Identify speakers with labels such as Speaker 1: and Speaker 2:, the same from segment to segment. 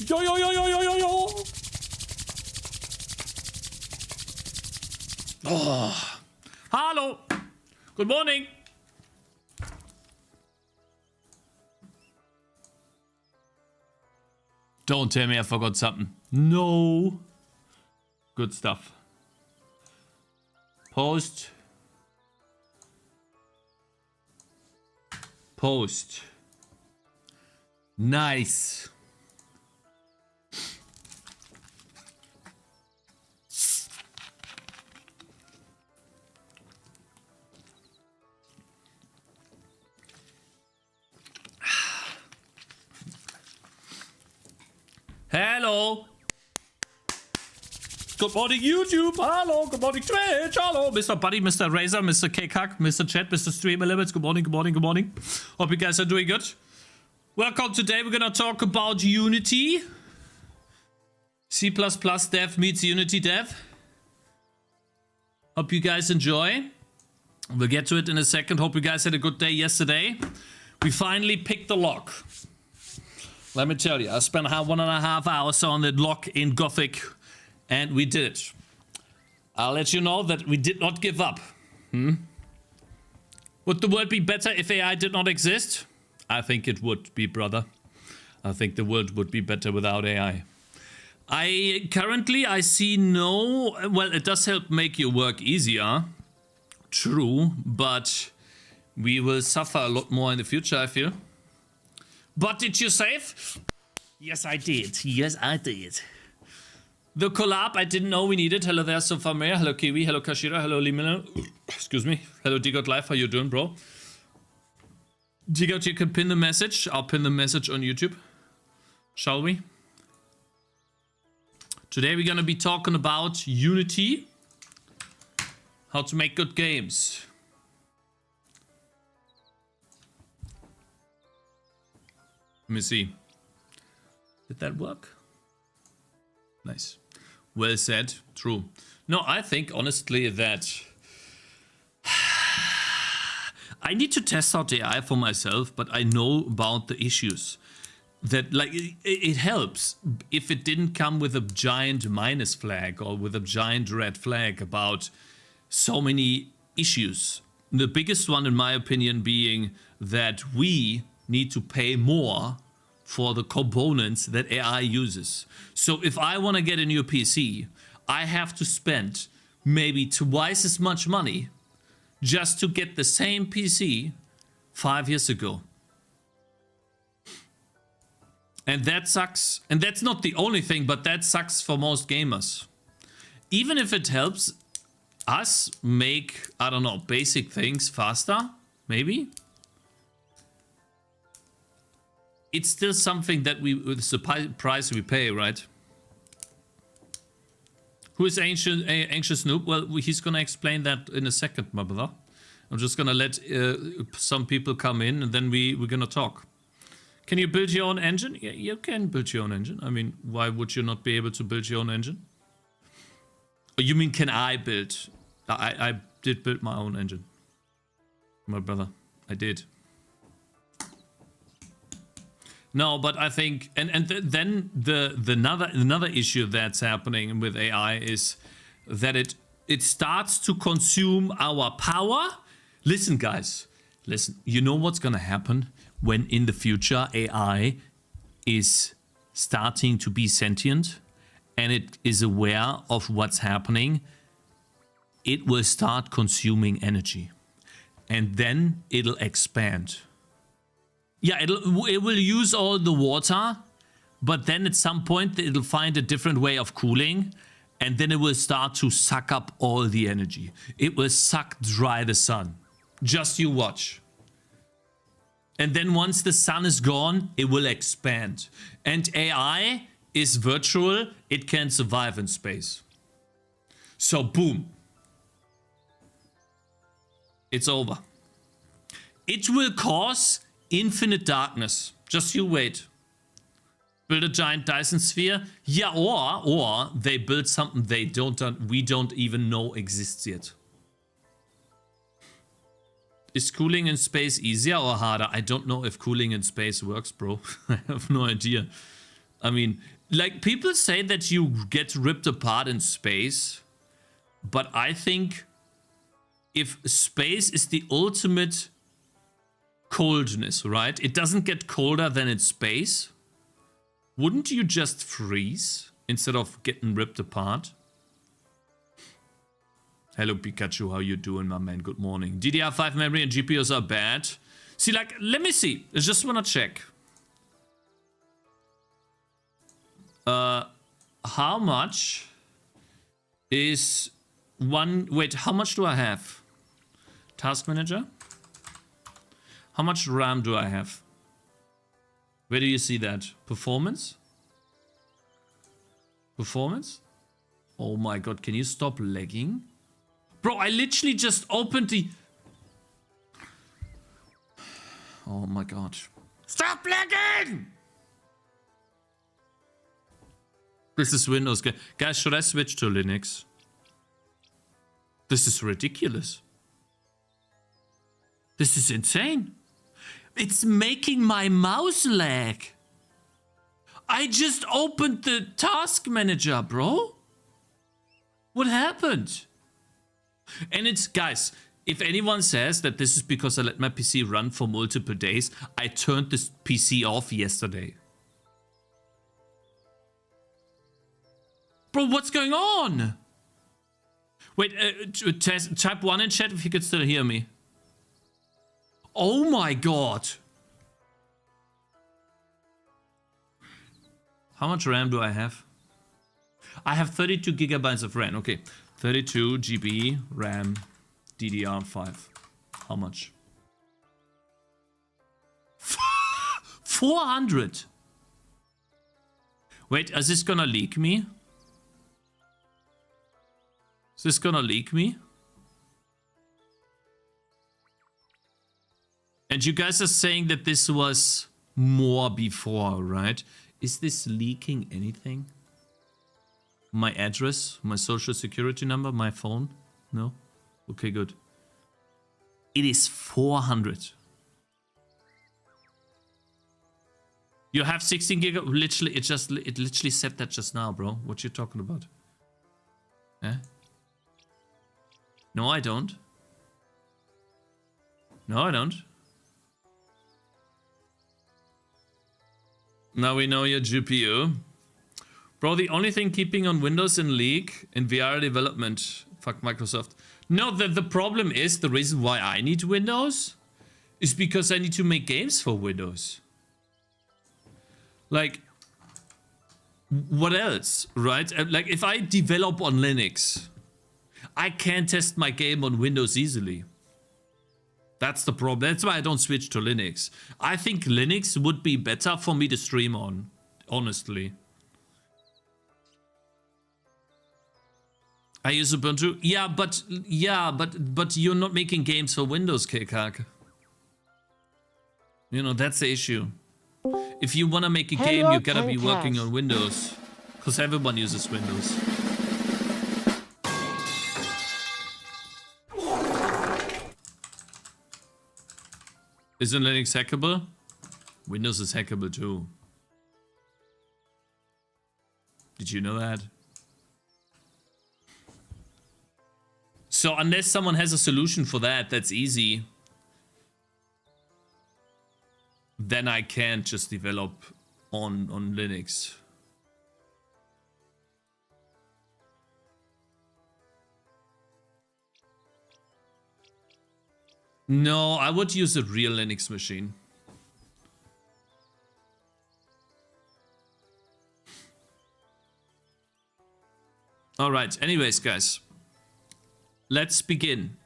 Speaker 1: Yo, yo, yo, yo, yo, yo, yo. Oh. Hello. Good morning. Don't tell me I forgot something. No. Good stuff. Post. Post. Nice. Hello. Good morning, YouTube. Hello. Good morning, Twitch. Hello, Mr. Buddy, Mr. Razor, Mr. Cakez, Mr. Chat, Mr. Streamer Limits. Good morning, good morning, good morning. Hope you guys are doing good. Welcome. Today we're gonna talk about Unity. C++ dev meets Unity dev. Hope you guys enjoy. We'll get to it in a second. Hope you guys had a good day yesterday. We finally picked the lock. Let me tell you, I spent 1.5 hours on the lock in Gothic, and we did it. I'll let you know that we did not give up. Would the world be better if AI did not exist? I think it would be, brother. I think the world would be better without AI. Currently I see no... Well, it does help make your work easier. True, but we will suffer a lot more in the future, I feel. But did you save? Yes, I did. Yes, I did. The collab, I didn't know we needed. Hello there, Sofamea. Hello, Kiwi. Hello, Kashira. Hello, Limino. Excuse me. Hello, Digot Life. How you doing, bro? Digot, you can pin the message. I'll pin the message on YouTube. Shall we? Today we're gonna be talking about Unity. How to make good games. Let me see. Did that work? Nice. Well said. True. No, I think honestly that I need to test out AI for myself, but I know about the issues. That like it helps if it didn't come with a giant minus flag or with a giant red flag about so many issues. The biggest one in my opinion being that we need to pay more for the components that AI uses. So if I want to get a new PC, I have to spend maybe twice as much money just to get the same PC 5 years ago. And that sucks. And that's not the only thing, but that sucks for most gamers. Even if it helps us make, I don't know, basic things faster, maybe. It's still something that it's the price we pay, right? Who is AnxiousNoob? Well, he's gonna explain that in a second, my brother. I'm just gonna let some people come in and then we're gonna talk. Can you build your own engine? Yeah, you can build your own engine. I mean, why would you not be able to build your own engine? Oh, you mean, can I build? I did build my own engine. My brother, I did. No, but I think, then another issue that's happening with AI is that it starts to consume our power. Listen, guys, listen. You know what's gonna happen when in the future AI is starting to be sentient and it is aware of what's happening? It will start consuming energy, and then it'll expand. Yeah, it will use all the water, but then at some point it'll find a different way of cooling, and then it will start to suck up all the energy. It will suck dry the sun. Just you watch. And then once the sun is gone, it will expand. And AI is virtual. It can survive in space. So boom. It's over. It will cause infinite darkness. Just you wait. Build a giant Dyson sphere? Yeah, or they build something we don't even know exists yet. Is cooling in space easier or harder? I don't know if cooling in space works, bro. I have no idea. I mean, Like, people say that you get ripped apart in space, but I think if space is the ultimate coldness, right? It doesn't get colder than in space. Wouldn't you just freeze instead of getting ripped apart? Hello Pikachu, how you doing, my man? Good morning. DDR5 memory and GPUs are bad. See, like, let me see. I just wanna check. How much is one... Wait, how much do I have? Task manager? How much RAM do I have? Where do you see that? Performance? Performance? Oh my god, can you stop lagging? Bro, I literally just opened the... Oh my god. Stop lagging! This is Windows. Guys, should I switch to Linux? This is ridiculous. This is insane. It's making my mouse lag. I just opened the task manager, bro. What happened? And it's, guys, if anyone says that this is because I let my PC run for multiple days, I turned this PC off yesterday. Bro, what's going on? Wait, type 1 in chat if you could still hear me. Oh my god. How much RAM do I have? I have 32 gigabytes of RAM. Okay, 32 GB RAM DDR5. How much? 400. Wait, is this gonna leak me? Is this gonna leak me? And you guys are saying that this was more before, right? Is this leaking anything? My address, my social security number, my phone? No? Okay, good. It is 400. You have 16 gig. Literally, it literally said that just now, bro. What you talking about? Eh? No, I don't. No, I don't. Now we know your GPU. Bro, the only thing keeping on Windows in leak in VR development. Fuck Microsoft. No, the problem is, the reason why I need Windows is because I need to make games for Windows. Like, what else, right? Like, if I develop on Linux, I can't test my game on Windows easily. That's the problem. That's why I don't switch to Linux. I think Linux would be better for me to stream on, honestly. I use Ubuntu. Yeah, but you're not making games for Windows, Kekak. You know, that's the issue. If you want to make a game, you gotta be working on Windows. Because everyone uses Windows. Isn't Linux hackable? Windows is hackable too. Did you know that? So unless someone has a solution for that, that's easy. Then I can't just develop on Linux. No, I would use a real Linux machine. Alright, anyways, guys. Let's begin.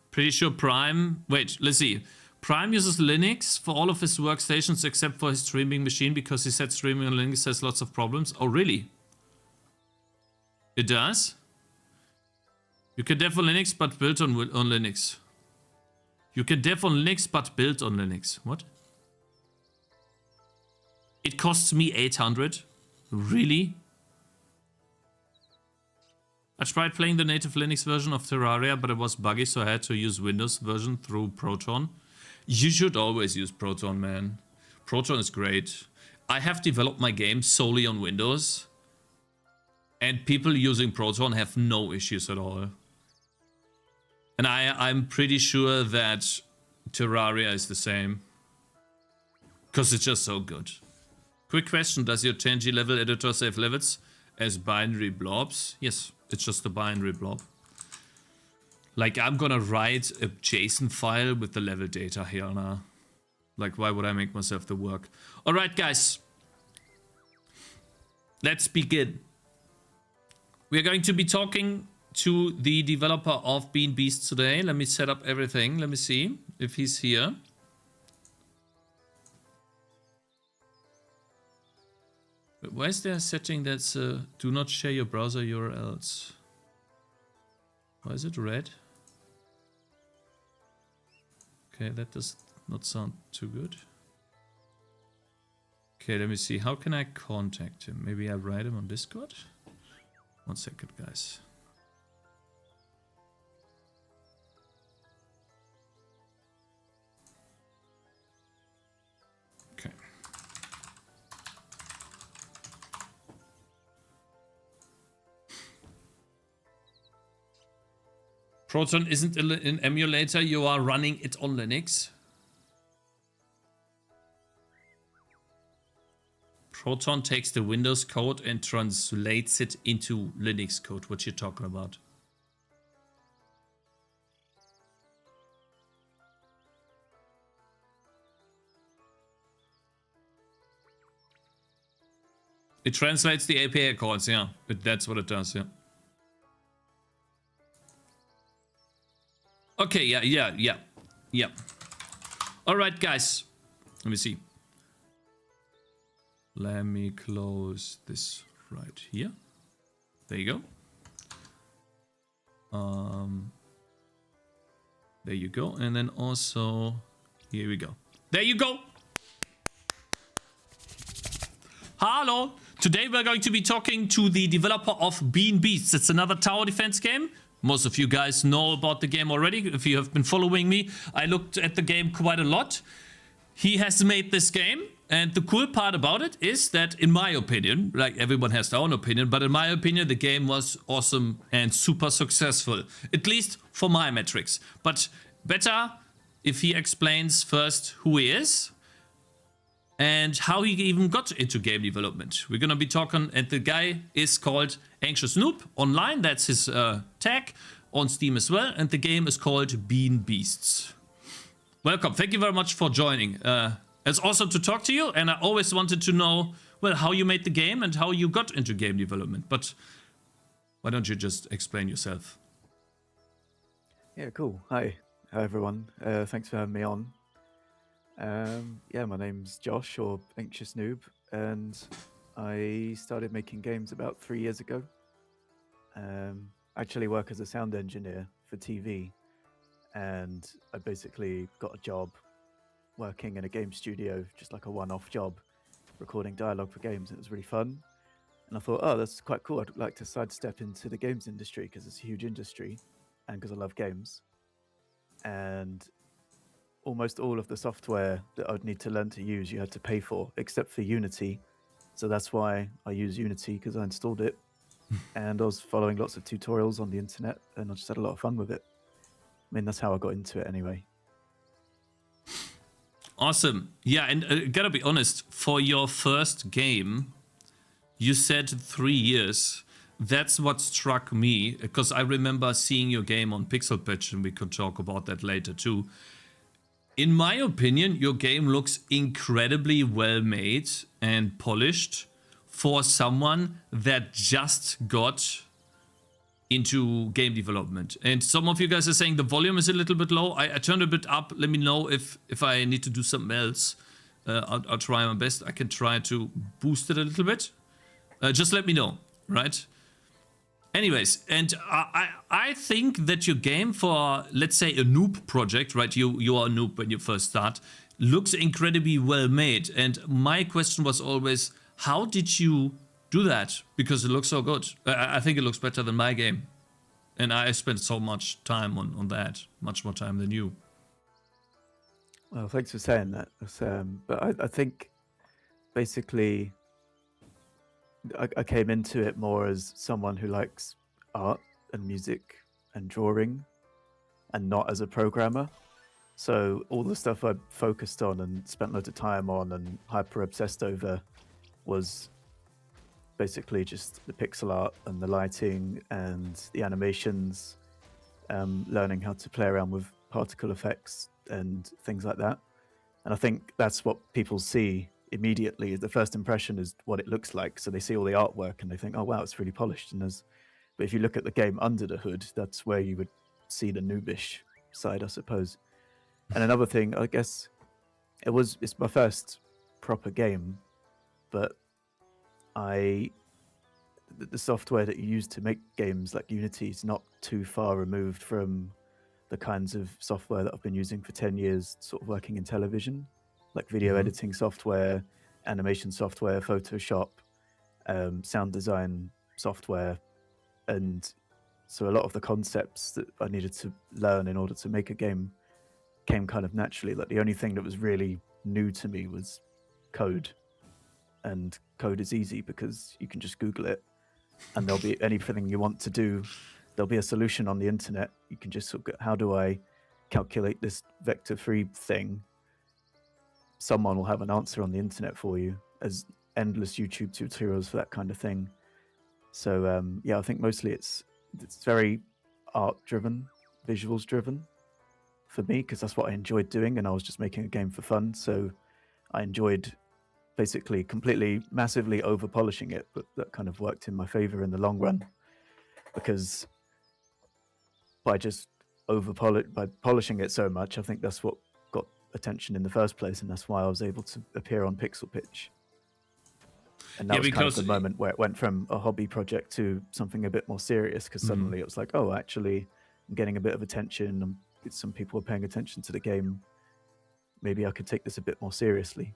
Speaker 1: Pretty sure Prime... Wait, let's see. Prime uses Linux for all of his workstations except for his streaming machine because he said streaming on Linux has lots of problems. Oh, really? It does? You can dev on Linux but build on Linux. You can dev on Linux but build on Linux. What? It costs me 800. Really? I tried playing the native Linux version of Terraria, but it was buggy, so I had to use Windows version through Proton. You should always use Proton, man. Proton is great. I have developed my game solely on Windows, and people using Proton have no issues at all. And I'm pretty sure that Terraria is the same, because it's just so good. Quick question, does your Tangy level editor save levels as binary blobs? Yes, it's just a binary blob. Like, I'm gonna write a JSON file with the level data here now. Like, why would I make myself the work? Alright, guys. Let's begin. We are going to be talking to the developer of Bean Beasts today. Let me set up everything. Let me see if he's here. But why is there a setting that's do not share your browser URLs? Why is it red? Okay, that does not sound too good. Okay, let me see. How can I contact him? Maybe I write him on Discord? 1 second, guys. Okay. Proton isn't an emulator, you are running it on Linux. Proton takes the Windows code and translates it into Linux code. What you talking about? It translates the API calls, yeah. But that's what it does, yeah. Okay, yeah. Alright, guys. Let me see. Let me close this right here. There you go. There you go. And then also, here we go. There you go. Hello. Today we're going to be talking to the developer of Bean Beasts. It's another tower defense game. Most of you guys know about the game already. If you have been following me, I looked at the game quite a lot. He has made this game. And the cool part about it is that, in my opinion, like everyone has their own opinion, but in my opinion, the game was awesome and super successful. At least for my metrics. But better if he explains first who he is and how he even got into game development. We're going to be talking, and the guy is called AnxiousNoob online. That's his tag on Steam as well. And the game is called Bean Beasts. Welcome. Thank you very much for joining. It's awesome to talk to you, and I always wanted to know, well, how you made the game and how you got into game development. But why don't you just explain yourself?
Speaker 2: Yeah, cool. Hi everyone. Thanks for having me on. Yeah, my name's Josh, or AnxiousNoob, and I started making games about 3 years ago. I actually work as a sound engineer for TV, and I basically got a job working in a game studio, just like a one-off job, recording dialogue for games. It was really fun. And I thought, oh, that's quite cool. I'd like to sidestep into the games industry because it's a huge industry and because I love games. And almost all of the software that I'd need to learn to use, you had to pay for, except for Unity. So that's why I use Unity, because I installed it. And I was following lots of tutorials on the internet, and I just had a lot of fun with it. I mean, that's how I got into it anyway.
Speaker 1: Awesome. Yeah, and gotta be honest, for your first game, you said 3 years. That's what struck me, because I remember seeing your game on Pixel Pitch, and we could talk about that later too. In my opinion, your game looks incredibly well made and polished for someone that just got into game development. And some of you guys are saying the volume is a little bit low. I turned a bit up. Let me know if I need to do something else. I'll try my best. I can try to boost it a little bit. Just let me know, right? Anyways, and I think that your game for, let's say, a noob project, right? You are a noob when you first start, looks incredibly well made. And my question was always, how did you do that? Because it looks so good. I think it looks better than my game. And I spent so much time on that, much more time than you.
Speaker 2: Well, thanks for saying that. But I think basically I came into it more as someone who likes art and music and drawing, and not as a programmer. So all the stuff I focused on and spent loads of time on and hyper obsessed over was basically just the pixel art and the lighting and the animations, learning how to play around with particle effects and things like that. And I think that's what people see immediately. The first impression is what it looks like. So they see all the artwork and they think, oh, wow, it's really polished. But if you look at the game under the hood, that's where you would see the noobish side, I suppose. And another thing, I guess, it's my first proper game, but the software that you use to make games like Unity is not too far removed from the kinds of software that I've been using for 10 years, sort of working in television, like video editing software, animation software, Photoshop, sound design software. And so a lot of the concepts that I needed to learn in order to make a game came kind of naturally. Like the only thing that was really new to me was code. And code is easy because you can just Google it and there'll be anything you want to do. There'll be a solution on the internet. You can just sort of go, how do I calculate this vector-free thing? Someone will have an answer on the internet for you. There's endless YouTube tutorials for that kind of thing. So yeah, I think mostly it's very art-driven, visuals-driven for me, because that's what I enjoyed doing, and I was just making a game for fun. So I enjoyed basically completely, massively over-polishing it, but that kind of worked in my favor in the long run, because by polishing it so much, I think that's what got attention in the first place, and that's why I was able to appear on Pixel Pitch. And that was kind of the moment where it went from a hobby project to something a bit more serious, because suddenly it was like, oh, actually, I'm getting a bit of attention. Some people are paying attention to the game. Maybe I could take this a bit more seriously.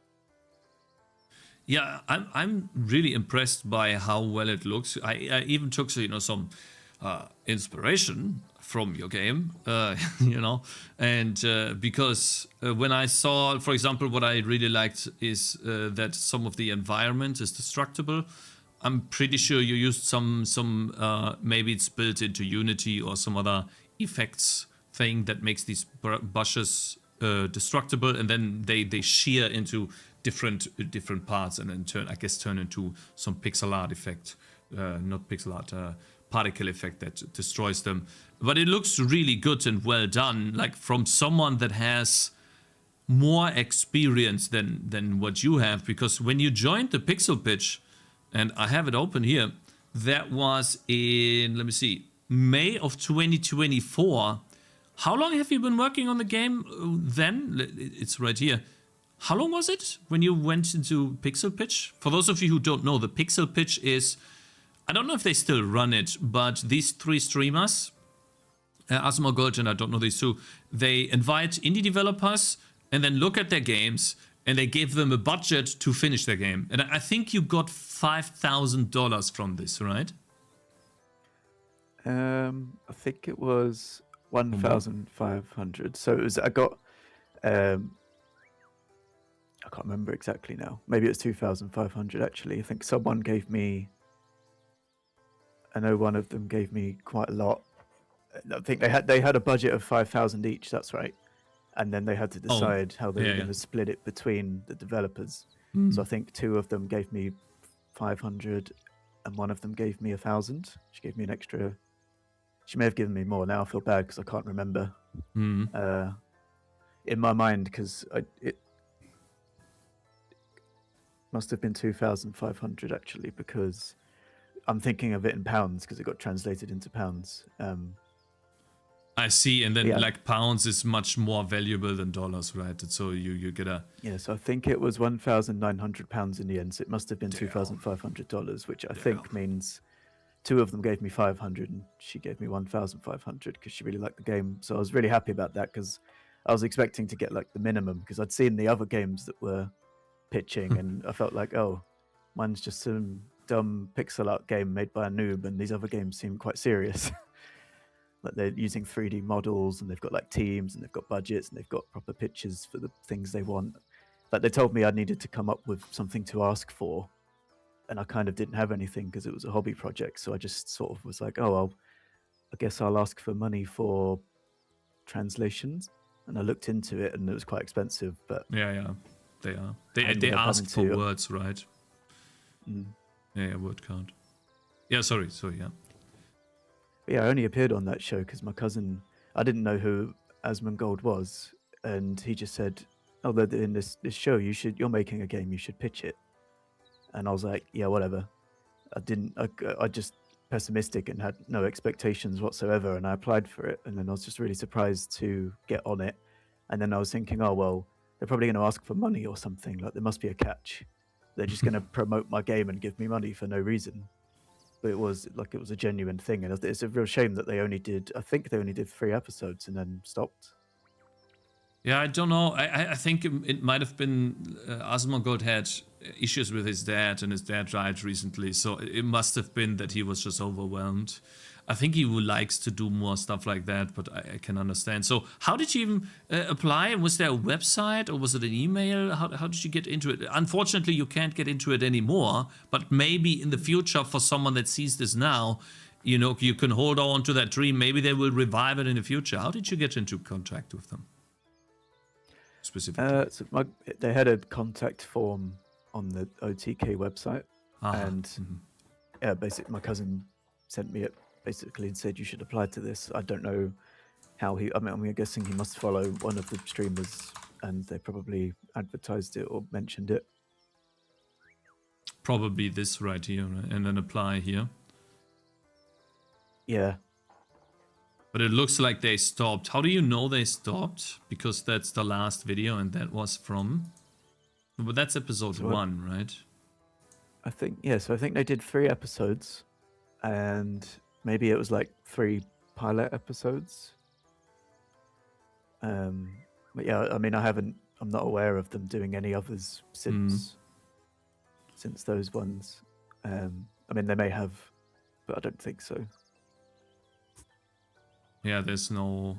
Speaker 1: Yeah, I'm really impressed by how well it looks. I even took some inspiration from your game, and because when I saw, for example, what I really liked is that some of the environment is destructible. I'm pretty sure you used some maybe it's built into Unity or some other effects thing that makes these brushes destructible, and then they shear into different parts, and then turn into some pixel art effect, not pixel art, particle effect that destroys them. But it looks really good and well done, like from someone that has more experience than what you have, because when you joined the Pixel Pitch, and I have it open here, that was in, let me see, May of 2024. How long have you been working on the game then? It's right here. How long was it when you went into Pixel Pitch? For those of you who don't know, the Pixel Pitch is, I don't know if they still run it, but these three streamers, Asmar Gulch and I don't know these two, they invite indie developers and then look at their games, and they give them a budget to finish their game. And I think you got $5,000 from this, right?
Speaker 2: I think it was 1,500. So it was, I got, I can't remember exactly now. Maybe it was 2,500 actually. I think someone gave me, I know one of them gave me quite a lot. I think they had a budget of 5,000 each. That's right, and then they had to decide how they were going to split it between the developers. So I think two of them gave me 500, and one of them gave me 1,000. She gave me an extra. She may have given me more. Now I feel bad because I can't remember. In my mind, because it must have been 2,500 actually, because I'm thinking of it in pounds because it got translated into pounds.
Speaker 1: I see, and then like pounds is much more valuable than dollars, right? And so you get a...
Speaker 2: Yeah, so I think it was £1,900 in the end, so it must have been $2,500, which I think means two of them gave me 500 and she gave me 1,500 because she really liked the game. So I was really happy about that, because I was expecting to get like the minimum, because I'd seen the other games that were pitching and I felt like, oh, mine's just some dumb pixel art game made by a noob, and these other games seem quite serious. Like they're using 3D models, and they've got like teams, and they've got budgets, and they've got proper pitches for the things they want. like they told me I needed to come up with something to ask for, and I kind of didn't have anything because it was a hobby project. So I just sort of was like, oh, I guess I'll ask for money for translations. And I looked into it, and it was quite expensive. But
Speaker 1: Yeah, they are. They
Speaker 2: ended up having
Speaker 1: asked for
Speaker 2: to-
Speaker 1: words, right? Yeah, word count. Yeah, sorry, yeah.
Speaker 2: But yeah, I only appeared on that show because my cousin, I didn't know who Asmongold was, and he just said, "Oh, they're doing this show. You're making a game. You should pitch it." And I was like, "Yeah, whatever." I just pessimistic and had no expectations whatsoever, and I applied for it, and then I was just really surprised to get on it. And then I was thinking, oh well, they're probably going to ask for money or something. Like there must be a catch. They're just going to promote my game and give me money for no reason. But it was a genuine thing, and it's a real shame that I think they only did 3 episodes and then stopped.
Speaker 1: Yeah, I don't know. I think it might have been Asmongold had issues with his dad, and his dad died recently, so it must have been that he was just overwhelmed. I think he likes to do more stuff like that, but I can understand. So how did you even apply? Was there a website, or was it an email? How did you get into it? Unfortunately, you can't get into it anymore, but maybe in the future for someone that sees this now, you know, you can hold on to that dream. Maybe they will revive it in the future. How did you get into contact with them? Specifically?
Speaker 2: They had a contact form on the OTK website, and basically my cousin sent me it basically and said you should apply to this. I don't know how I'm guessing he must follow one of the streamers, and they probably advertised it or mentioned it.
Speaker 1: Probably this right here, right? And then apply here.
Speaker 2: Yeah.
Speaker 1: But it looks like they stopped. How do you know they stopped? Because that's the last video, and that was from... But that's episode 1, right?
Speaker 2: I think, yeah, so I think they did 3 episodes, and maybe it was like 3 pilot episodes. But yeah, I mean, I'm not aware of them doing any others since those ones. I mean, they may have, but I don't think so.
Speaker 1: Yeah, there's no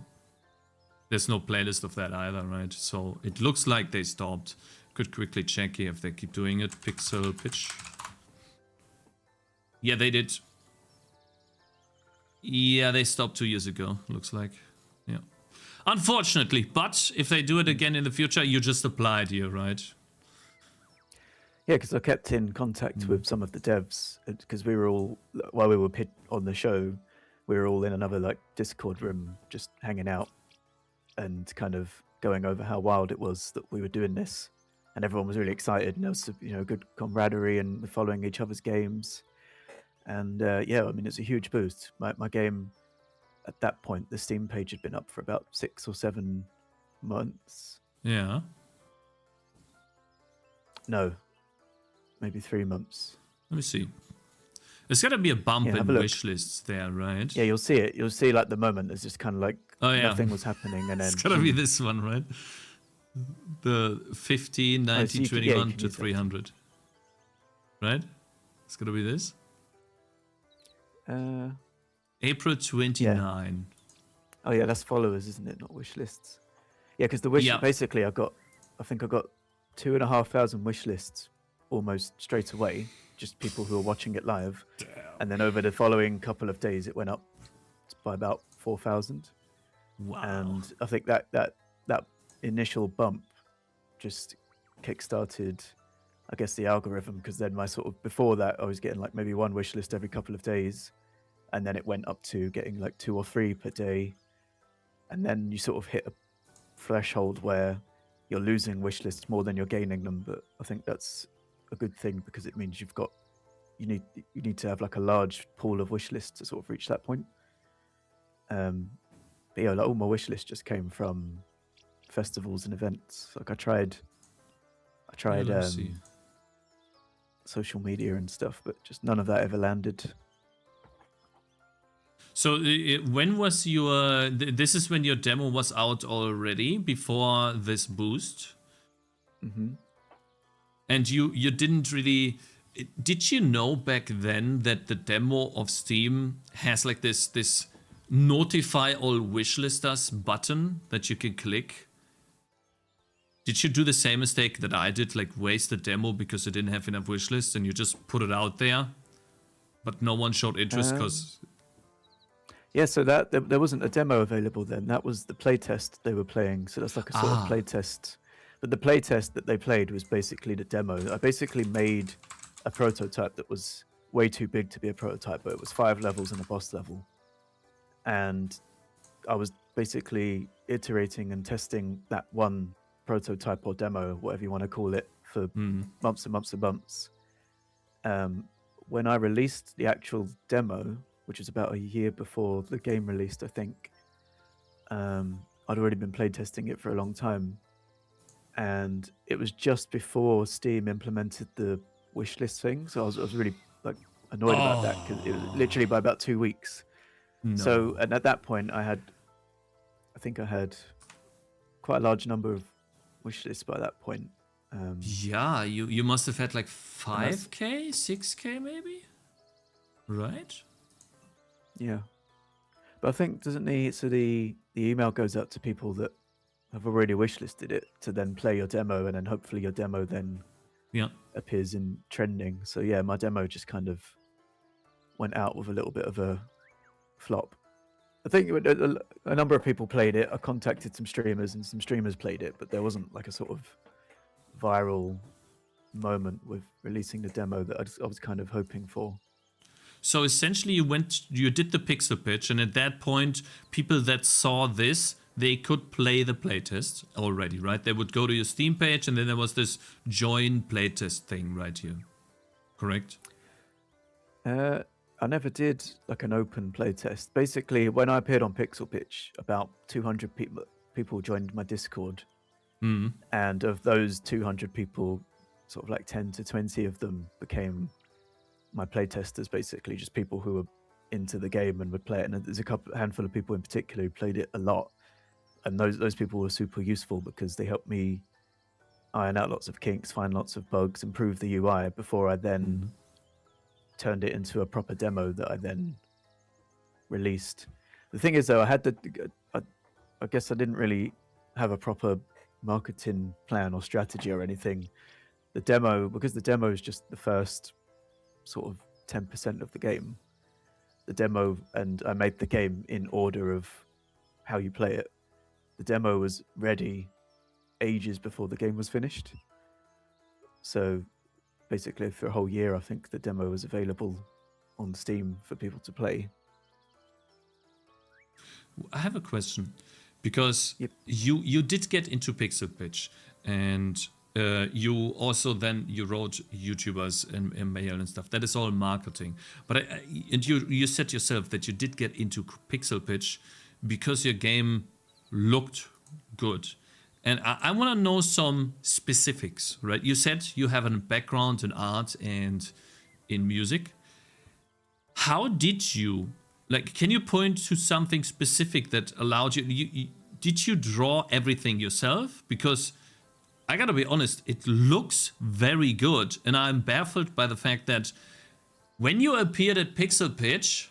Speaker 1: playlist of that either, right? So it looks like they stopped. Could quickly check here if they keep doing it. Pixel pitch. Yeah, they did. Yeah, they stopped 2 years ago, looks like. Yeah. Unfortunately, but if they do it again in the future, you just applied here, right?
Speaker 2: Yeah, because I kept in contact with some of the devs, because we were all, while we were on the show, we were all in another like Discord room just hanging out and kind of going over how wild it was that we were doing this, and everyone was really excited, and there was, you know, good camaraderie, and we're following each other's games. And yeah, I mean, it's a huge boost. My game at that point, the Steam page had been up for about 6 or 7 months.
Speaker 1: Yeah.
Speaker 2: No, maybe 3 months.
Speaker 1: Let me see. There's got to be a bump in wish lists there, right?
Speaker 2: Yeah, you'll see it. You'll see like the moment there's just kind of like nothing was happening, and then
Speaker 1: it's got to be this one, right? The 50, 90, 21 to 300. Right? It's got to be this. April 29.
Speaker 2: Yeah. Oh yeah, that's followers, isn't it? Not wish lists. Yeah, because the wish basically I think I got 2,500 wish lists almost straight away. Just people who are watching it live. Damn. And then over the following couple of days, it went up by about 4,000.
Speaker 1: Wow.
Speaker 2: And I think that initial bump just kickstarted, I guess, the algorithm, because then before that, I was getting like maybe 1 wish list every couple of days. And then it went up to getting like 2 or 3 per day. And then you sort of hit a threshold where you're losing wish lists more than you're gaining them. But I think that's a good thing, because it means you need to have like a large pool of wish lists to sort of reach that point. But yeah, like all my wish lists just came from festivals and events. Like I tried social media and stuff, but just none of that ever landed.
Speaker 1: So when was your... This is when your demo was out already, before this boost?
Speaker 2: Mm-hmm.
Speaker 1: And you didn't really... Did you know back then that the demo of Steam has like this notify all wishlisters button that you can click? did you do the same mistake that I did, like waste the demo because it didn't have enough wishlists and you just put it out there, but no one showed interest because...
Speaker 2: Yeah, so that there wasn't a demo available then. That was the playtest they were playing. So that's like a sort of playtest. But the playtest that they played was basically the demo. I basically made a prototype that was way too big to be a prototype, but it was 5 levels and a boss level. And I was basically iterating and testing that one prototype or demo, whatever you want to call it, for months and months and months. When I released the actual demo, which was about a year before the game released, I think, I'd already been playtesting it for a long time. And it was just before Steam implemented the wishlist thing. So I was really like annoyed about that because it was literally by about 2 weeks.
Speaker 1: No.
Speaker 2: So, and at that point I think I had quite a large number of wishlists by that point.
Speaker 1: Yeah, you must have had like 5k, 6k maybe? Right?
Speaker 2: Yeah. But I think, doesn't the email goes out to people that have already wishlisted it to then play your demo, and then hopefully your demo then appears in trending. So yeah, my demo just kind of went out with a little bit of a flop. I think a number of people played it. I contacted some streamers and some streamers played it, but there wasn't like a sort of viral moment with releasing the demo that I was kind of hoping for.
Speaker 1: So essentially you did the pixel pitch, and at that point people that saw this, they could play the playtest already, right? They would go to your Steam page and then there was this join playtest thing right here. Correct?
Speaker 2: I never did like an open playtest. Basically, when I appeared on Pixel Pitch, about 200 people joined my Discord. And of those 200 people, sort of like 10 to 20 of them became my playtesters, basically just people who were into the game and would play it. And there's a handful of people in particular who played it a lot. And those people were super useful because they helped me iron out lots of kinks, find lots of bugs, improve the UI before I then turned it into a proper demo that I then released. The thing is, though, I guess I didn't really have a proper marketing plan or strategy or anything. The demo, because the demo is just the first sort of 10% of the game. The demo, and I made the game in order of how you play it. The demo was ready ages before the game was finished. So basically for a whole year, I think the demo was available on Steam for people to play.
Speaker 1: I have a question, because you did get into Pixel Pitch, and you also then you wrote YouTubers and mail and stuff. That is all marketing. But and you said yourself that you did get into Pixel Pitch because your game looked good. And I want to know some specifics, right? You said you have a background in art and in music. How did you, like, can you point to something specific that allowed you, did you draw everything yourself? Because I gotta be honest, it looks very good. And I'm baffled by the fact that when you appeared at Pixel Pitch,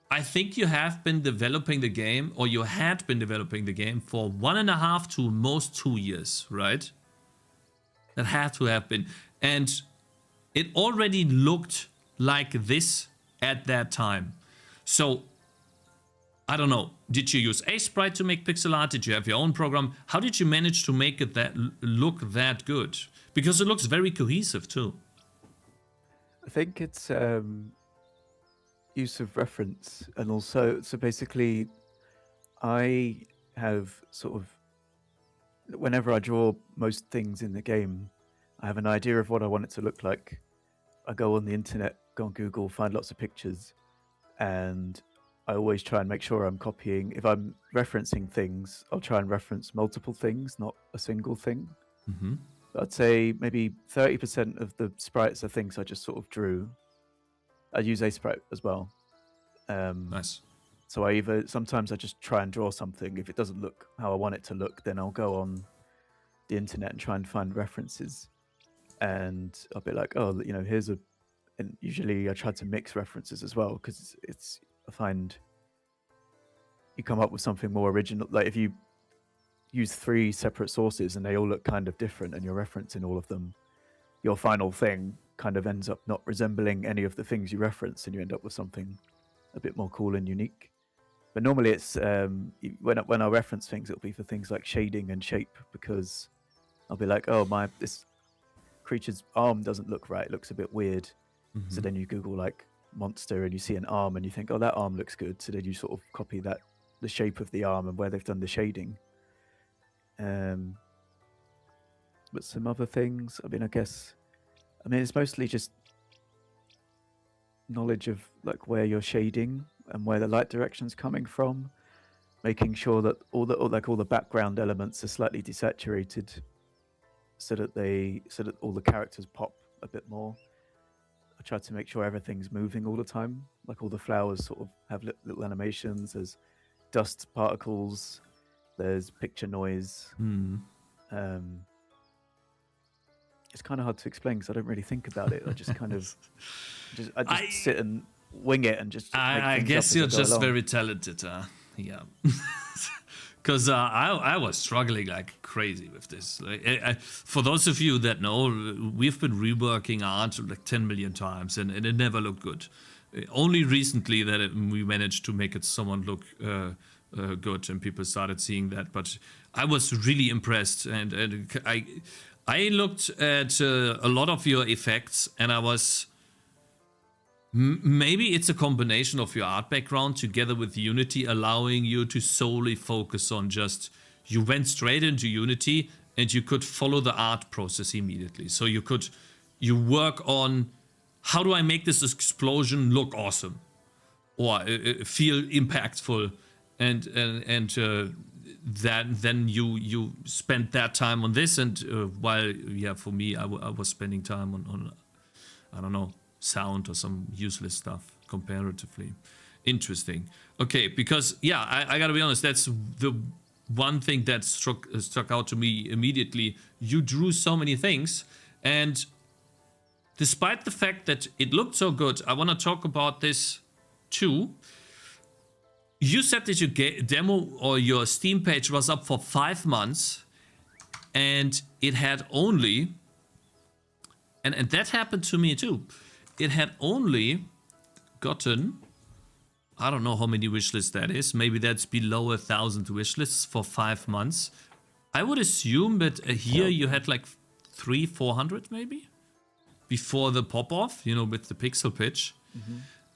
Speaker 1: I think you have been developing the game, or you had been developing the game for 1.5 to most 2 years, right? That had to have been. And it already looked like this at that time. So, I don't know. Did you use Sprite to make pixel art? Did you have your own program? How did you manage to make it that look that good? Because it looks very cohesive too.
Speaker 2: I think it's use of reference, and also, so basically I have sort of, whenever I draw most things in the game, I have an idea of what I want it to look like. I go on the internet, go on Google, find lots of pictures, and I always try and make sure I'm copying. If I'm referencing things, I'll try and reference multiple things, not a single thing. I'd say maybe 30% of the sprites are things I just sort of drew. I use Sprite as well.
Speaker 1: Nice.
Speaker 2: So sometimes I just try and draw something. If it doesn't look how I want it to look, then I'll go on the internet and try and find references. And I'll be like, oh, you know, and usually I try to mix references as well, because I find you come up with something more original. Like if you use 3 separate sources and they all look kind of different and you're referencing all of them, your final thing kind of ends up not resembling any of the things you reference, and you end up with something a bit more cool and unique. But normally it's when I reference things, it'll be for things like shading and shape, because I'll be like, oh, this creature's arm doesn't look right, it looks a bit weird. So then you Google like monster and you see an arm and you think, oh, that arm looks good. So then you sort of copy the shape of the arm and where they've done the shading. But some other things, I mean, it's mostly just knowledge of like where you're shading and where the light direction's coming from, making sure that all the background elements are slightly desaturated, so that all the characters pop a bit more. I try to make sure everything's moving all the time, like all the flowers sort of have little animations. There's dust particles, there's picture noise. It's kind of hard to explain because I don't really think think about it. I just kind of sit and wing it and just.
Speaker 1: I guess you're just very talented, yeah. Because I was struggling like crazy with this. For those of you that know, we've been reworking art like 10 million times, and it never looked good. Only recently that we managed to make it somewhat look good, and people started seeing that. But I was really impressed, and I looked at a lot of your effects, and I was. Maybe it's a combination of your art background together with Unity, allowing you to solely focus on you went straight into Unity and you could follow the art process immediately. So you work on, how do I make this explosion look awesome or feel impactful, and then you spend that time on this, and while for me I was spending time on I don't know, sound or some useless stuff comparatively. Interesting. Okay, because I gotta be honest, that's the one thing that struck out to me immediately. You drew so many things, and despite the fact that it looked so good, I want to talk about this too. You said that your demo or your Steam page was up for 5 months, and it had only, and that happened to me too. It had only gotten, I don't know how many wishlists that is. Maybe that's below 1,000 wishlists for 5 months. I would assume that here you had like 300-400 maybe before the pop-off, with the pixel pitch.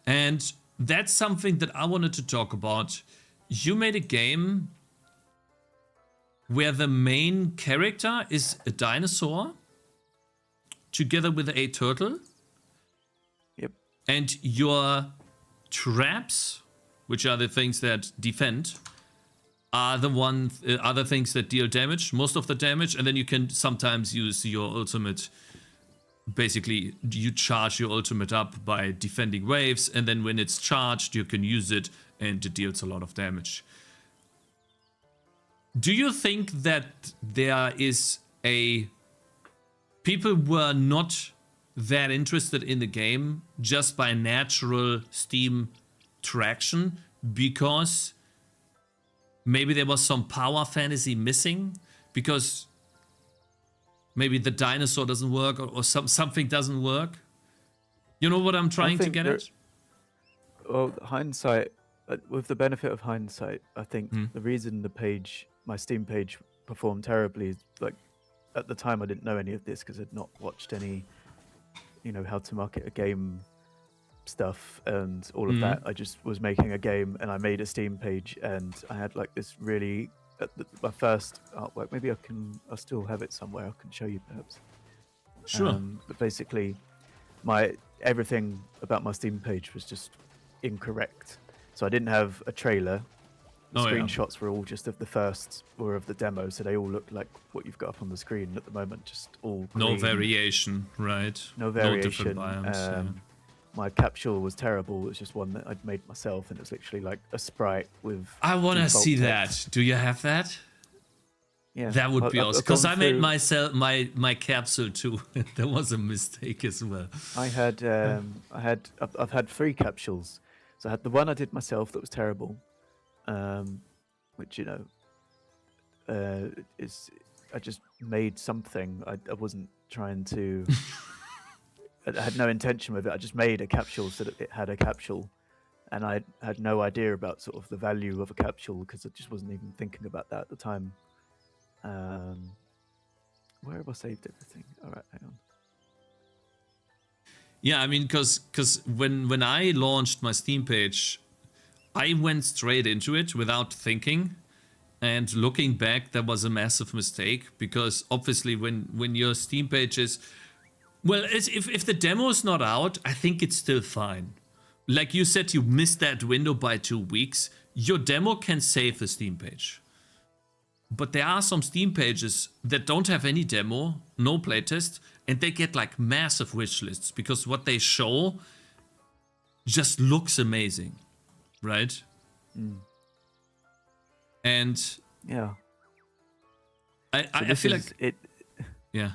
Speaker 1: And that's something that I wanted to talk about. You made a game where the main character is a dinosaur together with a turtle. And your traps, which are the things that defend, are the things that deal damage, most of the damage, and then you can sometimes use your ultimate. Basically, you charge your ultimate up by defending waves, and then when it's charged, you can use it, and it deals a lot of damage. Do you think that there is people were not that interested in the game just by natural Steam traction because maybe there was some power fantasy missing, because maybe the dinosaur doesn't work, or something doesn't work? You know what I'm trying to get at?
Speaker 2: Well, hindsight, with the benefit of hindsight, I think the reason my Steam page performed terribly is, like, at the time I didn't know any of this because I'd not watched any how to market a game stuff and all of that. I just was making a game, and I made a Steam page, and I had like this really my first artwork. Maybe I still have it somewhere. I can show you perhaps.
Speaker 1: Sure.
Speaker 2: But basically, everything about my Steam page was just incorrect. So I didn't have a trailer. The screenshots were all just of the demo, so they all look like what you've got up on the screen at the moment, just all green.
Speaker 1: No variation, right?
Speaker 2: No variation.
Speaker 1: No different biomes,
Speaker 2: My capsule was terrible. It was just one that I'd made myself, and it was literally like a sprite with.
Speaker 1: I want to see that. Do you have that?
Speaker 2: Yeah,
Speaker 1: that would be awesome. Because I made myself my capsule too. That was a mistake as well.
Speaker 2: I've had 3 capsules. So I had the one I did myself that was terrible, which I just made something. I wasn't trying to. I had no intention with it. I just made a capsule so that it had a capsule, and I had no idea about sort of the value of a capsule because I just wasn't even thinking about that at the time. Where have I saved everything? All right, hang on.
Speaker 1: Yeah, I mean, because when I launched my Steam page, I went straight into it without thinking. And looking back, that was a massive mistake, because obviously when your Steam page is... Well, if the demo is not out, I think it's still fine. Like you said, you missed that window by 2 weeks. Your demo can save the Steam page. But there are some Steam pages that don't have any demo, no playtest, and they get like massive wish lists because what they show just looks amazing, right? And
Speaker 2: yeah,
Speaker 1: I feel like
Speaker 2: it.
Speaker 1: Yeah.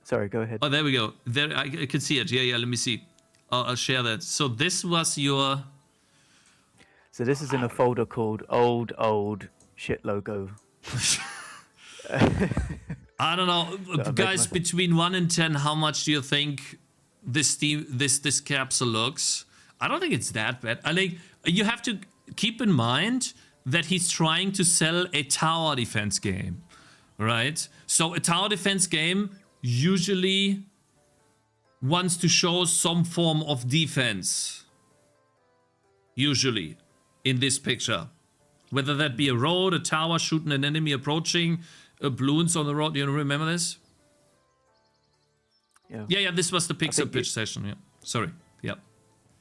Speaker 2: Sorry, go ahead.
Speaker 1: Oh, there we go. There, I can see it. Yeah. Let me see. I'll share that. So this was your.
Speaker 2: So this is in a folder called old shit logo.
Speaker 1: I don't know, guys. Between 1 and 10, how much do you think this capsule looks? I don't think it's that bad. I think you have to keep in mind that he's trying to sell a tower defense game, right? So a tower defense game usually wants to show some form of defense. Usually, in this picture. Whether that be a road, a tower shooting an enemy approaching, balloons on the road. You remember this? Yeah, this was the pixel pitch session. Yeah. Sorry. Yeah.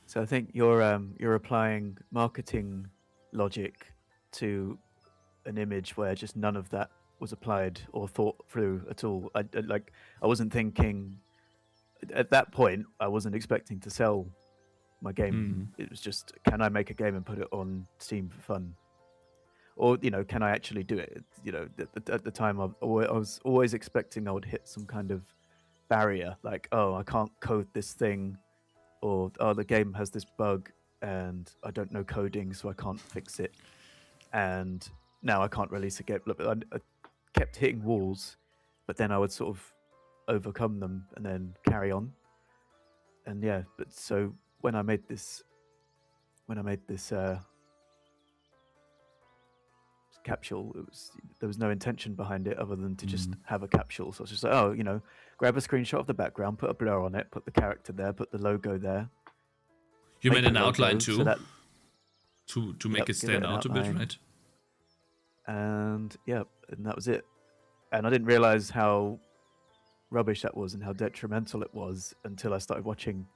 Speaker 2: So I think you're applying marketing logic to an image where just none of that was applied or thought through at all. I wasn't thinking at that point. I wasn't expecting to sell my game. It was just, can I make a game and put it on Steam for fun? Or, can I actually do it? At the time, I was always expecting I would hit some kind of barrier, like, oh, I can't code this thing, or, oh, the game has this bug and I don't know coding, so I can't fix it. And now I can't release a game. Look, I kept hitting walls, but then I would sort of overcome them and then carry on. And yeah, but so when I made this capsule, there was no intention behind it other than to just have a capsule. So it's just like, oh, grab a screenshot of the background, put a blur on it, put the character there, put the logo there.
Speaker 1: You made an outline too,
Speaker 2: so that,
Speaker 1: to make it stand out a bit, right?
Speaker 2: And yeah, and that was it. And I didn't realize how rubbish that was and how detrimental it was until I started watching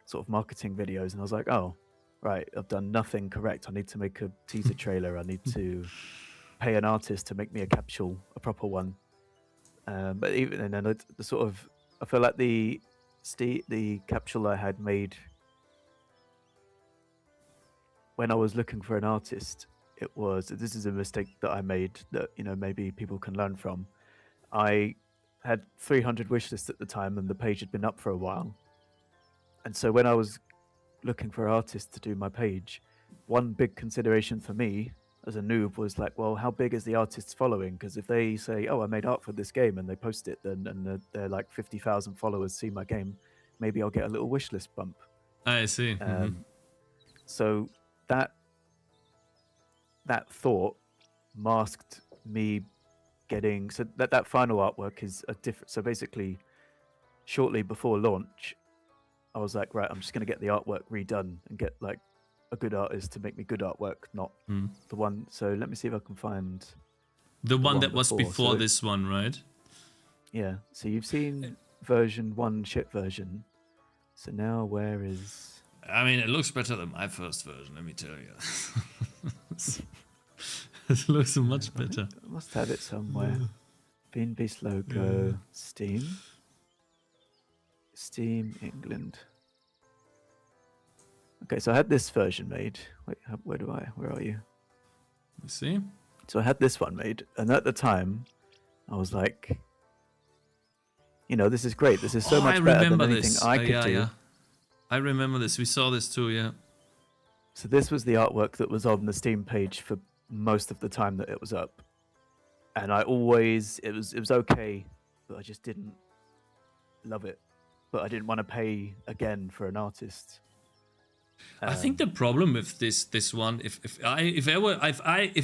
Speaker 2: sort of marketing videos, and I was like, oh, right, I've done nothing correct. I need to make a teaser trailer. I need to pay an artist to make me a capsule, a proper one. But even and then the sort of, I feel like the capsule I had made when I was looking for an artist, this is a mistake that I made that maybe people can learn from. I had 300 wishlists at the time, and the page had been up for a while. And so when I was looking for artists to do my page, one big consideration for me as a noob was like, well, how big is the artist's following? Because if they say, oh, I made art for this game, and they post it, and they're like 50,000 followers see my game, maybe I'll get a little wishlist bump.
Speaker 1: I see.
Speaker 2: So that thought masked me getting, so that final artwork is a different. So basically, shortly before launch, I was like, right, I'm just going to get the artwork redone and get like a good artist to make me good artwork, not the one. So let me see if I can find
Speaker 1: the one that was before this one, right?
Speaker 2: Yeah. So you've seen version 1 shit version. So now where is...
Speaker 1: I mean, it looks better than my first version, let me tell you. It looks much better.
Speaker 2: I must have it somewhere. Bean Beast logo, Steam England. Okay, so I had this version made. Wait, where are you?
Speaker 1: Let's see.
Speaker 2: So I had this one made, and at the time, I was like, this is great. This is so much better than anything I could do. Yeah.
Speaker 1: I remember this. We saw this too, yeah.
Speaker 2: So this was the artwork that was on the Steam page for most of the time that it was up. and I always it was okay, but I just didn't love it. But I didn't want to pay again for an artist.
Speaker 1: I think the problem with this one, if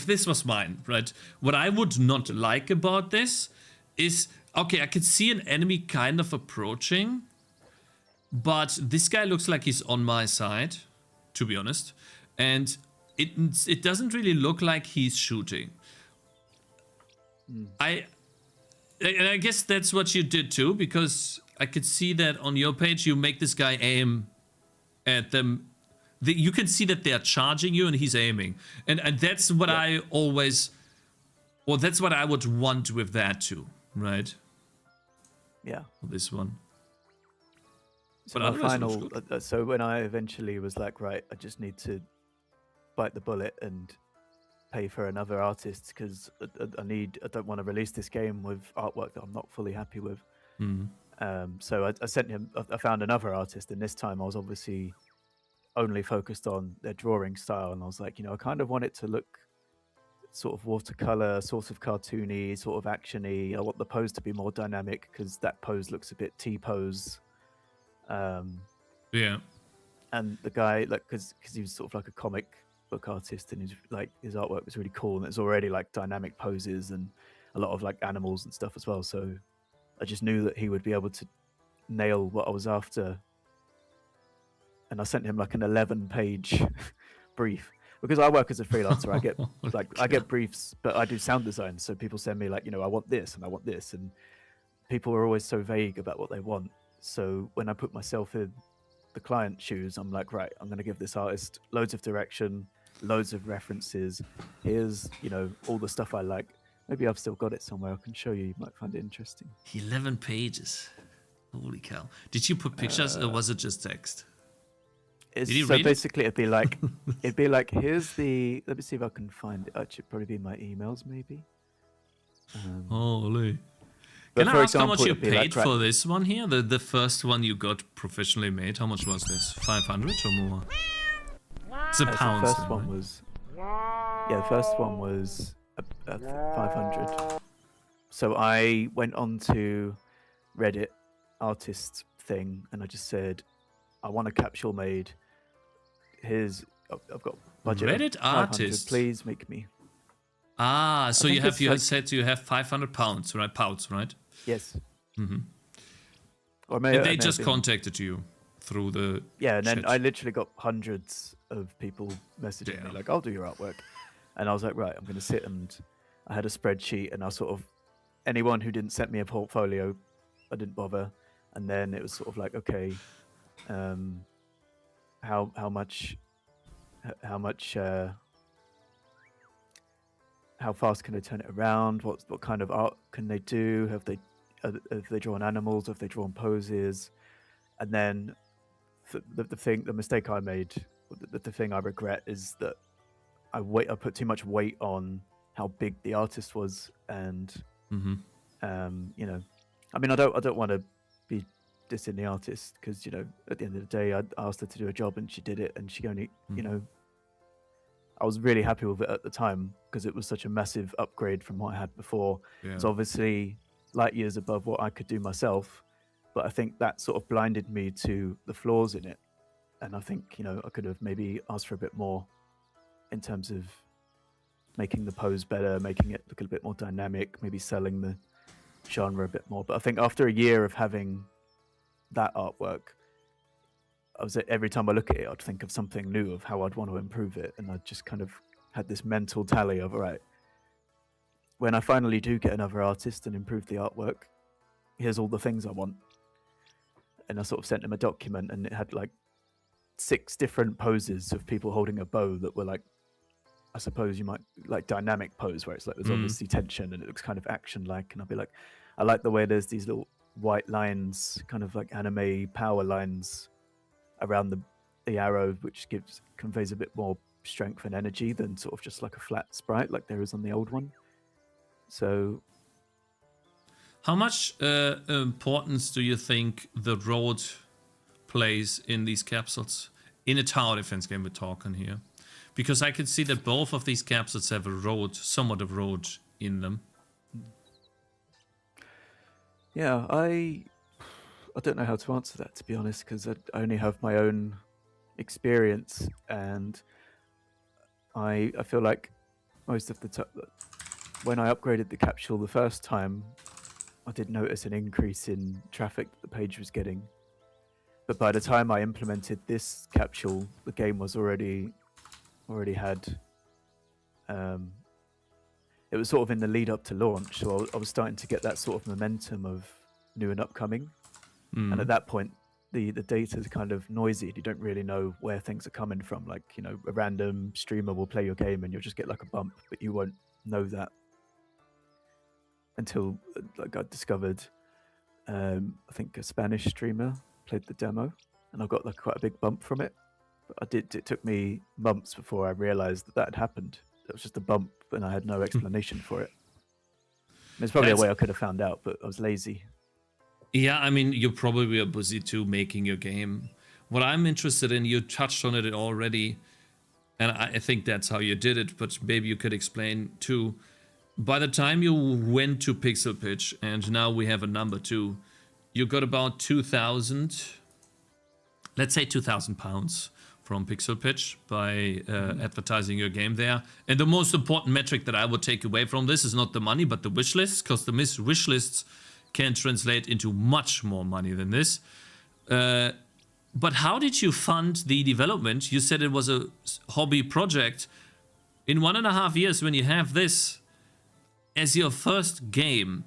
Speaker 1: this was mine, right? What I would not like about this is, okay, I could see an enemy kind of approaching, but this guy looks like he's on my side, to be honest, and it doesn't really look like he's shooting. I guess that's what you did too, because I could see that on your page you make this guy aim at them. You can see that they're charging you and he's aiming. And that's what I always... Well, that's what I would want with that too, right?
Speaker 2: Yeah.
Speaker 1: This one.
Speaker 2: So my final... so when I eventually was like, right, I just need to bite the bullet and pay for another artist because I don't want to release this game with artwork that I'm not fully happy with. So I sent him... I found another artist, and this time I was obviously... only focused on their drawing style, and I was like, I kind of want it to look sort of watercolor, sort of cartoony, sort of actiony. I want the pose to be more dynamic because that pose looks a bit T-pose.
Speaker 1: Yeah.
Speaker 2: And the guy, like, because he was sort of like a comic book artist, and his artwork was really cool, and it's already like dynamic poses and a lot of like animals and stuff as well. So I just knew that he would be able to nail what I was after. And I sent him like an 11-page brief because I work as a freelancer. I get I get briefs, but I do sound design. So people send me like, I want this and I want this, and people are always so vague about what they want. So when I put myself in the client's shoes, I'm like, right, I'm going to give this artist loads of direction, loads of references. Here's, all the stuff I like. Maybe I've still got it somewhere. I can show you. You might find it interesting.
Speaker 1: 11 pages. Holy cow. Did you put pictures or was it just text?
Speaker 2: So basically it'd be like here's the, let me see if I can find it. It should probably be my emails maybe.
Speaker 1: Holy. Can I ask how much you paid for this one here? The first one you got professionally made. How much was this? 500 or more? It's a pound.
Speaker 2: The first one was... Yeah, the first one was 500. So I went on to Reddit artist thing and I just said, I want a capsule made. I've got budget.
Speaker 1: Reddit artist.
Speaker 2: Please make me.
Speaker 1: So you said you have 500 pounds, right? Pounds, right?
Speaker 2: Yes.
Speaker 1: Or maybe they just contacted you through the.
Speaker 2: Yeah, and then
Speaker 1: chat.
Speaker 2: I literally got hundreds of people messaging me like, "I'll do your artwork," and I was like, "Right, I'm going to sit," and I had a spreadsheet, and I sort of anyone who didn't send me a portfolio, I didn't bother, and then it was sort of like, okay. How fast can they turn it around? What kind of art can they do? Have they drawn animals? Have they drawn poses? And then the mistake I made, the thing I regret is that I put too much weight on how big the artist was, and I mean, I don't want to be dissing the artist because at the end of the day I asked her to do a job and she did it, and she only I was really happy with it at the time because it was such a massive upgrade from what I had before. It's obviously light years above what I could do myself, but I think that sort of blinded me to the flaws in it, and I think I could have maybe asked for a bit more in terms of making the pose better, making it look a bit more dynamic, maybe selling the genre a bit more. But I think after a year of having that artwork, every time I look at it, I'd think of something new of how I'd want to improve it, and I just kind of had this mental tally of, right, when I finally do get another artist and improve the artwork, here's all the things I want. And I sort of sent him a document, and it had like 6 different poses of people holding a bow that were like, I suppose you might like dynamic pose, where it's like there's obviously tension and it looks kind of action like, and I'll be like, I like the way there's these little white lines, kind of like anime power lines around the arrow, which conveys a bit more strength and energy than sort of just like a flat sprite like there is on the old one. So
Speaker 1: how much importance do you think the road plays in these capsules? In a tower defense game we're talking here. Because I can see that both of these capsules have somewhat of road in them.
Speaker 2: Yeah, I don't know how to answer that, to be honest, because I only have my own experience, and I feel like most of the time when I upgraded the capsule the first time, I did notice an increase in traffic that the page was getting. But by the time I implemented this capsule, the game was already had. It was sort of in the lead up to launch, so I was starting to get that sort of momentum of new and upcoming. And at that point, the data is kind of noisy. You don't really know where things are coming from. Like, you know, a random streamer will play your game and you'll just get like a bump, but you won't know that until like I discovered. I think a Spanish streamer played the demo, and I got like quite a big bump from it. But it took me months before I realized that had happened. It was just a bump, and I had no explanation for it. There's probably a way I could have found out, but I was lazy.
Speaker 1: Yeah, I mean, you probably are busy too making your game. What I'm interested in, you touched on it already, and I think that's how you did it, but maybe you could explain too. By the time you went to Pixel Pitch, and now we have a number too, you got about 2,000, let's say 2,000 pounds from Pixel Pitch by advertising your game there. And the most important metric that I would take away from this is not the money, but the wish lists, because the wish lists can translate into much more money than this. But how did you fund the development? You said it was a hobby project. In 1.5 years, when you have this as your first game,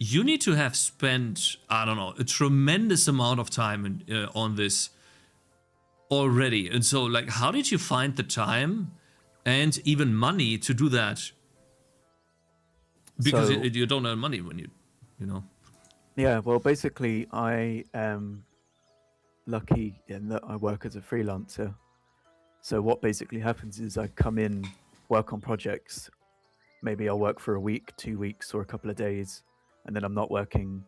Speaker 1: you need to have spent, I don't know, a tremendous amount of time on this already. And so, like, how did you find the time and even money to do that? Because
Speaker 2: So,
Speaker 1: you don't earn money when you know.
Speaker 2: yeah, well, basically, I am lucky in that I work as a freelancer. So what basically happens is I come in, work on projects. Maybe I'll work for a week, 2 weeks, or a couple of days, and then I'm not working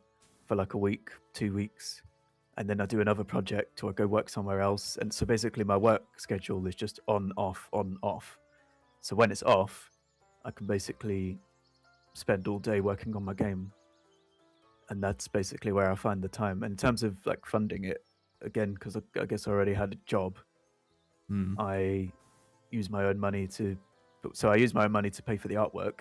Speaker 2: for like a week, 2 weeks, and then I do another project or I go work somewhere else. And so basically my work schedule is just on, off, on, off. So when it's off, I can basically spend all day working on my game. And that's basically where I find the time. And in terms of like funding it, again, because I guess I already had a job, I use my own money to pay for the artwork.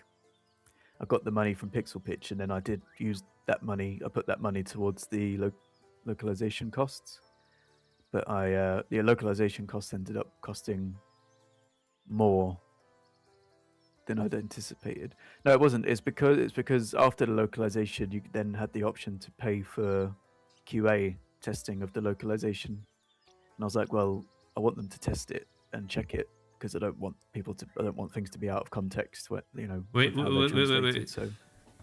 Speaker 2: I got the money from Pixel Pitch, and then I did use that money. I put that money towards the localization costs, but the localization costs ended up costing more than I'd anticipated. No, it wasn't. It's because after the localization, you then had the option to pay for QA testing of the localization, and I was like, well, I want them to test it and check it because I don't want things to be out of context.
Speaker 1: Wait.
Speaker 2: So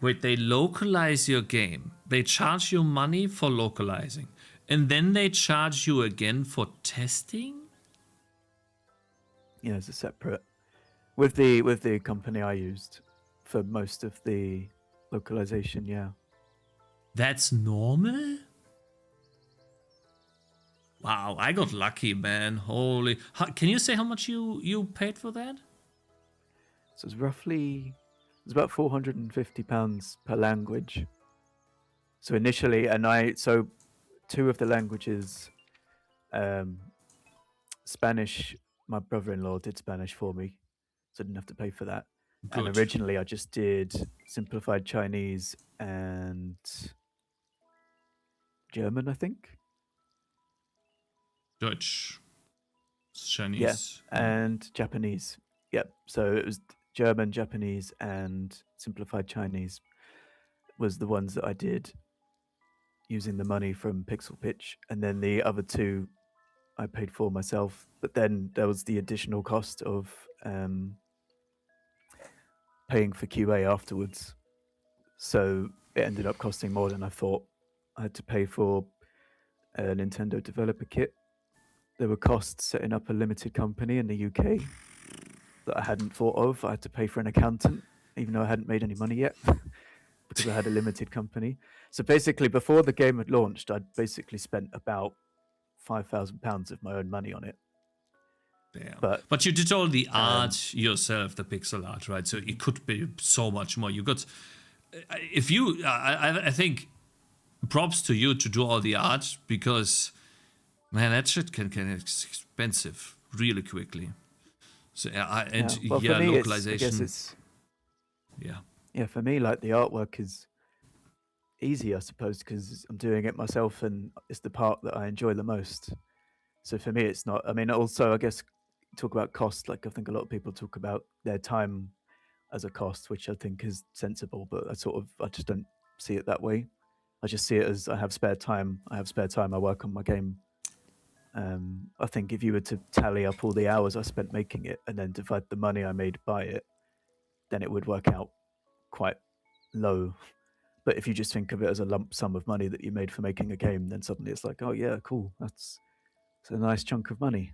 Speaker 1: wait, they localize your game. They charge you money for localizing, and then they charge you again for testing.
Speaker 2: yeah, it's a separate with the company I used for most of the localization. Yeah,
Speaker 1: That's normal? Wow, I got lucky, man. Holy. Can you say how much you paid for that?
Speaker 2: so it's about £450 per language. So initially, so 2 of the languages, Spanish, my brother-in-law did Spanish for me, so I didn't have to pay for that.
Speaker 1: Good.
Speaker 2: And originally I just did simplified Chinese and German, I think.
Speaker 1: Deutsch. Chinese.
Speaker 2: Yeah, and Japanese. Yep. So it was German, Japanese, and simplified Chinese was the ones that I did using the money from Pixel Pitch, and then the other 2 I paid for myself. But then there was the additional cost of paying for QA afterwards. So it ended up costing more than I thought. I had to pay for a Nintendo developer kit. There were costs setting up a limited company in the UK that I hadn't thought of. I had to pay for an accountant, even though I hadn't made any money yet, because I had a limited company. So basically, before the game had launched, I'd basically spent about £5,000 of my own money on it.
Speaker 1: Damn.
Speaker 2: But
Speaker 1: you did all the art yourself, the pixel art, right? So it could be so much more. You got if you, I think props to you to do all the art, because man, that shit can get expensive really quickly. So and
Speaker 2: Yeah. Well, for me, I guess
Speaker 1: localization.
Speaker 2: it's
Speaker 1: Yeah.
Speaker 2: for me, like the artwork is easy, I suppose, because I'm doing it myself, and it's the part that I enjoy the most. So for me, it's not. I mean, also, I guess talk about cost. Like I think a lot of people talk about their time as a cost, which I think is sensible, but I just don't see it that way. I just see it as I have spare time. I work on my game. I think if you were to tally up all the hours I spent making it and then divide the money I made by it, then it would work out quite low. But if you just think of it as a lump sum of money that you made for making a game, then suddenly it's like, oh yeah, cool. It's a nice chunk of money.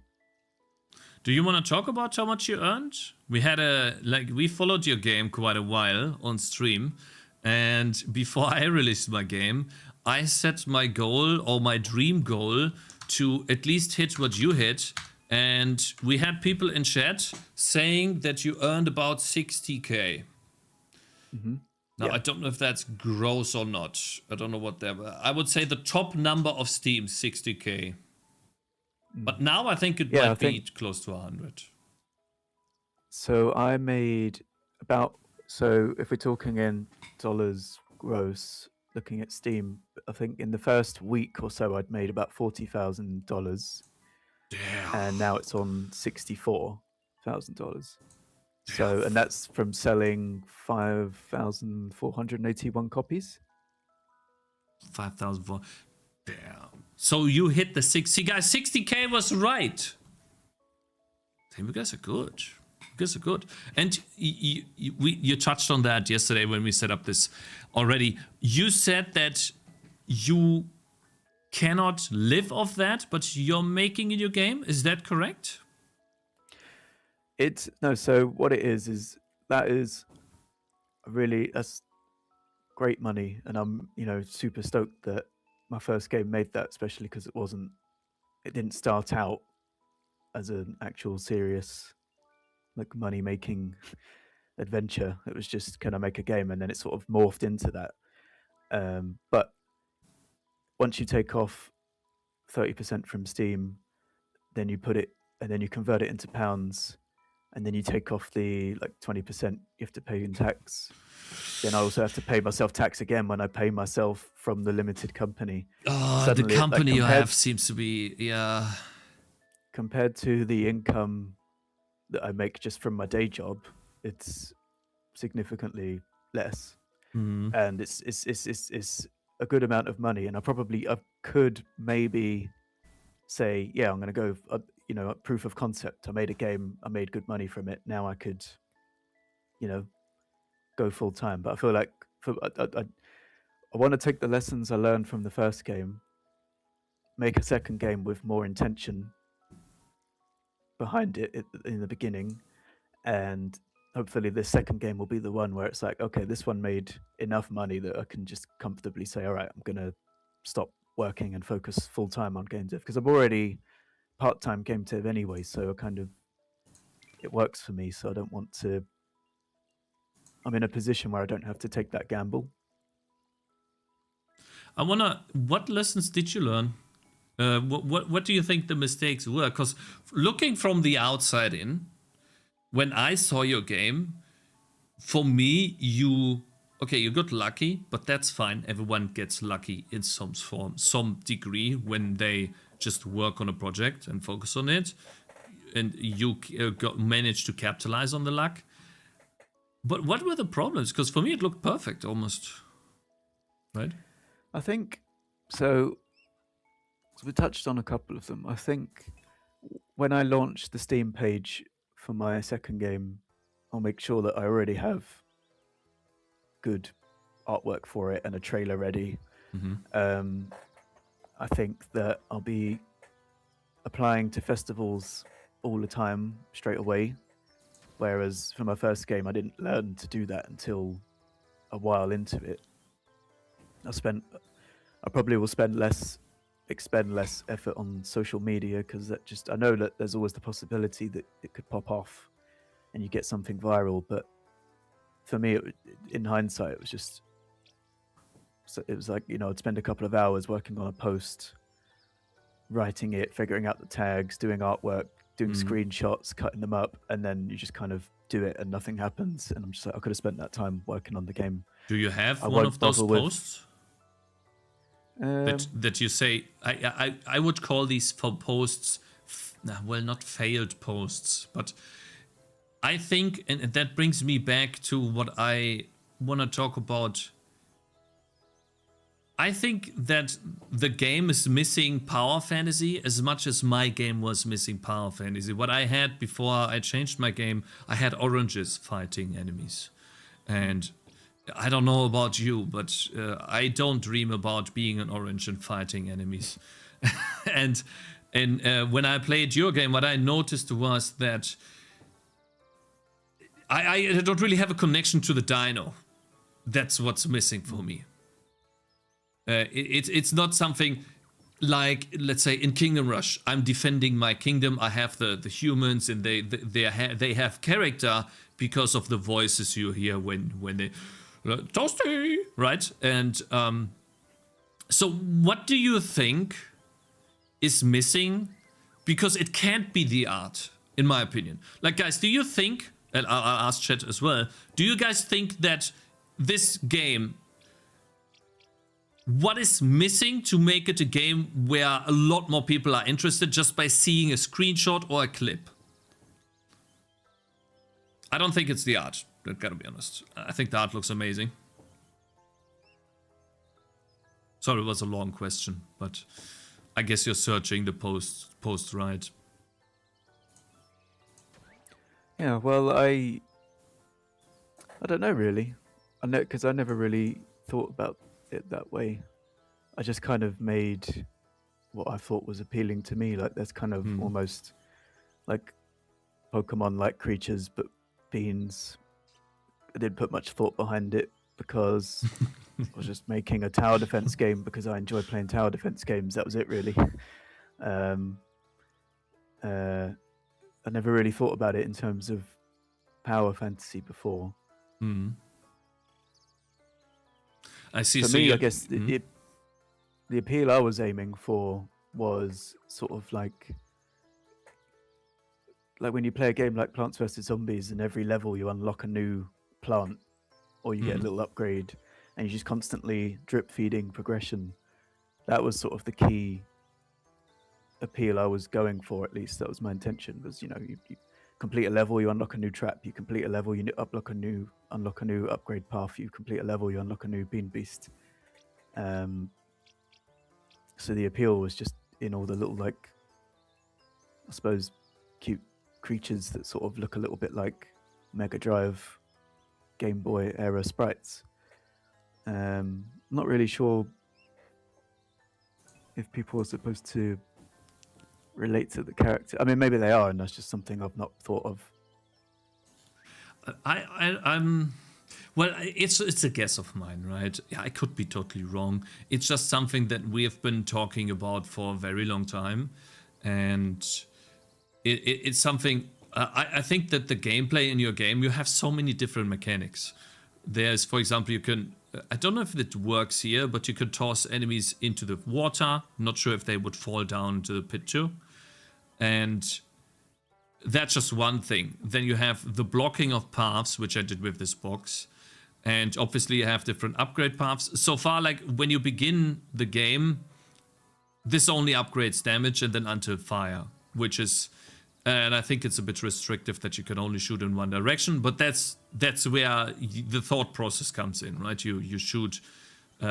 Speaker 1: Do you want to talk about how much you earned? We followed your game quite a while on stream, and before I released my game, I set my goal, or my dream goal, to at least hit what you hit, and we had people in chat saying that you earned about 60k.
Speaker 2: Mm-hmm.
Speaker 1: Now,
Speaker 2: Yeah.
Speaker 1: I don't know if that's gross or not. I don't know what that. I would say the top number of Steam, 60k. But now I think it might be close to 100.
Speaker 2: So I made about, so if we're talking in dollars gross, looking at Steam, I think in the first week or so I'd made about $40,000,
Speaker 1: Damn.
Speaker 2: and now it's on $64,000. So, and that's from selling 5,481 copies.
Speaker 1: 5,004. Damn. So you hit the 60, guys. 60k was right. Damn, you guys are good. You guys are good. And you touched on that yesterday when we set up this already. You said that you cannot live off that, but you're making in your game. Is that correct?
Speaker 2: So what it is that's great money, and I'm super stoked that my first game made that, especially because it didn't start out as an actual serious like money making adventure. It was just, can I make a game, and then it sort of morphed into that. But once you take off 30% from Steam, then you convert it into pounds, and then you take off the like 20% you have to pay in tax. Then I also have to pay myself tax again when I pay myself from the limited company.
Speaker 1: The company you have seems to be, yeah.
Speaker 2: Compared to the income that I make just from my day job, it's significantly less, and it's a good amount of money. And I could maybe say, yeah, I'm going to go, a proof of concept. I made a game, I made good money from it. Now I could, go full time. But I feel like I want to take the lessons I learned from the first game, make a second game with more intention behind it in the beginning, and hopefully the second game will be the one where it's like, okay, this one made enough money that I can just comfortably say, all right, I'm going to stop working and focus full time on Gamedev, because I'm already part-time Gamedev anyway, so it works for me. So I'm in a position where I don't have to take that gamble.
Speaker 1: What lessons did you learn? What do you think the mistakes were? Because looking from the outside in, when I saw your game, for me, you got lucky, but that's fine. Everyone gets lucky in some form, some degree, when they just work on a project and focus on it, and you managed to capitalize on the luck. But what were the problems? Because for me, it looked perfect, almost. Right?
Speaker 2: I think so. We touched on a couple of them. I think when I launch the Steam page for my second game, I'll make sure that I already have good artwork for it and a trailer ready. I think that I'll be applying to festivals all the time straight away, whereas for my first game I didn't learn to do that until a while into it. I probably will expend less effort on social media, because I know that there's always the possibility that it could pop off and you get something viral, but for me, in hindsight, it was just. So it was like, I'd spend a couple of hours working on a post, writing it, figuring out the tags, doing artwork, doing screenshots, cutting them up, and then you just kind of do it and nothing happens. And I'm just like, I could have spent that time working on the game.
Speaker 1: Do you have one of those posts that you say? I would call these posts, well, not failed posts, but I think, and that brings me back to what I want to talk about. I think that the game is missing power fantasy as much as my game was missing power fantasy. What I had before I changed my game, I had oranges fighting enemies. And I don't know about you, but I don't dream about being an orange and fighting enemies. and when I played your game, what I noticed was that I don't really have a connection to the dino. That's what's missing for me. It's not something like, let's say, in Kingdom Rush, I'm defending my kingdom. I have the humans, and they have character because of the voices you hear when they toasty, right? And so what do you think is missing? Because it can't be the art, in my opinion. Like, guys, do you think, and I'll ask chat as well, do you guys think that this game, what is missing to make it a game where a lot more people are interested just by seeing a screenshot or a clip? I don't think it's the art, I gotta be honest. I think the art looks amazing. Sorry, it was a long question, but I guess you're searching the post right.
Speaker 2: Yeah, well, I don't know really. I know, because I never really thought about it that way. I just kind of made what I thought was appealing to me. Like, there's kind of almost like Pokemon-like creatures, but beans. I didn't put much thought behind it because I was just making a tower defense game because I enjoy playing tower defense games. That was it, really. I never really thought about it in terms of power fantasy before.
Speaker 1: I see.
Speaker 2: For me, I guess the appeal I was aiming for was sort of like when you play a game like Plants vs Zombies, and every level you unlock a new plant or you get a little upgrade, and you just constantly drip feeding progression. That was sort of the key appeal I was going for. At least that was my intention. Was, you complete a level, you unlock a new trap. You complete a level, you unlock a new upgrade path. You complete a level, you unlock a new bean beast. So the appeal was just in all the little, like, I suppose, cute creatures that sort of look a little bit like Mega Drive, Game Boy era sprites. Not really sure if people are supposed to relate to the character. I mean, maybe they are, and that's just something I've not thought of.
Speaker 1: I'm well, it's a guess of mine, right? Yeah, I could be totally wrong. It's just something that we have been talking about for a very long time, and it's something. I think that the gameplay in your game, you have so many different mechanics. There's, for example, you can. I don't know if it works here, but you could toss enemies into the water. Not sure if they would fall down to the pit too. And that's just one thing. Then you have the blocking of paths, which I did with this box. And obviously you have different upgrade paths. So far, like, when you begin the game, this only upgrades damage and then until fire, which is, and I think it's a bit restrictive that you can only shoot in one direction, but that's where the thought process comes in, right? You shoot,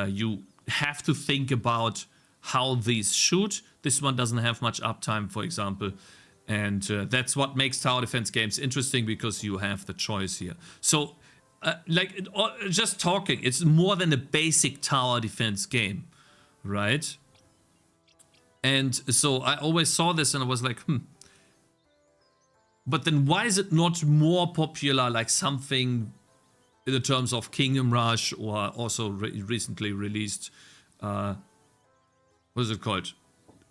Speaker 1: you have to think about how these shoot. This one doesn't have much uptime, for example, and that's what makes tower defense games interesting, because you have the choice here. So, just talking, it's more than a basic tower defense game, right? And so I always saw this and I was like, But then why is it not more popular, like something in the terms of Kingdom Rush, or also recently released, what is it called?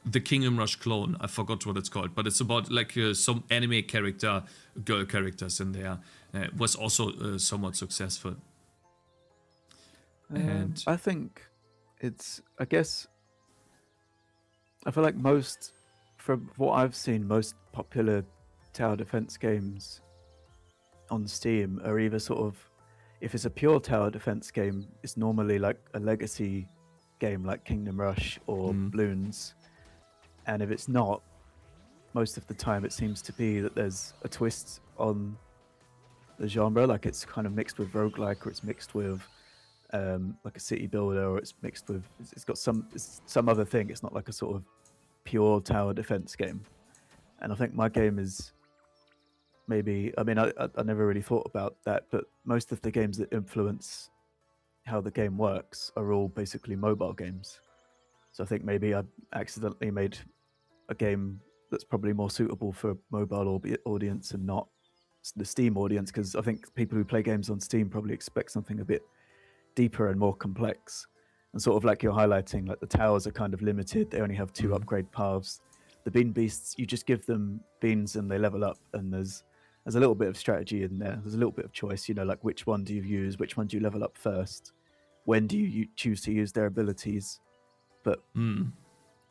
Speaker 1: the Kingdom Rush clone. I forgot what it's called, but it's about like some anime character, girl characters in there. Was also somewhat successful. And
Speaker 2: I think I guess, I feel like most, from what I've seen, most popular tower defense games on Steam are either sort of, if it's a pure tower defense game, it's normally like a legacy game like Kingdom Rush or Bloons. And if it's not, most of the time it seems to be that there's a twist on the genre, like it's kind of mixed with roguelike, or it's mixed with like a city builder, or it's mixed with, it's got some other thing. It's not like a sort of pure tower defense game. And I think my game is maybe, I mean, I never really thought about that, but most of the games that influence how the game works are all basically mobile games. So I think maybe I accidentally made a game that's probably more suitable for a mobile audience and not the Steam audience, because I think people who play games on Steam probably expect something a bit deeper and more complex. And sort of like you're highlighting, like the towers are kind of limited. They only have 2 upgrade paths. The bean beasts, you just give them beans and they level up, and there's a little bit of strategy in there. There's a little bit of choice, you know, like which one do you use, which one do you level up first, when do you choose to use their abilities. But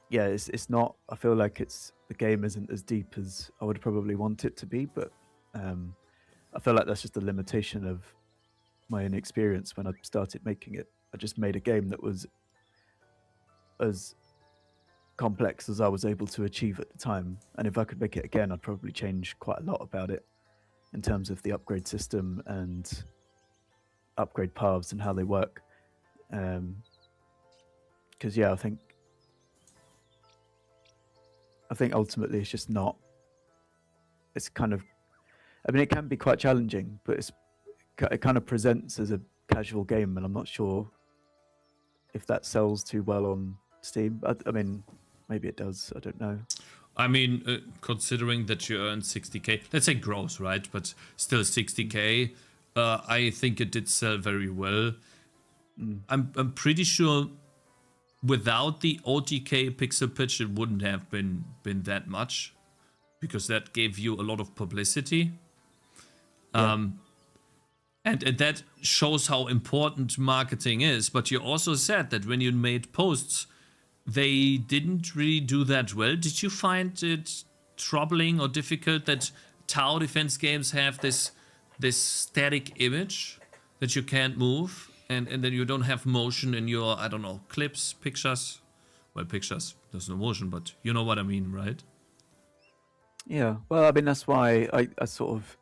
Speaker 2: yeah, it's not, I feel like the game isn't as deep as I would probably want it to be, but I feel like that's just a limitation of my inexperience when I started making it. I just made a game that was as complex as I was able to achieve at the time. And if I could make it again, I'd probably change quite a lot about it in terms of the upgrade system and upgrade paths and how they work. Because yeah, I think ultimately it's just not, it's kind of, I mean, it can be quite challenging, but it kind of presents as a casual game, and I'm not sure if that sells too well on Steam. I mean, maybe it does, I don't know.
Speaker 1: I mean, considering that you earned 60k, let's say gross, right? But still 60k, I think it did sell very well. I'm pretty sure without the OTK pixel pitch, it wouldn't have been that much, because that gave you a lot of publicity.
Speaker 2: Yeah.
Speaker 1: And that shows how important marketing is. But you also said that when you made posts, they didn't really do that well. Did you find it troubling or difficult that tower defense games have this static image that you can't move, and then you don't have motion in your, I don't know, clips, pictures? Well, pictures, there's no motion, but you know what I mean, right?
Speaker 2: Yeah, well, I mean, that's why I sort of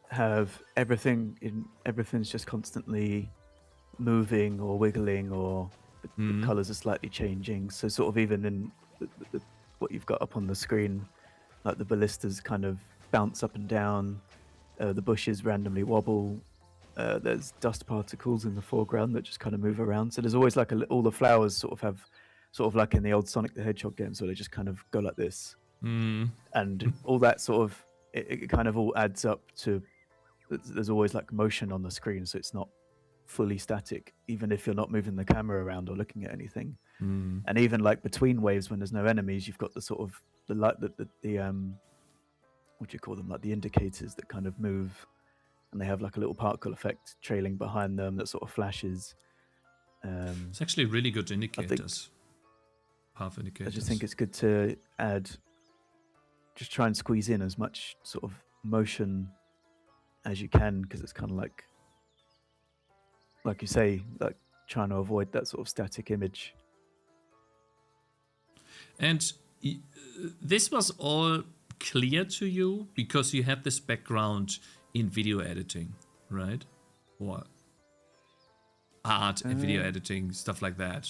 Speaker 2: have everything's just constantly moving or wiggling, or the colors are slightly changing. So sort of even in what you've got up on the screen, like the ballistas kind of bounce up and down, the bushes randomly wobble, there's dust particles in the foreground that just kind of move around. So there's always like all the flowers sort of have, sort of like in the old Sonic the Hedgehog games, where they just kind of go like this. And all that sort of, it kind of all adds up to, there's always like motion on the screen, so it's not fully static, even if you're not moving the camera around or looking at anything. And even like between waves, when there's no enemies, you've got the sort of the light, the what do you call them, like the indicators that kind of move, and they have like a little particle effect trailing behind them that sort of flashes.
Speaker 1: It's actually really good indicators. Path indicators.
Speaker 2: I just think it's good to just try and squeeze in as much sort of motion as you can, because it's kind of like you say, like trying to avoid that sort of static image.
Speaker 1: And this was all clear to you because you had this background in video editing, right? Or art and video editing, stuff like that.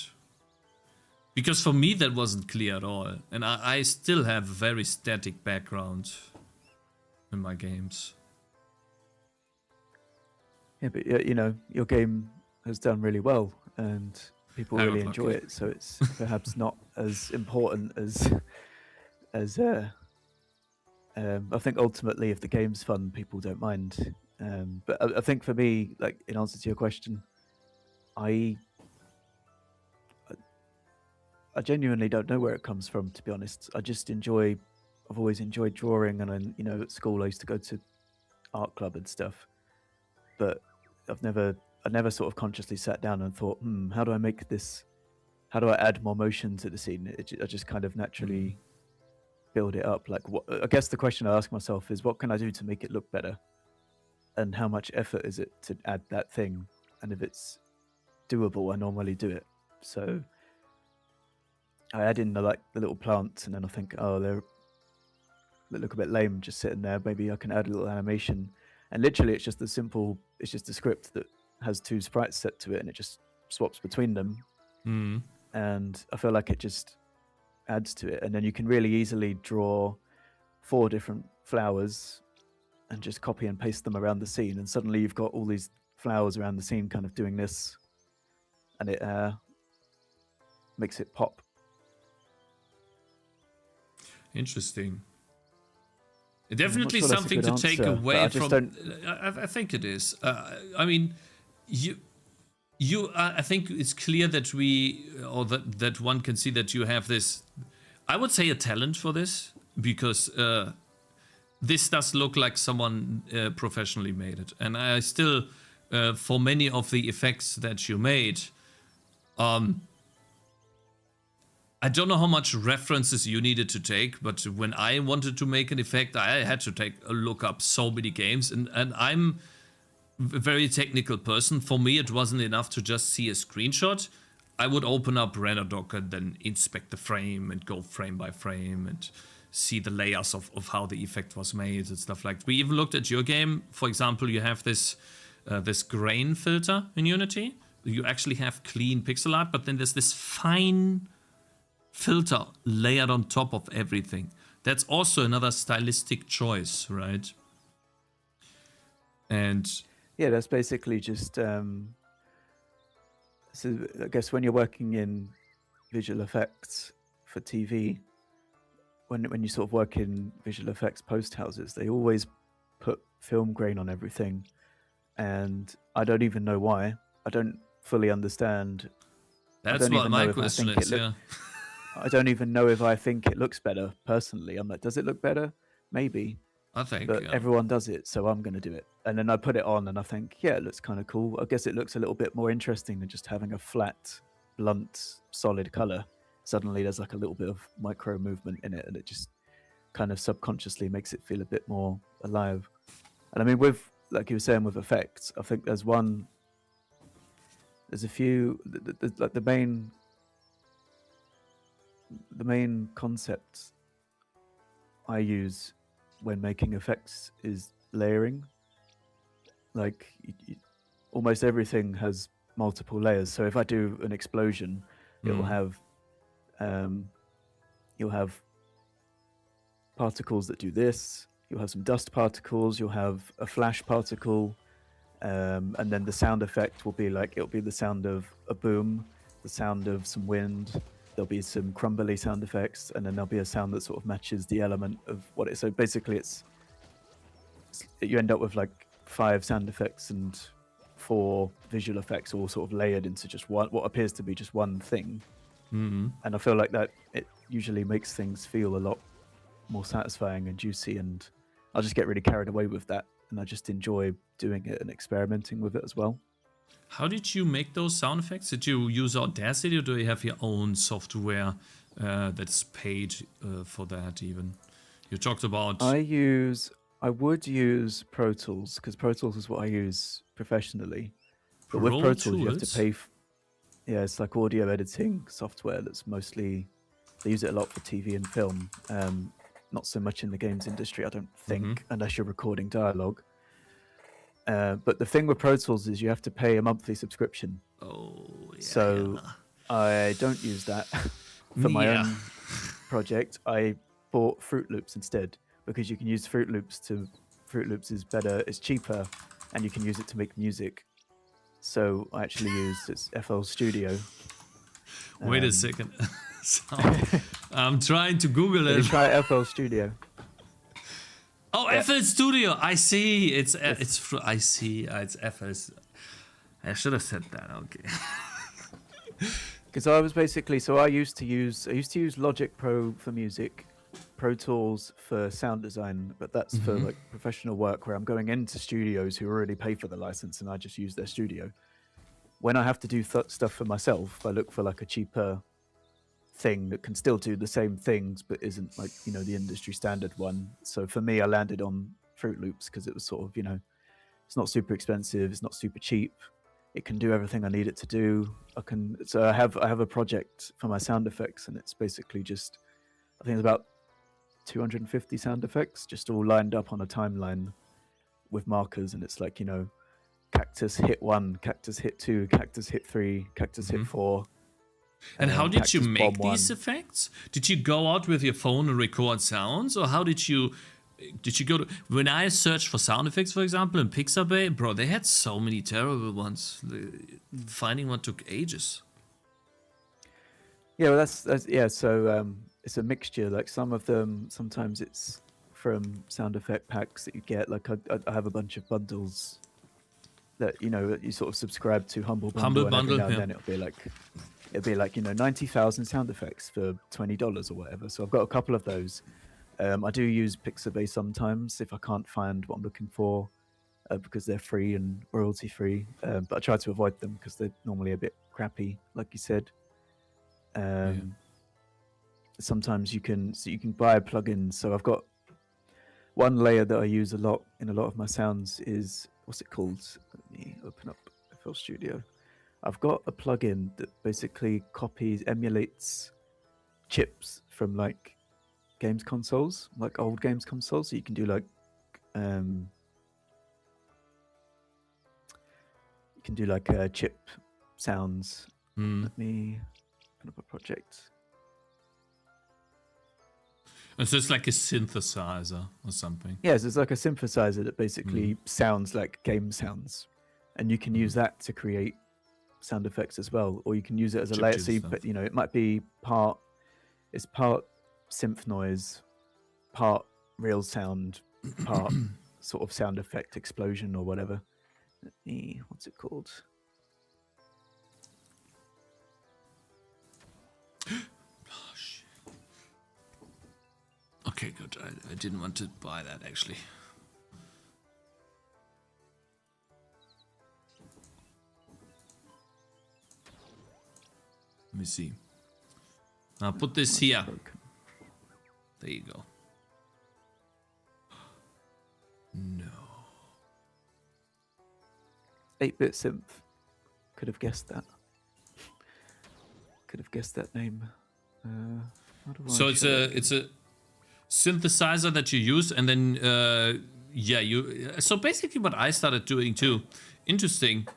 Speaker 1: Because for me, that wasn't clear at all. And I still have a very static background in my games.
Speaker 2: Yeah, but you know, your game has done really well and people really enjoy it. So it's perhaps not as important as I think ultimately, if the game's fun, people don't mind. But I think for me, like in answer to your question, I I genuinely don't know where it comes from, to be honest. I've always enjoyed drawing, and then, you know, at school I used to go to art club and stuff, but I never sort of consciously sat down and thought, how do I make this? How do I add more motion to the scene? I just kind of naturally build it up. Like, I guess the question I ask myself is, what can I do to make it look better? And how much effort is it to add that thing? And if it's doable, I normally do it. So I add in the little plants, and then I think, oh, they look a bit lame just sitting there. Maybe I can add a little animation. And literally, it's just a script that has 2 sprites set to it, and it just swaps between them. And I feel like it just adds to it. And then you can really easily draw 4 different flowers and just copy and paste them around the scene, and suddenly you've got all these flowers around the scene kind of doing this, and it makes it pop.
Speaker 1: Interesting. Definitely
Speaker 2: sure that's a
Speaker 1: something
Speaker 2: good
Speaker 1: to take
Speaker 2: answer,
Speaker 1: away
Speaker 2: but
Speaker 1: from. I think it is. I mean, I think it's clear that that one can see that you have this. I would say a talent for this, because this does look like someone professionally made it, and I still, for many of the effects that you made, I don't know how much references you needed to take, but when I wanted to make an effect, I had to look up so many games, and I'm a very technical person. For me, it wasn't enough to just see a screenshot. I would open up RenderDoc and then inspect the frame and go frame by frame and see the layers of how the effect was made and stuff like that. We even looked at your game. For example, you have this grain filter in Unity. You actually have clean pixel art, but then there's this fine filter layered on top of everything. That's also another stylistic choice, right? And
Speaker 2: yeah, that's basically just so I guess when you're working in visual effects for TV, when you sort of work in visual effects post houses, they always put film grain on everything, and I don't even know why. I don't fully understand.
Speaker 1: That's what my question is. Yeah.
Speaker 2: I don't even know if I think it looks better personally. I'm like, does it look better? Maybe.
Speaker 1: I think,
Speaker 2: but everyone does it, so I'm going to do it. And then I put it on, and I think, yeah, it looks kind of cool. I guess it looks a little bit more interesting than just having a flat, blunt, solid color. Suddenly there's like a little bit of micro movement in it, and it just kind of subconsciously makes it feel a bit more alive. And I mean, with, like you were saying, with effects, I think there's a few, like the main concept I use when making effects is layering. Like almost everything has multiple layers. So if I do an explosion, it will have you'll have particles that do this. You'll have some dust particles. You'll have a flash particle, and then the sound effect will be like, it'll be the sound of a boom, the sound of some wind. There'll be some crumbly sound effects, and then there'll be a sound that sort of matches the element of what it is. So basically, you end up with like 5 sound effects and 4 visual effects, all sort of layered into just what appears to be just one thing. And I feel like that it usually makes things feel a lot more satisfying and juicy, and I just get really carried away with that, and I just enjoy doing it and experimenting with it as well.
Speaker 1: How did you make those sound effects? Did you use Audacity, or do you have your own software that's paid for that even? You talked about...
Speaker 2: I would use Pro Tools, because Pro Tools is what I use professionally. But with Pro Tools, you have to pay... Yeah, it's like audio editing software that's mostly... They use it a lot for TV and film. Not so much in the games industry, I don't think, unless you're recording dialogue. But the thing with Pro Tools is you have to pay a monthly subscription.
Speaker 1: Oh, yeah.
Speaker 2: So I don't use that for my own project. I bought Fruit Loops instead, because you can use Fruit Loops is better, it's cheaper, and you can use it to make music. So I actually use FL Studio.
Speaker 1: Wait a second. So, I'm trying to Google it.
Speaker 2: Try FL Studio.
Speaker 1: Oh, yeah. FL Studio. I see. It's I see. It's FL. I should have said that. Okay.
Speaker 2: Because I was basically, so I used to use Logic Pro for music, Pro Tools for sound design, but that's for like professional work where I'm going into studios who already pay for the license and I just use their studio. When I have to do stuff for myself, I look for like a cheaper thing that can still do the same things but isn't like, you know, the industry standard one. So for me, I landed on Fruit Loops because it was sort of, you know, it's not super expensive, it's not super cheap. It can do everything I need it to do. So I have a project for my sound effects, and it's basically just, I think it's about 250 sound effects, just all lined up on a timeline with markers, and it's like, you know, cactus hit 1, cactus hit 2, cactus hit 3, cactus hit 4.
Speaker 1: And how did you
Speaker 2: Cactus
Speaker 1: make
Speaker 2: Bomb
Speaker 1: these
Speaker 2: 1.
Speaker 1: effects? Did you go out with your phone and record sounds, or how did you go to, when I searched for sound effects, for example, in Pixabay, bro, they had so many terrible ones. Finding one took ages.
Speaker 2: Yeah, well, that's yeah. So it's a mixture. Like some of them, sometimes it's from sound effect packs that you get. Like I have a bunch of bundles that, you know, that you sort of subscribe to Humble Bundle, and every now and then it'll be like, you know, 90,000 sound effects for $20 or whatever. So I've got a couple of those. I do use Pixabay sometimes if I can't find what I'm looking for, because they're free and royalty free. But I try to avoid them because they're normally a bit crappy, like you said. Sometimes you can buy a plugin. So I've got one layer that I use a lot in a lot of my sounds is, what's it called? Let me open up FL Studio. I've got a plugin that basically emulates chips from like games consoles, like old games consoles. So you can do like chip sounds. Let me open up a project.
Speaker 1: And so it's like a synthesizer or something.
Speaker 2: Yes, it's like a synthesizer that basically sounds like game sounds, and you can use that to create sound effects as well, or you can use it as a layer. So you know, it might be part synth noise, part real sound, part sort of sound effect explosion or whatever. What's it called?
Speaker 1: Okay, good. I didn't want to buy that, actually. Let me see. I'll put this here. There you go. No.
Speaker 2: 8-bit synth. Could have guessed that. Could have guessed that name.
Speaker 1: So it's a synthesizer that you use, and then so basically what I started doing too. Interesting.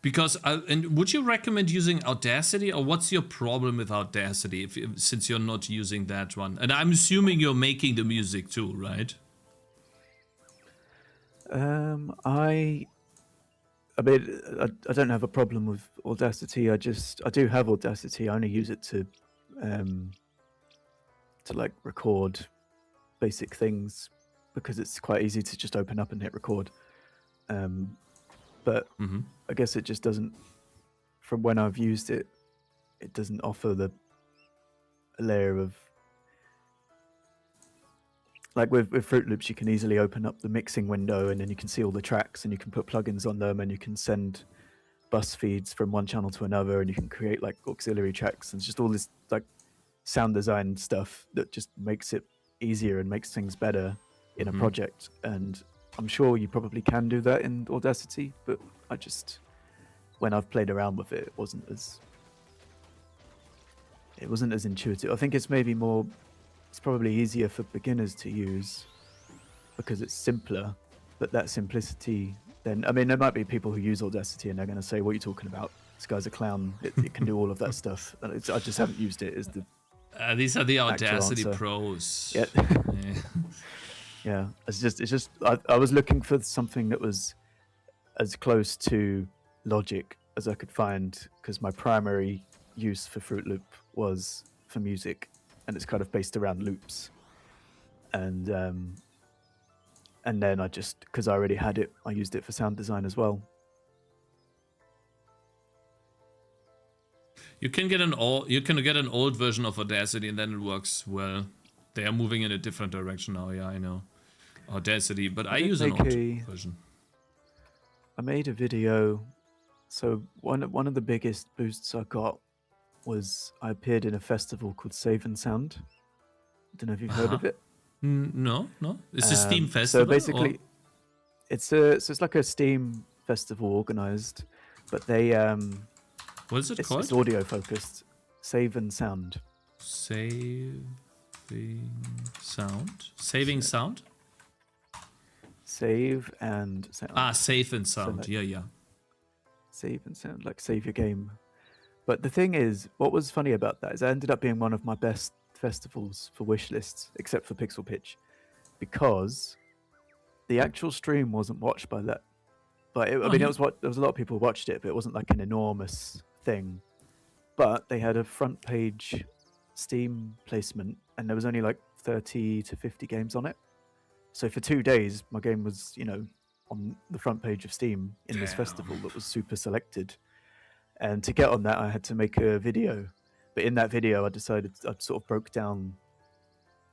Speaker 1: Because and would you recommend using Audacity, or what's your problem with Audacity since you're not using that one? And I'm assuming you're making the music too, right?
Speaker 2: I mean, I don't have a problem with Audacity. I do have Audacity. I only use it to like record basic things because it's quite easy to just open up and hit record. But I guess it just doesn't, from when I've used it, it doesn't offer a layer of, like with Fruit Loops, you can easily open up the mixing window and then you can see all the tracks and you can put plugins on them and you can send bus feeds from one channel to another and you can create like auxiliary tracks, and it's just all this like sound design stuff that just makes it easier and makes things better in a project. And I'm sure you probably can do that in Audacity, but when I've played around with it, it wasn't as intuitive. I think it's probably easier for beginners to use because it's simpler, but that simplicity, then, I mean, there might be people who use Audacity and they're going to say, what are you talking about? This guy's a clown. It can do all of that stuff. And I just haven't used it as the
Speaker 1: these are the Audacity pros.
Speaker 2: Yeah. Yeah, it's just I was looking for something that was as close to Logic as I could find, because my primary use for Fruit Loop was for music, and it's kind of based around loops. And then because I already had it, I used it for sound design as well.
Speaker 1: You can get an old version of Audacity and then it works well. They are moving in a different direction now. Yeah, I know. Audacity, but I use an old version.
Speaker 2: I made a video. So one of the biggest boosts I got was I appeared in a festival called Save and Sound. I don't know if you've heard of it.
Speaker 1: No. It's a Steam festival.
Speaker 2: So basically, it's like a Steam festival organized, but they
Speaker 1: what is it called?
Speaker 2: It's audio focused. Save and Sound.
Speaker 1: Saving sound. Saving sound.
Speaker 2: Save and Sound.
Speaker 1: Save and Sound.
Speaker 2: So like,
Speaker 1: yeah.
Speaker 2: Save and Sound, like save your game. But the thing is, what was funny about that is it ended up being one of my best festivals for wish lists, except for Pixel Pitch, because the actual stream wasn't watched by that. But there was a lot of people who watched it, but it wasn't like an enormous thing. But they had a front page Steam placement, and there was only like 30 to 50 games on it. So for 2 days, my game was, on the front page of Steam in this festival that was super selected. And to get on that, I had to make a video. But in that video, I decided I sort of broke down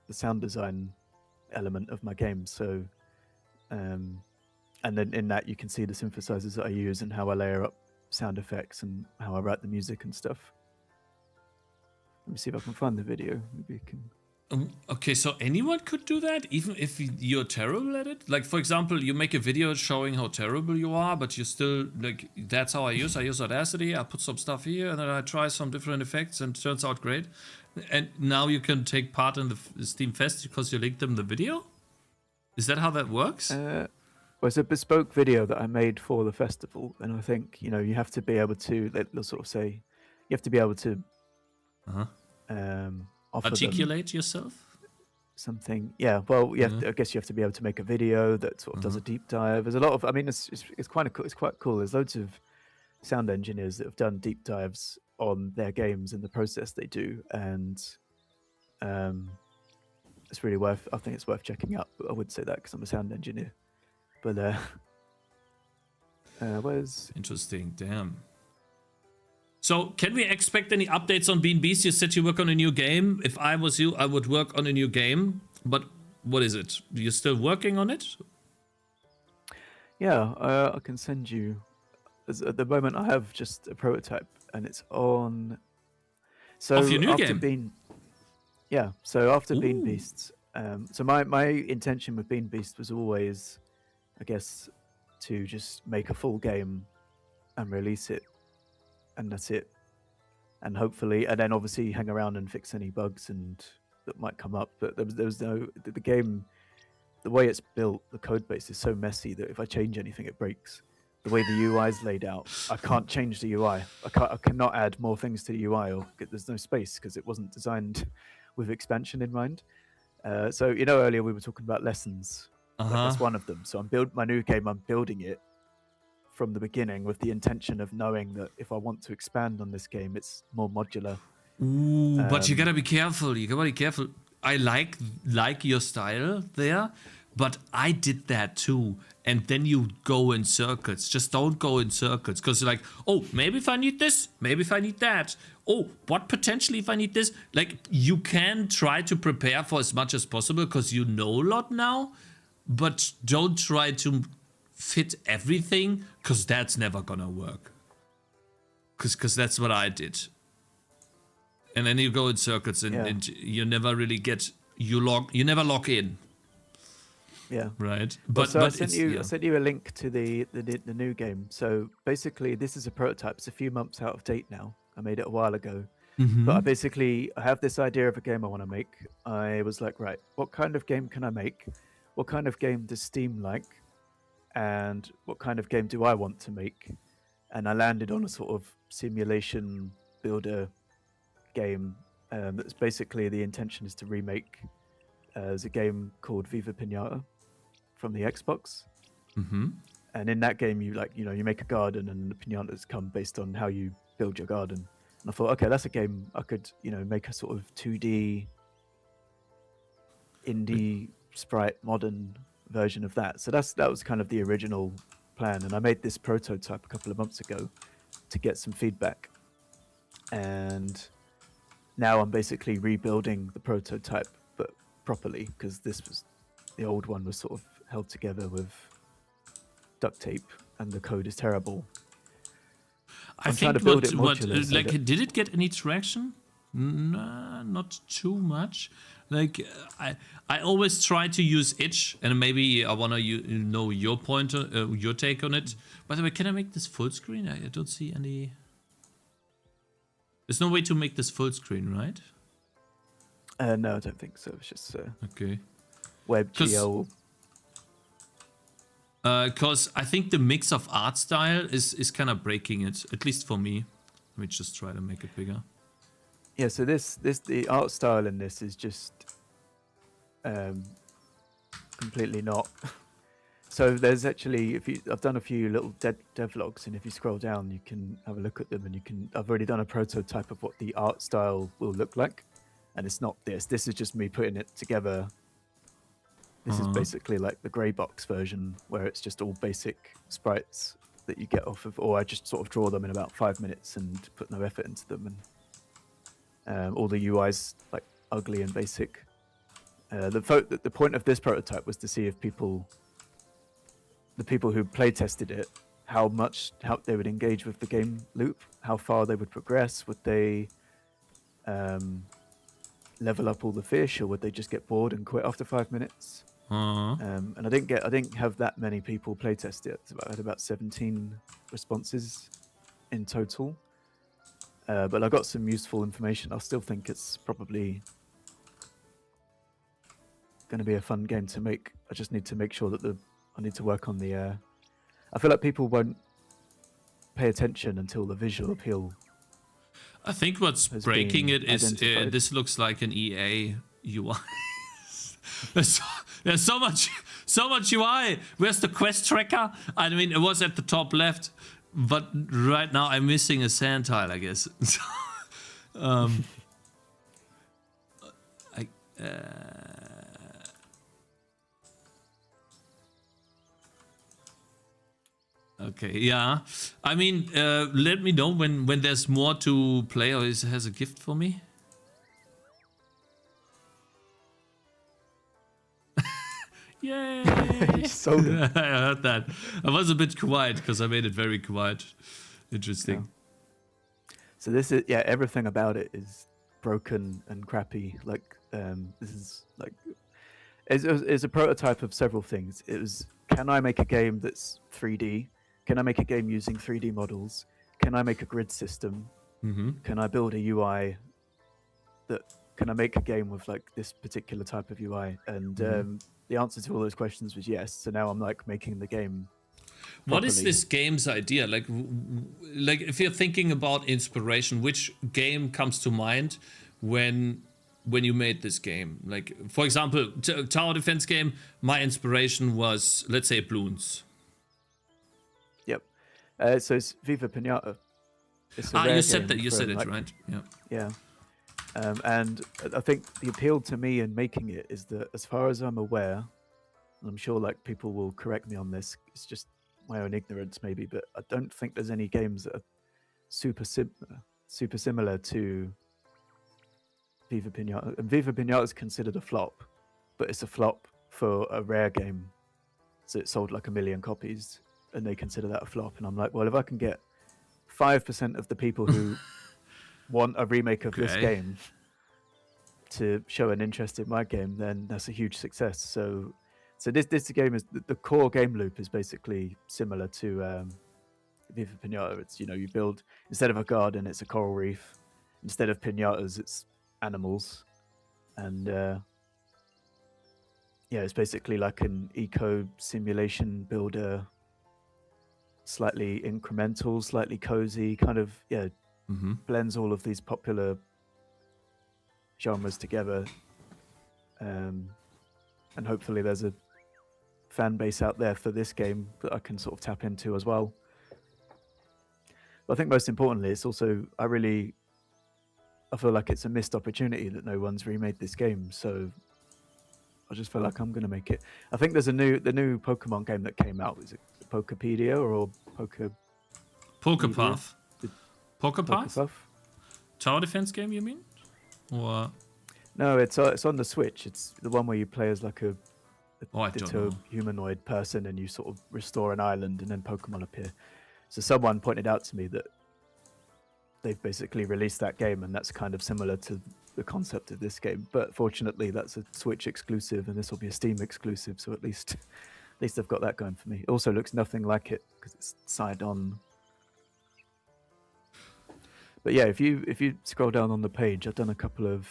Speaker 2: the sound design element of my game. So, and then in that, you can see the synthesizers that I use and how I layer up sound effects and how I write the music and stuff. Let me see if I can find the video. Maybe you can.
Speaker 1: Okay, so anyone could do that, even if you're terrible at it? Like, for example, you make a video showing how terrible you are, but you still, like, that's how I use Audacity, I put some stuff here, and then I try some different effects, and it turns out great. And now you can take part in the Steam Fest because you linked them the video? Is that how that works?
Speaker 2: Well, it's a bespoke video that I made for the festival, and I think, you have to be able to, they'll sort of say, you have to be able to
Speaker 1: articulate yourself?
Speaker 2: Something, yeah. Well, I guess you have to be able to make a video that sort of does a deep dive. There's a lot of, it's quite cool. It's quite cool. There's loads of sound engineers that have done deep dives on their games and the process they do, and it's really worth. I think it's worth checking out. But I would say that because I'm a sound engineer. But where's
Speaker 1: interesting? Damn. So, can we expect any updates on Bean Beast? You said you work on a new game. If I was you, I would work on a new game. But what is it? You're still working on it?
Speaker 2: Yeah, I can send you. At the moment, I have just a prototype, and it's on. So
Speaker 1: of your new
Speaker 2: after
Speaker 1: game?
Speaker 2: So after Bean Beasts. So my intention with Bean Beast was always, I guess, to just make a full game and release it. And that's it. And hopefully, and then obviously hang around and fix any bugs and that might come up. But there was no, the game, the way it's built, the code base is so messy that if I change anything, it breaks. The way the UI is laid out, I can't change the UI. I cannot add more things to the UI, or there's no space because it wasn't designed with expansion in mind. So earlier we were talking about lessons. Like, that's one of them. So my new game, I'm building it from the beginning with the intention of knowing that if I want to expand on this game, it's more modular.
Speaker 1: But you gotta be careful. I like your style there, but I did that too. And then you go in circuits. Just don't go in circuits, because you're like, oh, maybe if I need this, maybe if I need that. Oh, what potentially if I need this? Like, you can try to prepare for as much as possible because you know a lot now, but don't try to fit everything, because that's never gonna work. Because that's what I did. And then you go in circuits and you never really you never lock in.
Speaker 2: Yeah.
Speaker 1: Right.
Speaker 2: But I sent you a link to the new game. So basically, this is a prototype. It's a few months out of date now. I made it a while ago. But I have this idea of a game I want to make. I was like, right, what kind of game can I make? What kind of game does Steam like? And what kind of game do I want to make? And I landed on a sort of simulation builder game that's basically, the intention is to remake as a game called Viva Pinata from the Xbox. And in that game, you make a garden, and the pinatas come based on how you build your garden. And I thought, okay, that's a game I could make a sort of 2D indie sprite modern version of that. So that was kind of the original plan, and I made this prototype a couple of months ago to get some feedback. and now I'm basically rebuilding the prototype, but properly, because the old one was sort of held together with duct tape, and the code is terrible.
Speaker 1: I
Speaker 2: I'm trying
Speaker 1: think
Speaker 2: to build it modular. So
Speaker 1: like,
Speaker 2: that,
Speaker 1: did it get any traction? Nah, not too much. Like, I always try to use itch, and maybe I wanna know your your take on it. By the way, can I make this full screen? I don't see any. There's no way to make this full screen, right?
Speaker 2: no, I don't think so. It's just
Speaker 1: Okay.
Speaker 2: WebGL.
Speaker 1: Because I think the mix of art style is kind of breaking it, at least for me. Let me just try to make it bigger.
Speaker 2: Yeah, so the art style in this is just completely not. So there's actually, I've done a few little devlogs, and if you scroll down, you can have a look at them, and I've already done a prototype of what the art style will look like, and it's not this. This is just me putting it together. This is basically like the grey box version, where it's just all basic sprites that you get off of, or I just sort of draw them in about 5 minutes and put no effort into them, and all the UI's like ugly and basic. The point of this prototype was to see if the people who play tested it, how they would engage with the game loop, how far they would progress, would they level up all the fish, or would they just get bored and quit after 5 minutes? And I didn't have that many people play test it. I had about 17 responses in total, but I got some useful information. I still think it's probably going to be a fun game to make. I just need to make sure that I need to work on the. I feel like people won't pay attention until the visual appeal.
Speaker 1: I think what's breaking it is this looks like an EA UI. There's so much UI. Where's the quest tracker? I mean, it was at the top left, but right now I'm missing a sand tile, I guess. Okay, yeah. I mean, let me know when there's more to play, or has a gift for me. Yay!
Speaker 2: So
Speaker 1: I heard that. I was a bit quiet because I made it very quiet. Interesting.
Speaker 2: Yeah. So this is everything about it is broken and crappy. Like this is like it's a prototype of several things. It was, can I make a game that's 3D? Can I make a game using 3D models? Can I make a grid system? Can I build a UI can I make a game with like this particular type of UI? And the answer to all those questions was yes. So now I'm like making the game properly.
Speaker 1: What is this game's idea? Like if you're thinking about inspiration, which game comes to mind when you made this game? Like, for example, tower defense game, my inspiration was, let's say, Bloons.
Speaker 2: Yep. So it's Viva Pinata.
Speaker 1: You said that. You said it, right? Yeah.
Speaker 2: Yeah. And I think the appeal to me in making it is that, as far as I'm aware, and I'm sure like people will correct me on this, it's just my own ignorance maybe, but I don't think there's any games that are super similar to Viva Pinata. And Viva Pinata is considered a flop, but it's a flop for a rare game. So it sold like 1 million copies, and they consider that a flop. And I'm like, well, if I can get 5% of the people who want a remake of this game to show an interest in my game, then that's a huge success. So this game is the core game loop is basically similar to Viva Pinata. It's, you build, instead of a garden, it's a coral reef. Instead of pinatas, it's animals, and it's basically like an eco simulation builder, slightly incremental, slightly cozy, kind of blends all of these popular genres together, and hopefully there's a fan base out there for this game that I can sort of tap into as well. But I think most importantly, it's also I feel like it's a missed opportunity that no one's remade this game, so I just feel like I'm gonna make it. I think there's the new Pokemon game that came out. Is it Pokepedia or Pokepath?
Speaker 1: Pokepath? tower defense game, you mean? Or
Speaker 2: No, it's on the Switch. It's the one where you play as like a
Speaker 1: oh, I don't
Speaker 2: ditto
Speaker 1: know.
Speaker 2: humanoid person, and you sort of restore an island, and then Pokemon appear. So someone pointed out to me that they've basically released that game, and that's kind of similar to the concept of this game. But fortunately, that's a Switch exclusive, and this will be a Steam exclusive. So at least I've got that going for me. It also looks nothing like it because it's side on. But yeah, if you scroll down on the page, I've done a couple of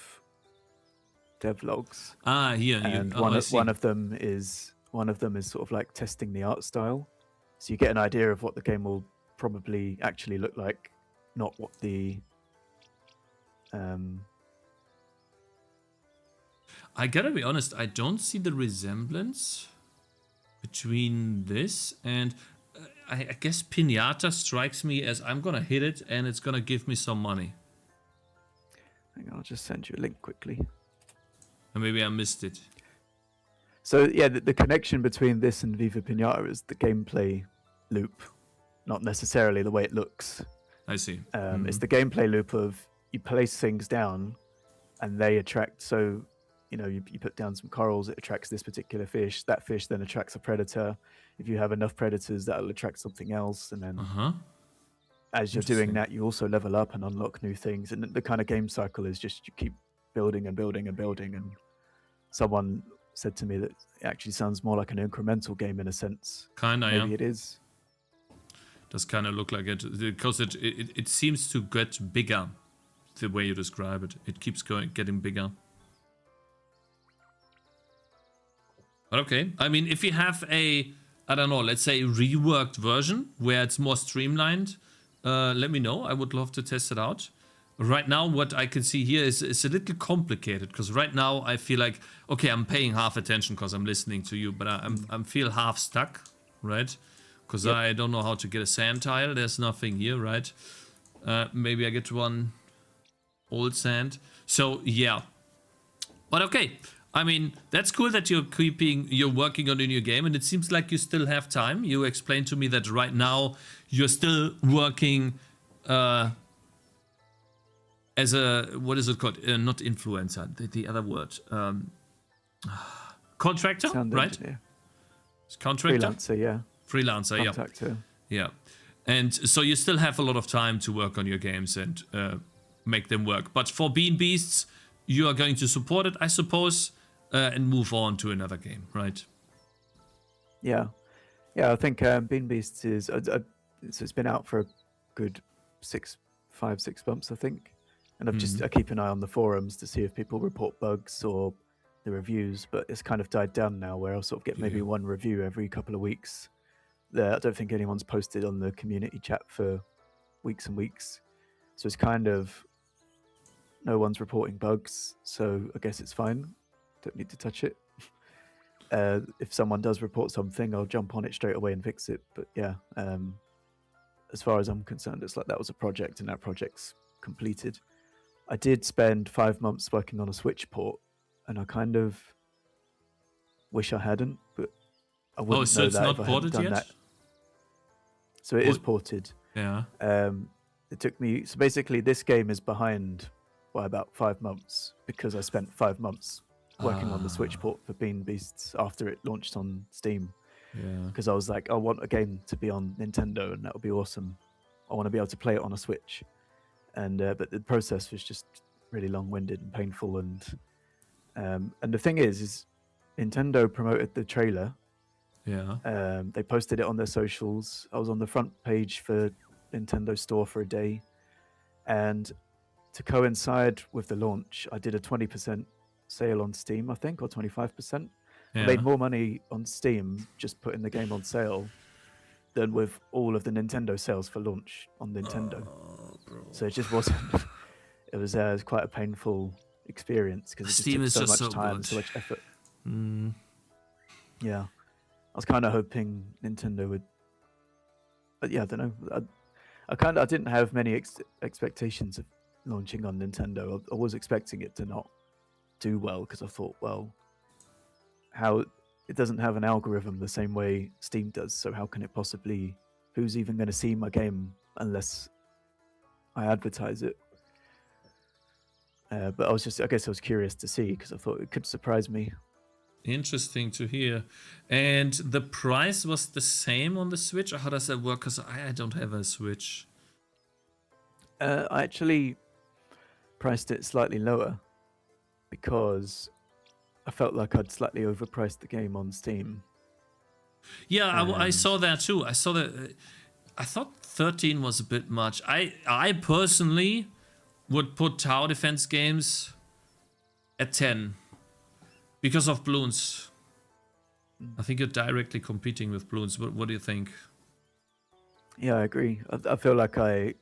Speaker 2: devlogs.
Speaker 1: Ah, here.
Speaker 2: And one of them is sort of like testing the art style, so you get an idea of what the game will probably actually look like, not what the
Speaker 1: I gotta be honest, I don't see the resemblance between this and I guess Pinata strikes me as I'm gonna hit it and it's gonna give me some money.
Speaker 2: Hang on, I'll just send you a link quickly.
Speaker 1: And maybe I missed it.
Speaker 2: So yeah, the connection between this and Viva Pinata is the gameplay loop, not necessarily the way it looks.
Speaker 1: I see.
Speaker 2: It's the gameplay loop of you place things down and they attract. So, you know, you put down some corals, it attracts this particular fish. That fish then attracts a predator. If you have enough predators, that'll attract something else. And then as you're doing that, you also level up and unlock new things. And the kind of game cycle is just you keep building and building and building. And someone said to me that it actually sounds more like an incremental game in a sense.
Speaker 1: Kinda,
Speaker 2: Maybe
Speaker 1: yeah.
Speaker 2: it is.
Speaker 1: Does kind of look like it because it seems to get bigger the way you describe it. It keeps getting bigger. But okay, I mean, if you have a, I don't know, let's say reworked version where it's more streamlined, let me know. I would love to test it out. Right now, what I can see here is a little complicated because right now I feel like, okay, I'm paying half attention because I'm listening to you, but I'm feel half stuck, right? Because I don't know how to get a sand tile. There's nothing here, right? Maybe I get one old sand. So yeah, but okay. I mean, that's cool that you're working on a new game, and it seems like you still have time. You explained to me that right now you're still working as a, what is it called? Not influencer, the other word. Contractor,
Speaker 2: Sound
Speaker 1: right?
Speaker 2: engineer.
Speaker 1: It's contractor?
Speaker 2: Freelancer, yeah.
Speaker 1: Freelancer,
Speaker 2: Contractor.
Speaker 1: yeah. And so you still have a lot of time to work on your games and make them work. But for Bean Beasts, you are going to support it, I suppose, and move on to another game, right?
Speaker 2: Yeah. I think Bean Beasts is it's been out for a good 6 months, I think, and I keep an eye on the forums to see if people report bugs or the reviews, but it's kind of died down now where I'll sort of get maybe one review every couple of weeks. I don't think anyone's posted on the community chat for weeks and weeks, so it's kind of no one's reporting bugs, so I guess it's fine. Don't need to touch it. If someone does report something, I'll jump on it straight away and fix it. But yeah, as far as I'm concerned, it's like that was a project and that project's completed. I did spend 5 months working on a Switch port, and I kind of wish I hadn't, but I wouldn't
Speaker 1: so
Speaker 2: know
Speaker 1: it's
Speaker 2: that
Speaker 1: not
Speaker 2: if I hadn't
Speaker 1: ported
Speaker 2: done
Speaker 1: yet?
Speaker 2: that. So it is ported.
Speaker 1: Yeah.
Speaker 2: It took me, so basically this game is behind by about 5 months because I spent 5 months working on the Switch port for Bean Beasts after it launched on Steam.
Speaker 1: Yeah.
Speaker 2: Because I was like, I want a game to be on Nintendo and that would be awesome. I want to be able to play it on a Switch. And but the process was just really long-winded and painful. And the thing is Nintendo promoted the trailer.
Speaker 1: Yeah.
Speaker 2: They posted it on their socials. I was on the front page for Nintendo Store for a day. And to coincide with the launch, I did a 20% sale on Steam, I think, or 25%.
Speaker 1: Yeah.
Speaker 2: I made more money on Steam just putting the game on sale than with all of the Nintendo sales for launch on Nintendo. So it just wasn't. It was quite a painful experience because it
Speaker 1: Steam
Speaker 2: just
Speaker 1: is
Speaker 2: took so
Speaker 1: just
Speaker 2: much
Speaker 1: so
Speaker 2: time,
Speaker 1: good.
Speaker 2: so much effort. Yeah, I was kind of hoping Nintendo would, but yeah, I don't know. I didn't have many expectations of launching on Nintendo. I was expecting it to not do well because I thought, well, how it doesn't have an algorithm the same way Steam does, so how can it possibly, who's even going to see my game unless I advertise it? But I guess I was curious to see because I thought it could surprise me.
Speaker 1: Interesting to hear. And the price was the same on the Switch, or how does that work? Because I don't have a Switch.
Speaker 2: I actually priced it slightly lower because I felt like I'd slightly overpriced the game on Steam.
Speaker 1: Yeah, I saw that too. I saw that. I thought 13 was a bit much. I personally would put tower defense games at 10 because of balloons. I think you're directly competing with balloons. What do you think?
Speaker 2: Yeah, I agree. I feel like I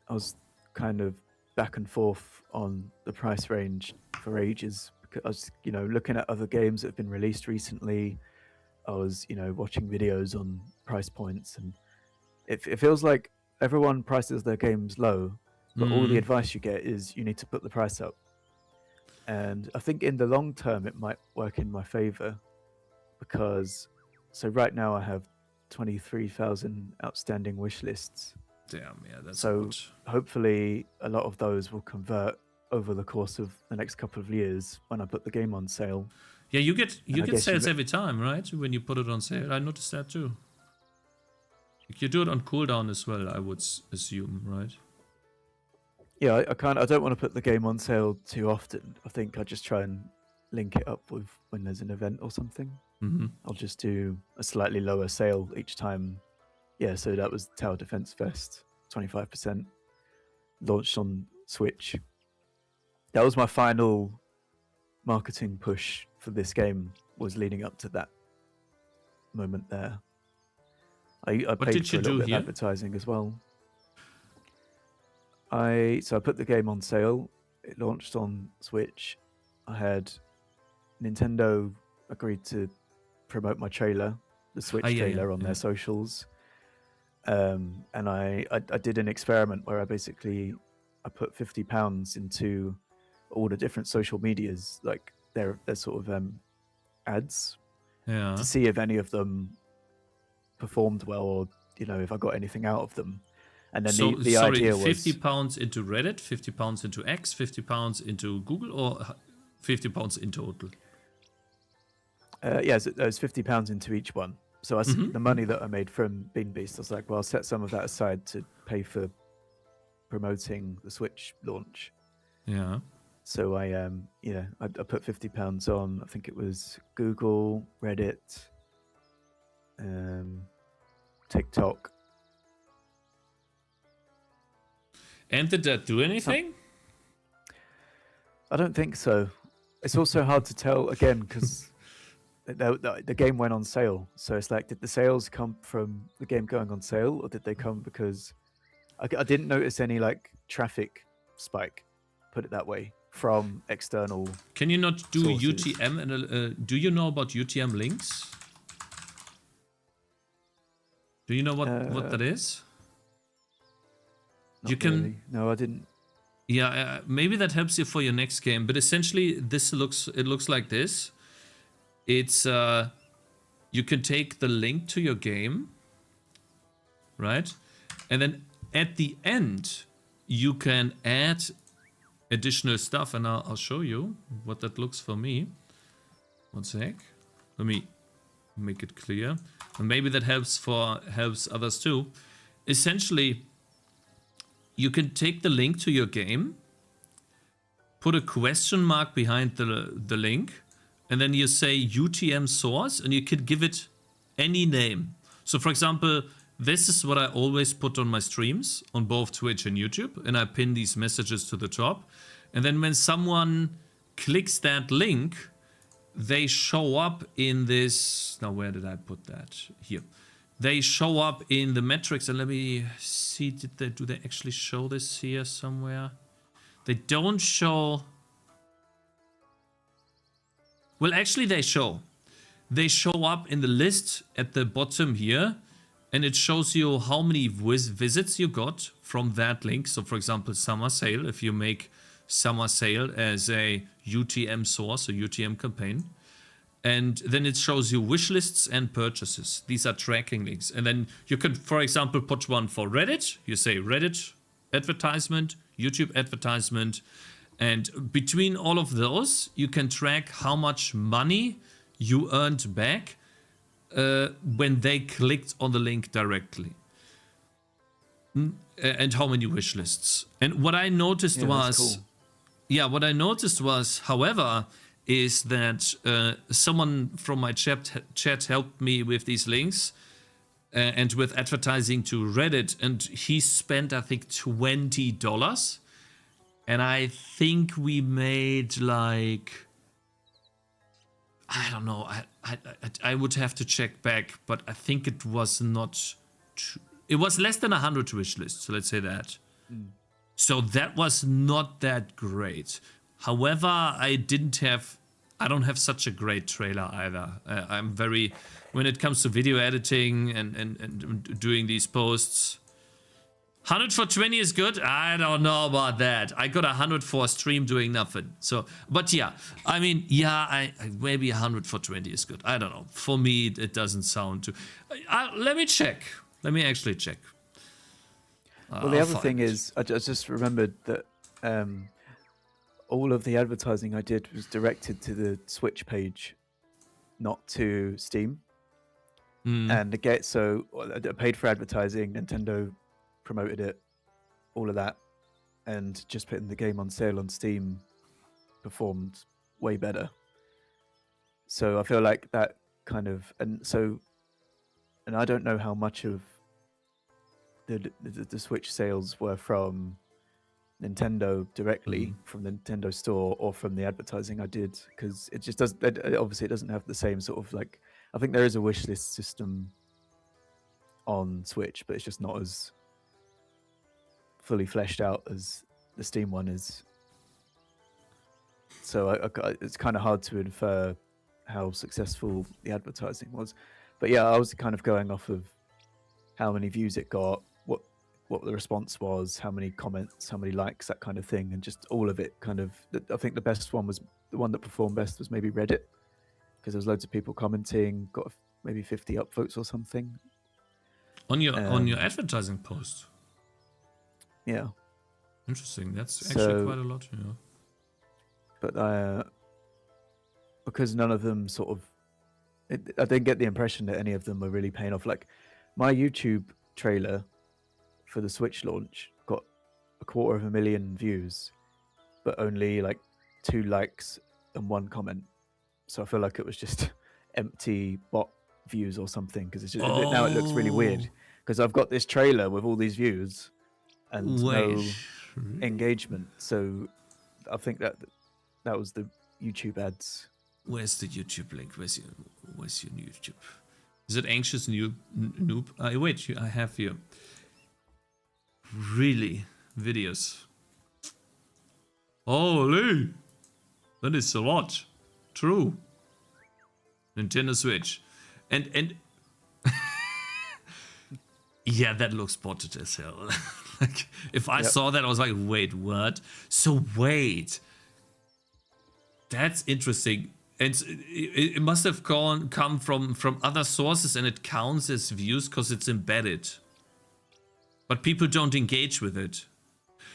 Speaker 2: was kind of back and forth on the price range for ages because I was, looking at other games that have been released recently. I was, watching videos on price points, and it feels like everyone prices their games low, but all the advice you get is you need to put the price up. And I think in the long term, it might work in my favor because, so right now I have 23,000 outstanding wish lists.
Speaker 1: Damn, yeah, that's
Speaker 2: so
Speaker 1: good.
Speaker 2: Hopefully a lot of those will convert over the course of the next couple of years when I put the game on sale.
Speaker 1: Yeah, you get sales every time, right? When you put it on sale. I noticed that too. You do it on cooldown as well, I would assume, right?
Speaker 2: Yeah, I don't want to put the game on sale too often. I think I just try and link it up with when there's an event or something. I'll just do a slightly lower sale each time. Yeah, so that was Tower Defense Fest, 25%, launched on Switch. That was my final marketing push for this game, was leading up to that moment there. I paid for a little bit of advertising as well. So I put the game on sale. It launched on Switch. I had Nintendo agreed to promote my trailer, the Switch trailer, on their socials. And I did an experiment where I put £50 into all the different social medias, like their sort of ads, to see if any of them performed well, or if I got anything out of them. And then the idea was
Speaker 1: £50 into Reddit, £50 into X, £50 into Google, or £50 in total?
Speaker 2: Yeah, so there's £50 into each one. So the money that I made from Bean Beast, I was like, well, I'll set some of that aside to pay for promoting the Switch launch.
Speaker 1: Yeah.
Speaker 2: So I put £50 on, I think it was Google, Reddit, TikTok.
Speaker 1: And did that do anything?
Speaker 2: I don't think so. It's also hard to tell, again, because the game went on sale. So it's like, did the sales come from the game going on sale, or did they come because I didn't notice any like traffic spike, put it that way, from external.
Speaker 1: Can you not do
Speaker 2: sources.
Speaker 1: UTM? And do you know about UTM links? Do you know what that is?
Speaker 2: You can. Really. No, I didn't.
Speaker 1: Yeah, maybe that helps you for your next game. But essentially, it looks like this. It's you can take the link to your game, right? And then at the end, you can add additional stuff, and I'll show you what that looks for me. One sec. Let me make it clear, and maybe that helps others too. Essentially, you can take the link to your game, put a question mark behind the link, and then you say UTM source, and you could give it any name. So for example, this is what I always put on my streams on both Twitch and YouTube, and I pin these messages to the top. And then when someone clicks that link, they show up in this. Now, where did I put that? Here. They show up in the metrics, and let me see, do they actually show this here somewhere? They don't show. Well, actually they show. They show up in the list at the bottom here, and it shows you how many visits you got from that link. So for example, summer sale, if you make summer sale as a UTM source, a UTM campaign. And then it shows you wish lists and purchases. These are tracking links. And then you can, for example, put one for Reddit. You say Reddit advertisement, YouTube advertisement. And between all of those, you can track how much money you earned back when they clicked on the link directly. And how many wish lists. And what I noticed was...
Speaker 2: Cool.
Speaker 1: Yeah, what I noticed was, however, is that someone from my chat helped me with these links and with advertising to Reddit, and he spent, I think, $20. And I think we made like, I don't know, I would have to check back, but I think it was not, it was less than 100 wish lists, so let's say that. So that was not that great. However, I don't have such a great trailer either. I'm very, when it comes to video editing and doing these posts, 100 for 20 is good. I don't know about that. I got 100 for a stream doing nothing. So, but yeah, I mean, yeah, I maybe 100 for 20 is good. I don't know. For me, it doesn't sound too. Let me check. Let me actually check.
Speaker 2: Well, the other thing is, I just remembered that all of the advertising I did was directed to the Switch page, not to Steam. And again, so I paid for advertising, Nintendo promoted it, all of that, and just putting the game on sale on Steam performed way better. So I feel like that kind of, and I don't know how much of the Switch sales were from Nintendo directly from the Nintendo store or from the advertising I did, because it just doesn't, obviously it doesn't have the same sort of like, I think there is a wishlist system on Switch, but it's just not as fully fleshed out as the Steam one is. So it's kind of hard to infer how successful the advertising was. But yeah, I was kind of going off of how many views it got, what the response was, how many comments, how many likes, that kind of thing, and just all of it kind of. I think the best one was, the one that performed best was maybe Reddit, because there was loads of people commenting, got maybe 50 upvotes or something.
Speaker 1: On your advertising post?
Speaker 2: Yeah.
Speaker 1: Interesting. That's actually quite a lot, yeah.
Speaker 2: But because none of them sort of, I didn't get the impression that any of them were really paying off. Like my YouTube trailer for the Switch launch got 250,000 views, but only like 2 likes and 1 comment. So I feel like it was just empty bot views or something, because it's just now it looks really weird because I've got this trailer with all these views and no engagement. So I think that was the YouTube ads.
Speaker 1: Where's the YouTube link? Where's your YouTube? Is it AnxiousNoob? Wait, I have here. Really? Videos. Holy! That is a lot. True. Nintendo Switch. And yeah, that looks botted as hell. Like, if I saw that, I was like, wait, what? So wait. That's interesting. And it must have come from other sources, and it counts as views because it's embedded. But people don't engage with it.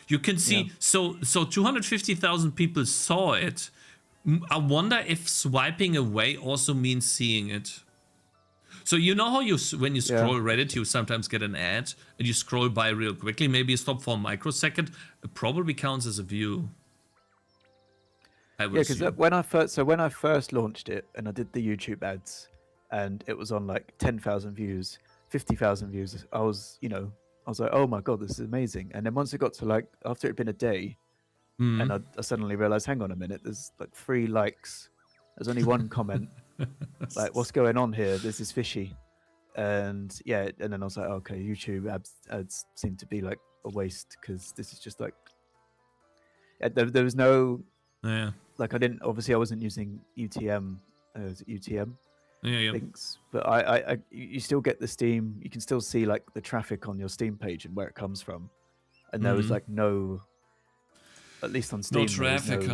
Speaker 1: You can see, so 250,000 people saw it. I wonder if swiping away also means seeing it. So you know how when you scroll Reddit, you sometimes get an ad and you scroll by real quickly. Maybe you stop for a microsecond. It probably counts as a view.
Speaker 2: Because when I first launched it and I did the YouTube ads, and it was on like 10,000 views, 50,000 views, I was like, oh my god, this is amazing. And then once it got to like, after it'd been a day, and I suddenly realized, hang on a minute, there's like 3 likes, there's only 1 comment. Like, what's going on here? This is fishy. And yeah, and then I was like, okay, YouTube ads seem to be like a waste, because this is just like, there was no, like I wasn't using UTM, UTM links, but you still get the Steam, you can still see like the traffic on your Steam page and where it comes from, and there was like no, at least on Steam,
Speaker 1: no traffic,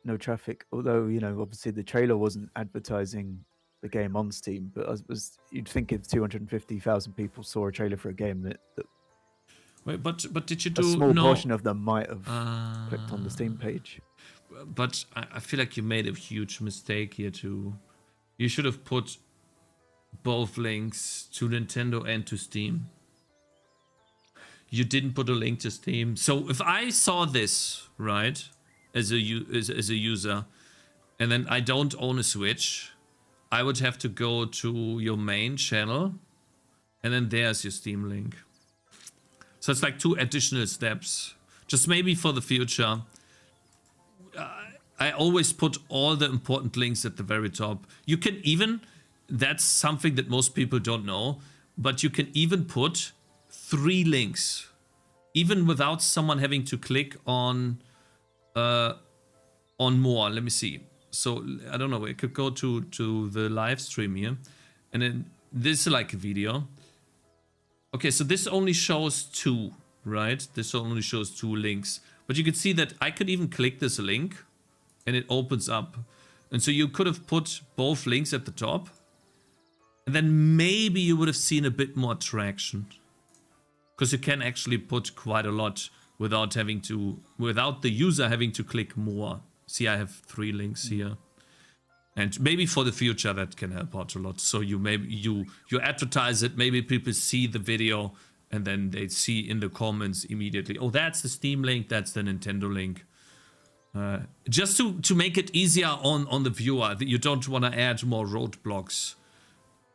Speaker 2: no traffic. Although, obviously the trailer wasn't advertising the game on Steam, but you'd think if 250,000 people saw a trailer for a game that
Speaker 1: Wait, but did you
Speaker 2: A
Speaker 1: do
Speaker 2: small
Speaker 1: no?
Speaker 2: portion of them might have clicked on the Steam page.
Speaker 1: But I feel like you made a huge mistake here too. You should have put both links to Nintendo and to Steam. You didn't put a link to Steam. So if I saw this, right, as a user, and then I don't own a Switch, I would have to go to your main channel, and then there's your Steam link. So it's like 2 additional steps. Just maybe for the future. I always put all the important links at the very top. You can even, that's something that most people don't know, but you can even put 3 links, even without someone having to click on more. Let me see. So I don't know. We could go to the live stream here, and then this is like a video. Okay, so this only shows 2, right? This only shows 2 links, but you can see that I could even click this link, and it opens up. And so you could have put both links at the top, and then maybe you would have seen a bit more traction. Because you can actually put quite a lot without the user having to click more. See, I have 3 links here. And maybe for the future that can help out a lot. So you advertise it, maybe people see the video, and then they see in the comments immediately, oh, that's the Steam link, that's the Nintendo link. Just to make it easier on the viewer, that you don't want to add more roadblocks.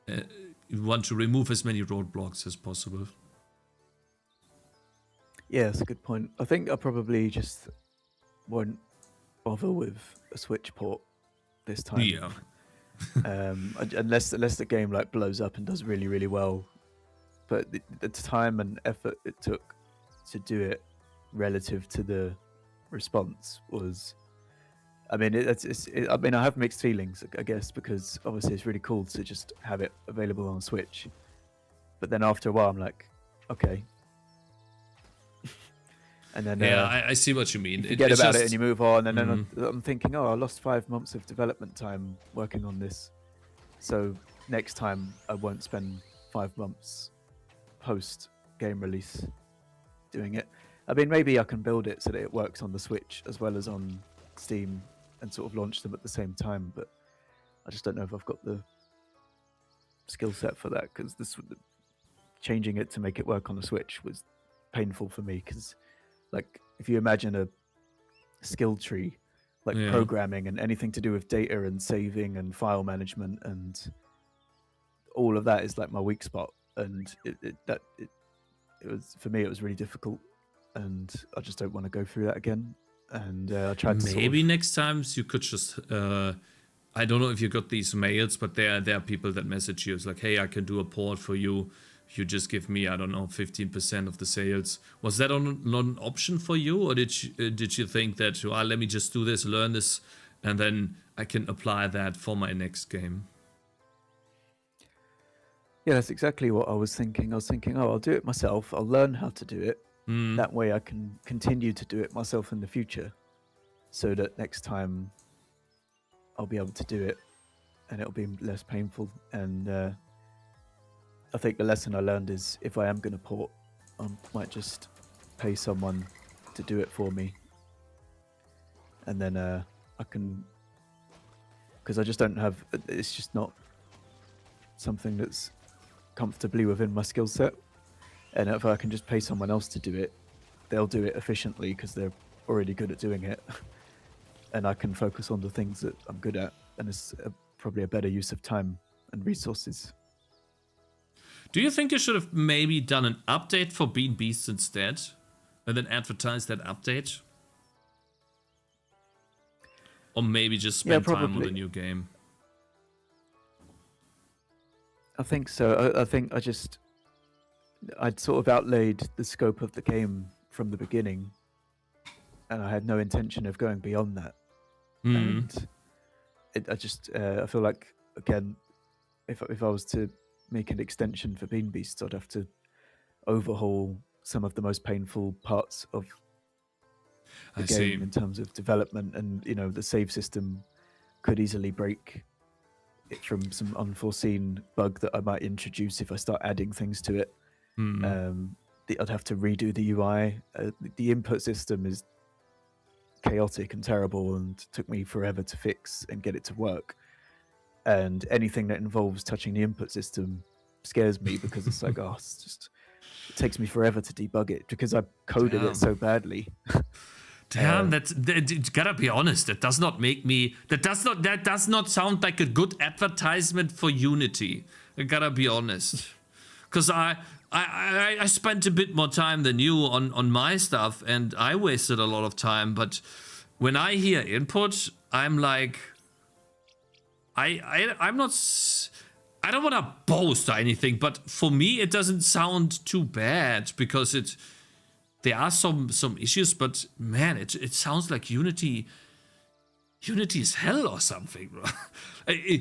Speaker 1: You want to remove as many roadblocks as possible.
Speaker 2: Yeah, that's a good point. I think I probably just won't bother with a Switch port this time.
Speaker 1: Yeah.
Speaker 2: Unless the game like blows up and does really, really well. But the time and effort it took to do it relative to the response was, I mean, I mean, I have mixed feelings, I guess, because obviously it's really cool to just have it available on Switch. But then after a while, I'm like, okay. And then
Speaker 1: yeah, I see what you mean.
Speaker 2: You forget about it and you move on. And then I'm thinking, oh, I lost 5 months of development time working on this. So next time I won't spend 5 months post game release doing it. I mean, maybe I can build it so that it works on the Switch as well as on Steam and sort of launch them at the same time. But I just don't know if I've got the skill set for that, because changing it to make it work on the Switch was painful for me. Because, like, if you imagine a skill tree, like programming and anything to do with data and saving and file management and all of that is like my weak spot. And it was, for me, it was really difficult. And I just don't want to go through that again. And I tried to
Speaker 1: maybe next time you could just I don't know if you got these mails, but there are people that message you. It's like, hey, I can do a port for you. You just give me, I don't know, 15% of the sales. Was that not an option for you, or did you think that, well, let me just do this, learn this, and then I can apply that for my next game?
Speaker 2: Yeah, that's exactly what I was thinking. I was thinking, oh, I'll do it myself. I'll learn how to do it. That way I can continue to do it myself in the future, so that next time I'll be able to do it and it'll be less painful. And I think the lesson I learned is, if I am going to port, I might just pay someone to do it for me. And then I can, because I just don't have, it's just not something that's comfortably within my skill set. And if I can just pay someone else to do it, they'll do it efficiently because they're already good at doing it. And I can focus on the things that I'm good at. And it's probably a better use of time and resources.
Speaker 1: Do you think you should have maybe done an update for Bean Beasts instead? And then advertise that update? Or maybe just spend time on the new game?
Speaker 2: I think so. I think I'd sort of outlaid the scope of the game from the beginning, and I had no intention of going beyond that. And I feel like, again, if I was to make an extension for Bean Beasts, I'd have to overhaul some of the most painful parts of the game in terms of development, and the save system could easily break it from some unforeseen bug that I might introduce if I start adding things to it. I'd have to redo the UI. The input system is chaotic and terrible, and took me forever to fix and get it to work. And anything that involves touching the input system scares me because it's like, oh, it takes me forever to debug it because I coded it so badly.
Speaker 1: Damn, that gotta be honest. That does not make me. That does not sound like a good advertisement for Unity. I gotta be honest, because I spent a bit more time than you on my stuff, and I wasted a lot of time. But when I hear input, I'm like, I'm not. I don't want to boast or anything, but for me, it doesn't sound too bad because there are some issues, but man, it sounds like Unity is hell or something, bro.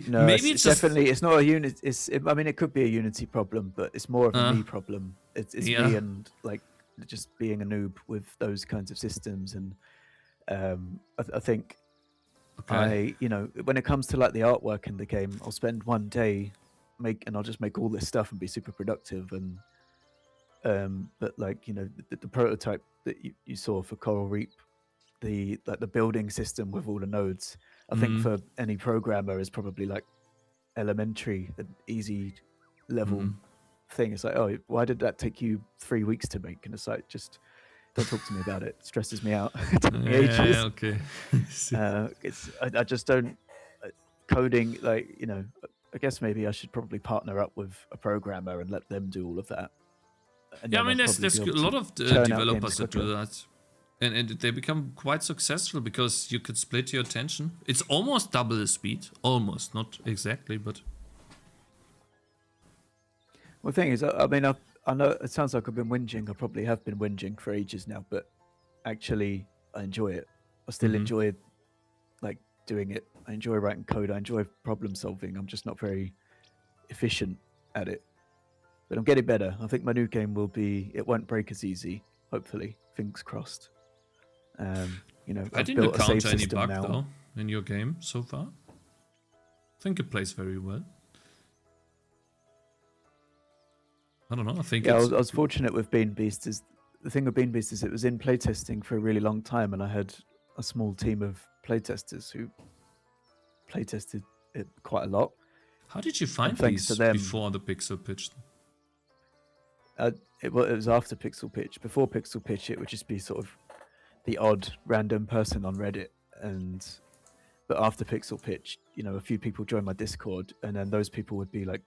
Speaker 2: No,
Speaker 1: Maybe
Speaker 2: it's definitely, it's not a Unity. I mean, it could be a Unity problem, but it's more of a me problem. It's me and like just being a noob with those kinds of systems, and I think when it comes to like the artwork in the game, I'll spend one day and I'll just make all this stuff and be super productive, and but like the prototype that you saw for Coral Reap, the building system with all the nodes, I think for any programmer is probably like elementary and easy level thing. It's like, oh, why did that take you 3 weeks to make? And it's like, just don't talk to me about it. It stresses me out. It took me ages.
Speaker 1: Okay.
Speaker 2: I just don't coding, like, I guess maybe I should probably partner up with a programmer and let them do all of that. And
Speaker 1: yeah, I mean, there's a lot of developers that do that. And they become quite successful because you could split your attention. It's almost double the speed. Almost, not exactly, but...
Speaker 2: Well, the thing is, I mean, I know it sounds like I've been whinging. I probably have been whinging for ages now, but actually, I enjoy it. I still enjoy, like, doing it. I enjoy writing code. I enjoy problem solving. I'm just not very efficient at it. But I'm getting better. I think my new game it won't break as easy, hopefully. Fingers crossed.
Speaker 1: I didn't encounter any bug though in your game so far. I think it plays very well. I don't know. I think
Speaker 2: I was fortunate with Bean Beast. The thing with Bean Beast is it was in playtesting for a really long time, and I had a small team of playtesters who playtested it quite a lot.
Speaker 1: How did you find these before the Pixel Pitch?
Speaker 2: It was after Pixel Pitch. Before Pixel Pitch, it would just be sort of the odd random person on Reddit, but after Pixel Pitch, a few people joined my Discord, and then those people would be like,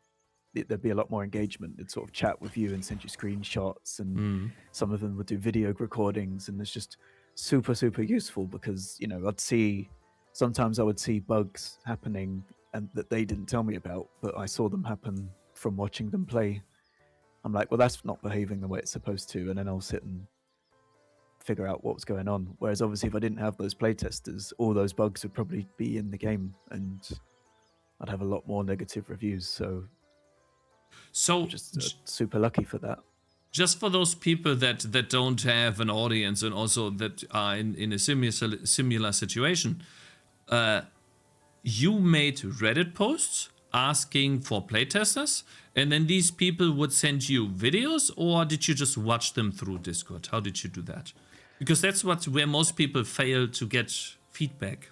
Speaker 2: there'd be a lot more engagement. They'd sort of chat with you and send you screenshots, and some of them would do video recordings, and it's just super useful because sometimes I would see bugs happening and that they didn't tell me about, but I saw them happen from watching them play. I'm like, well, that's not behaving the way it's supposed to, and then I'll sit and figure out what was going on. Whereas obviously if I didn't have those playtesters, all those bugs would probably be in the game, and I'd have a lot more negative reviews. So just super lucky for that.
Speaker 1: Just for those people that don't have an audience and also that are in a similar situation, you made Reddit posts asking for playtesters, and then these people would send you videos, or did you just watch them through Discord? How did you do that? Because that's where most people fail to get feedback.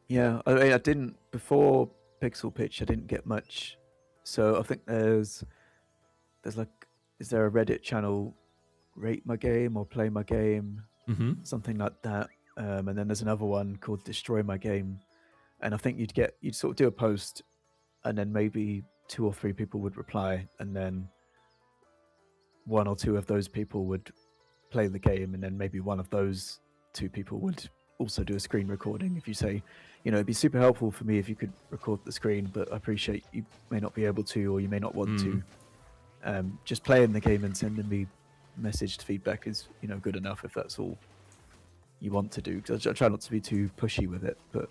Speaker 2: Yeah, I didn't, before Pixel Pitch, I didn't get much. So I think there's like, is there a Reddit channel, Rate My Game or Play My Game, something like that. And then there's another one called Destroy My Game. And I think you'd sort of do a post, and then maybe 2 or 3 people would reply, and then 1 or 2 of those people would play the game, and then maybe 1 of those 2 people would also do a screen recording. If you say, it'd be super helpful for me if you could record the screen, but I appreciate you may not be able to, or you may not want to. Just playing the game and sending me messaged feedback is, good enough if that's all you want to do. Because I try not to be too pushy with it, but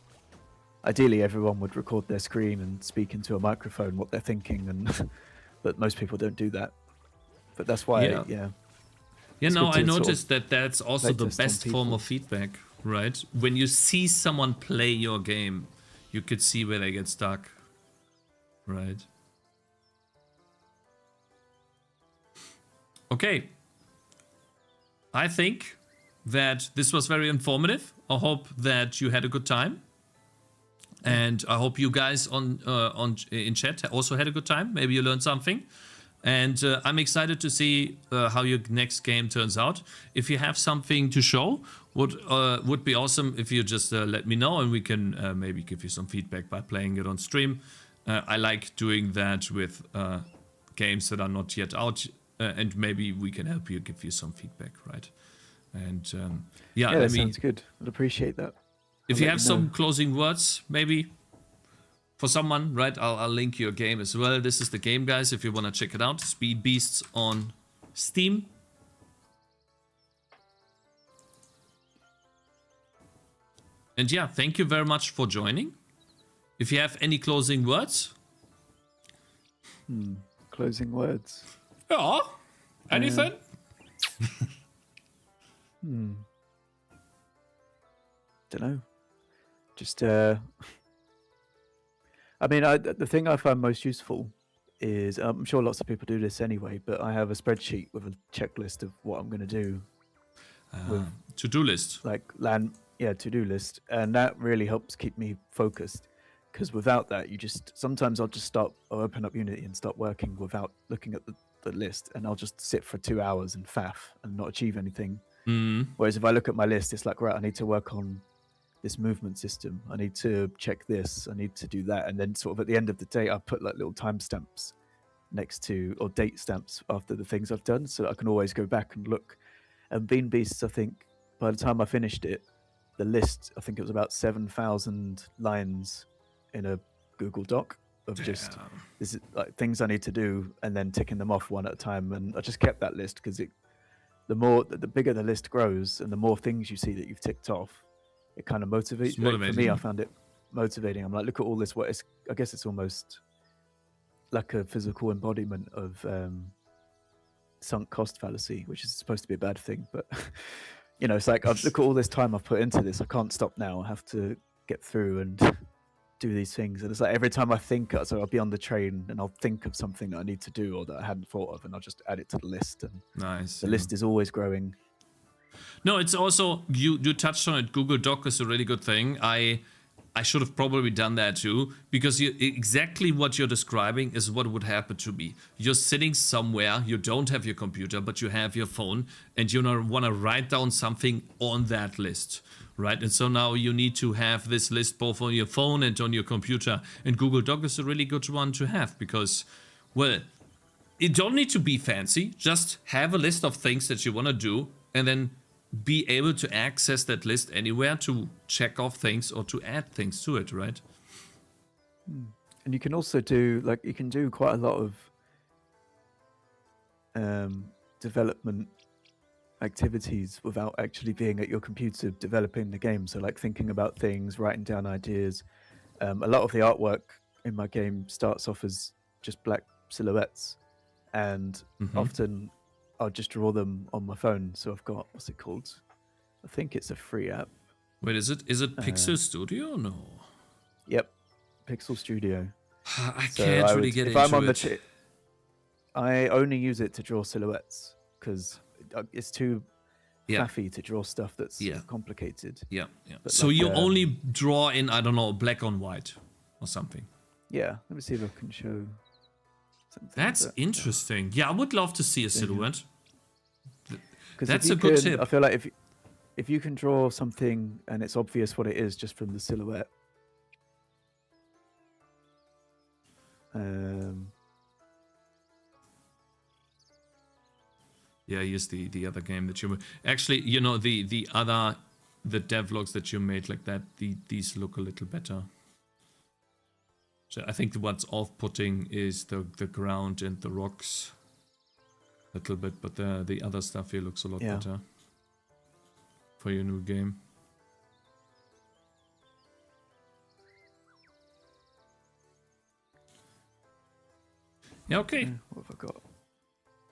Speaker 2: ideally everyone would record their screen and speak into a microphone what they're thinking, and but most people don't do that. But that's why,
Speaker 1: I noticed that that's also the best form of feedback, right? When you see someone play your game, you could see where they get stuck, right? Okay. I think that this was very informative. I hope that you had a good time. And I hope you guys in chat also had a good time. Maybe you learned something. And I'm excited to see how your next game turns out. If you have something to show, would be awesome if you just let me know, and we can maybe give you some feedback by playing it on stream. I like doing that with games that are not yet out, and maybe we can help you, give you some feedback, right? And
Speaker 2: Yeah, that sounds good. I'd appreciate that.
Speaker 1: If you have some closing words, maybe for someone, right? I'll link your game as well. This is the game, guys, if you want to check it out. Speed Beasts on Steam. And yeah, thank you very much for joining. If you have any closing words.
Speaker 2: Closing words.
Speaker 1: Yeah. Anything?
Speaker 2: Don't know. Just I mean, the thing I find most useful is, I'm sure lots of people do this anyway, but I have a spreadsheet with a checklist of what I'm going to do. With
Speaker 1: to-do list.
Speaker 2: Like to-do list. And that really helps keep me focused. Because without that, sometimes I'll open up Unity and start working without looking at the list. And I'll just sit for 2 hours and faff and not achieve anything. Whereas if I look at my list, it's like, right, I need to work on this movement system. I need to check this. I need to do that. And then sort of at the end of the day, I put like little timestamps next to, or date stamps after the things I've done, so that I can always go back and look. And Bean Beasts, I think by the time I finished it, the list, I think it was about 7,000 lines in a Google Doc of just this is like things I need to do, and then ticking them off one at a time. And I just kept that list because the bigger the list grows and the more things you see that you've ticked off, it kind of motivates. For me, I found it motivating. I'm like, look at all this. I guess it's almost like a physical embodiment of sunk cost fallacy, which is supposed to be a bad thing. But it's like, look at all this time I've put into this. I can't stop now. I have to get through and do these things. And it's like every time I think, so I'll be on the train and I'll think of something that I need to do or that I hadn't thought of, and I'll just add it to the list. And the list is always growing.
Speaker 1: No, it's also, you touched on it. Google Doc is a really good thing. I should have probably done that too, because exactly what you're describing is what would happen to me. You're sitting somewhere, you don't have your computer, but you have your phone, and you want to write down something on that list, right? And so now you need to have this list both on your phone and on your computer. And Google Doc is a really good one to have because, well, you don't need to be fancy. Just have a list of things that you want to do, and then be able to access that list anywhere to check off things or to add things to it, right?
Speaker 2: And you can also do quite a lot of development activities without actually being at your computer developing the game. So like thinking about things, writing down ideas. A lot of the artwork in my game starts off as just black silhouettes, and often I'll just draw them on my phone. So I've got, what's it called? I think it's a free app.
Speaker 1: Wait, is it Pixel Studio? No.
Speaker 2: Yep, Pixel Studio.
Speaker 1: I can't really get into it.
Speaker 2: I only use it to draw silhouettes because it's too faffy to draw stuff that's complicated.
Speaker 1: Yeah. But so you only draw in, I don't know, black on white or something.
Speaker 2: Yeah, let me see if I can show.
Speaker 1: That's interesting. Yeah, I would love to see a silhouette. That's
Speaker 2: a
Speaker 1: good tip.
Speaker 2: I feel like if you can draw something and it's obvious what it is just from the silhouette.
Speaker 1: Yeah, here's the other game that you actually, the devlogs that you made like that. These look a little better. So I think what's off-putting is the ground and the rocks a little bit, but the other stuff here looks a lot better for your new game. Yeah, okay.
Speaker 2: What have I got?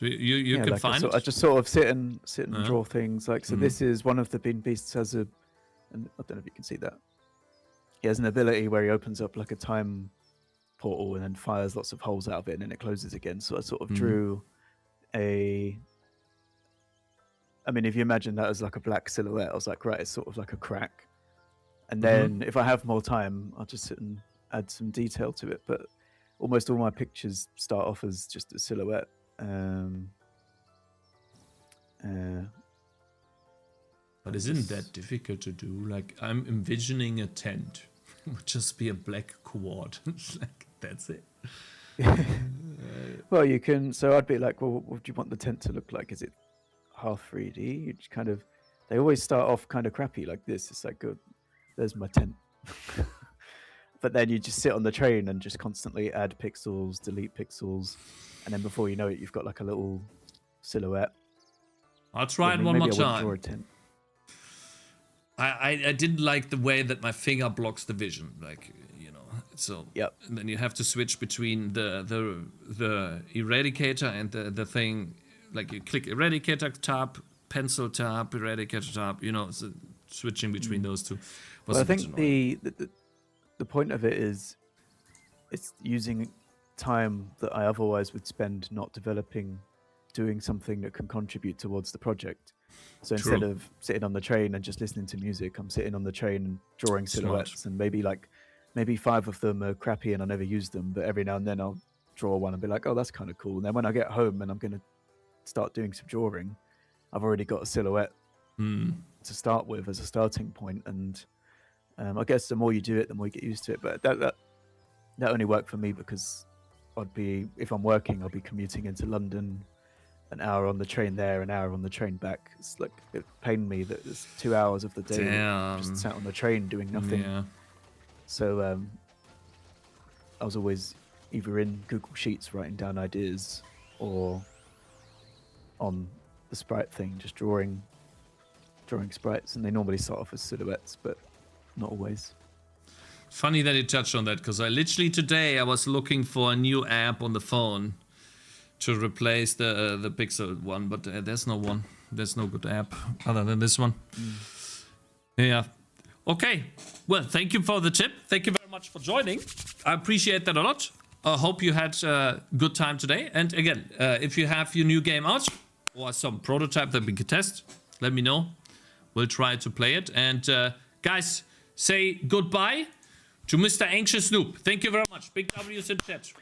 Speaker 1: You can find it?
Speaker 2: I just sort of sit and draw things. Like, so this is one of the Bean Beasts has and I don't know if you can see that. He has an ability where he opens up like a time portal and then fires lots of holes out of it, and then it closes again. So I sort of drew a I mean, if you imagine that as like a black silhouette, I was like, right, it's sort of like a crack. And then if I have more time, I'll just sit and add some detail to it. But almost all my pictures start off as just a silhouette.
Speaker 1: But isn't that difficult to do? Like, I'm envisioning a tent. It would just be a black quad. Like, that's it.
Speaker 2: Well, you can. So I'd be like, well, what do you want the tent to look like? Is it half 3D? You just kind of. They always start off kind of crappy like this. It's like, good, there's my tent. But then you just sit on the train and just constantly add pixels, delete pixels, and then before you know it, you've got like a little silhouette.
Speaker 1: I'll try it one more time. Draw a tent. I didn't like the way that my finger blocks the vision, like, you know. So and then you have to switch between the eradicator and the thing. Like, you click eradicator tab, pencil tab, eradicator tab. You know, so switching between those two.
Speaker 2: Well, I think the point of it is it's using time that I otherwise would spend not developing, doing something that can contribute towards the project. So instead of sitting on the train and just listening to music, I'm sitting on the train and drawing silhouettes, and maybe 5 of them are crappy and I never use them, but every now and then I'll draw one and be like, oh, that's kind of cool. And then when I get home and I'm going to start doing some drawing, I've already got a silhouette to start with as a starting point. And I guess the more you do it, the more you get used to it. But that only worked for me because if I'm working, I'll be commuting into London, an hour on the train there, an hour on the train back. It's like, it pained me that there's 2 hours of the day just sat on the train doing nothing. Yeah. So I was always either in Google Sheets writing down ideas or on the sprite thing, just drawing sprites, and they normally start off as silhouettes, but not always.
Speaker 1: Funny that you touched on that, because I literally today I was looking for a new app on the phone to replace the Pixel one, but there's no one. There's no good app other than this one. Yeah. Okay. Well, thank you for the tip. Thank you very much for joining. I appreciate that a lot. I hope you had a good time today. And again, if you have your new game out or some prototype that we can test, let me know. We'll try to play it. And guys, say goodbye to Mr. AnxiousNoob. Tk you very much. Big W's in chat.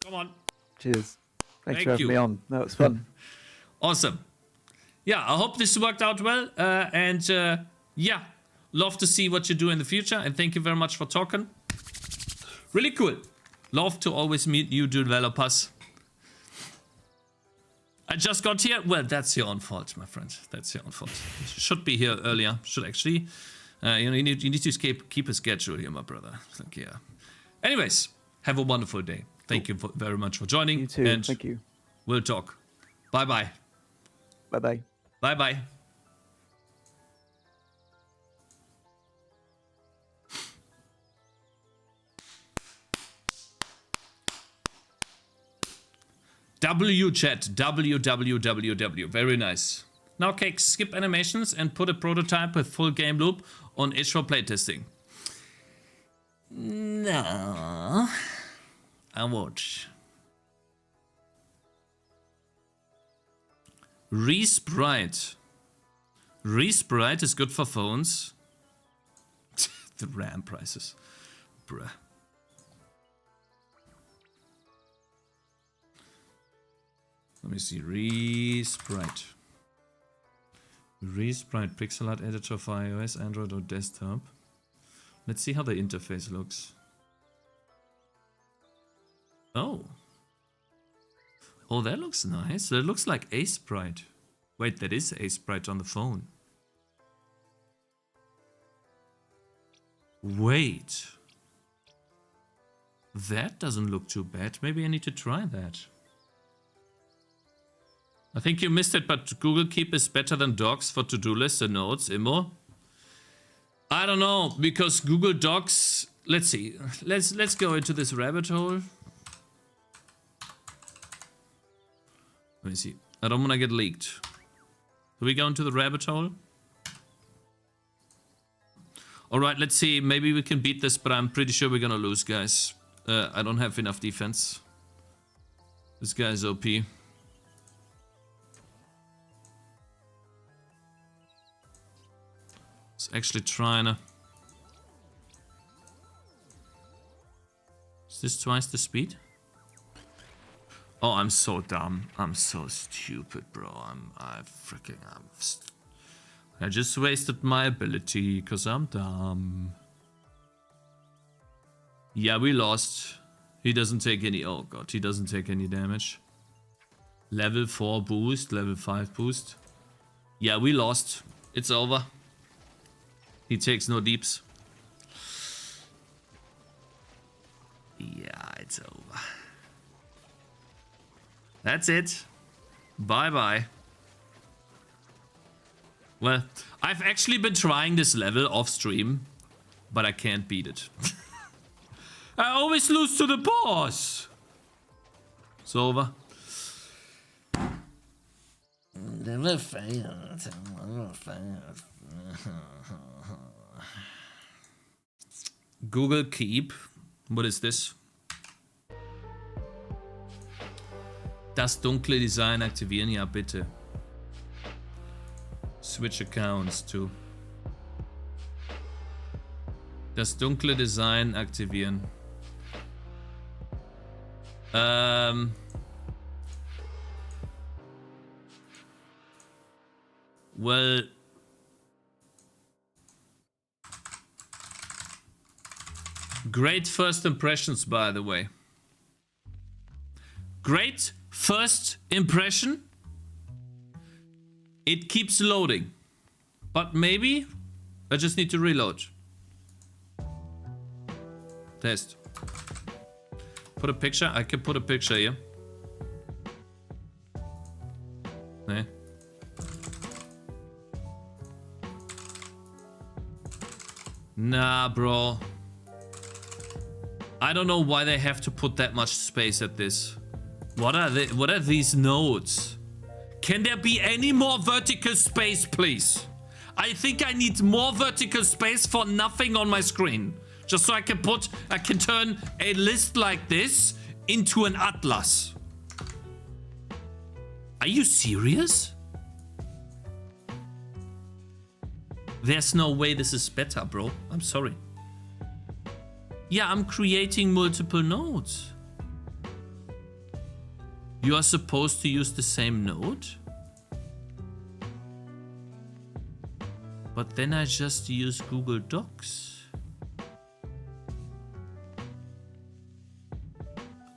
Speaker 1: Come on.
Speaker 2: Cheers. Thanks for having me on. That was fun.
Speaker 1: Awesome. Yeah, I hope this worked out well. Yeah, love to see what you do in the future. And thank you very much for talking. Really cool. Love to always meet new developers. I just got here. Well, that's your own fault, my friend. That's your own fault. Should be here earlier. Should actually. You need to keep a schedule here, my brother. Like, yeah. Anyways, have a wonderful day. Thank you very much for joining.
Speaker 2: You too.
Speaker 1: And
Speaker 2: thank you.
Speaker 1: We'll talk. Bye-bye.
Speaker 2: Bye-bye.
Speaker 1: Bye-bye. W chat. W. Very nice. Now, Cakez, skip animations and put a prototype with full game loop on itch for playtesting. No. I watch. Resprite. Resprite is good for phones. The RAM prices. Bruh. Let me see. Resprite. Resprite pixel art editor for iOS, Android, or desktop. Let's see how the interface looks. Oh. Oh, that looks nice. That looks like Sprite. Wait, that is Sprite on the phone. Wait. That doesn't look too bad. Maybe I need to try that. I think you missed it, but Google Keep is better than Docs for to-do lists and notes, Immo. I don't know, because Google Docs... Let's see. Let's go into this rabbit hole. Let me see. I don't want to get leaked. Do we go into the rabbit hole? Alright, let's see. Maybe we can beat this, but I'm pretty sure we're gonna lose, guys. I don't have enough defense. This guy's OP. actually trying to... Is this twice the speed? Oh, I'm so dumb. I'm so stupid, bro. I just wasted my ability because I'm dumb. Yeah, we lost. He doesn't take any... Oh god, he doesn't take any damage. Level 4 boost, level 5 boost. Yeah, we lost. It's over. He takes no deeps. Yeah, it's over. That's it. Bye-bye. Well, I've actually been trying this level off stream, but I can't beat it. I always lose to the boss. It's over. Google Keep. What is this? Das dunkle Design aktivieren? Ja, bitte. Switch accounts to. Das dunkle Design aktivieren. Well, great first impressions, by the way. Great first impression. It keeps loading, but maybe I just need to reload. Test. Put a picture. I can put a picture here. Nee. Nah, bro. I don't know why they have to put that much space at this. What are these nodes? Can there be any more vertical space, please? I think I need more vertical space for nothing on my screen. Just so I can turn a list like this into an atlas. Are you serious? There's no way this is better, bro. I'm sorry. Yeah, I'm creating multiple nodes. You are supposed to use the same node? But then I just use Google Docs.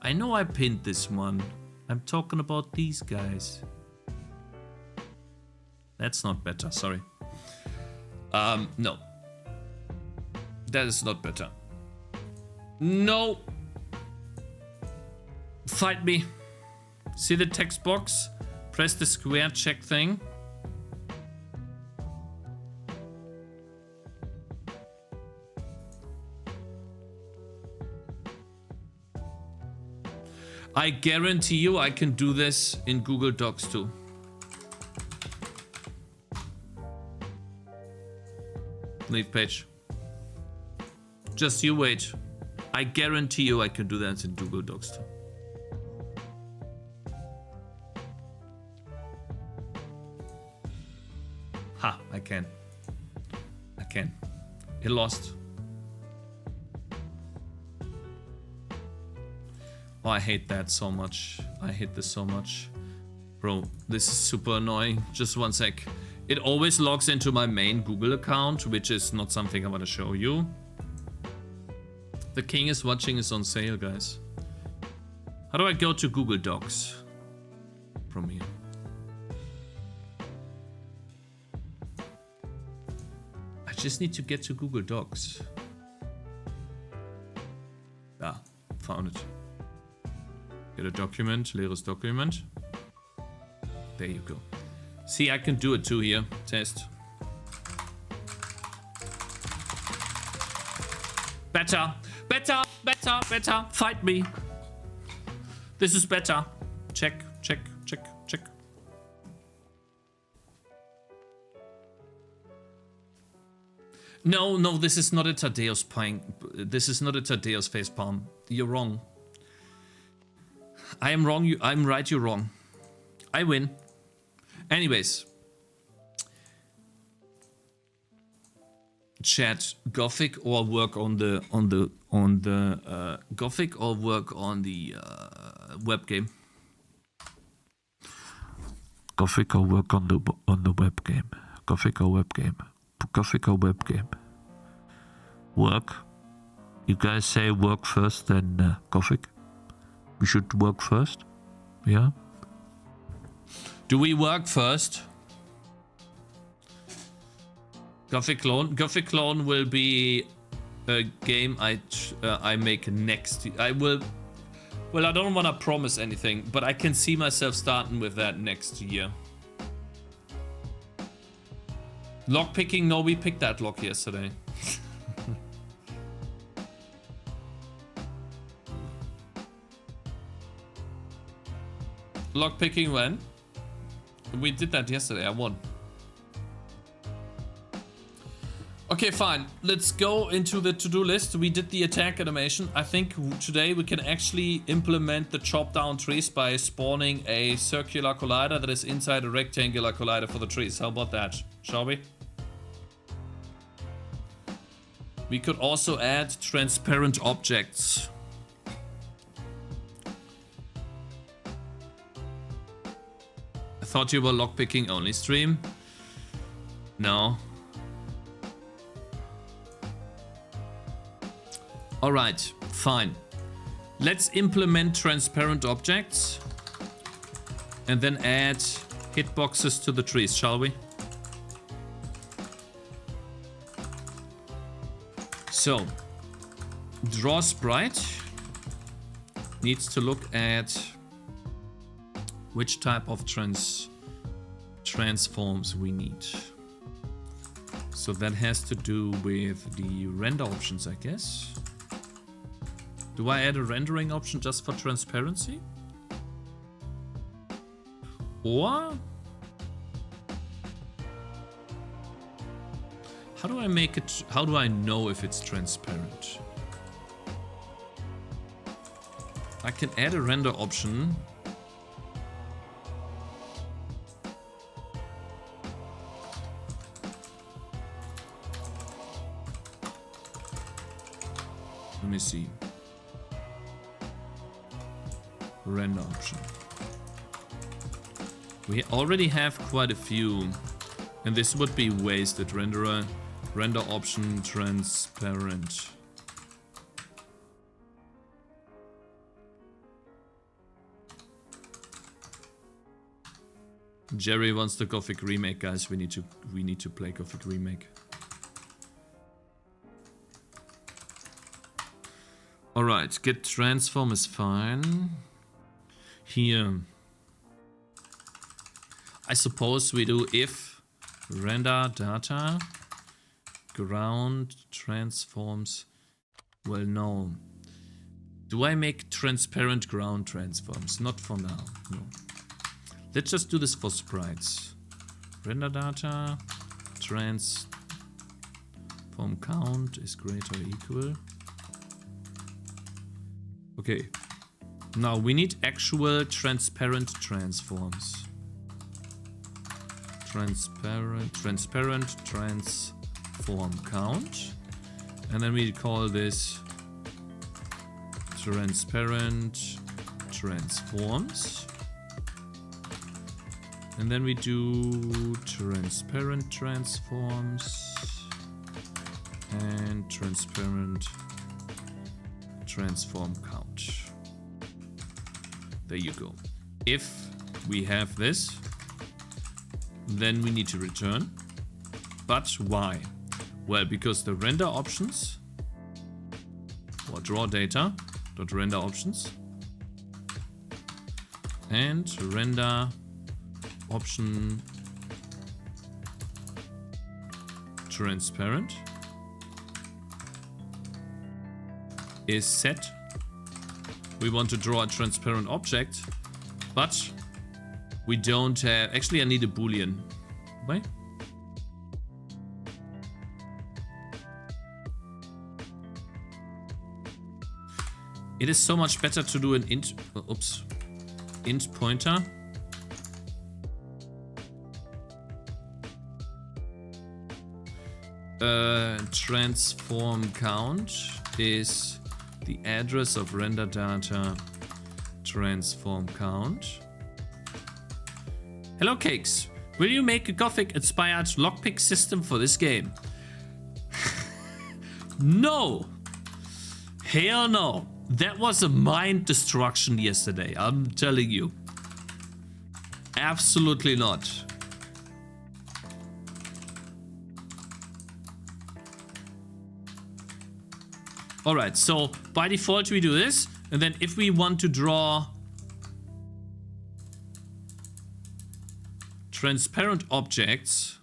Speaker 1: I know I pinned this one. I'm talking about these guys. That's not better, sorry. No. That is not better. No. Fight me. See the text box? Press the square check thing. I guarantee you I can do this in Google Docs too. Leave page. Just you wait. I guarantee you I can do that in Google Docs too. Ha, I can. I can. It lost. Oh, I hate that so much. I hate this so much. Bro, this is super annoying. Just one sec. It always logs into my main Google account, which is not something I want to show you. The King is Watching is on sale, guys. How do I go to Google Docs? From here. I just need to get to Google Docs. Ah, found it. Get a document, leeres document. There you go. See, I can do it too here. Test. Better, better, better, better. Fight me. This is better. Check, check, check, check. No, no, this is not a Tadeus pine. This is not a Tadeus facepalm. You're wrong. I am wrong. I'm right. You're wrong. I win. Anyways. chat Gothic or work on the Gothic or work on the web game? Gothic or work on the web game? Gothic or web game? Gothic or web game? Work. You guys say work first, then Gothic. We should work first. Yeah. Do we work first? Gothic Clone will be a game I make next. I will. Well, I don't want to promise anything, but I can see myself starting with that next year. Lock picking? No, we picked that lock yesterday. Lock picking when? We did that yesterday. I won. Okay, fine. Let's go into the to-do list. We did the attack animation. I think today we can actually implement the chop down trees by spawning a circular collider that is inside a rectangular collider for the trees. How about that? Shall we? We could also add transparent objects. I thought you were lockpicking only stream. No. Alright, fine. Let's implement transparent objects and then add hitboxes to the trees, shall we? So, draw sprite needs to look at which type of transforms we need. So that has to do with the render options, I guess. Do I add a rendering option just for transparency? Or how do I make it? How do I know if it's transparent? I can add a render option. Let me see. Render option. We already have quite a few, and this would be wasted. Render option transparent. Jerry wants the Gothic remake, guys. We need to play Gothic remake. All right, get transform is fine. Here, I suppose we do if render data ground transforms. Well, no. Do I make transparent ground transforms? Not for now. No. Let's just do this for sprites. Render data transform count is greater or equal. Okay. Now we need actual transparent transforms. Transparent transform count. And then we call this transparent transforms. And then we do transparent transforms and transparent transform count. There you go. If we have this, then we need to return. But why? Well, because the render options or draw data dot render options and render option transparent is set. We want to draw a transparent object, but we don't have... Actually, I need a boolean. Wait. It is so much better to do an int... oops. Int pointer. transform count is the address of render data transform count. Hello, Cakez. Will you make a Gothic-inspired lockpick system for this game? No! Hell no! That was a mind destruction yesterday, I'm telling you. Absolutely not. Alright, so by default we do this, and then if we want to draw transparent objects,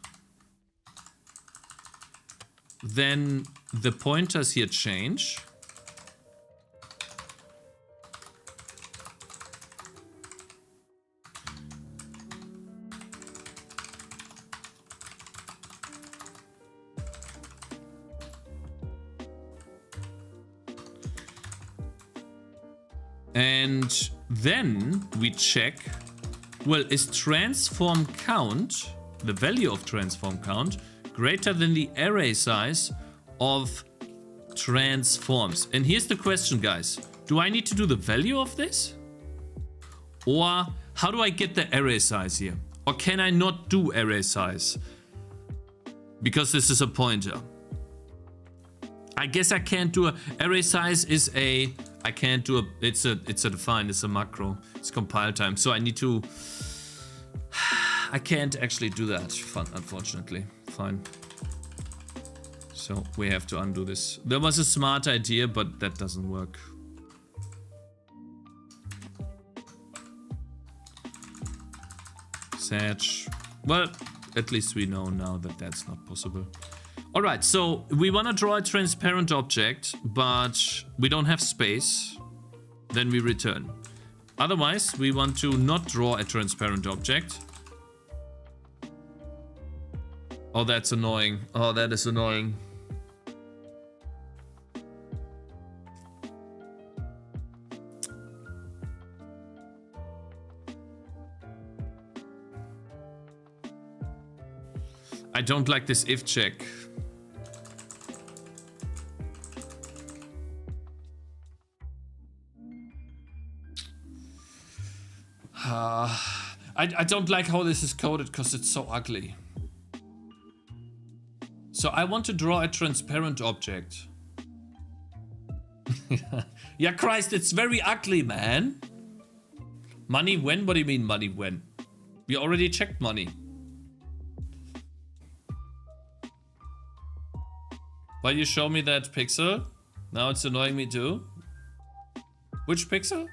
Speaker 1: then the pointers here change. And then we check, well, is transform count, the value of transform count, greater than the array size of transforms? And here's the question, guys. Do I need to do the value of this? Or how do I get the array size here? Or can I not do array size? Because this is a pointer. I guess I can't do a array size is a, I can't do a, it's a define, it's a macro, it's compile time. So I need to, I can't actually do that, unfortunately. Fine. So we have to undo this. There was a smart idea, but that doesn't work. Satch. Well, at least we know now that that's not possible. All right, so we want to draw a transparent object, but we don't have space. Then we return. Otherwise, we want to not draw a transparent object. Oh, that's annoying. Oh, that is annoying. I don't like this if check. I don't like how this is coded because it's so ugly. So I want to draw a transparent object. Yeah, Christ, it's very ugly, man. Money when? What do you mean money when? We already checked money. Why you show me that pixel? Now it's annoying me too. Which pixel?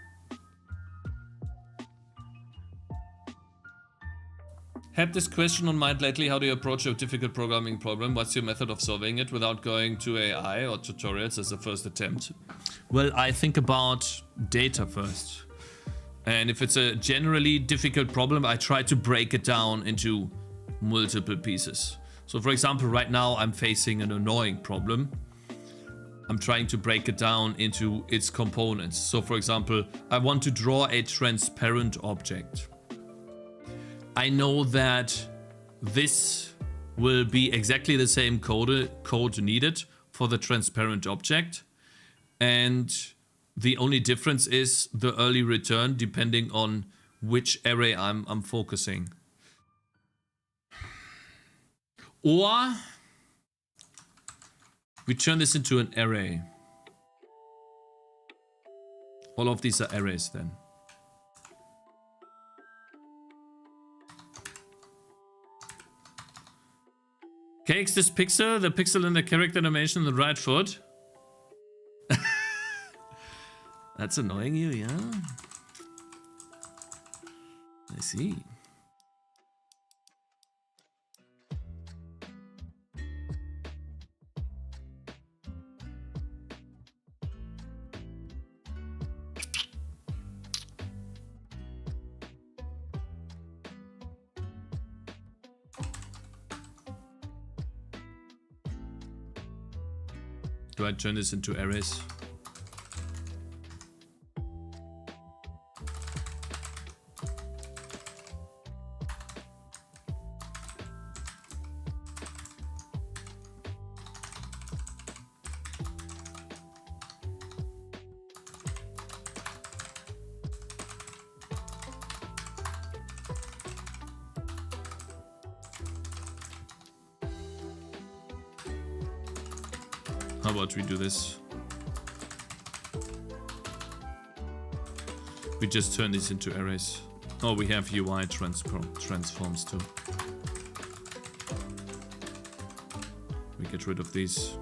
Speaker 1: Had this question on mind lately. How do you approach a difficult programming problem? What's your method of solving it without going to AI or tutorials as a first attempt? Well, I think about data first. And if it's a generally difficult problem, I try to break it down into multiple pieces. So for example, right now I'm facing an annoying problem. I'm trying to break it down into its components. So for example, I want to draw a transparent object. I know that this will be exactly the same code needed for the transparent object. And the only difference is the early return depending on which array I'm focusing. Or we turn this into an array. All of these are arrays then. Cakez, this pixel, the pixel in the character animation on the right foot. That's annoying you, yeah? I see. Do I turn this into arrays? How about we do this? We just turn these into arrays. Oh, we have UI transforms too. We get rid of these.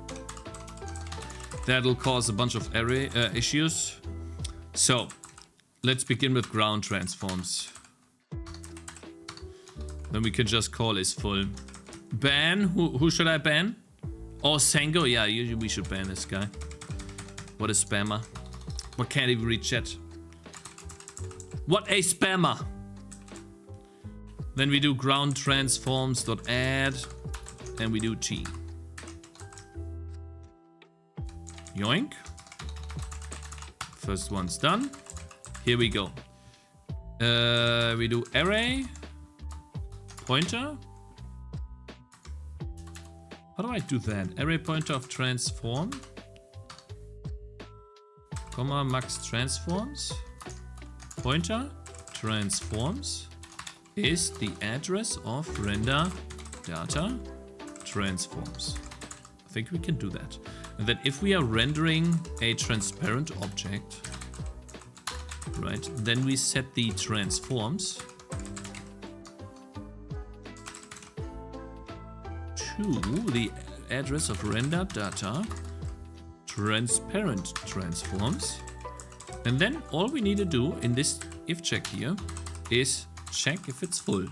Speaker 1: That'll cause a bunch of array issues. So, let's begin with ground transforms. Then we can just call is full. Ban? Who should I ban? Oh, Sango? Yeah, we should ban this guy. What a spammer. What can't even read chat? What a spammer! Then we do ground transforms.add and we do T. Yoink. First one's done. Here we go. We do array pointer. How do I do that? Array pointer of transform, comma max transforms. Pointer transforms is the address of render data transforms. I think we can do that. And then if we are rendering a transparent object, right, then we set the transforms to the address of render data transparent transforms. And then all we need to do in this if check here is check if it's full.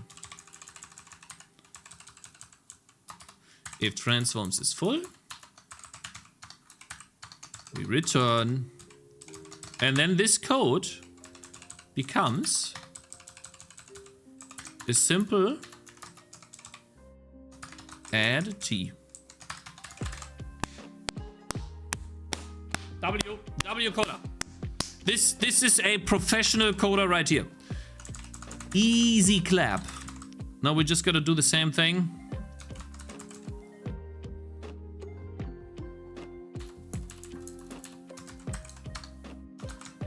Speaker 1: If transforms is full, we return. And then this code becomes a simple add T. W coder. This is a professional coder right here. Easy clap. Now we just gotta do the same thing.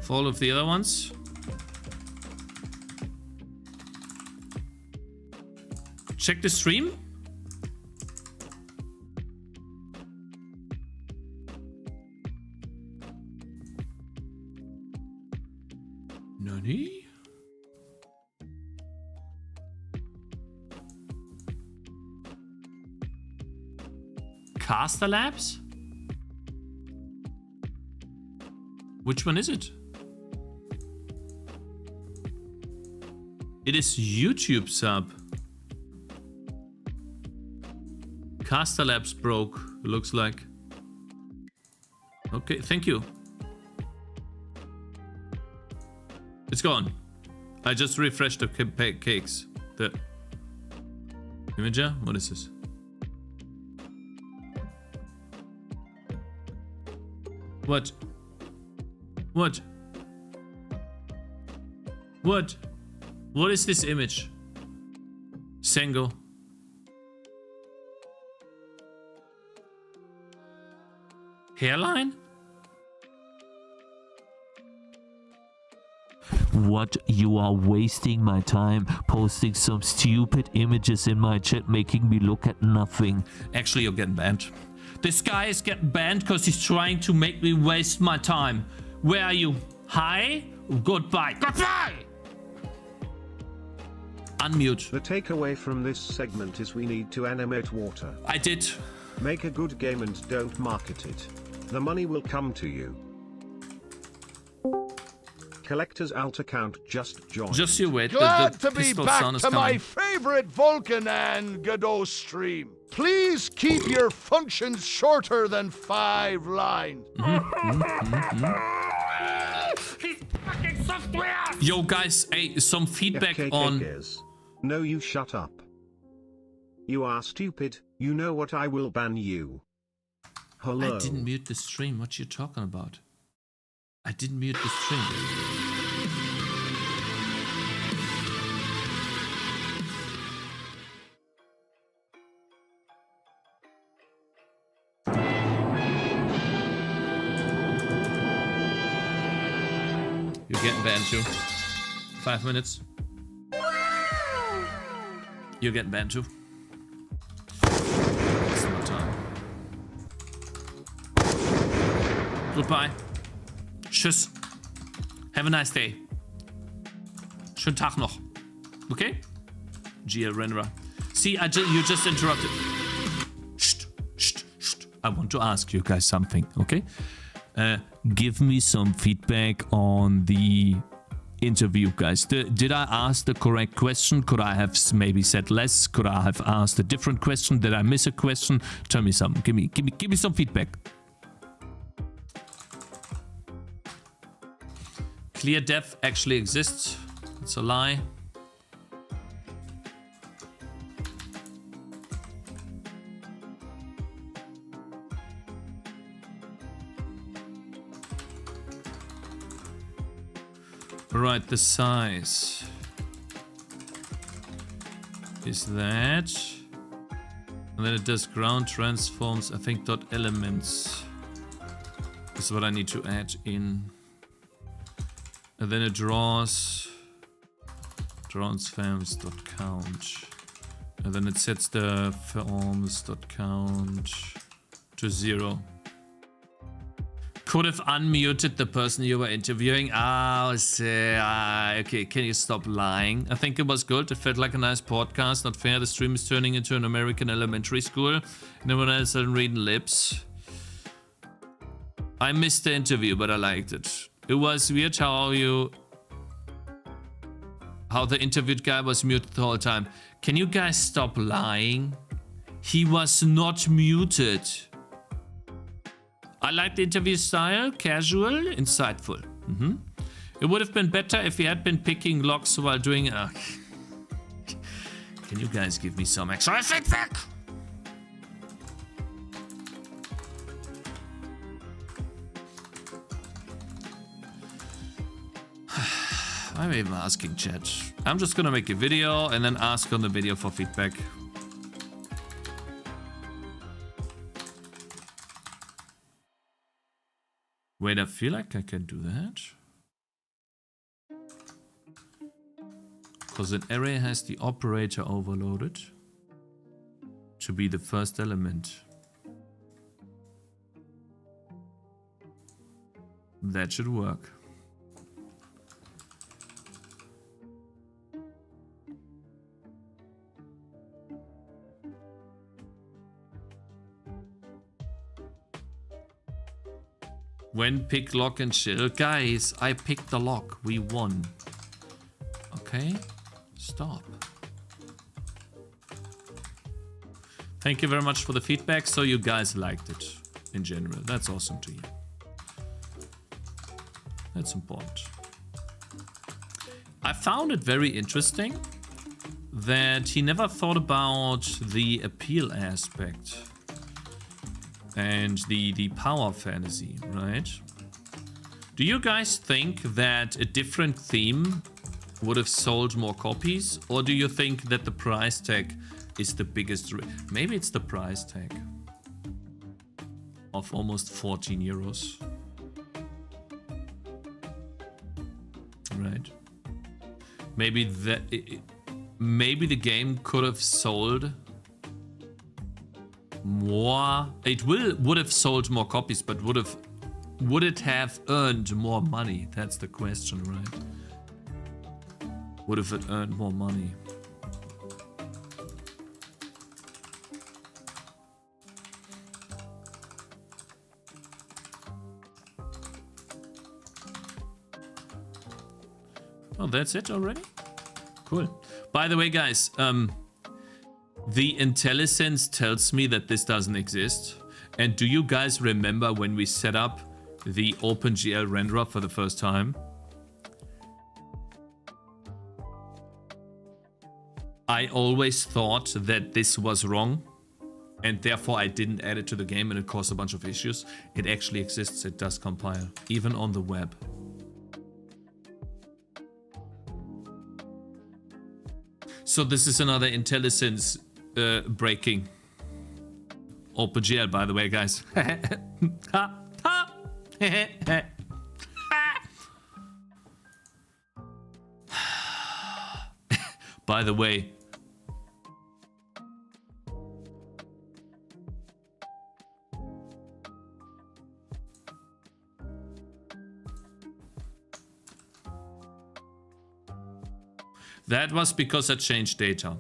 Speaker 1: For all of the other ones. Check the stream. Nani? Caster Labs? Which one is it? It is YouTube sub. Caster Labs broke, looks like. Okay, thank you. It's gone. I just refreshed the cakes. The imager? What is this? What? What? What? What is this image? Sengo. Hairline?
Speaker 3: What? You are wasting my time posting some stupid images in my chat, making me look at nothing.
Speaker 1: Actually, you're getting banned. This guy is getting banned because he's trying to make me waste my time. Where are you? Hi? Goodbye. Goodbye! Unmute.
Speaker 4: The takeaway from this segment is we need to animate water.
Speaker 1: I did.
Speaker 4: Make a good game and don't market it. The money will come to you. Collector's alt account just joined.
Speaker 1: Just you wait.
Speaker 5: Glad
Speaker 1: the
Speaker 5: to be
Speaker 1: pistol
Speaker 5: back
Speaker 1: sound is
Speaker 5: to my
Speaker 1: coming.
Speaker 5: favorite Vulcan and Godot stream. Please keep your functions shorter than 5 lines.
Speaker 1: He's fucking software! Yo guys, hey, some feedback on...
Speaker 4: Cakez. No, you shut up. You are stupid. You know what? I will ban you. Hello.
Speaker 1: I didn't mute the stream. What you talking about? I didn't mute the stream. You're getting banned too. 5 minutes. You're getting banned too. It's not time. Goodbye. Tschüss. Have a nice day. Schönen Tag noch. Okay? GL Renderer. See, you just interrupted. Shh. I want to ask you guys something, okay? Give me some feedback on the interview, guys. Did I ask the correct question? Could I have maybe said less? Could I have asked a different question? Did I miss a question? Tell me some. Give me some feedback. Clear dev actually exists. It's a lie. Right, the size is that, and then it does ground transforms, I think, dot elements is what I need to add in, and then it draws transforms dot count, and then it sets the forms dot count to 0. Could have unmuted the person you were interviewing. Okay, can you stop lying? I think it was good. It felt like a nice podcast. Not fair, the stream is turning into an American elementary school. And everyone else is reading lips. I missed the interview, but I liked it. It was weird how the interviewed guy was muted the whole time. Can you guys stop lying? He was not muted. I like the interview style, casual, insightful. It would have been better if he had been picking locks while doing it. Can you guys give me some extra feedback? I'm even asking chat. I'm just gonna make a video and then ask on the video for feedback. Wait, I feel like I can do that. Because an array has the operator overloaded to be the first element. That should work. When pick lock and chill. Guys, I picked the lock. We won. Okay? Stop. Thank you very much for the feedback. So you guys liked it in general. That's awesome to hear. That's important. I found it very interesting that he never thought about the appeal aspect. And the power fantasy, right? Do you guys think that a different theme would have sold more copies? Or do you think that the price tag is the biggest? Maybe it's the price tag of almost 14 euros. Right? Maybe maybe the game could have sold more. It would have sold more copies, but would it have earned more money? That's the question, right? Would have it earned more money? Oh, that's it already? Cool. By the way, guys, the IntelliSense tells me that this doesn't exist. And do you guys remember when we set up the OpenGL renderer for the first time? I always thought that this was wrong, and therefore I didn't add it to the game and it caused a bunch of issues. It actually exists, it does compile, even on the web. So this is another IntelliSense breaking. OpenGL, by the way, guys. By the way, That was because I changed data.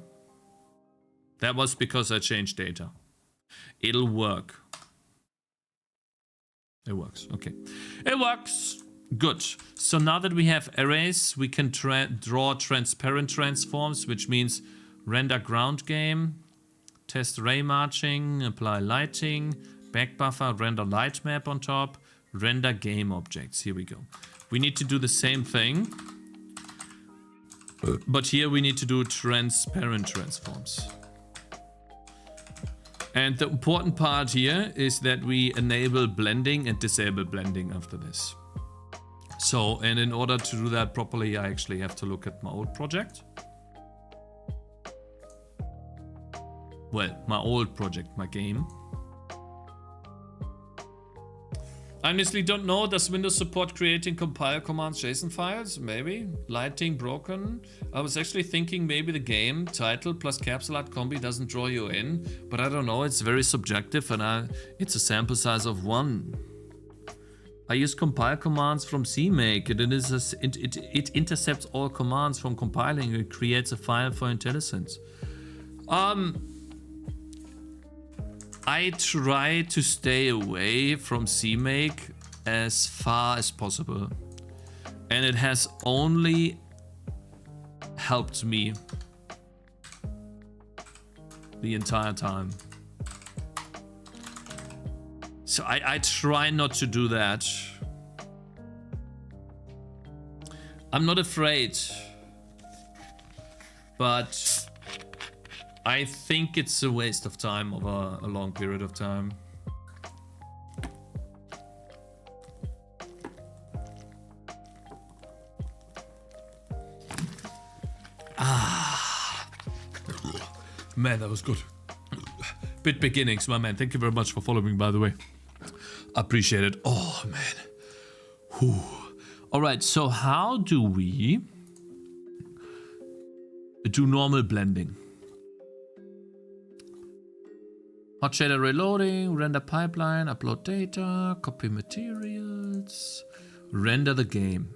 Speaker 1: That was because I changed data. It'll work. It works. Okay. It works. Good. So now that we have arrays, we can draw transparent transforms, which means render ground game, test ray marching, apply lighting, back buffer, render light map on top, render game objects. Here we go. We need to do the same thing, but here we need to do transparent transforms. And the important part here is that we enable blending and disable blending after this. So, and in order to do that properly, I actually have to look at my old project. Well, my old project, my game. I honestly don't know. Does Windows support creating compile commands JSON files? Maybe. Lighting broken. I was actually thinking maybe the game title plus caps lock combi doesn't draw you in, but I don't know. It's very subjective, and it's a sample size of 1. I use compile commands from CMake, and it intercepts all commands from compiling. It creates a file for IntelliSense. I try to stay away from CMake as far as possible, and it has only helped me the entire time. So I try not to do that. I'm not afraid, but I think it's a waste of time over a long period of time. Man, that was good. Bit beginnings, my man. Thank you very much for following, by the way. Appreciate it. Oh, man. Whew. All right, so how do we do normal blending? Hot shader reloading, render pipeline, upload data, copy materials, render the game.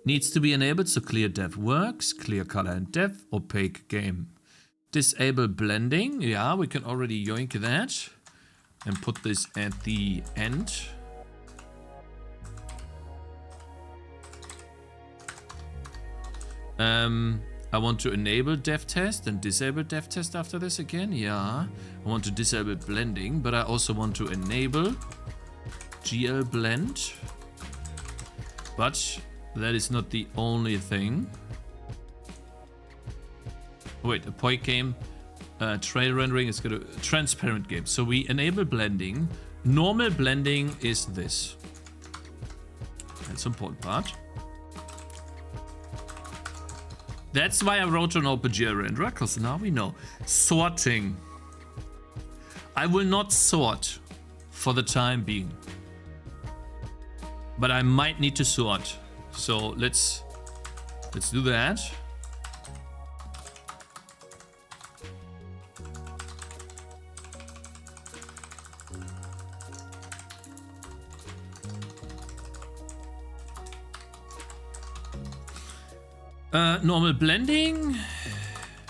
Speaker 1: Needs to be enabled, so clear dev works, clear color and dev, opaque game. Disable blending, yeah, we can already yoink that and put this at the end. I want to enable dev test and disable dev test after this again. Yeah, I want to disable blending, but I also want to enable GL blend. But that is not the only thing. Wait, a point game, trail rendering is going to transparent game. So we enable blending. Normal blending is this. That's an important part. That's why I wrote an OpenGL renderer, because now we know. Sorting. I will not sort for the time being, but I might need to sort. So let's do that. Normal blending,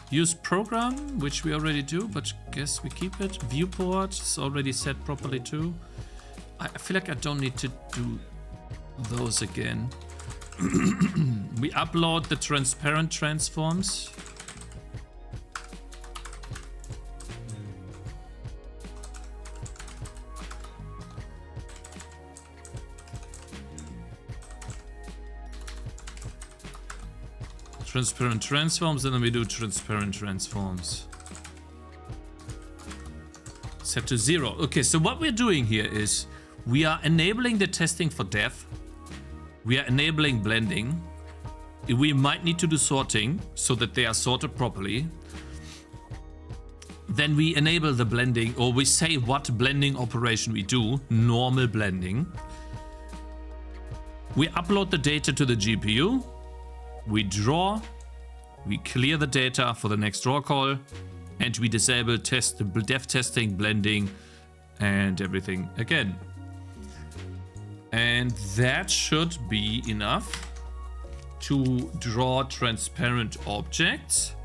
Speaker 1: use program, which we already do, but guess we keep it. Viewport is already set properly too. I feel like I don't need to do those again. We upload the transparent transforms. Transparent transforms, and then we do transparent transforms. Set to 0. Okay, so what we're doing here is we are enabling the testing for dev. We are enabling blending. We might need to do sorting so that they are sorted properly. Then we enable the blending, or we say what blending operation we do, normal blending. We upload the data to the GPU. We draw, we clear the data for the next draw call, and we disable dev testing, blending, and everything again. And that should be enough to draw transparent objects.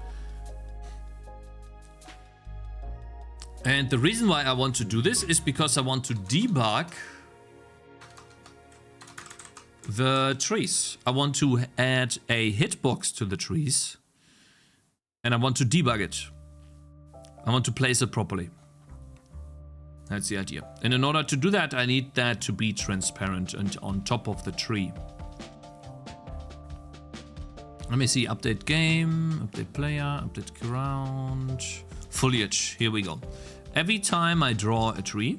Speaker 1: And the reason why I want to do this is because I want to debug the trees. I want to add a hitbox to the trees. And I want to debug it. I want to place it properly. That's the idea. And in order to do that, I need that to be transparent and on top of the tree. Let me see. Update game, update player, update ground. Foliage. Here we go. Every time I draw a tree,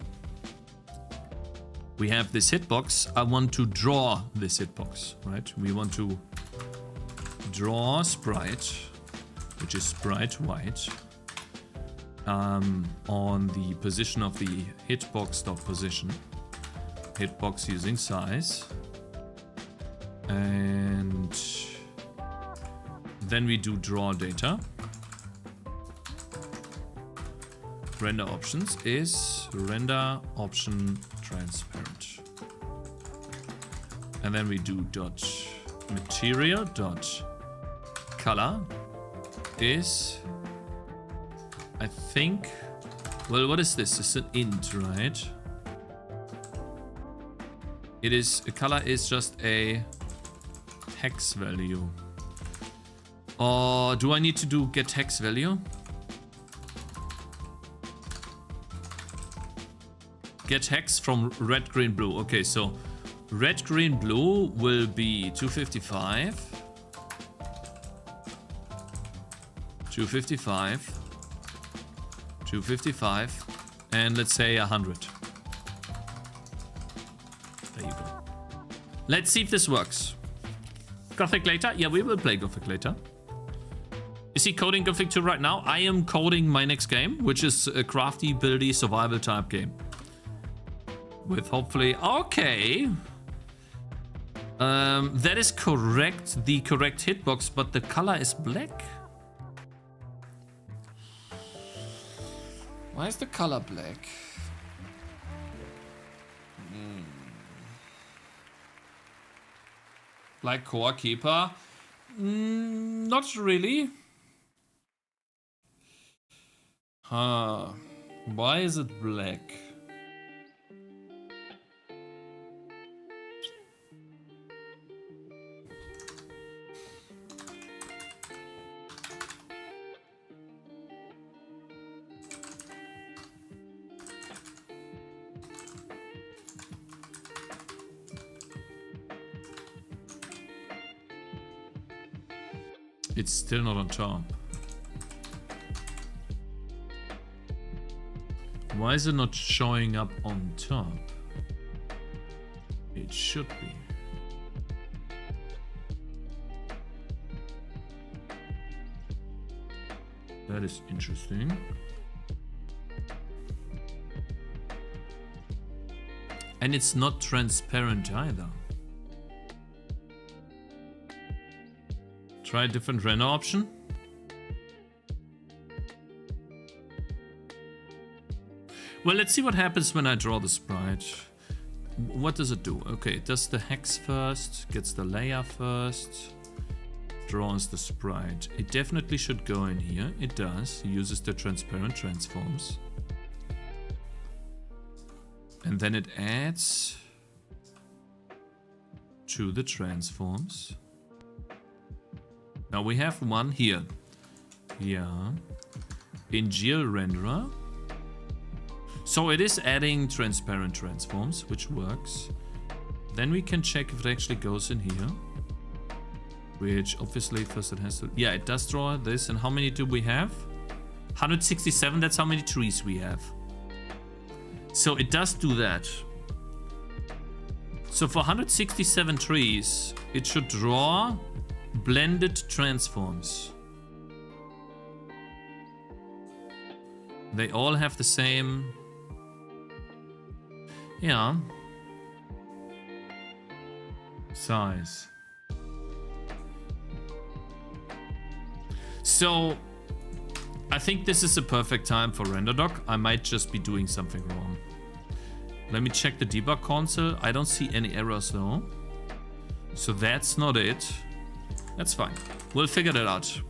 Speaker 1: we have this hitbox. I want to draw this hitbox, right? We want to draw sprite, which is sprite white, on the position of the hitbox.position. Hitbox using size. And then we do draw data. Render options is render option transparent. And then we do dot material dot color is, I think, well, what is this? It's an int, right? It is, a color is just a hex value. Or do I need to do get hex value? Get hex from red, green, blue. Okay, so red, green, blue will be 255. 255. 255. And let's say 100. There you go. Let's see if this works. Gothic later? Yeah, we will play Gothic later. Is he coding Gothic 2 right now? I am coding my next game, which is a crafty, buildy, survival type game. With hopefully... Okay. That is correct. The correct hitbox, but the color is black. Why is the color black? Black core keeper? Not really. Huh. Why is it black? It's still not on top. Why is it not showing up on top? It should be. That is interesting. And it's not transparent either. Try a different render option. Well, let's see what happens when I draw the sprite. What does it do? Okay, it does the hex first, gets the layer first, draws the sprite. It definitely should go in here. It does. It uses the transparent transforms. And then it adds to the transforms. Now we have one here. Yeah. In GeoRenderer. So it is adding transparent transforms, which works. Then we can check if it actually goes in here. Which obviously first it has to... Yeah, it does draw this. And how many do we have? 167, that's how many trees we have. So it does do that. So for 167 trees, it should draw blended transforms. They all have the same... Yeah. Size. So, I think this is a perfect time for RenderDoc. I might just be doing something wrong. Let me check the debug console. I don't see any errors though. So that's not it. That's fine. We'll figure it out.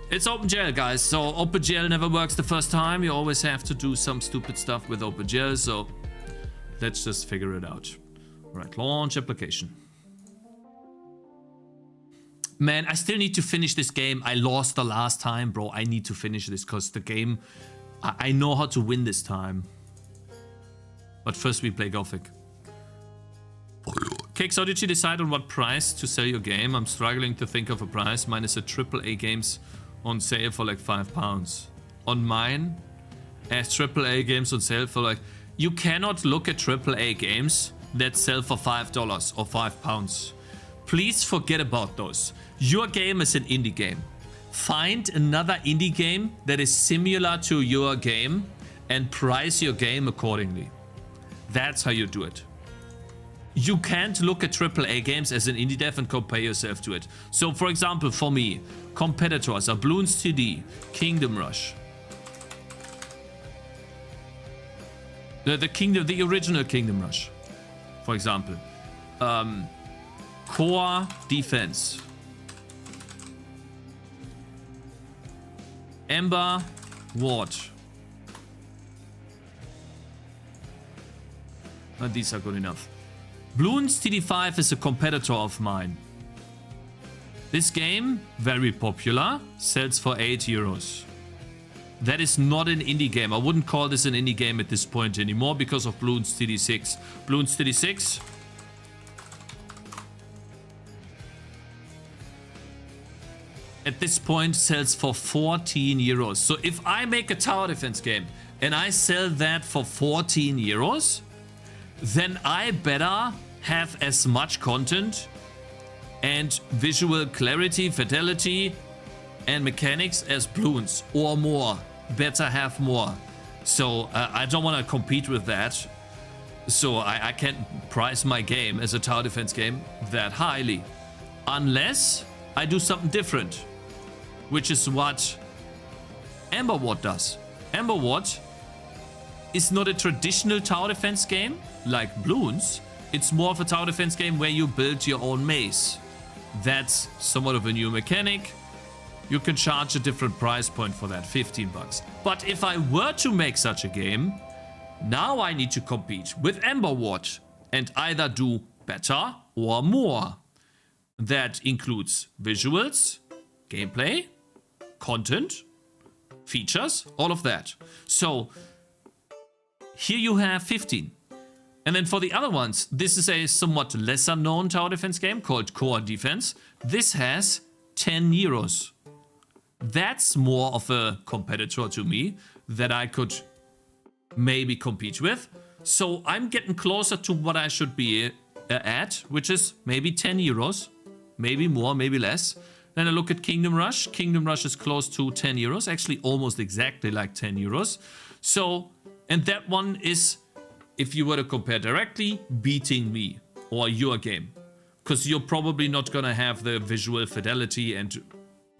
Speaker 1: It's OpenGL, guys. So OpenGL never works the first time. You always have to do some stupid stuff with OpenGL. So let's just figure it out. All right, launch application. Man, I still need to finish this game. I lost the last time, bro. I need to finish this because the game... I know how to win this time. But first we play Gothic. Cakez, how did you decide on what price to sell your game? I'm struggling to think of a price. Mine is a AAA games on sale for like £5. On mine, as AAA games on sale for like... You cannot look at AAA games that sell for $5 or £5. Please forget about those. Your game is an indie game. Find another indie game that is similar to your game and price your game accordingly. That's how you do it. You can't look at AAA games as an indie dev and compare yourself to it. So for example, for me, competitors are Bloons TD, Kingdom Rush. The original Kingdom Rush, for example. Core Defense. Ember Ward. These are good enough. Bloons TD5 is a competitor of mine. This game, very popular, sells for €8. That is not an indie game. I wouldn't call this an indie game at this point anymore because of Bloons TD6. Bloons TD6. At this point sells for €14. So if I make a tower defense game and I sell that for €14, then I better have as much content and visual clarity, fidelity and mechanics as Bloons or more. Better have more. So I don't want to compete with that. So I can't price my game as a tower defense game that highly. Unless I do something different. Which is what Ember Ward does. Ember Ward is not a traditional tower defense game like Bloons. It's more of a tower defense game where you build your own maze. That's somewhat of a new mechanic. You can charge a different price point for that, $15. But if I were to make such a game, now I need to compete with Ember Ward and either do better or more. That includes visuals, gameplay, content, features, all of that. So here you have 15. And then for the other ones, this is a somewhat lesser known tower defense game called Core Defense. This has €10. That's more of a competitor to me that I could maybe compete with. So I'm getting closer to what I should be at, which is maybe €10, maybe more, maybe less. Then I look at Kingdom Rush. Kingdom Rush is close to €10, actually almost exactly like €10. So, and that one is, if you were to compare directly, beating me or your game. Because you're probably not going to have the visual fidelity and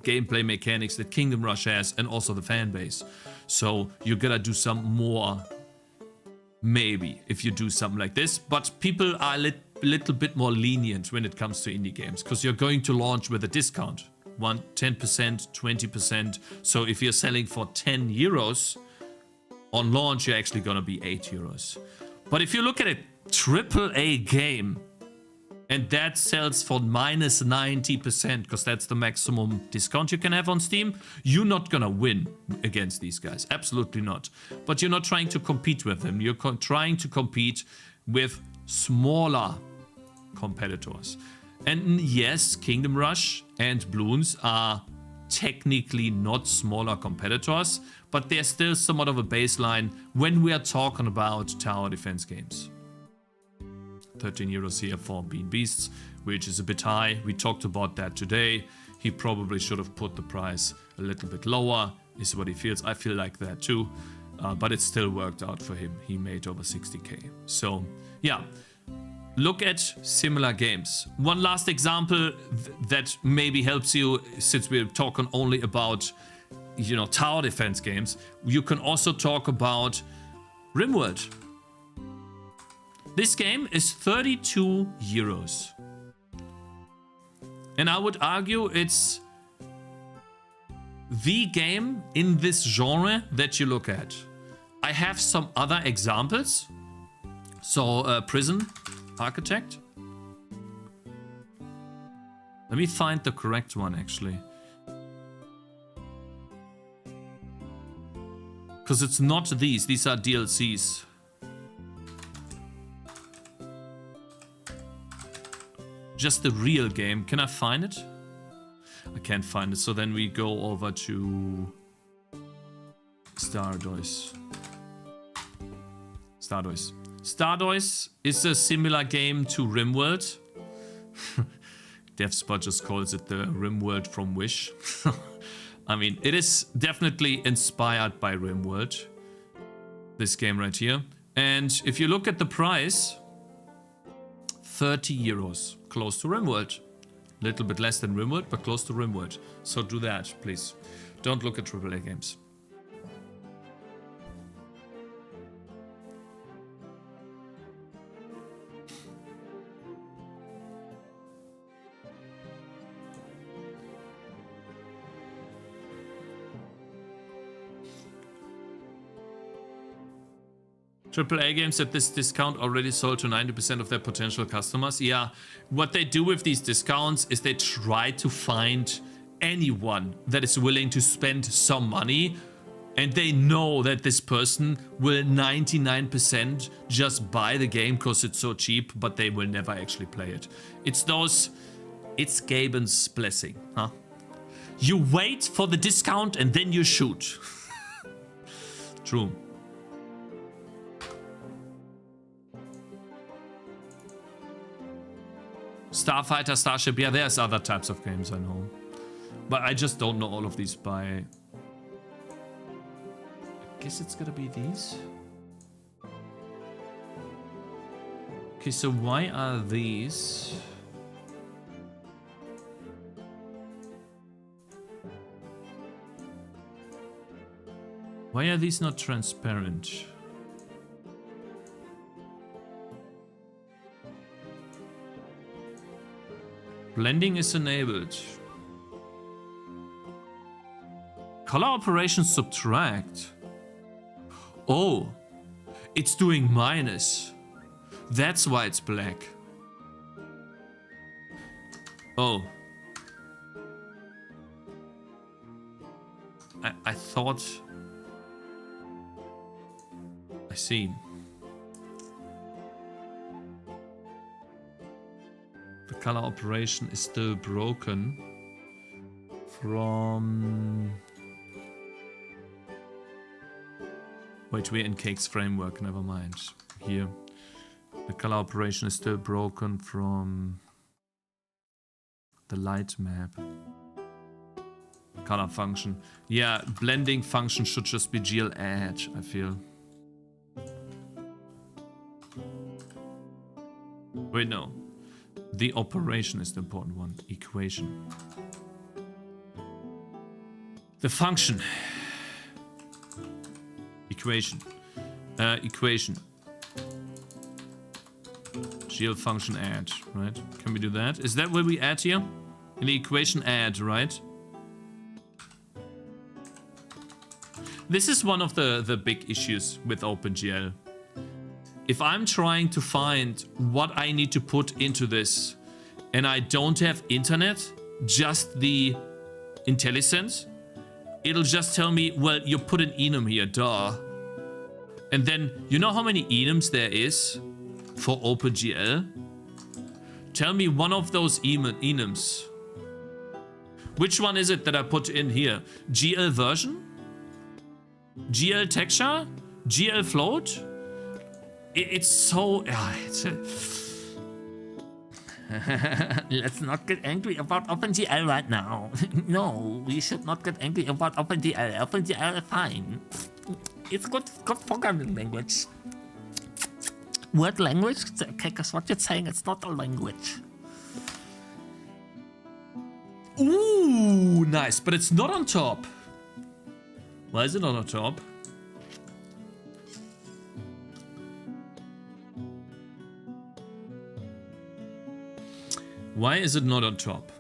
Speaker 1: gameplay mechanics that Kingdom Rush has and also the fan base. So you gotta do some more, maybe, if you do something like this. But people are a little bit more lenient when it comes to indie games because you're going to launch with a discount. 10%, 20%. So if you're selling for €10 on launch, you're actually gonna be €8. But if you look at a AAA game and that sells for minus 90%, because that's the maximum discount you can have on Steam, you're not gonna win against these guys. Absolutely not. But you're not trying to compete with them. You're trying to compete with smaller competitors. And yes, Kingdom Rush and Bloons are technically not smaller competitors, but they're still somewhat of a baseline when we are talking about tower defense games. €13 here for Bean Beasts, which is a bit high. We talked about that today. He probably should have put the price a little bit lower, is what he feels. I feel like that too, but it still worked out for him. He made over 60k. So yeah, look at similar games. One last example that maybe helps you, since we're talking only about, you know, tower defense games. You can also talk about RimWorld. This game is €32. And I would argue it's the game in this genre that you look at. I have some other examples. So, Prison Architect. Let me find the correct one, actually. Because it's not these. These are DLCs. Just the real game. Can I find it? I can't find it. So then we go over to Stardew. Stardew is a similar game to RimWorld. DevSpot just calls it the RimWorld from Wish. I mean, it is definitely inspired by RimWorld. This game right here. And if you look at the price, 30 euros. Close to RimWorld. A little bit less than RimWorld, but close to RimWorld. So do that, please. Don't look at AAA games. AAA games at this discount already sold to 90% of their potential customers. Yeah, what they do with these discounts is they try to find anyone that is willing to spend some money, and they know that this person will 99% just buy the game because it's so cheap, but they will never actually play it. It's Gaben's blessing, huh? You wait for the discount and then you shoot. True. Starfighter, Starship, yeah, there's other types of games I know. But I just don't know all of these by... I guess it's gonna be these. Okay, so why are these... Why are these not transparent? Blending is enabled. Color operation subtract. Oh, it's doing minus. That's why it's black. Oh. I thought... I see. The color operation is still broken from... Wait, we're in Cake's framework, never mind. Here. The color operation is still broken from the light map. Color function. Yeah, blending function should just be GL add, I feel. Wait, no. The operation is the important one. Equation. The function. Equation. Equation. GL function add, right? Can we do that? Is that what we add here? In the equation add, right? This is one of the big issues with OpenGL. If I'm trying to find what I need to put into this and I don't have internet, just the IntelliSense, it'll just tell me, well, you put an enum here, duh. And then, you know how many enums there is for OpenGL? Tell me one of those enums. Which one is it that I put in here? GL version? GL texture? GL float? It's so...
Speaker 3: Let's not get angry about OpenGL right now. No, we should not get angry about OpenGL. OpenGL is fine. It's good programming language. Word language? Cakez, what you're saying, it's not a language.
Speaker 1: Ooh, nice. But it's not on top. Why is it not on top? Why is it not on top?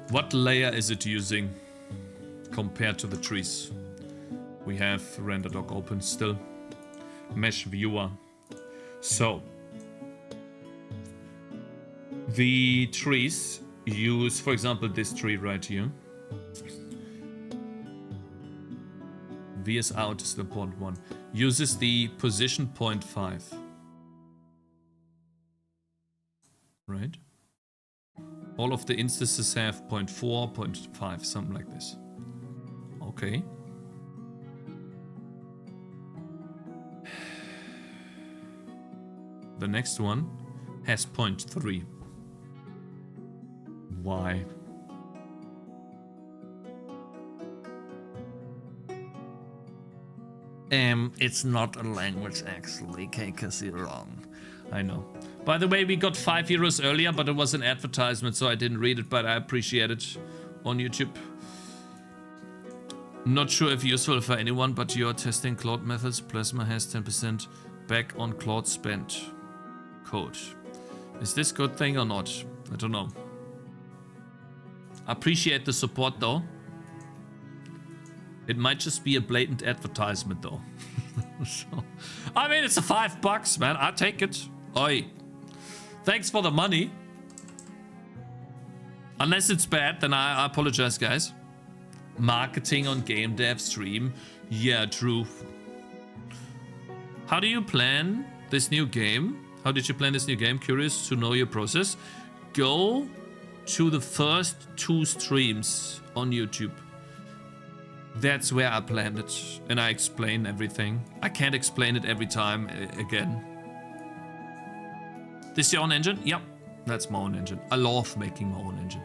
Speaker 1: What layer is it using compared to the trees? We have render doc open still. Mesh viewer. So the trees use, for example, this tree right here. VS out is the important one. Uses the position 0.5. Right? All of the instances have 0.4, 0.5, something like this. Okay. The next one has 0.3. Why?
Speaker 3: It's not a language actually, Cakez, you're wrong.
Speaker 1: I know. By the way, we got €5 earlier, but it was an advertisement, so I didn't read it, but I appreciate it on YouTube. Not sure if useful for anyone, but you're testing Claude methods. Plasma has 10% back on Claude spent code. Is this a good thing or not? I don't know. Appreciate the support though. It might just be a blatant advertisement though. So, I mean, it's a $5, man. I take it. Oi. Thanks for the money. Unless it's bad, then I apologize, guys. Marketing on Gamedev stream. Yeah, true. How do you plan this new game? How did you plan this new game? Curious to know your process. Go to the first 2 streams on YouTube. That's where I planned it. And I explain everything. I can't explain it every time again. This your own engine? Yep. That's my own engine. I love making my own engine.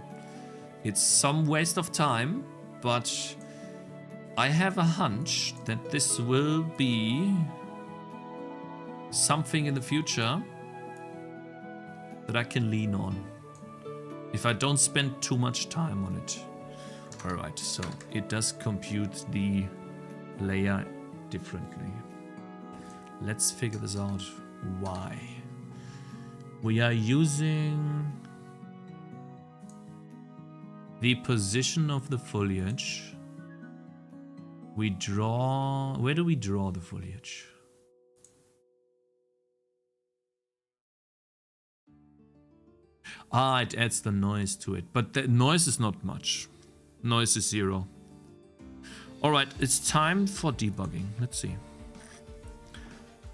Speaker 1: It's some waste of time, but I have a hunch that this will be something in the future that I can lean on if I don't spend too much time on it. Alright, so it does compute the layer differently. Let's figure this out. Why? We are using the position of the foliage. We draw... Where do we draw the foliage? Ah, it adds the noise to it. But the noise is not much. Noise is 0. Alright, it's time for debugging. Let's see.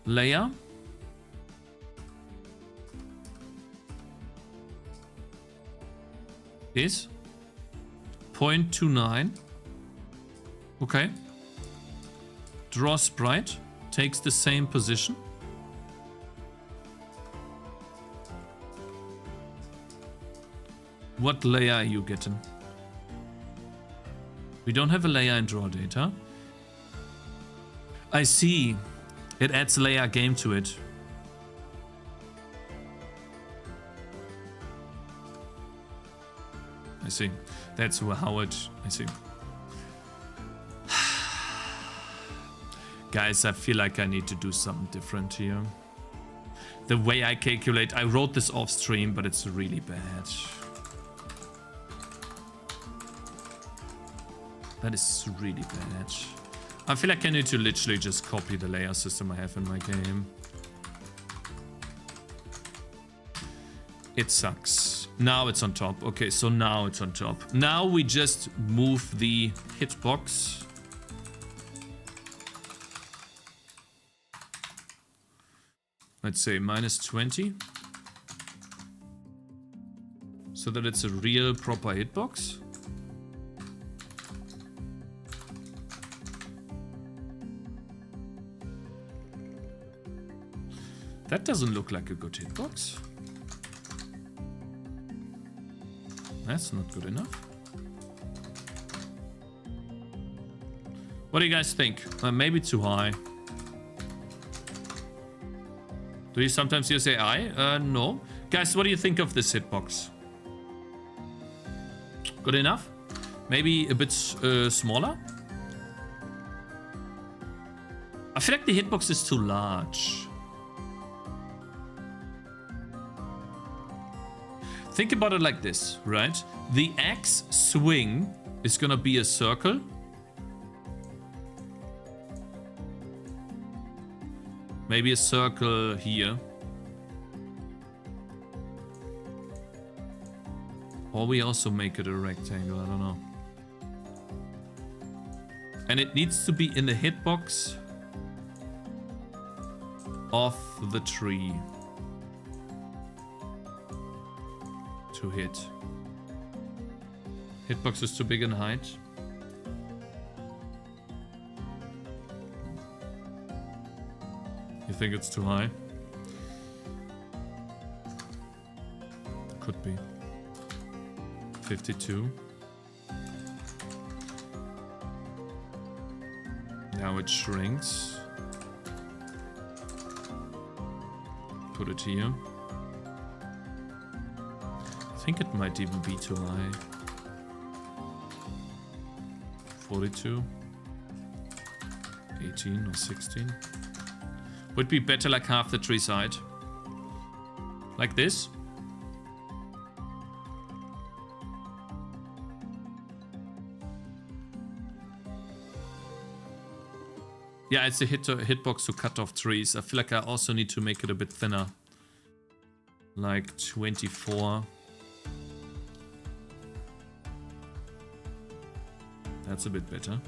Speaker 1: Layer. Is 0.29. Okay. Draw sprite. Takes the same position. What layer are you getting? We don't have a layer in draw data. I see. It adds layer game to it. I see. That's how it... I see. Guys, I feel like I need to do something different here. The way I calculate... I wrote this off stream, but it's really bad. That is really bad. I feel like I need to literally just copy the layer system I have in my game. It sucks. Now it's on top. Okay, so now it's on top. Now we just move the hitbox. Let's say -20. So that it's a real proper hitbox. That doesn't look like a good hitbox. That's not good enough. What do you guys think? Maybe too high. Do you sometimes use AI? No. Guys, what do you think of this hitbox? Good enough? Maybe a bit smaller? I feel like the hitbox is too large. think about it like this, right? The axe swing is gonna be a circle. Maybe a circle here. Or we also make it a rectangle, I don't know. And it needs to be in the hitbox of the tree to hit. Hitbox is too big in height. You think it's too high? Could be. 52. Now it shrinks. Put it here. I think it might even be too high. 42. 18 or 16. Would be better like half the tree side. Like this. Yeah, it's a hitbox to cut off trees. I feel like I also need to make it a bit thinner. Like 24. That's a bit better.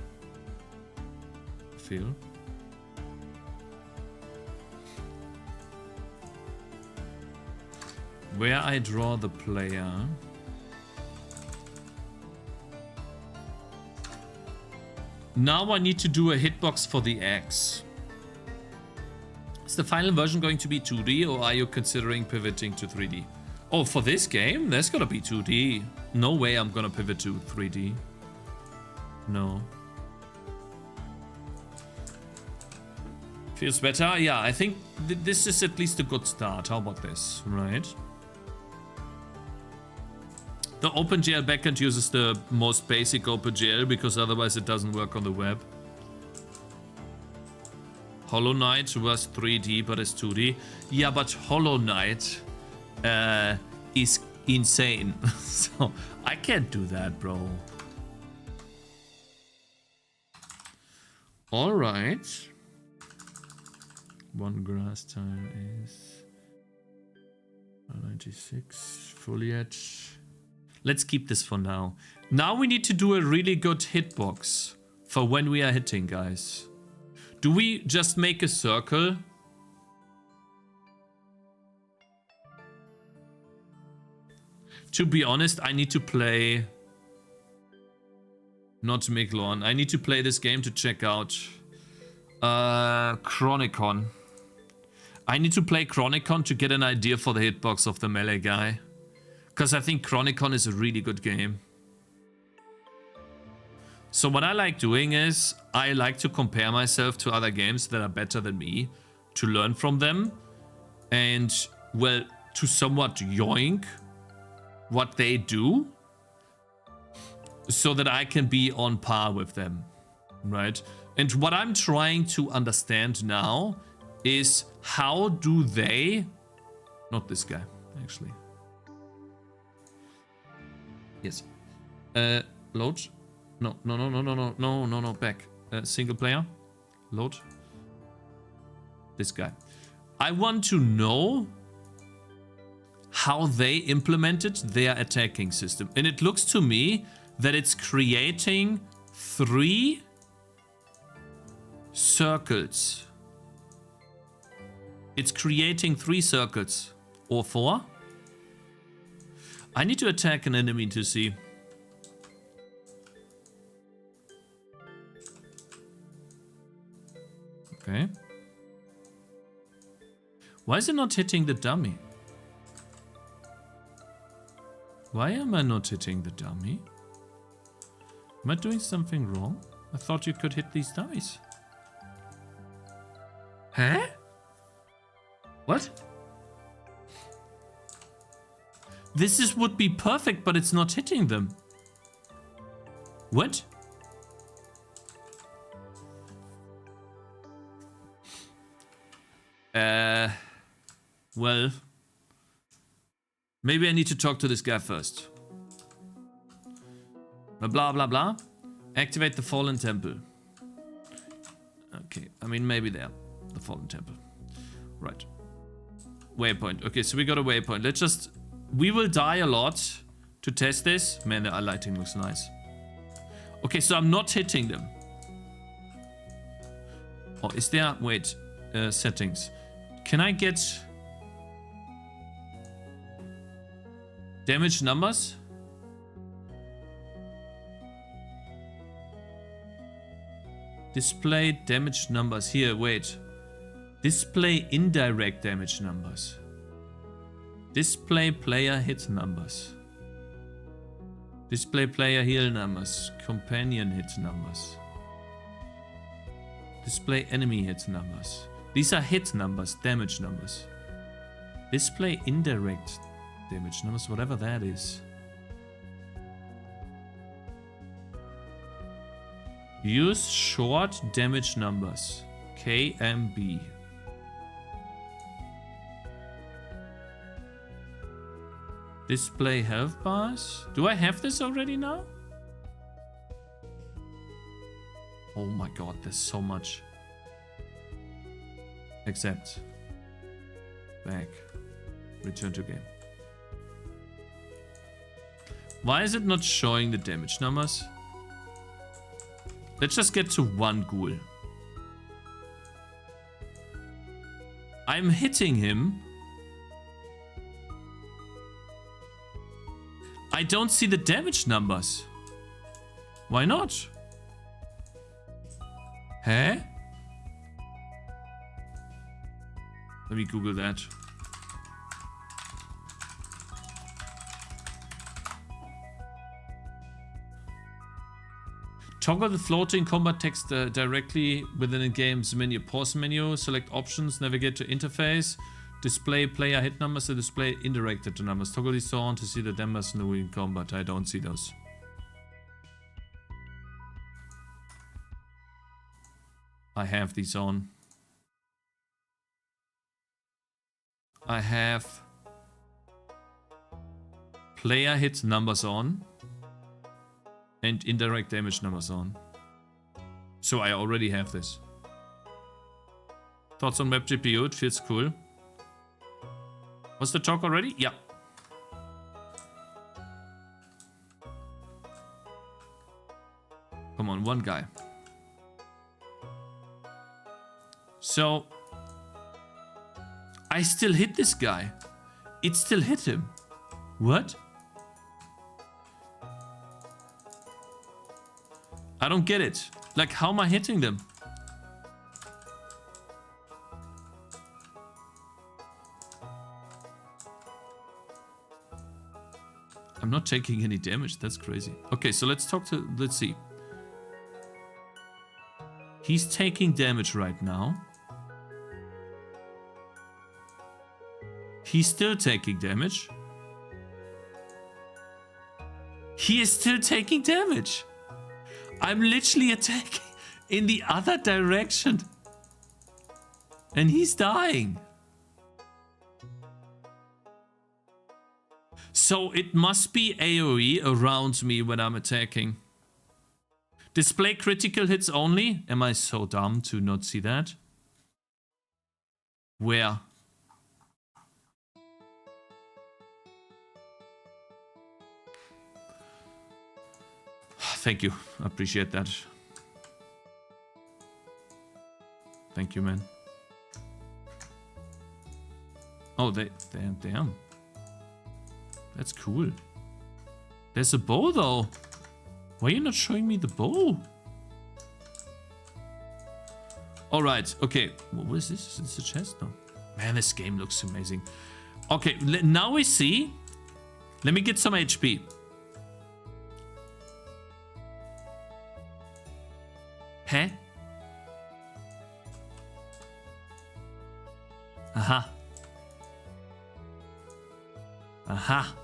Speaker 1: I feel. Where I draw the player. Now I need to do a hitbox for the axe. Is the final version going to be 2D or are you considering pivoting to 3D? Oh, for this game, there's gonna be 2D. No way I'm gonna pivot to 3D. No. Feels better? Yeah, I think this is at least a good start. How about this, right? The OpenGL backend uses the most basic OpenGL because otherwise it doesn't work on the web. Hollow Knight was 3D but it's 2D. Yeah, but Hollow Knight is insane. So I can't do that, bro. Alright. One grass tile is 96 foliage. Let's keep this for now. Now we need to do a really good hitbox for when we are hitting, guys. Do we just make a circle? To be honest, I need to play... Not Miglon. I need to play this game to check out Chronicon. I need to play Chronicon to get an idea for the hitbox of the melee guy. Because I think Chronicon is a really good game. So what I like doing is, I like to compare myself to other games that are better than me, to learn from them, and, well, to somewhat yoink what they do, so that I can be on par with them, right? And what I'm trying to understand now is, how do they... Not this guy, actually. Yes. Load. No, back. Single player. Load. This guy. I want to know how they implemented their attacking system. And it looks to me that it's creating 3 circles. It's creating 3 circles. Or 4. I need to attack an enemy to see. Okay. Why is it not hitting the dummy? Why am I not hitting the dummy? Am I doing something wrong? I thought you could hit these dummies. Huh? What? This would be perfect, but it's not hitting them. What? Well, Maybe I need to talk to this guy first. Blah, blah, blah. Activate the Fallen Temple. Okay, I mean, maybe there. The Fallen Temple. Right. Waypoint. Okay, so we got a waypoint. Let's just... We will die a lot to test this. Man, the eye lighting looks nice. Okay, so I'm not hitting them. Oh, is there... Wait. Settings. Can I get... damage numbers? Display damage numbers. Here, wait. Display indirect damage numbers. Display player hit numbers. Display player heal numbers. Companion hit numbers. Display enemy hit numbers. These are hit numbers, damage numbers. Display indirect damage numbers, whatever that is. Use short damage numbers. KMB. Display health bars. Do I have this already now? Oh my god, there's so much. Accept. Back. Return to game. Why is it not showing the damage numbers? Let's just get to one ghoul. I'm hitting him. I don't see the damage numbers. Why not? Huh? Let me Google that. Toggle the floating combat text directly within the game's menu. Pause menu, select options, navigate to interface, display player hit numbers, and display indirect hit numbers. Toggle these on to see the numbers in combat. I don't see those. I have these on. I have player hit numbers on. And indirect damage numbers on. So I already have this. Thoughts on web GPU? It feels cool. Was the talk already? Yeah. Come on, one guy. So I still hit this guy. It still hit him. What? I don't get it. Like, how am I hitting them? I'm not taking any damage. That's crazy. Okay, so let's see. He's taking damage right now. He's still taking damage. He is still taking damage. I'm literally attacking in the other direction. And he's dying. So it must be AoE around me when I'm attacking. Display critical hits only? Am I so dumb to not see that? Where? Thank you. I appreciate that. Thank you, man. Oh, damn. That's cool. There's a bow, though. Why are you not showing me the bow? Alright, okay. What is this? Is this a chest? No. Man, this game looks amazing. Okay, now we see. Let me get some HP. Huh? Aha. Aha.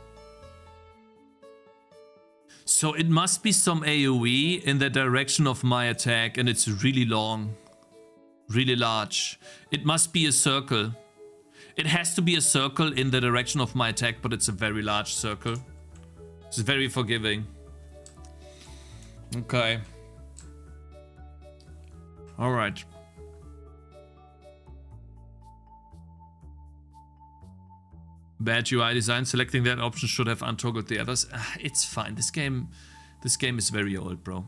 Speaker 1: So it must be some AoE in the direction of my attack, and it's really long. Really large. It must be a circle. It has to be a circle in the direction of my attack, but it's a very large circle. It's very forgiving. Okay. Alright. Bad UI design. Selecting that option should have untoggled the others. It's fine. This game is very old, bro.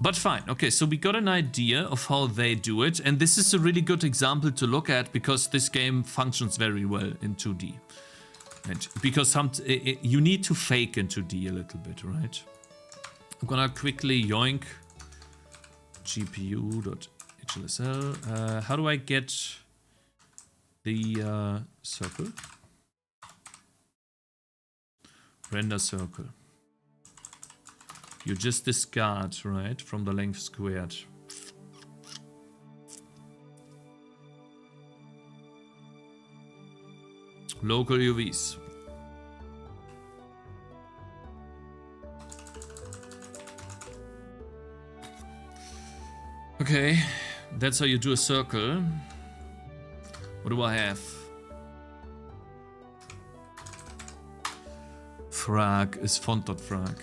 Speaker 1: But fine. Okay, so we got an idea of how they do it. And this is a really good example to look at because this game functions very well in 2D. And because you need to fake in 2D a little bit, right? I'm gonna quickly yoink gpu.hlsl. How do I get the circle? Render circle. You just discard, right, from the length squared. Local UVs. Okay, that's how you do a circle. What do I have? Frag is font.frag.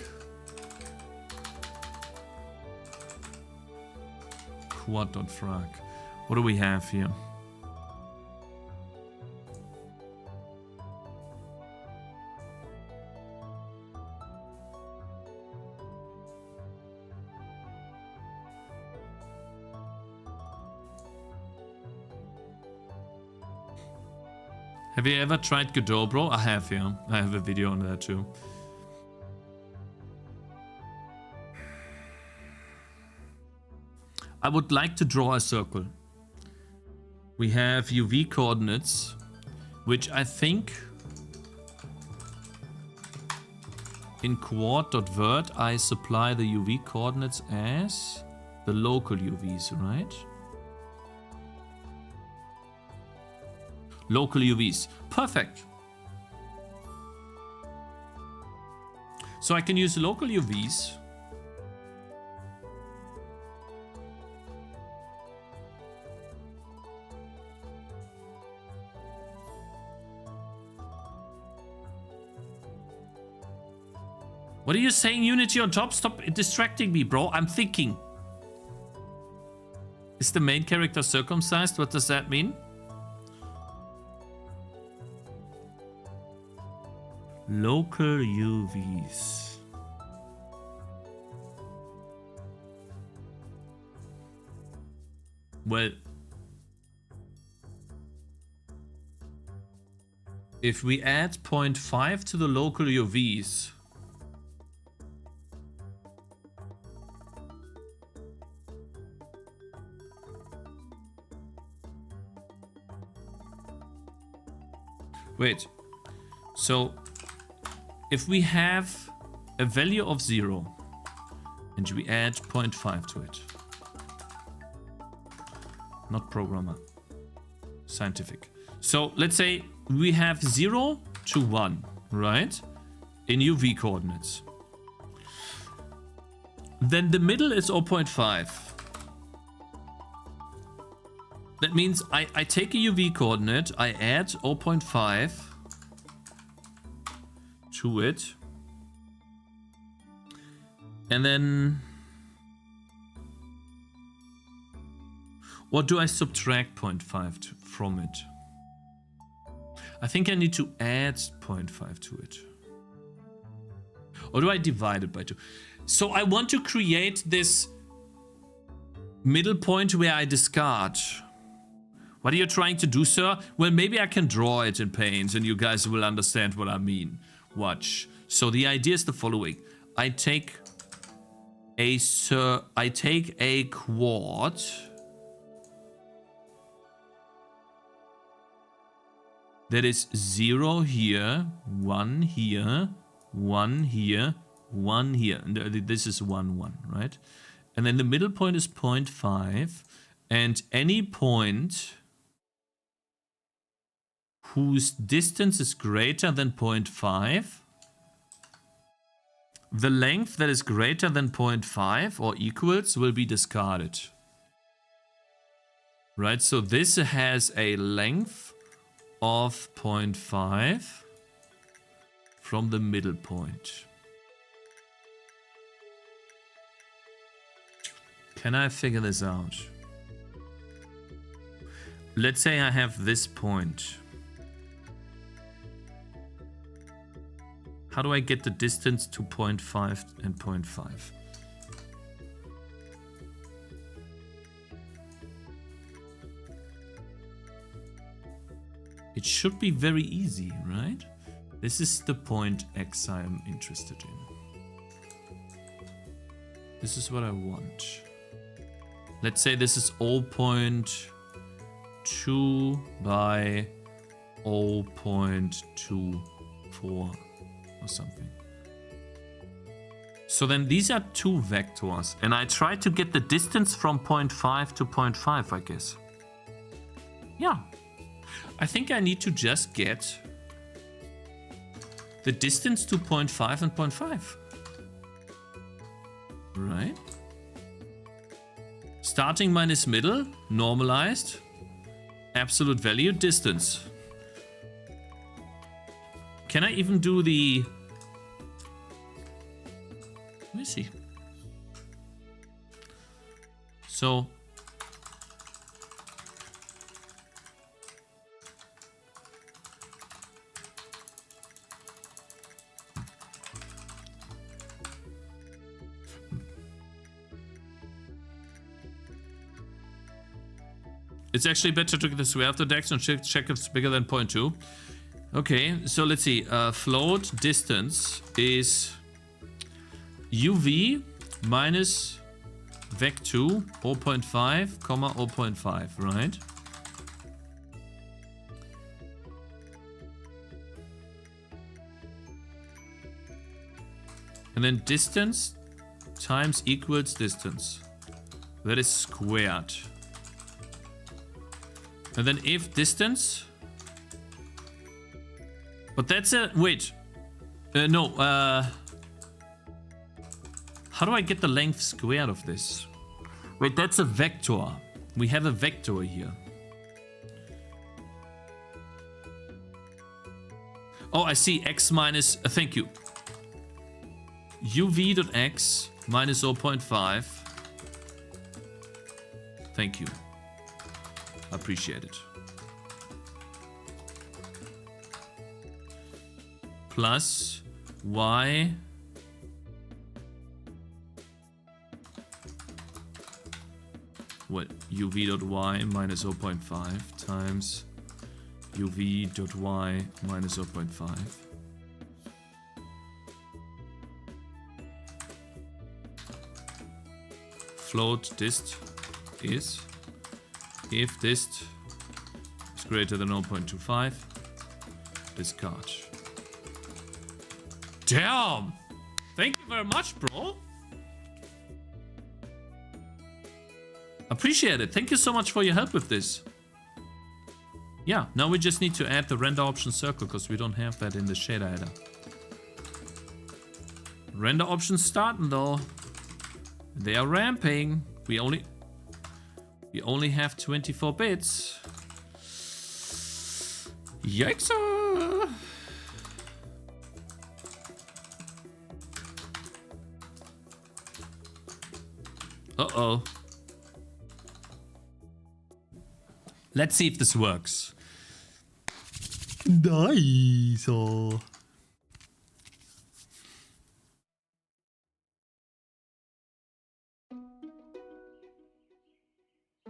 Speaker 1: Quad.frag. What do we have here? Have you ever tried Godot, bro? I have, yeah. I have a video on that too. I would like to draw a circle. We have UV coordinates, which I think in quad.vert I supply the UV coordinates as the local UVs, right? Local UVs. Perfect. So I can use local UVs. What are you saying, Unity on top? Stop distracting me, bro. I'm thinking. Is the main character circumcised? What does that mean? Local UVs. Well, if we add 0.5 to the local UVs, wait, so if we have a value of 0 and we add 0.5 to it, not programmer, scientific. So let's say we have 0 to 1, right? In UV coordinates. Then the middle is 0.5. That means I take a UV coordinate, I add 0.5 to it, and then what do I subtract 0.5 from it? I think I need to add 0.5 to it. Or do I divide it by 2? So I want to create this middle point where I discard. What are you trying to do, sir? Well, maybe I can draw it in Paint and you guys will understand what I mean. Watch. So the idea is the following. I take a quad that is 0 here, 1 here, 1 here, 1 here. And this is 1, 1, right? And then the middle point is 0.5. And any point whose distance is greater than 0.5, the length that is greater than 0.5 or equals will be discarded. Right, so this has a length of 0.5 from the middle point. Can I figure this out? Let's say I have this point. How do I get the distance to 0.5 and 0.5? It should be very easy, right? This is the point X I am interested in. This is what I want. Let's say this is 0.2 by 0.24 or something. So then these are two vectors, and I try to get the distance from 0.5 to 0.5, I guess. Yeah. I think I need to just get the distance to 0.5 and 0.5. Right? Starting minus middle, normalized, absolute value, distance. Can I even do the... Let me see. So... It's actually better to get the square of the dex and check if it's bigger than 0.2. Okay, so let's see. Float distance is UV minus vec2 0.5, comma 0.5, right? And then distance times equals distance. That is squared. And then if distance... But that's a... Wait. No. How do I get the length squared of this? Wait, that's a vector. We have a vector here. Oh, I see. X minus... thank you. uv.x minus 0.5. Thank you. Appreciate it. Plus y what uv.y minus 0.5 times uv.y minus 0.5. Float dist is if dist is greater than 0.25, discard. Damn! Thank you very much, bro. Appreciate it. Thank you so much for your help with this. Yeah, now we just need to add the render option circle because we don't have that in the shader header. Render options starting though. They are ramping. We only have 24 bits. Yikes! Uh-oh. Let's see if this works. Nice.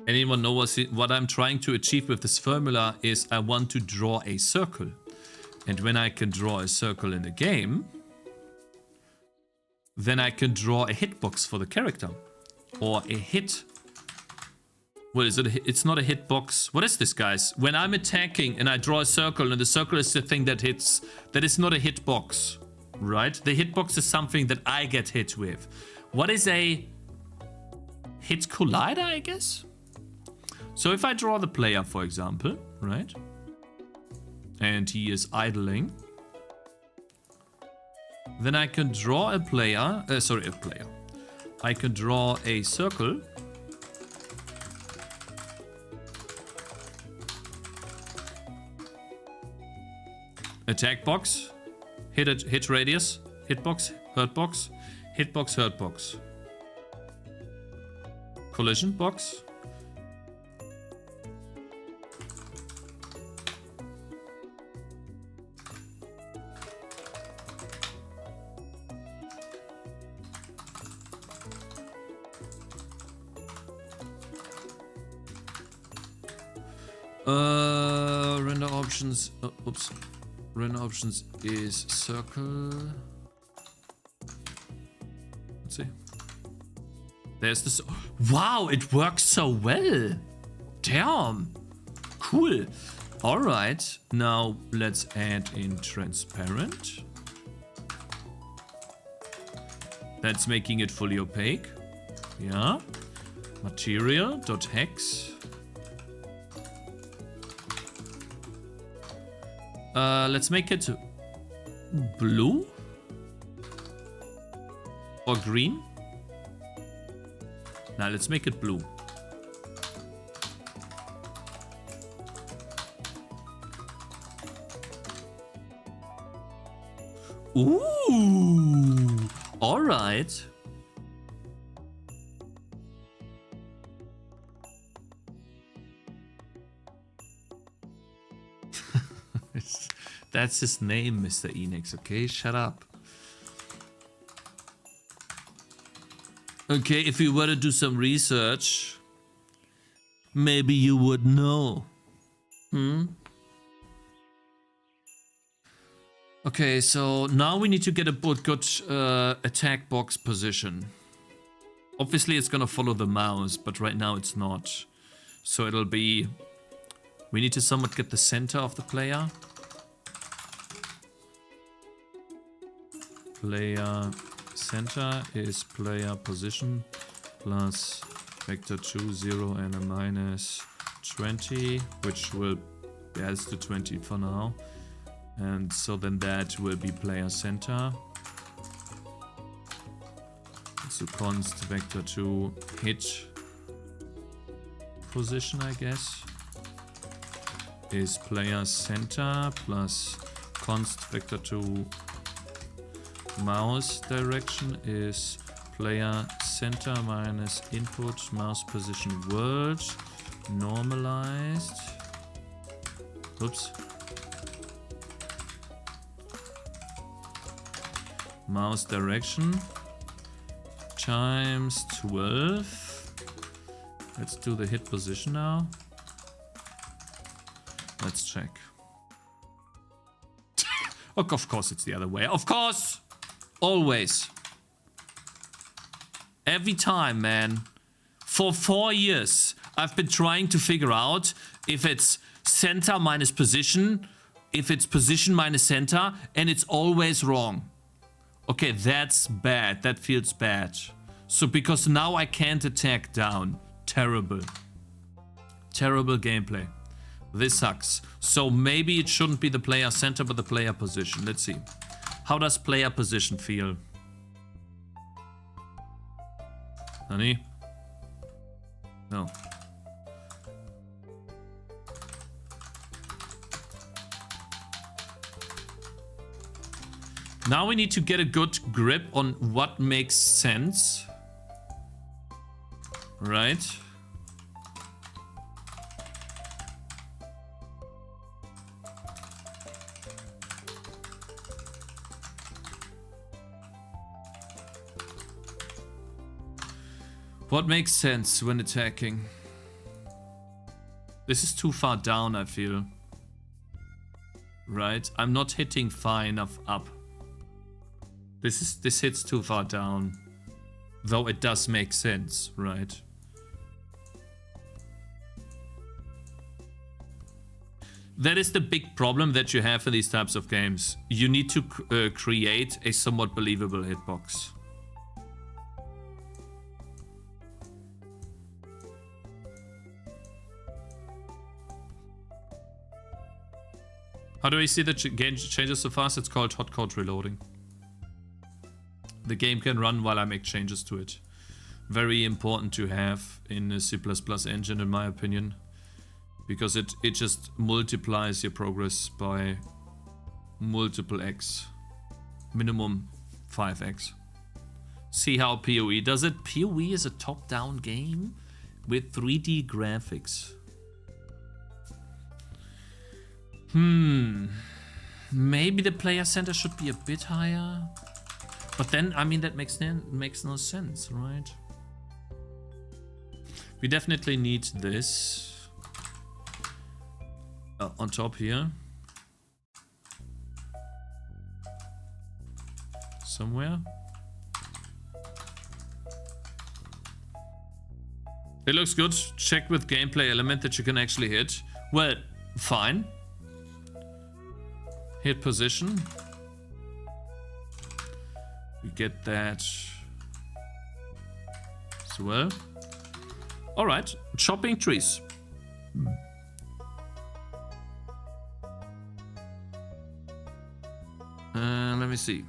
Speaker 1: Anyone know what I'm trying to achieve with this formula is I want to draw a circle. And when I can draw a circle in the game, then I can draw a hitbox for the character. Or a hit. What is it? It's not a hitbox. What is this, guys? When I'm attacking and I draw a circle and the circle is the thing that hits, that is not a hitbox, right? The hitbox is something that I get hit with. What is a hit collider, I guess? So if I draw the player, for example, right? And he is idling. Then I can draw a player, I can draw a circle. Attack box. Hit radius. Hitbox. Hurt box. Hitbox. Hurt box. Collision box. Render options. Oops. Render options is circle. Let's see. There's this. Wow, it works so well. Damn. Cool. All right. Now let's add in transparent. That's making it fully opaque. Yeah. Material.hex. Let's make it blue or green. Now let's make it blue. Ooh, all right. That's his name, Mr. Enix, okay? Shut up. Okay, if you were to do some research, maybe you would know. Okay, so now we need to get a good attack box position. Obviously, it's gonna follow the mouse, but right now it's not. So it'll be... We need to somewhat get the center of the player. Player center is player position plus vector 2, 0 and a minus 20, which will adds to 20 for now. And so then that will be player center. So const vector 2 hit position, I guess, is player center plus const vector 2 mouse direction is player center minus input mouse position world normalized. Oops. Mouse direction times 12. Let's do the hit position now. Let's check. Of course it's the other way. Of course! Always. Every time, man. For 4 years, I've been trying to figure out if it's center minus position, if it's position minus center, and it's always wrong. Okay, that's bad. That feels bad. So, because now I can't attack down. Terrible. Terrible gameplay. This sucks. So, maybe it shouldn't be the player center, but the player position. Let's see. How does player position feel? Honey? No. Now we need to get a good grip on what makes sense. Right? What makes sense when attacking? This is too far down, I feel. Right? I'm not hitting far enough up. This hits too far down. Though it does make sense, right? That is the big problem that you have in these types of games. You need to create a somewhat believable hitbox. How do I see the game changes so fast? It's called hot code reloading. The game can run while I make changes to it. Very important to have in a C++ engine, in my opinion. Because it just multiplies your progress by multiple X. Minimum 5X. See how PoE does it. PoE is a top-down game with 3D graphics. Maybe the player center should be a bit higher. But then, I mean, that makes no sense, right? We definitely need this on top here. Somewhere. It looks good. Check with gameplay element that you can actually hit. Well, fine. Hit position. We get that as well. All right, chopping trees. Let me see.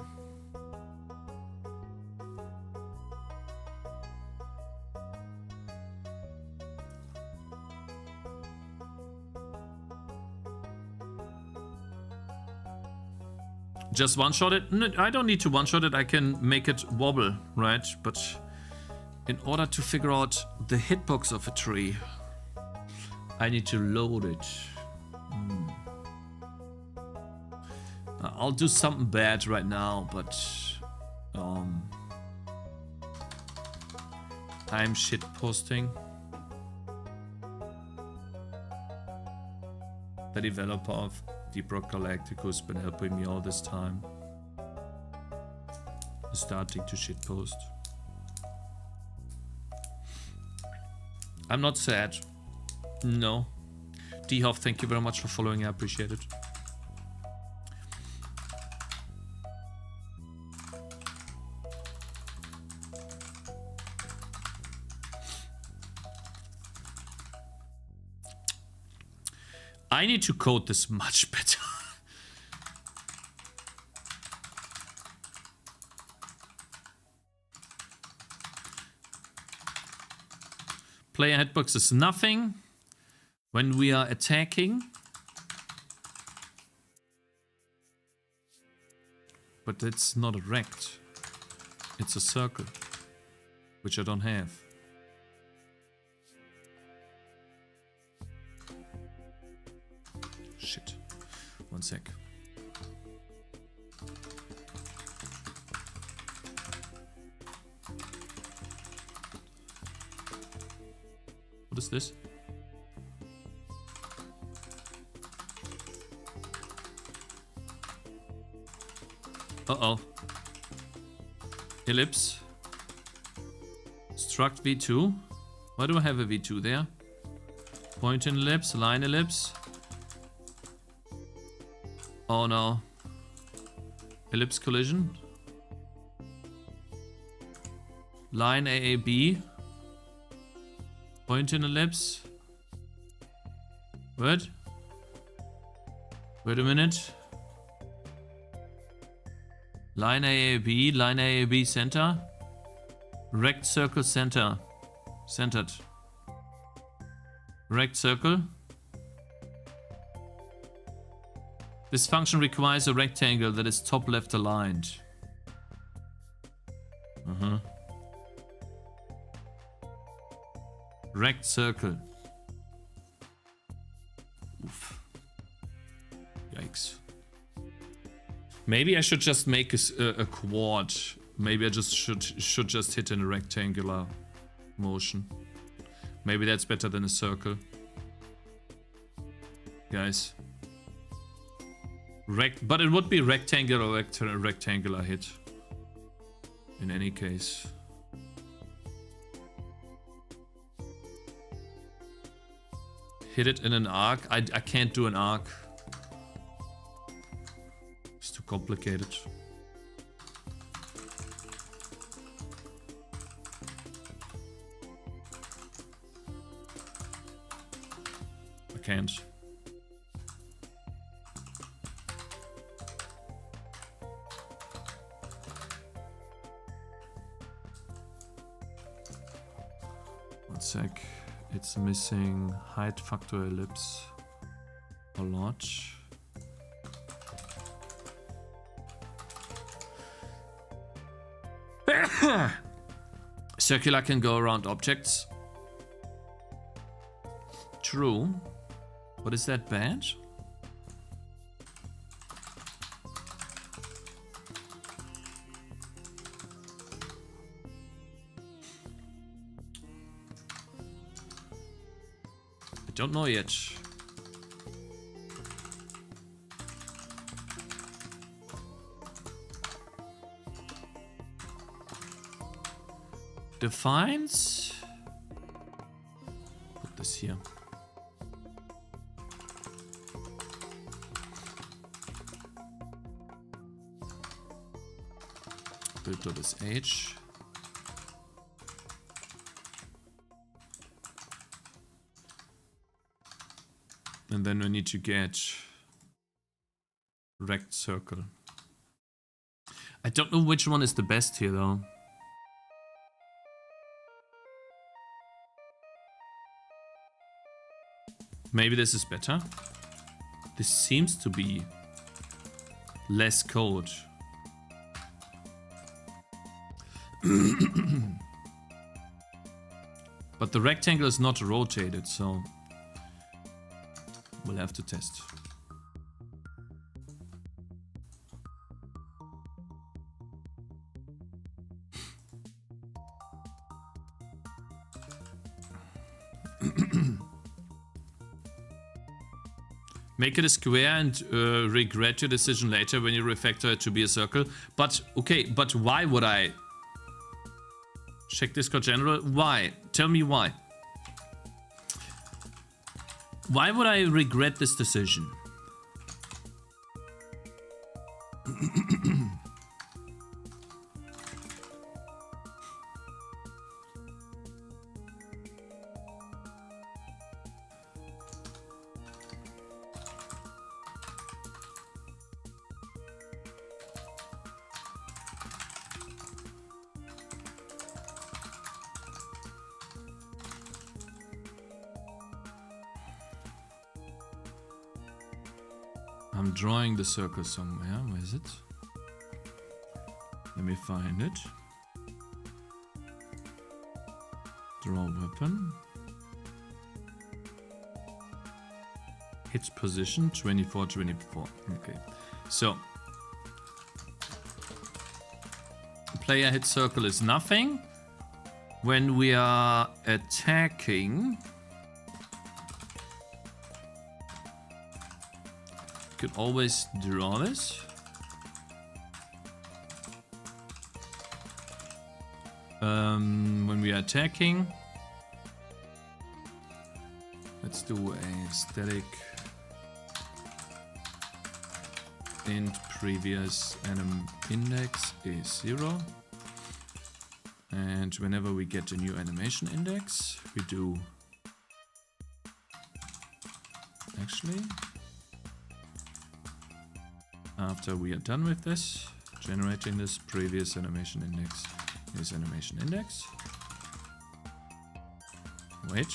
Speaker 1: Just one-shot it? No, I don't need to one-shot it. I can make it wobble, right? But in order to figure out the hitbox of a tree, I need to load it. I'll do something bad right now, but I'm shit posting the developer of Deep Rock Galactic, who's been helping me all this time, starting to shitpost. I'm not sad. No. D-Hoff, thank you very much for following. I appreciate it. I need to code this much better. Player hitbox is nothing when we are attacking. But it's not a rect. It's a circle, which I don't have. Shit. One sec. What is this? Uh-oh. Ellipse. Struct V2. Why do I have a V2 there? Point in ellipse, line ellipse. Oh no. Ellipse collision. Line AAB. Point in ellipse. What? Wait a minute. Line AAB center. Rect circle center. Centered. Rect circle. This function requires a rectangle that is top left aligned. Rect circle. Oof. Yikes. Maybe I should just make a quad. Maybe I just should just hit in a rectangular motion. Maybe that's better than a circle. Guys. But it would be rectangular rectangular hit. In any case. Hit it in an arc. I can't do an arc. It's too complicated. I can't. One sec. It's missing height factor ellipse a lot. Circular can go around objects. True. But is that bad? I don't know yet. Defines. Put this here. Build.sh. And then we need to get rect circle. I don't know which one is the best here though. Maybe this is better. This seems to be less code. But the rectangle is not rotated, so we'll have to test. Make it a square and regret your decision later when you refactor it to be a circle. But, okay, but why would I? Check Discord general. Why? Tell me why. Why would I regret this decision? I'm drawing the circle somewhere. Where is it? Let me find it. Draw weapon. Hit position 24, 24. Okay. So player hit circle is nothing. When we are attacking, could always draw this. When we are attacking, let's do a static int previous index is 0. And whenever we get a new animation index, we do actually, after we are done with this, generating this previous animation index is animation index. Wait.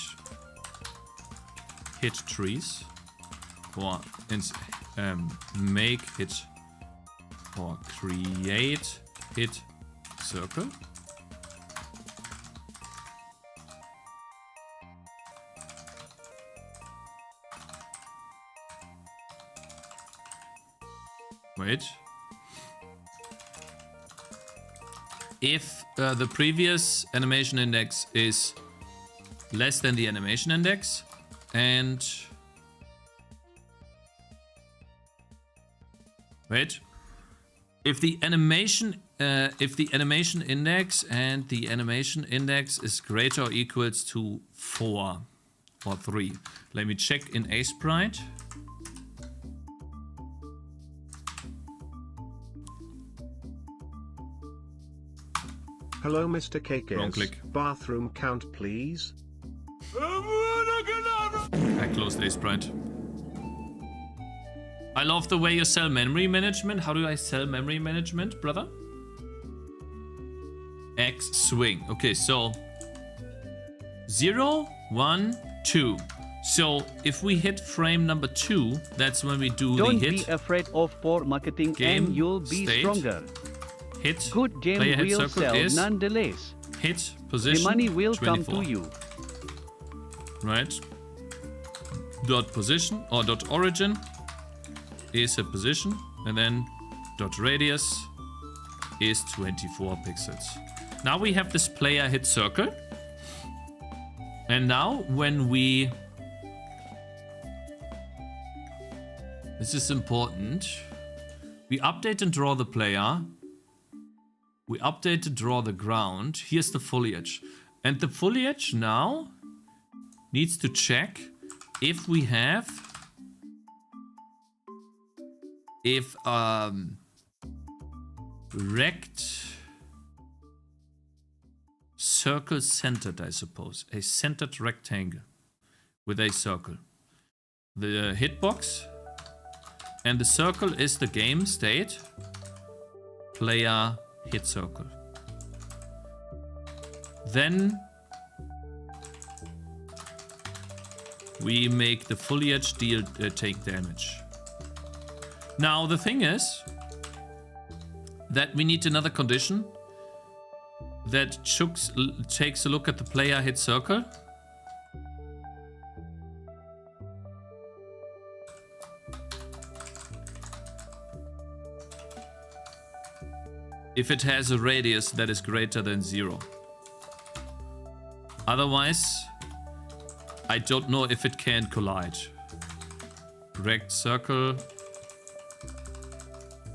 Speaker 1: Hit trees. Or make hit or create hit circle. Wait. If the previous animation index is less than the animation index, and wait, if the animation index and the animation index is greater or equals to 4 or 3. Let me check in Sprite.
Speaker 4: Hello, Mr. Cakez.
Speaker 1: Wrong click.
Speaker 4: Bathroom count, please.
Speaker 1: I closed Sprite. I love the way you sell memory management. How do I sell memory management, brother? X swing. Okay, so 0, 1, 2. So if we hit frame number 2, that's when we do
Speaker 6: Don't
Speaker 1: the hit.
Speaker 6: be afraid of poor marketing
Speaker 1: Game
Speaker 6: and you'll be
Speaker 1: state.
Speaker 6: stronger.
Speaker 1: hit
Speaker 6: Good game
Speaker 1: player hit
Speaker 6: will
Speaker 1: circle
Speaker 6: sell,
Speaker 1: is
Speaker 6: none delays.
Speaker 1: hit
Speaker 6: The
Speaker 1: position
Speaker 6: money will
Speaker 1: 24.
Speaker 6: come to you.
Speaker 1: Right. Dot position or dot origin is a position, and then dot radius is 24 pixels. Now we have this player hit circle, and now when we, this is important, we update and draw the player, we update and draw the ground. Here's the foliage, and the foliage now needs to check if we have, if rect circle centered, I suppose, a centered rectangle with a circle. The hitbox and the circle is the game state player hit circle. Then we make the foliage deal take damage. Now the thing is that we need another condition that takes a look at the player hit circle. If it has a radius that is greater than 0. Otherwise, I don't know if it can collide. Rect circle.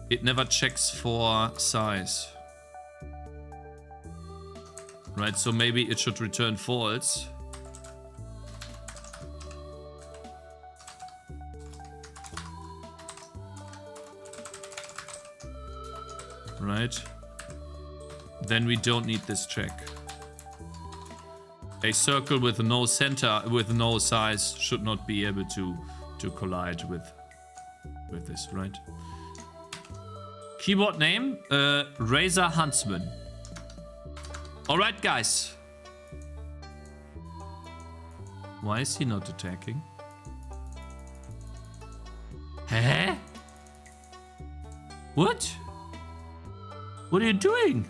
Speaker 1: It never checks for size. Right, so maybe it should return false. Right. Then we don't need this check. A circle with no center, with no size, should not be able to collide with this, right? Keyboard name, Razor Huntsman. All right, guys. Why is he not attacking? Huh? What? What are you doing?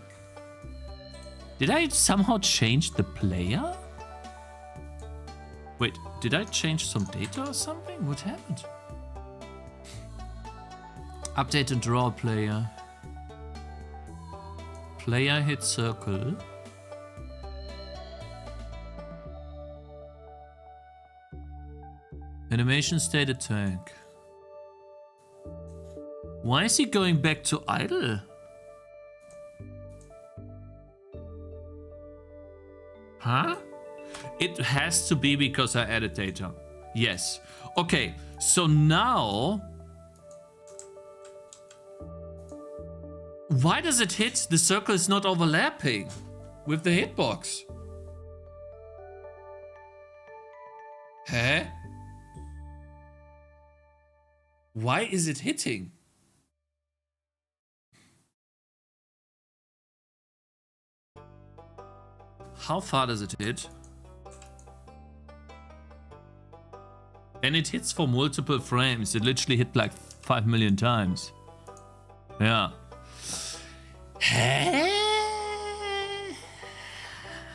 Speaker 1: Did I somehow change the player? Wait, did I change some data or something? What happened? Update and draw player. Player hit circle. Animation state attack. Why is he going back to idle? Huh? It has to be because I added data. Yes. Okay, so now... Why does it hit? The circle is not overlapping with the hitbox. Huh? Why is it hitting? How far does it hit? And it hits for multiple frames. It literally hit like 5 million times. Yeah.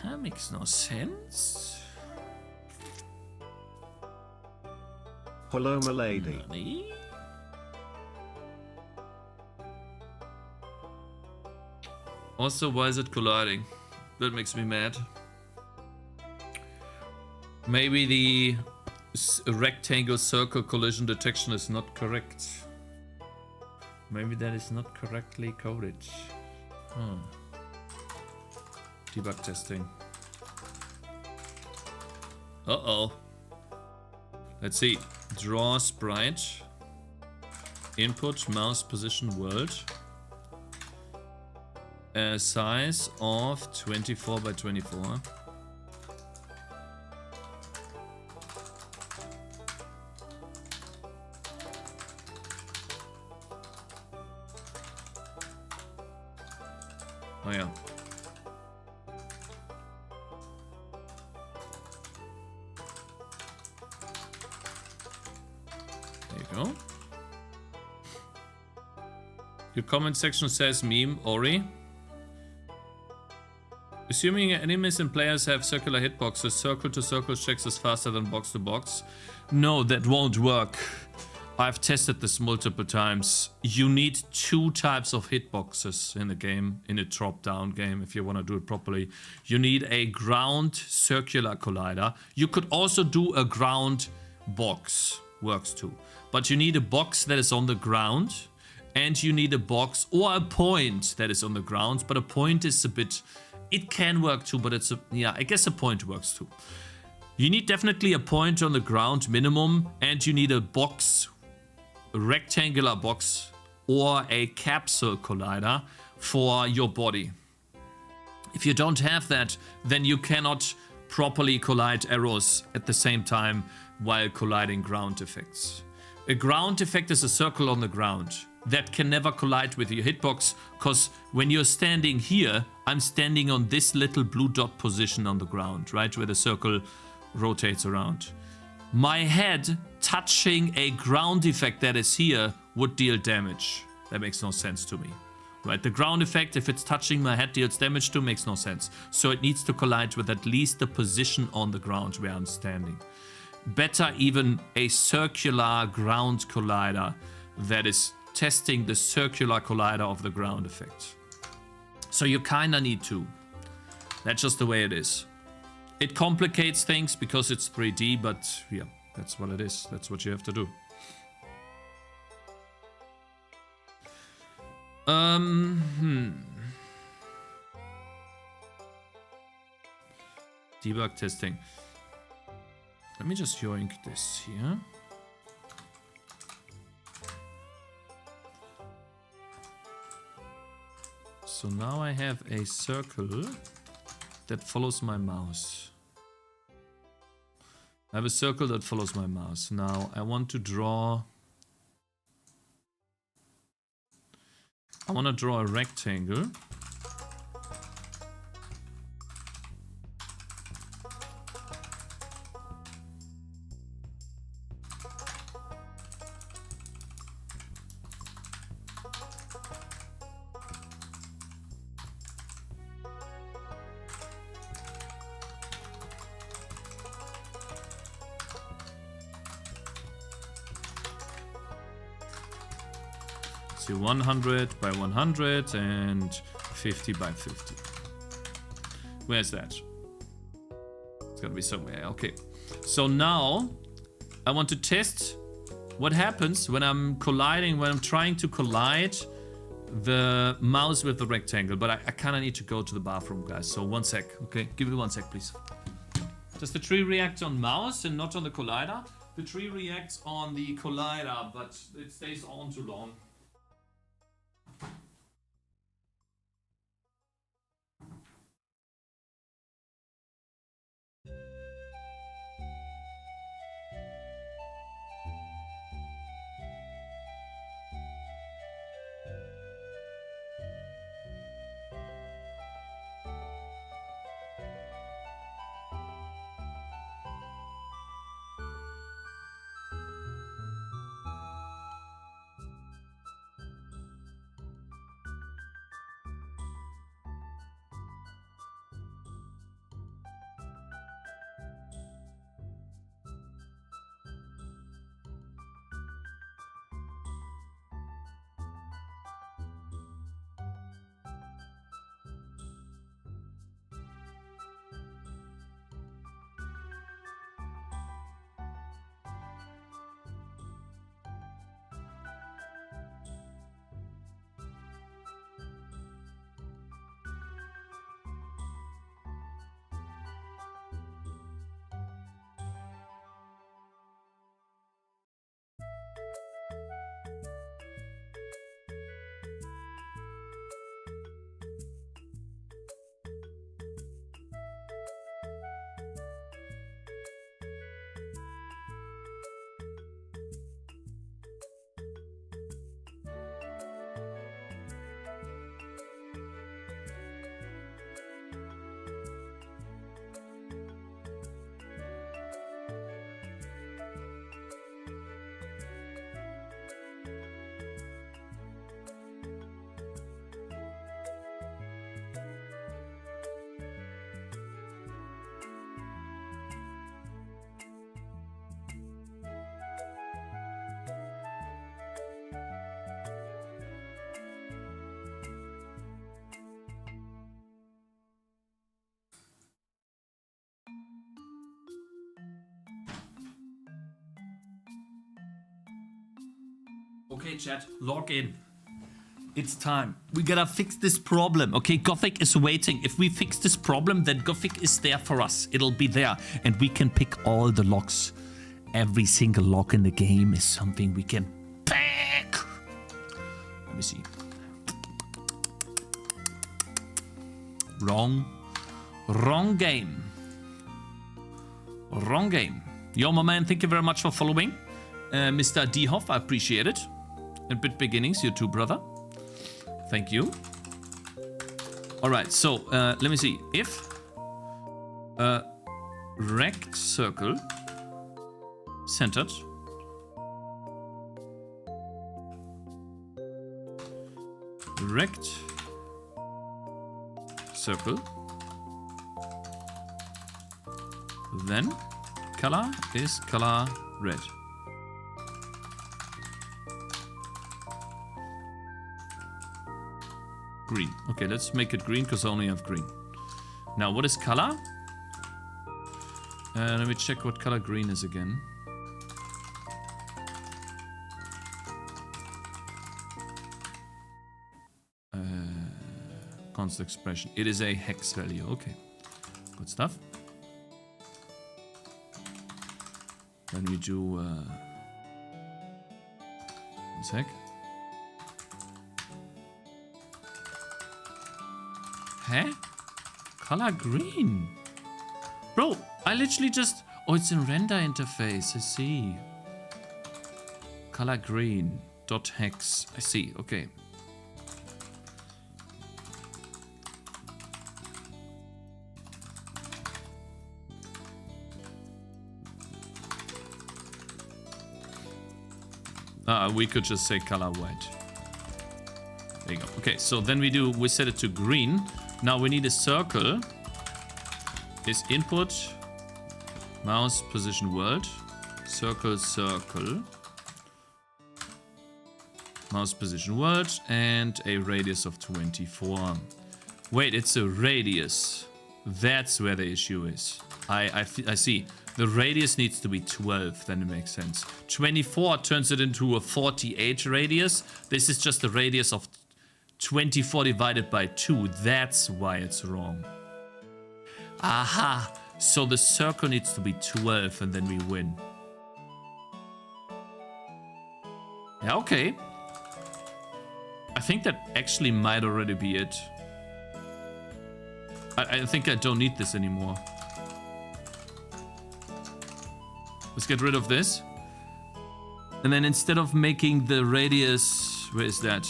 Speaker 1: That makes no sense.
Speaker 4: Hello, my lady.
Speaker 1: Money? Also, why is it colliding? That makes me mad. Maybe the rectangle circle collision detection is not correct. Maybe that is not correctly coded. Debug testing. Uh-oh. Let's see. Draw sprite. Input mouse position world. A size of 24 by 24. Oh yeah. There you go. Your comment section says meme, Ori. Assuming enemies and players have circular hitboxes, circle to circle checks is faster than box to box. No, that won't work. I've tested this multiple times. You need 2 types of hitboxes in a game, in a drop-down game, if you want to do it properly. You need a ground circular collider. You could also do a ground box, works too. But you need a box that is on the ground, and you need a box or a point that is on the ground. But a point is a bit... It can work too, but it's a... Yeah, I guess a point works too. You need definitely a point on the ground minimum, and you need a box, a rectangular box, or a capsule collider for your body. If you don't have that, then you cannot properly collide arrows at the same time while colliding ground effects. A ground effect is a circle on the ground that can never collide with your hitbox, because when you're standing here, I'm standing on this little blue dot position on the ground, right, where the circle rotates around. My head touching a ground effect that is here would deal damage. That makes no sense to me, right? The ground effect, if it's touching my head, deals damage to, makes no sense. So it needs to collide with at least the position on the ground where I'm standing. Better even a circular ground collider that is testing the circular collider of the ground effect. So you kinda need 2. That's just the way it is. It complicates things because it's 3D, but yeah, that's what it is. That's what you have to do. Debug testing. Let me just yoink this here. So now I have a circle that follows my mouse. I have a circle that follows my mouse. Now I want to draw... I want to draw a rectangle. So 100 by 100 and 50 by 50. Where's that? It's gotta be somewhere. Okay. So now I want to test what happens when I'm colliding, when I'm trying to collide the mouse with the rectangle. But I kind of need to go to the bathroom, guys. So 1 sec. Okay, give me 1 sec, please. Does the tree react on mouse and not on the collider? The tree reacts on the collider, but it stays on too long. Okay, chat, log in. It's time. We gotta fix this problem. Okay, Gothic is waiting. If we fix this problem, then Gothic is there for us. It'll be there. And we can pick all the locks. Every single lock in the game is something we can pick. Let me see. Wrong game. Wrong game. Yo, my man, thank you very much for following. Mr. D. Hoff, I appreciate it. And Bit Beginnings, you too, brother. Thank you. All right, so let me see. If a rect circle centered rect circle, then color is color red. Green. Okay, let's make it green because I only have green. Now, what is color? Let me check what color green is again. Constant expression. It is a hex value. Okay, good stuff. Then we do one sec. Huh? Color green. Bro, I literally just... Oh, it's in render interface. I see. Color green. Dot hex. I see. Okay. We could just say color white. There you go. Okay, so then we set it to green. Now we need a circle. Is input mouse position world. Circle, circle. Mouse position world and a radius of 24. Wait, it's a radius. That's where the issue is. I see. The radius needs to be 12, then it makes sense. 24 turns it into a 48 radius. This is just the radius of 24 divided by 2. That's why it's wrong. Aha! So the circle needs to be 12 and then we win. Yeah, okay. I think that actually might already be it. I think I don't need this anymore. Let's get rid of this. And then instead of making the radius... Where is that?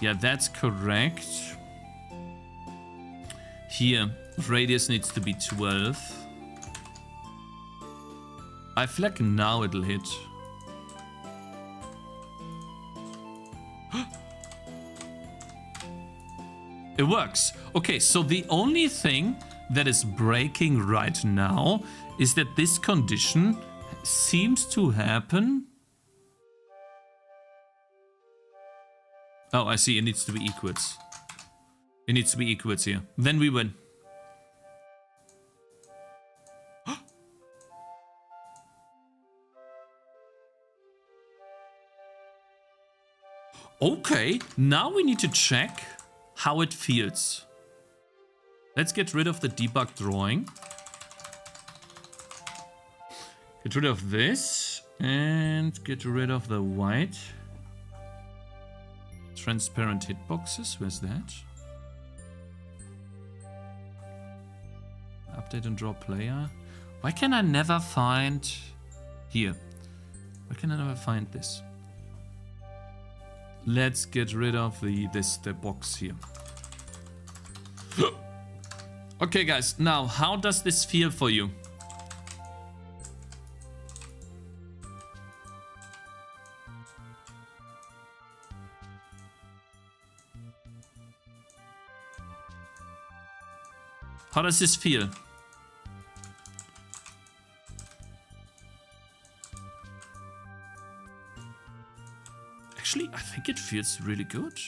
Speaker 1: Yeah, that's correct. Here, radius needs to be 12. I feel like now it'll hit. It works. Okay, so the only thing that is breaking right now is that this condition seems to happen. Oh, I see. It needs to be equals. It needs to be equals here. Then we win. Okay, now we need to check how it feels. Let's get rid of the debug drawing. Get rid of this and get rid of the white. Transparent hitboxes, where's that? Update and draw player. Why can I never find here? Why can I never find this? Let's get rid of the box here. Okay, guys. Now, how does this feel for you? How does this feel? Actually, I think it feels really good.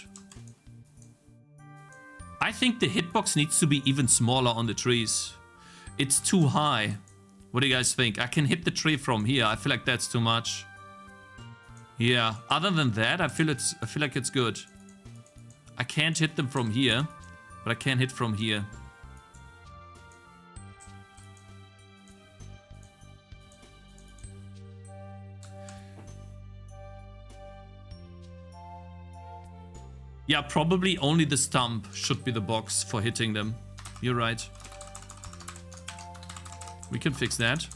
Speaker 1: I think the hitbox needs to be even smaller on the trees. It's too high. What do you guys think? I can hit the tree from here. I feel like that's too much. Yeah, other than that, I feel like it's good. I can't hit them from here, but I can hit from here. Yeah, probably only the stump should be the box for hitting them. You're right. We can fix that.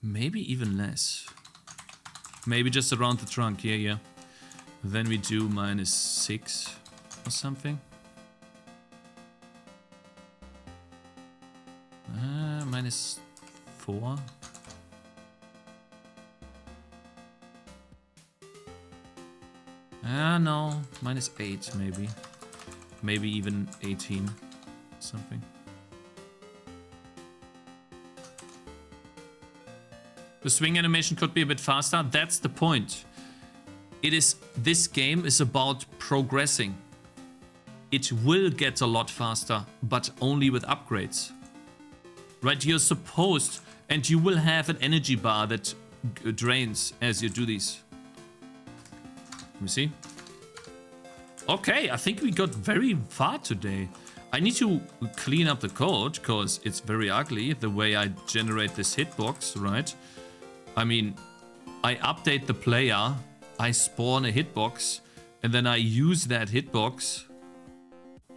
Speaker 1: Maybe even less. Maybe just around the trunk. Yeah, yeah. Then we do -6 or something. -4. No, -8 maybe. Maybe even 18, something. The swing animation could be a bit faster. That's the point. This game is about progressing. It will get a lot faster, but only with upgrades. Right, you're supposed, and you will have an energy bar that drains as you do these. Let me see. Okay, I think we got very far today. I need to clean up the code, because it's very ugly, the way I generate this hitbox, right? I mean, I update the player, I spawn a hitbox, and then I use that hitbox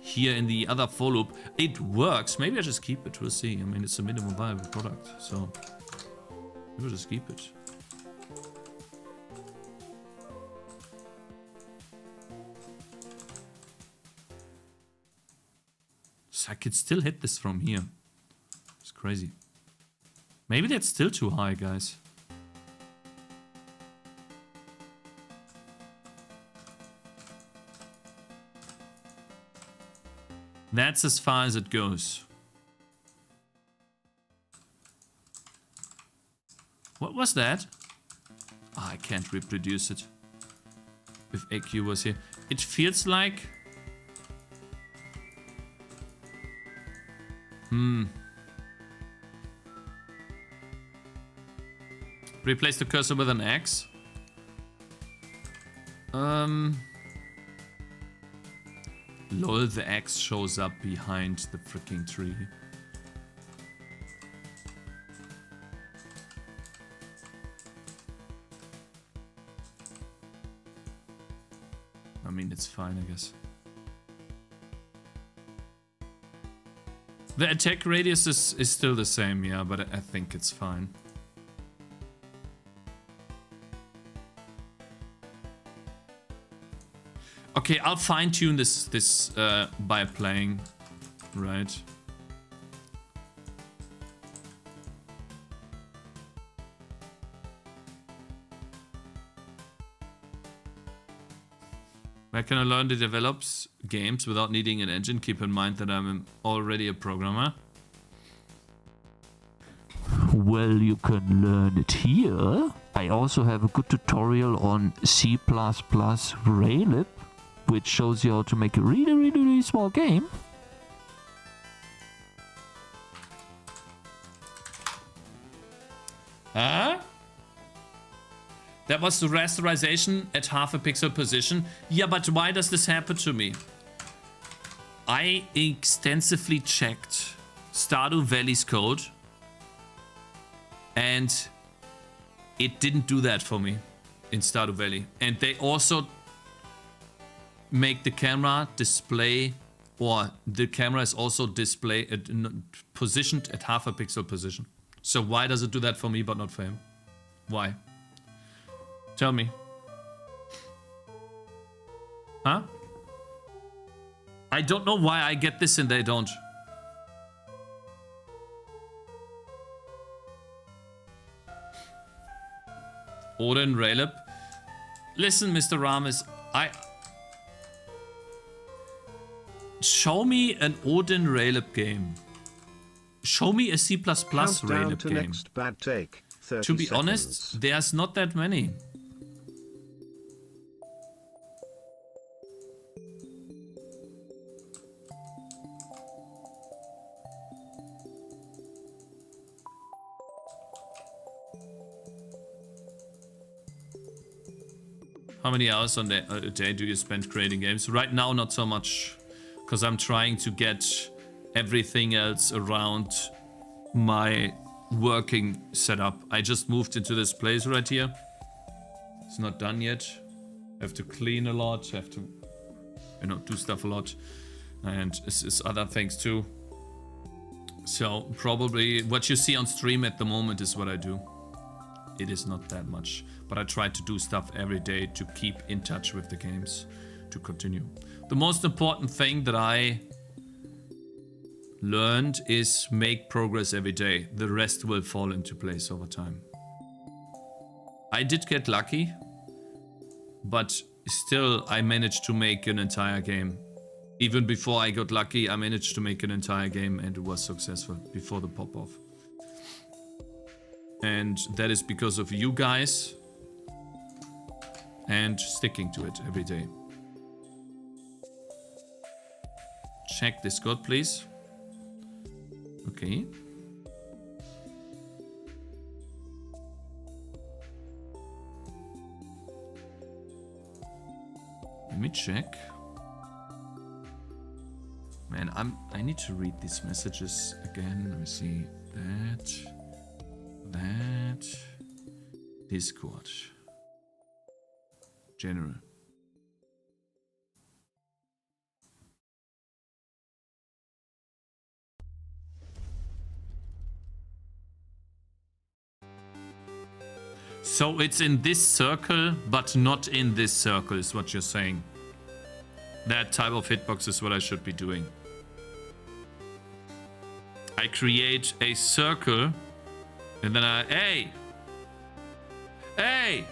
Speaker 1: here in the other for loop. It works. Maybe I just keep it. We'll see. I mean, it's a minimum viable product, so we'll just keep it. So I could still hit this from here. It's crazy. Maybe that's still too high, guys. That's as far as it goes. What was that? Oh, I can't reproduce it. If AQ was here. It feels like... Replace the cursor with an X. Lol, the X shows up behind the freaking tree. I mean, it's fine, I guess. The attack radius is still the same, yeah, but I think it's fine. Okay, I'll fine-tune this by playing, right? Where can I learn to develop games without needing an engine? Keep in mind that I'm already a programmer.
Speaker 3: Well, you can learn it here. I also have a good tutorial on C++ Raylib, which shows you how to make a really small game.
Speaker 1: Huh? That was the rasterization at half a pixel position. Yeah, but why does this happen to me? I extensively checked Stardew Valley's code, and it didn't do that for me in Stardew Valley. And they also make the camera display, or the camera is also positioned at half a pixel position. So why does it do that for me but not for him? Why? Tell me. Huh? I don't know why I get this and they don't. Odin Raylib. Listen, Mr. Ramis, show me an Odin Raylib game. Show me a C++ Raylib game.
Speaker 4: Next bad take. 30
Speaker 1: To be
Speaker 4: seconds.
Speaker 1: honest, there's not that many. How many hours on a day do you spend creating games? Right now, not so much, because I'm trying to get everything else around my working setup. I just moved into this place right here. It's not done yet. I have to clean a lot. I have to, you know, do stuff a lot, and it's other things too. So probably what you see on stream at the moment is what I do. It is not that much, but I try to do stuff every day to keep in touch with the games, to continue. The most important thing that I learned is make progress every day. The rest will fall into place over time. I did get lucky, but still I managed to make an entire game. Even before I got lucky, I managed to make an entire game and it was successful before the pop-off. And that is because of you guys and sticking to it every day. Check Discord, please. Okay. Let me check. Man, I need to read these messages again. Let me see. That. Discord. General. So it's in this circle, but not in this circle, is what you're saying. That type of hitbox is what I should be doing. I create a circle, and then hey! Hey!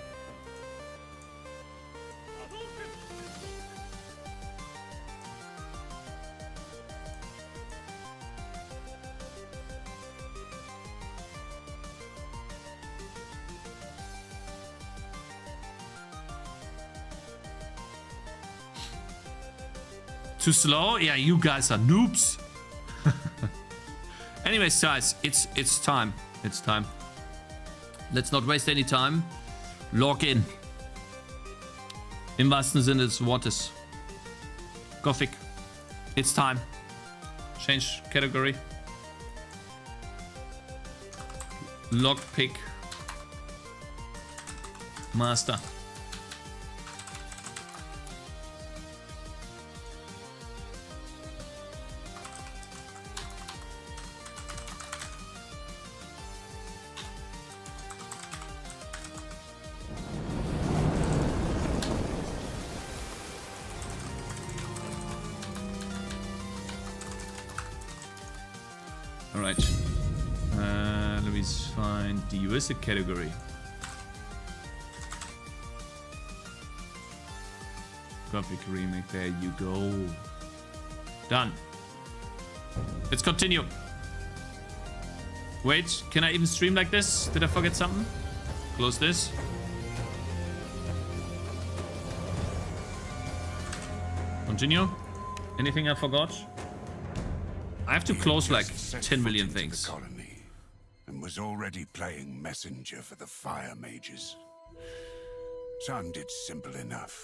Speaker 1: Too slow? Yeah, you guys are noobs. Anyways, guys, it's time. It's time. Let's not waste any time. Log in. Im wahrsten Sinne des Wortes. Gothic. It's time. Change category. Lockpick. Master. Alright. Let me find the USA category. Graphic remake, there you go. Done. Let's continue. Wait, can I even stream like this? Did I forget something? Close this. Continue. Anything I forgot? I have to close like 10 million things.
Speaker 6: And was already playing messenger for the fire mages. Sounded simple enough.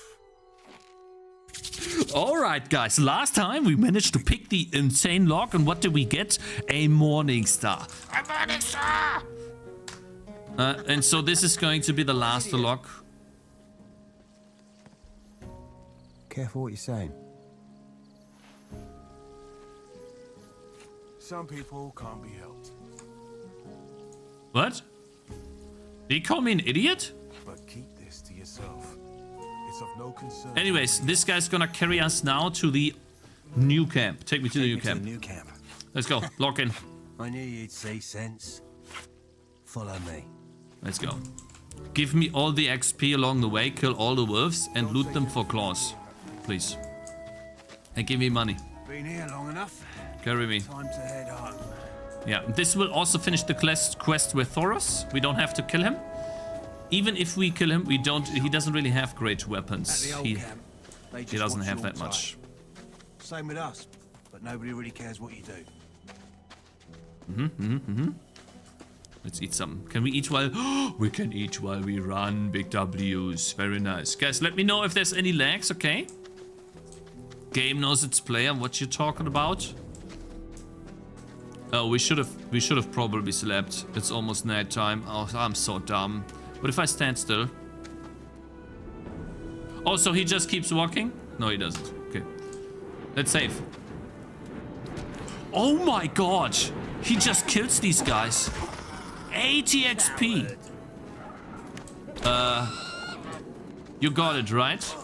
Speaker 1: Alright guys, last time we managed to pick the insane lock, and what did we get? A Morning Star.
Speaker 6: A Morning Star!
Speaker 1: And so this is going to be the last lock.
Speaker 7: Careful what you're saying.
Speaker 8: Some people can't be helped.
Speaker 1: What? Did he call me an idiot?
Speaker 8: But keep this to yourself. It's of no concern.
Speaker 1: Anyways, this guy's gonna carry us now to the new camp. Take me to the new camp. Let's go. Lock in.
Speaker 7: I knew you'd see sense. Follow me.
Speaker 1: Let's go. Give me all the XP along the way, kill all the wolves, and loot them for claws. Please. And give me money.
Speaker 6: Been here long enough.
Speaker 1: Carry me.
Speaker 6: Time to head home.
Speaker 1: Yeah, this will also finish the quest with Thoros. We don't have to kill him. Even if we kill him, he doesn't really have great weapons. He doesn't have that much.
Speaker 7: Same with us, but nobody really cares what you do.
Speaker 1: Let's eat some. Can we eat while... we can eat while we run. Big W's. Very nice. Guys, let me know if there's any lags, okay? Game knows its player. What you talking about? Oh, we should have probably slept. It's almost night time. Oh, I'm so dumb. What if I stand still? Oh, so he just keeps walking? No, he doesn't. Okay. Let's save. Oh my god! He just kills these guys. 80 XP. You got it, right?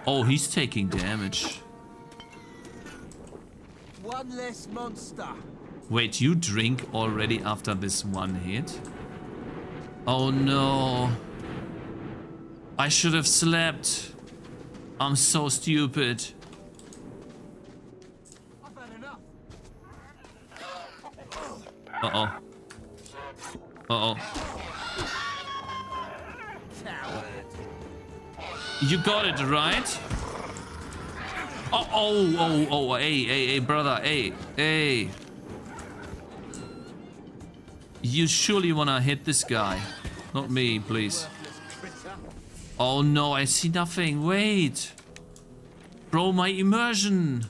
Speaker 1: Oh, he's taking damage.
Speaker 7: One less monster.
Speaker 1: Wait, you drink already after this one hit? Oh no. I should have slept. I'm so stupid.
Speaker 7: I've had enough.
Speaker 1: Uh-oh. Uh-oh.
Speaker 7: Coward.
Speaker 1: You got it, right? Oh, hey, brother, hey. You surely wanna hit this guy. Not me, please. Oh no, I see nothing. Wait. Bro, my immersion.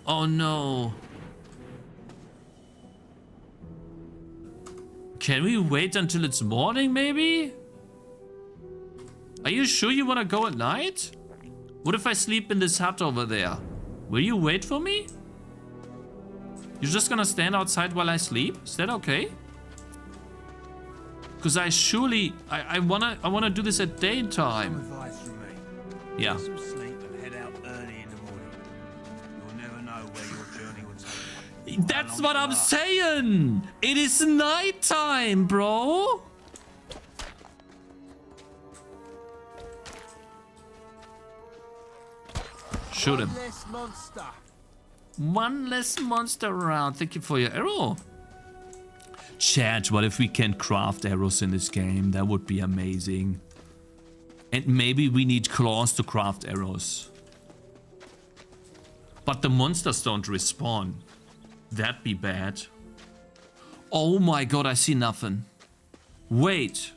Speaker 1: Oh no. Can we wait until it's morning, maybe? Are you sure you wanna go at night? What if I sleep in this hut over there? Will you wait for me? You're just gonna stand outside while I sleep? Is that okay? Because I wanna do this at daytime.
Speaker 7: Some advice from me.
Speaker 1: Yeah.
Speaker 7: Get some sleep and head out early in the morning. You'll never know where your journey will take you.
Speaker 1: That's what I'm saying! It is nighttime, bro! Shoot him.
Speaker 7: One less monster.
Speaker 1: One less monster around. Thank you for your arrow. Chat, what if we can craft arrows in this game? That would be amazing. And maybe we need claws to craft arrows. But the monsters don't respawn. That'd be bad. Oh my god, I see nothing. Wait.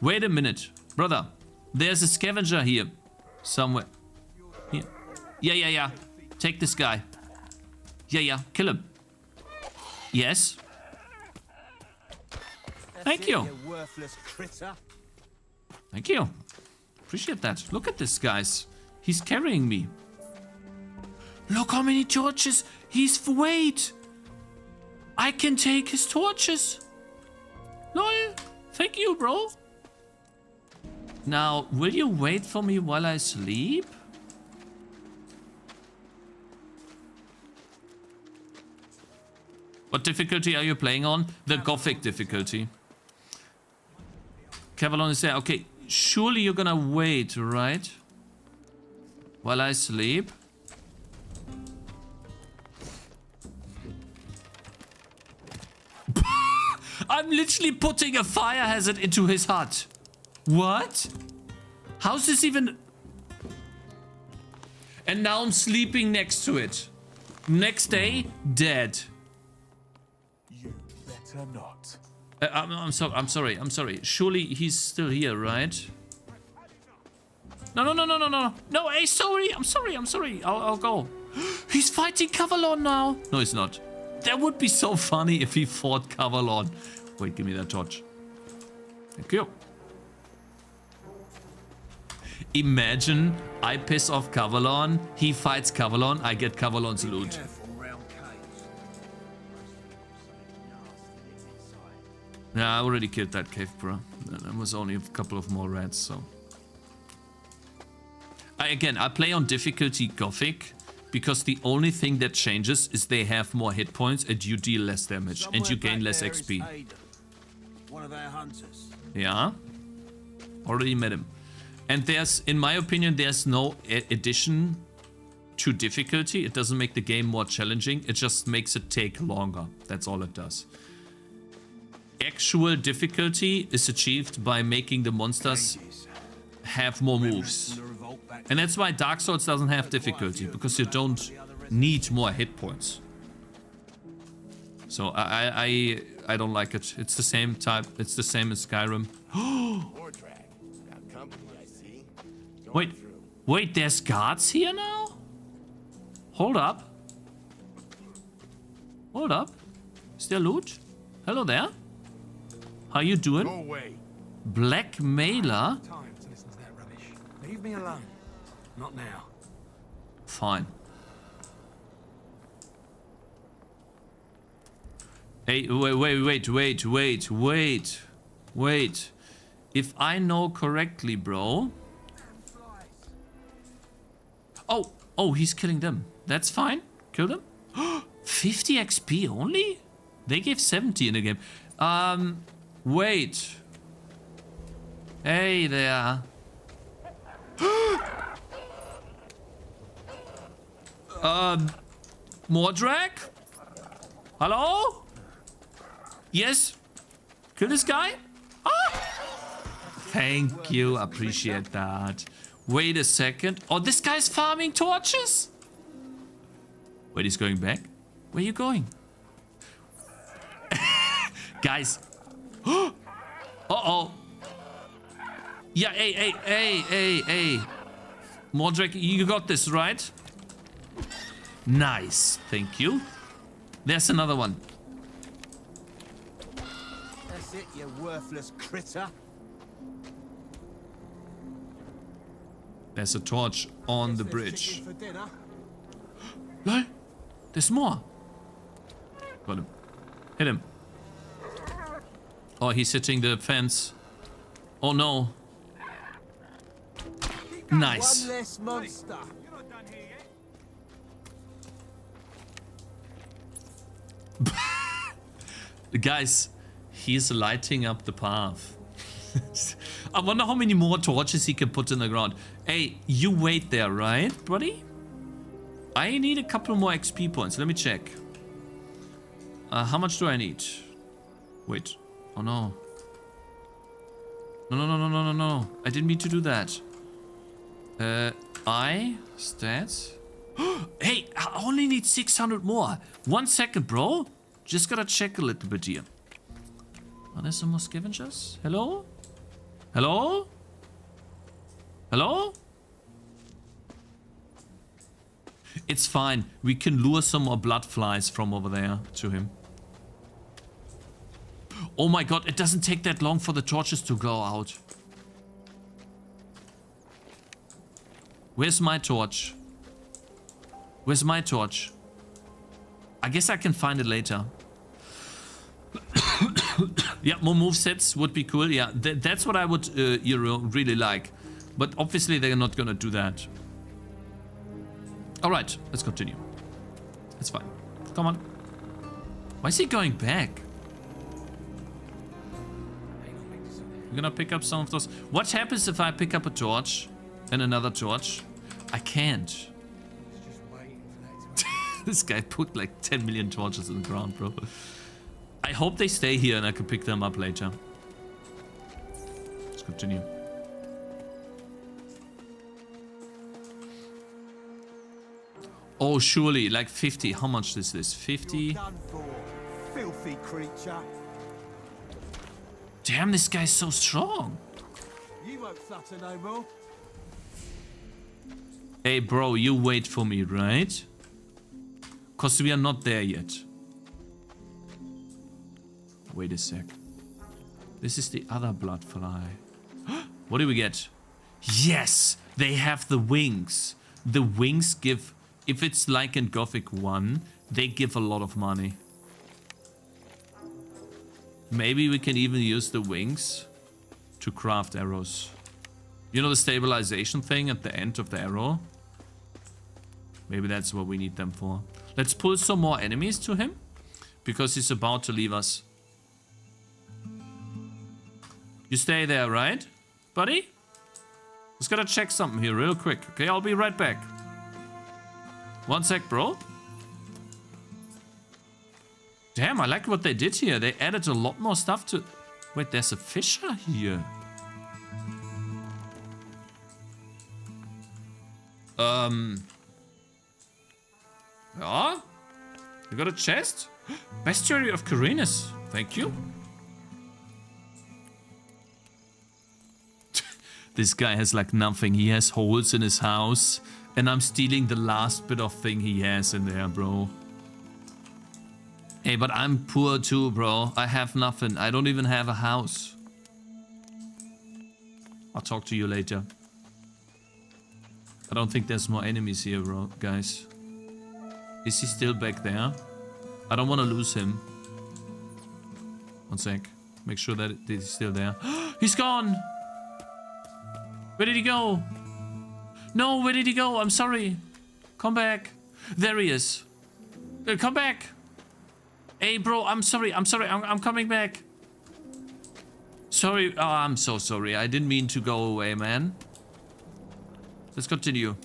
Speaker 1: Wait a minute. Brother, there's a scavenger here. Somewhere. Here. Yeah. Take this guy. Yeah. Kill him. Yes. Thank you.
Speaker 7: You worthless critter.
Speaker 1: Thank you. Appreciate that. Look at this, guys. He's carrying me. Look how many torches. Wait. I can take his torches. Lol. Thank you, bro. Now, will you wait for me while I sleep? What difficulty are you playing on? The Gothic difficulty. Cavalon is there. Okay, surely you're gonna wait, right? While I sleep. I'm literally putting a fire hazard into his hut. What? How's this even... And now I'm sleeping next to it. Next day, dead.
Speaker 8: You better not.
Speaker 1: I'm sorry. Surely he's still here, right? No. No, hey, sorry. I'm sorry. I'll go. He's fighting Cavalon now. No, he's not. That would be so funny if he fought Cavalon. Wait, give me that torch. Thank you. Imagine I piss off Cavalon, he fights Cavalon, I get Cavalon's loot. Yeah, I already killed that cave, bro. There was only a couple of more rats, so... I play on difficulty Gothic, because the only thing that changes is they have more hit points and you deal less damage, and you gain less XP.
Speaker 7: One of our hunters.
Speaker 1: Yeah? Already met him. And there's, in my opinion, there's no addition to difficulty. It doesn't make the game more challenging, it just makes it take longer. That's all it does. Actual difficulty is achieved by making the monsters have more moves. And that's why Dark Souls doesn't have difficulty, because you don't need more hit points. So I don't like it. It's the same type. It's the same as Skyrim. Wait, there's guards here now? Hold up. Hold up. Is there loot? Hello there. How you doing?
Speaker 5: Go away.
Speaker 1: Blackmailer?
Speaker 8: Time to listen to that rubbish. Leave me alone. Not now.
Speaker 1: Fine. Hey, wait. If I know correctly, bro. Oh, he's killing them. That's fine. Kill them. 50 XP only? They gave 70 in the game. Wait. Hey there. Mordrak? Hello? Yes? Kill this guy? Ah! Thank you, appreciate that. Wait a second. Oh, this guy's farming torches? Wait, he's going back? Where are you going? Guys. Uh-oh. Yeah, hey. Mordrak, you got this, right? Nice, thank you. There's another one.
Speaker 7: That's it, you worthless critter.
Speaker 1: There's a torch on the bridge.
Speaker 7: Chicken for dinner.
Speaker 1: Lol, there's more. Got him. Hit him. Oh, he's hitting the fence. Oh no. Nice.
Speaker 7: One less monster.
Speaker 1: Guys, he's lighting up the path. I wonder how many more torches he can put in the ground. Hey, you wait there, right, buddy? I need a couple more XP points. Let me check. How much do I need? Wait. Oh, no. No. I didn't mean to do that. Stats. Hey, I only need 600 more. 1 second, bro. Just gotta check a little bit here. Are there some more scavengers? Hello? Hello? Hello? It's fine. We can lure some more blood flies from over there to him. Oh my god, it doesn't take that long for the torches to go out. Where's my torch? Where's my torch? I guess I can find it later. Yeah, more movesets would be cool. Yeah, that's what I would really like. But obviously they're not gonna do that. Alright, let's continue. It's fine. Come on. Why is he going back? I'm gonna pick up some of those. What happens if I pick up a torch and another torch? I can't. This guy put like 10 million torches in the ground, bro. I hope they stay here and I can pick them up later. Let's continue. Oh, surely, like 50. How much is this? 50?
Speaker 7: Done for, filthy creature.
Speaker 1: Damn, this guy's so strong.
Speaker 7: You won't flutter no more.
Speaker 1: Hey, bro, you wait for me, right? Because we are not there yet. Wait a sec. This is the other blood fly. What do we get? Yes! They have the wings. The wings give... If it's like in Gothic 1, they give a lot of money. Maybe we can even use the wings to craft arrows. You know the stabilization thing at the end of the arrow? Maybe that's what we need them for. Let's pull some more enemies to him. Because he's about to leave us. You stay there, right, buddy? Just gotta check something here real quick. Okay, I'll be right back. 1 sec, bro. Damn, I like what they did here. They added a lot more stuff to... Wait, there's a fisher here. Yeah? You got a chest? Bestiary of Carinus. Thank you. This guy has like nothing. He has holes in his house. And I'm stealing the last bit of thing he has in there, bro. Hey, but I'm poor too, bro. I have nothing. I don't even have a house. I'll talk to you later. I don't think there's more enemies here, bro, guys. Is he still back there? I don't want to lose him. One sec. Make sure that he's still there. He's gone! Where did he go? No, where did he go? I'm sorry. Come back. There he is. Come back. Hey, bro, I'm sorry. I'm coming back. Sorry. Oh, I'm so sorry. I didn't mean to go away, man. Let's continue.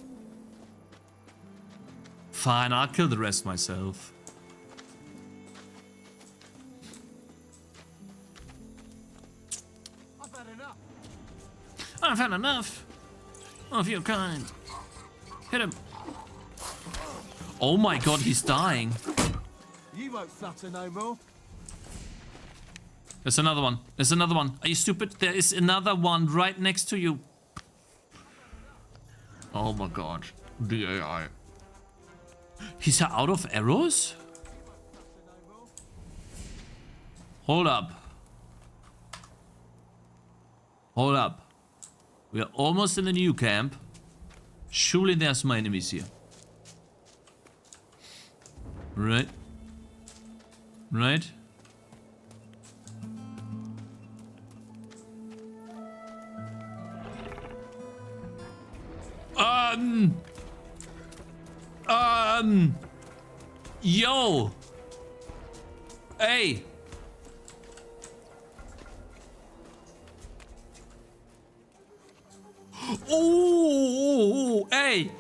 Speaker 1: Fine, I'll kill the rest myself. I've had enough of your kind. Hit him. Oh my god, he's dying.
Speaker 8: You won't flutter no more.
Speaker 1: There's another one. There's another one. Are you stupid? There is another one right next to you. Oh my god. The AI. He's out of arrows? Hold up. Hold up. We are almost in the new camp. Surely there's some enemies here. Right. Right. Yo. Hey. Oh, hey.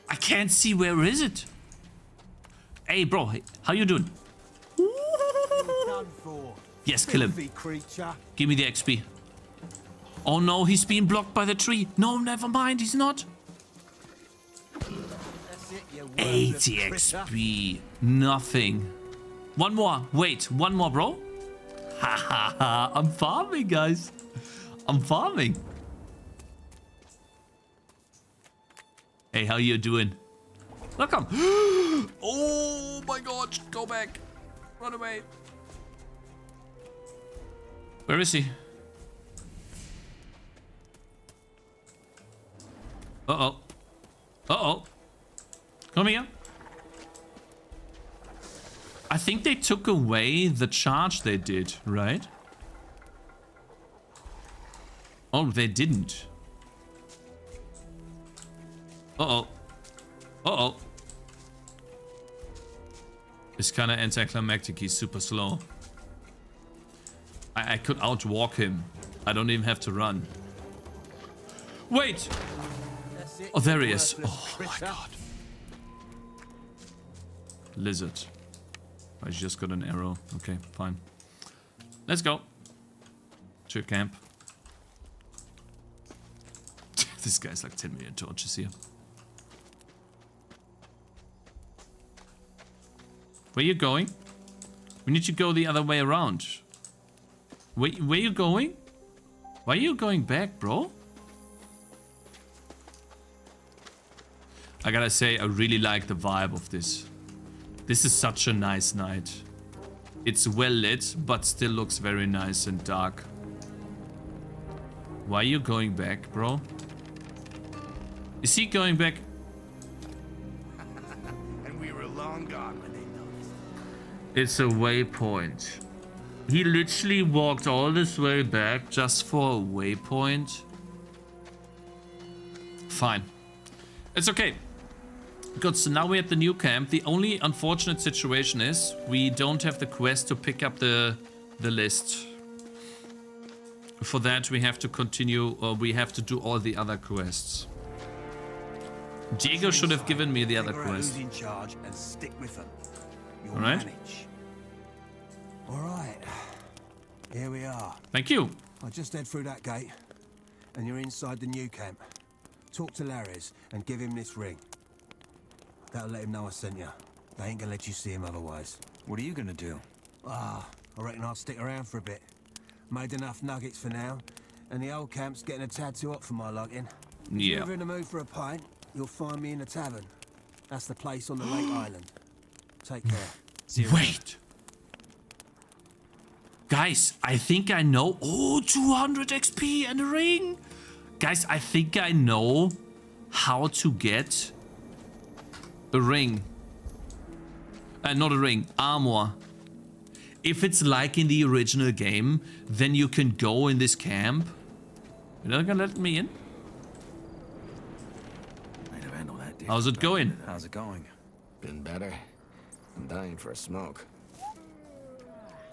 Speaker 1: I can't see, where is it? Hey, bro, how you doing? Yes, kill him. Give me the XP. Oh no, he's being blocked by the tree. No, never mind, he's not. 80 XP. Nothing. One more. Wait, one more, bro. Ha ha ha. I'm farming, guys. I'm farming. Hey, how you doing? Welcome. Oh my god. Go back. Run away. Where is he? Uh-oh. Uh-oh. Come here. I think they took away the charge they did, right? Oh, they didn't. Uh-oh. Uh-oh. It's kind of anticlimactic. He's super slow. I could outwalk him. I don't even have to run. Wait! Oh, there he is. Oh my god. Lizard. I just got an arrow. Okay, fine. Let's go. To camp. This guy's like 10 million torches here. Where you going? We need to go the other way around. Where you going? Why are you going back, bro? I gotta say, I really like the vibe of this. This is such a nice night. It's well lit, but still looks very nice and dark. Why are you going back, bro? Is he going back?
Speaker 7: And we were long gone when they noticed.
Speaker 1: It's a waypoint. He literally walked all this way back just for a waypoint. Fine. It's okay. Good, so now we're at the new camp. The only unfortunate situation is we don't have the quest to pick up the list. For that we have to continue, or we have to do all the other quests. Diego should have given me the other quest.
Speaker 7: Who's in charge and stick with them. You'll
Speaker 1: All right.
Speaker 7: manage. All right. Here we are.
Speaker 1: Thank you.
Speaker 7: I just head through that gate, and you're inside the new camp. Talk to Lares and give him this ring.
Speaker 8: That'll let him know I sent you. They ain't gonna let you see him otherwise.
Speaker 7: What are you gonna do?
Speaker 8: I reckon I'll stick around for a bit. Made enough nuggets for now, and the old camp's getting a tad too hot for my liking. If
Speaker 1: Yeah.
Speaker 8: you're ever in the mood for a pint, you'll find me in the tavern. That's the place on the lake island. Take care.
Speaker 1: Wait. Guys, I think I know. Oh, 200 XP and a ring. Guys, I think I know how to get a ring. Not a ring, armor. If it's like in the original game, then you can go in this camp. You're not gonna let me in? How's it going?
Speaker 7: How's it going?
Speaker 9: Been better. I'm dying for a smoke.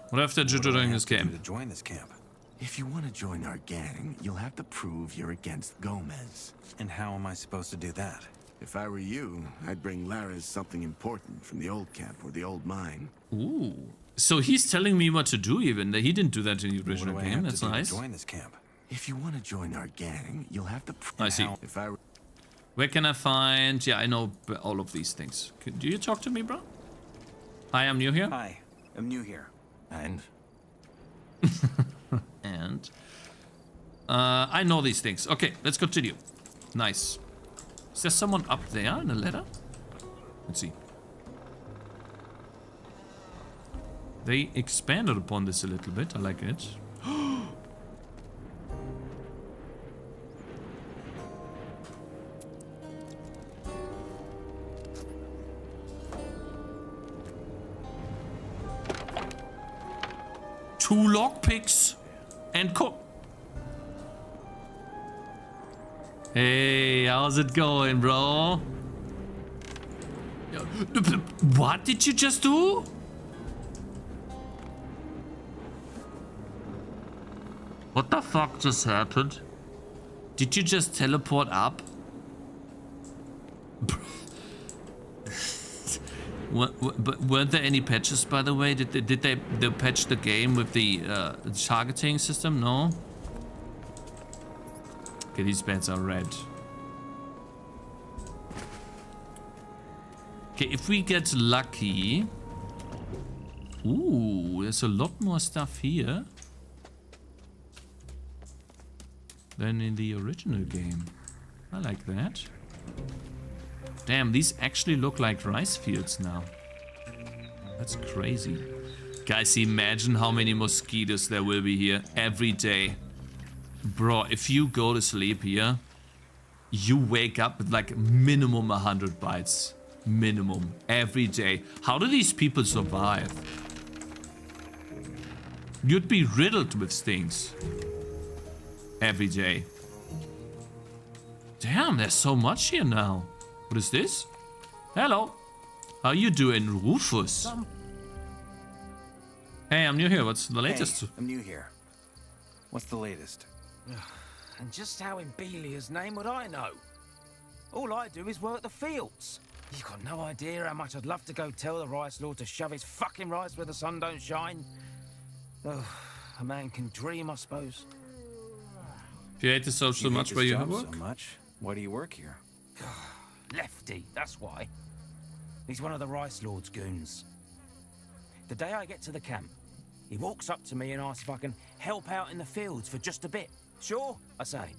Speaker 1: What have to do during this game?
Speaker 8: To join this camp.
Speaker 9: If you want to join our gang, you'll have to prove you're against Gomez.
Speaker 8: And how am I supposed to do that?
Speaker 9: If I were you, I'd bring Laris something important from the old camp or the old mine.
Speaker 1: Ooh. So he's telling me what to do even. He didn't do that in the
Speaker 8: What
Speaker 1: original
Speaker 8: do I
Speaker 1: game.
Speaker 8: have
Speaker 1: That's
Speaker 8: to do
Speaker 1: nice.
Speaker 8: to join this camp?
Speaker 9: If you want to join our gang, you'll have to prove...
Speaker 1: I see.
Speaker 9: If I were...
Speaker 1: Where can I find... Yeah, I know all of these things. Do you talk to me, bro? Hi, I'm new here.
Speaker 7: Hi, I'm new here. And?
Speaker 1: And... I know these things. Okay, let's continue. Nice. Is there someone up there in a ladder? Let's see. They expanded upon this a little bit. I like it. Two lockpicks and Hey, how's it going, bro? What did you just do? What the fuck just happened? Did you just teleport up? But weren't there any patches, by the way? Did they patch the game with the targeting system? No? Okay, these beds are red. Okay, if we get lucky... Ooh, there's a lot more stuff here than in the original game. I like that. Damn, these actually look like rice fields now. That's crazy. Guys, imagine how many mosquitoes there will be here every day. Bro, if you go to sleep here, you wake up with like minimum 100 bites. Minimum. Every day. How do these people survive? You'd be riddled with stings. Every day. Damn, there's so much here now. What is this? Hello. How you doing, Rufus? Hey, I'm new here. What's the latest?
Speaker 7: Hey, I'm new here. What's the latest?
Speaker 10: And just how in Belia's name would I know? All I do is work the fields. You've got no idea how much I'd love to go tell the rice lord to shove his fucking rice where the sun don't shine. Oh, a man can dream, I suppose.
Speaker 1: If you hate the social so much where you work?
Speaker 7: So much? Why do you work here?
Speaker 10: Lefty, that's why. He's one of the rice lord's goons. The day I get to the camp, he walks up to me and asks if I can help out in the fields for just a bit. Sure, I say.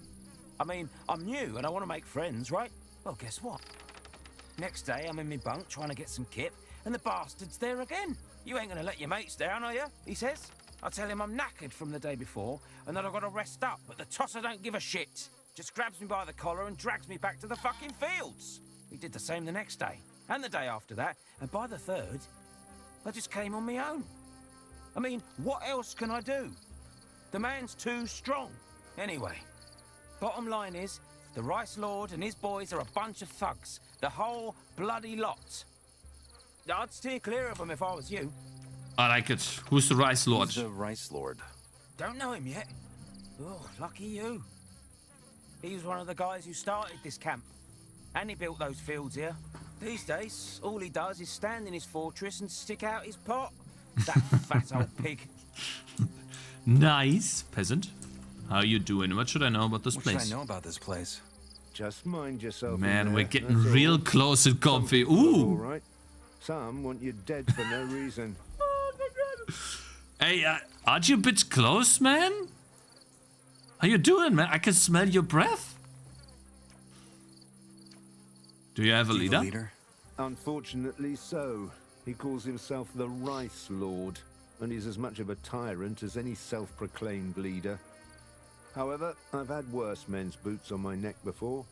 Speaker 10: I mean, I'm new and I want to make friends, right? Well, guess what? Next day, I'm in my bunk trying to get some kip, and the bastard's there again. You ain't gonna let your mates down, are you? He says. I tell him I'm knackered from the day before, and that I've got to rest up, but the tosser don't give a shit. Just grabs me by the collar and drags me back to the fucking fields. He did the same the next day, and the day after that, and by the third, I just came on my own. I mean, what else can I do? The man's too strong. Anyway, bottom line is, the Rice Lord and his boys are a bunch of thugs. The whole bloody lot. I'd steer clear of them if I was you.
Speaker 1: I like it. Who's the Rice Lord?
Speaker 7: Who's the Rice Lord?
Speaker 10: Don't know him yet. Oh, lucky you. He was one of the guys who started this camp. And he built those fields here. These days, all he does is stand in his fortress and stick out his pot. That fat old pig.
Speaker 1: Nice, peasant. How you doing? What should I know about this place?
Speaker 8: What should I know about this place?
Speaker 4: Just mind yourself.
Speaker 1: Man, we're getting real close and comfy. Ooh.
Speaker 4: All right. Some want you dead for no reason.
Speaker 1: Hey, aren't you a bit close, man? How you doing, man? I can smell your breath. Do you have a leader?
Speaker 4: Unfortunately so. He calls himself the Rice Lord, and he's as much of a tyrant as any self-proclaimed leader. However, I've had worse men's boots on my neck before,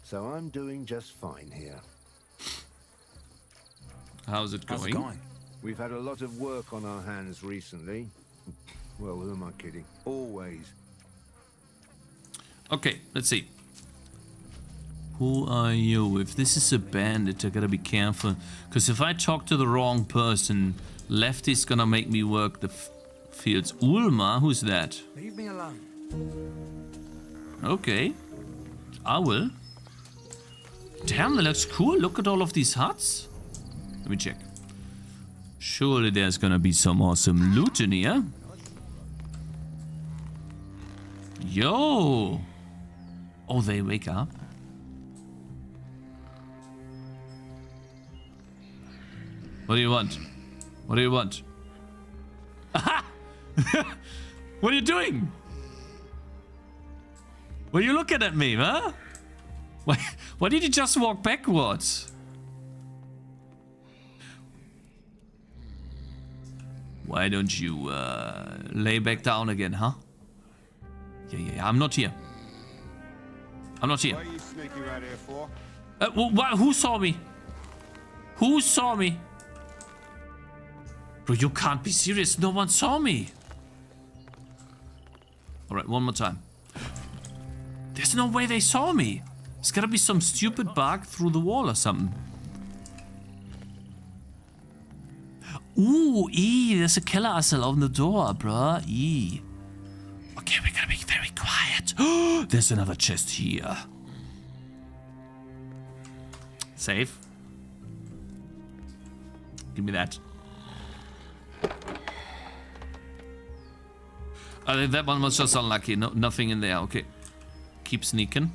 Speaker 4: so I'm doing just fine here.
Speaker 1: How's it going?
Speaker 4: We've had a lot of work on our hands recently. Well, who am I kidding? Always.
Speaker 1: Okay, let's see. Who are you? If this is a bandit, I gotta be careful. Because if I talk to the wrong person, Lefty's gonna make me work the fields. Ulma? Who's that?
Speaker 8: Leave me alone.
Speaker 1: Okay. I will. Damn, that looks cool. Look at all of these huts. Let me check. Surely there's gonna be some awesome loot in here. Yo! Oh, they wake up? What do you want? What do you want? Aha! What are you doing? What are you looking at me, huh? Why did you just walk backwards? Why don't you lay back down again, huh? Yeah, I'm not here. I'm not here.
Speaker 7: What are you sneaking around here for?
Speaker 1: Who saw me? Who saw me? Bro, you can't be serious. No one saw me. Alright, one more time. There's no way they saw me. It's gotta be some stupid bug through the wall or something. Ooh, there's a killer asshole on the door, bruh. Okay, we gotta be very quiet. There's another chest here. Save. Give me that. I think that one was just unlucky. No, nothing in there. Okay. Keep sneaking.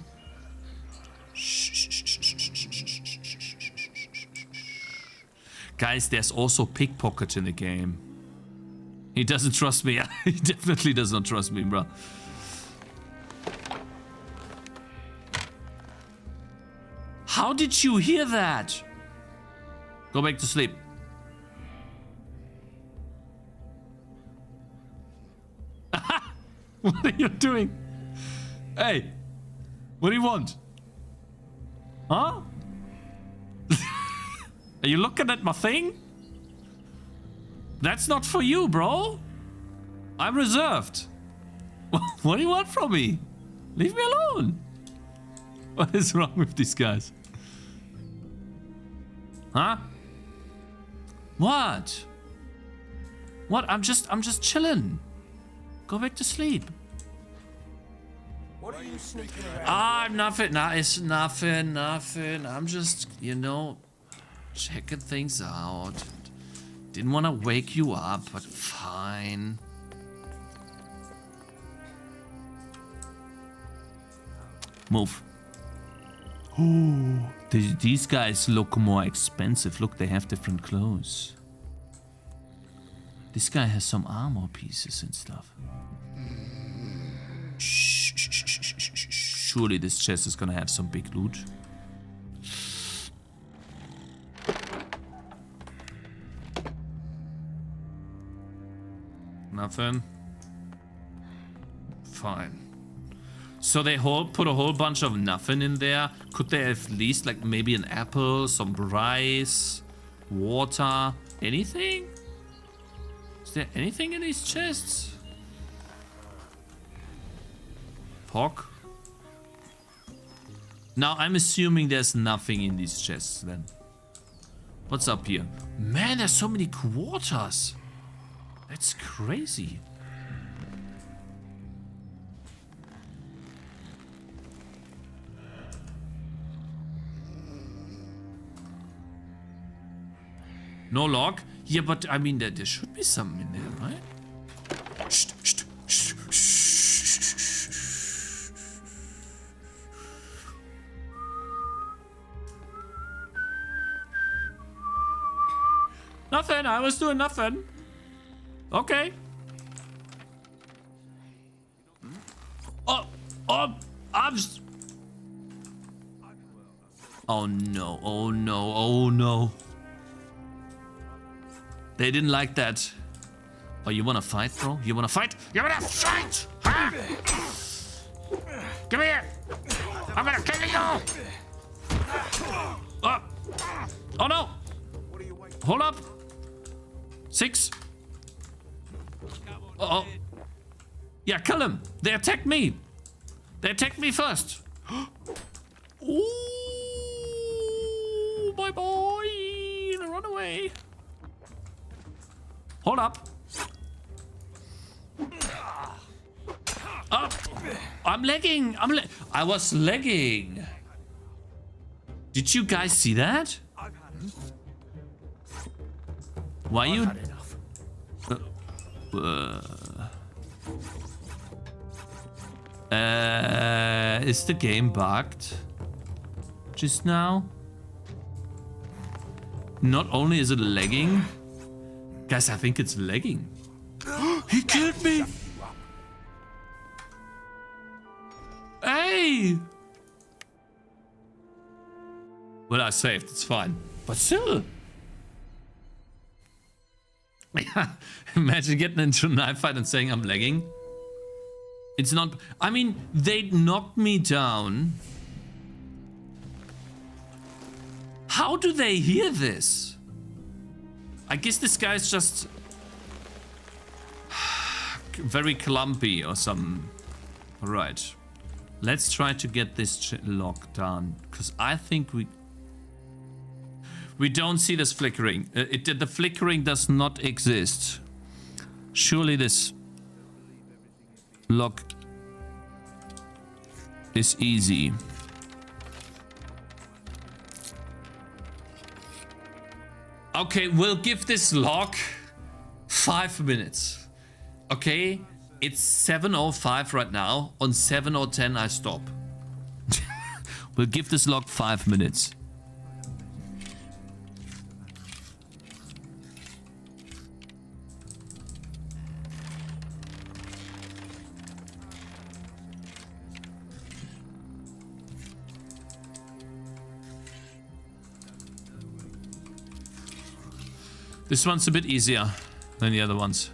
Speaker 1: Guys, there's also pickpocket in the game. He doesn't trust me. He definitely does not trust me, bro. How did you hear that? Go back to sleep. What are you doing? Hey, what do you want? Huh? Are you looking at my thing? That's not for you, bro. I'm reserved. What do you want from me? Leave me alone. What is wrong with these guys? Huh? What? What? I'm just chilling. Go back to sleep.
Speaker 7: What are you sneaking around?
Speaker 1: Nothing. Nah, it's nothing. I'm just, you know, checking things out. Didn't want to wake you up, but fine. Move. Oh, these guys look more expensive. Look, they have different clothes. This guy has some armor pieces and stuff. Shh. Surely this chest is gonna have some big loot. Nothing. Fine. So they put a whole bunch of nothing in there. Could they at least, like, maybe an apple, some rice, water, anything? Is there anything in these chests? Pork? Now, I'm assuming there's nothing in these chests then. What's up here? Man, there's so many quarters. That's crazy. No log? Yeah, but I mean, there should be something in there, right? nothing. I was doing nothing. Okay. Oh, I'm... Oh no, oh no, oh no. They didn't like that. Oh, you wanna fight, bro? You wanna fight? You wanna fight? Huh? Come here! I'm gonna kill you! Oh no! Hold up! 6. Uh-oh. Yeah, kill him! They attacked me! They attacked me first! Ooh, my boy! Run away! Hold up! Up! I'm lagging! I was lagging! Did you guys see that? Why you... Is the game bugged? Just now? Not only is it lagging... Guys, I think it's lagging. He killed me! Hey! Well, I saved, it's fine. But still... Imagine getting into a knife fight and saying I'm lagging. It's not... I mean, they knocked me down. How do they hear this? I guess this guy's just... very clumpy or something. Alright. Let's try to get this lock done. Because I think we don't see this flickering. The flickering does not exist. Surely this lock is easy. Okay, we'll give this lock 5 minutes. Okay, it's 7:05 right now. On 7:10 I stop. We'll give this lock 5 minutes. This one's a bit easier than the other ones.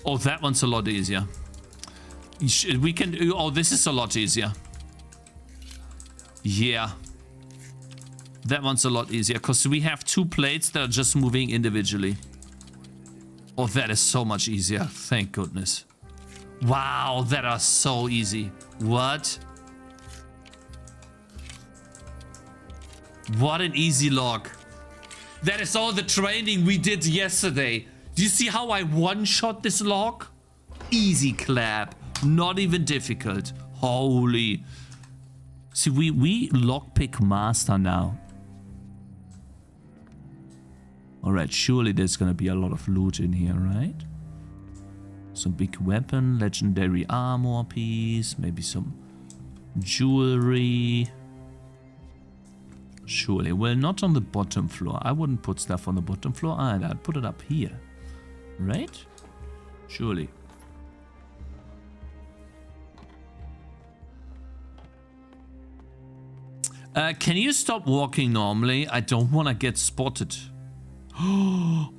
Speaker 1: Oh, that one's a lot easier. We can... Oh, this is a lot easier. Yeah. That one's a lot easier, because we have 2 plates that are just moving individually. Oh, that is so much easier. Thank goodness. Wow, that is so easy. What? What an easy lock. That is all the training we did yesterday. Do you see how I one-shot this lock? Easy clap. Not even difficult. Holy. See, we lockpick master now. Alright, surely there's gonna be a lot of loot in here, right? Some big weapon, legendary armor piece, maybe some jewelry. Surely. Well, not on the bottom floor. I wouldn't put stuff on the bottom floor either. I'd put it up here. Right? Surely. Can you stop walking normally? I don't want to get spotted.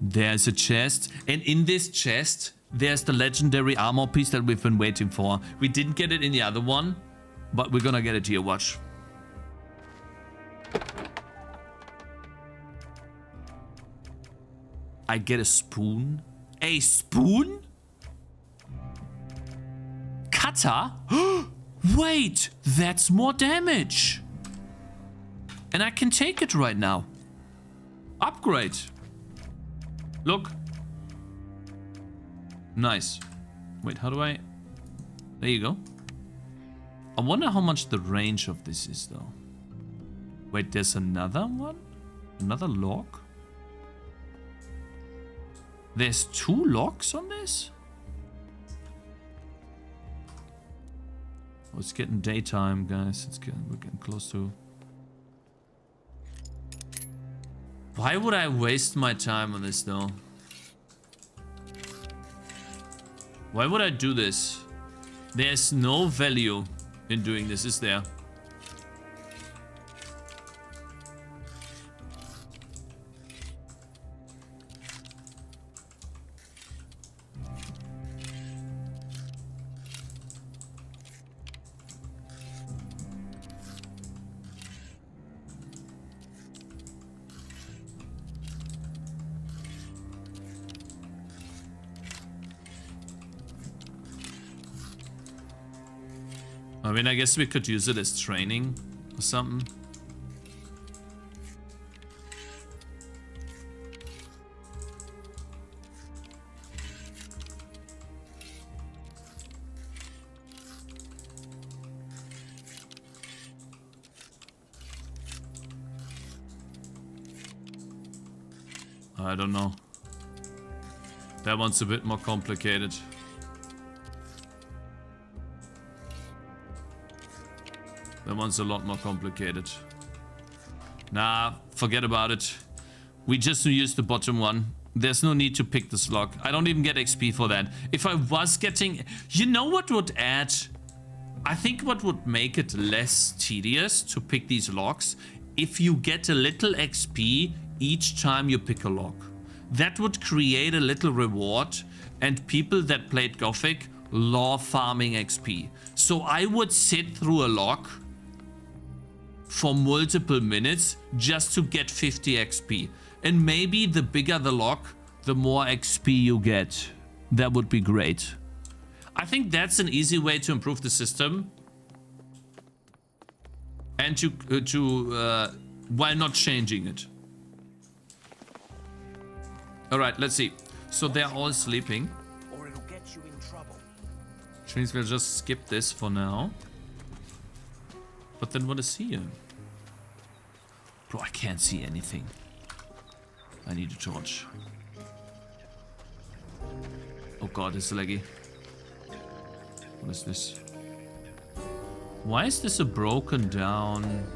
Speaker 1: There's a chest. And in this chest, there's the legendary armor piece that we've been waiting for. We didn't get it in the other one, but we're gonna get it here. Watch. I get a spoon. A spoon? Cutter? Wait, that's more damage. And I can take it right now. Upgrade. Look. Nice. Wait, how do I... There you go. I wonder how much the range of this is, though. Wait, there's another one? Another lock? There's 2 locks on this? Oh, it's getting daytime, guys. We're getting close to... Why would I waste my time on this though? Why would I do this? There's no value in doing this, is there? I mean, I guess we could use it as training or something. I don't know. That one's a bit more complicated. That one's a lot more complicated. Nah, forget about it. We just use the bottom one. There's no need to pick this lock. I don't even get XP for that. If I was getting... You know what would add? I think what would make it less tedious to pick these locks, if you get a little XP each time you pick a lock. That would create a little reward, and people that played Gothic love farming XP. So I would sit through a lock for multiple minutes just to get 50 XP. And maybe the bigger the lock, the more XP you get. That would be great. I think that's an easy way to improve the system. And while not changing it. Alright, let's see. So they're all sleeping.
Speaker 10: Or it'll get you in trouble.
Speaker 1: Which means we'll just skip this for now. But then what is here? Bro, I can't see anything. I need a torch. Oh god, it's laggy. What is this? Why is this a broken down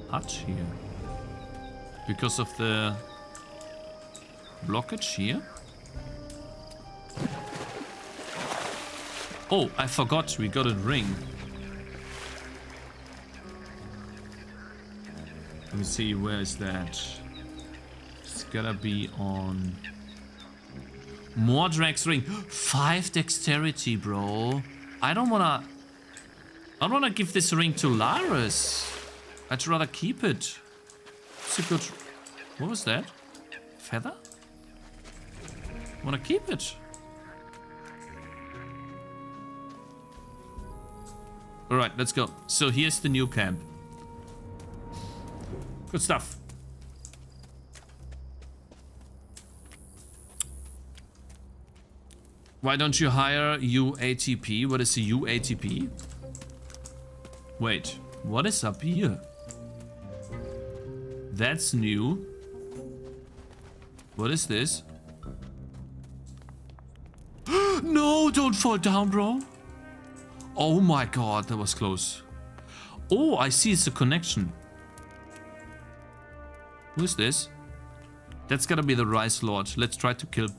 Speaker 1: hut here? Because of the blockage here? Oh, I forgot we got a ring. Let me see, where is that? It's gotta be on... More Drax ring. 5 dexterity, bro. I don't wanna give this ring to Laris. I'd rather keep it. It's a good... What was that? Feather? I wanna keep it. Alright, let's go. So here's the new camp. Good stuff. Why don't you hire UATP? What is a UATP? Wait, what is up here? That's new. What is this? No, don't fall down, bro. Oh my god, that was close. Oh, I see, it's a connection. Who's this? That's gotta be the Rice Lord. Let's try to kill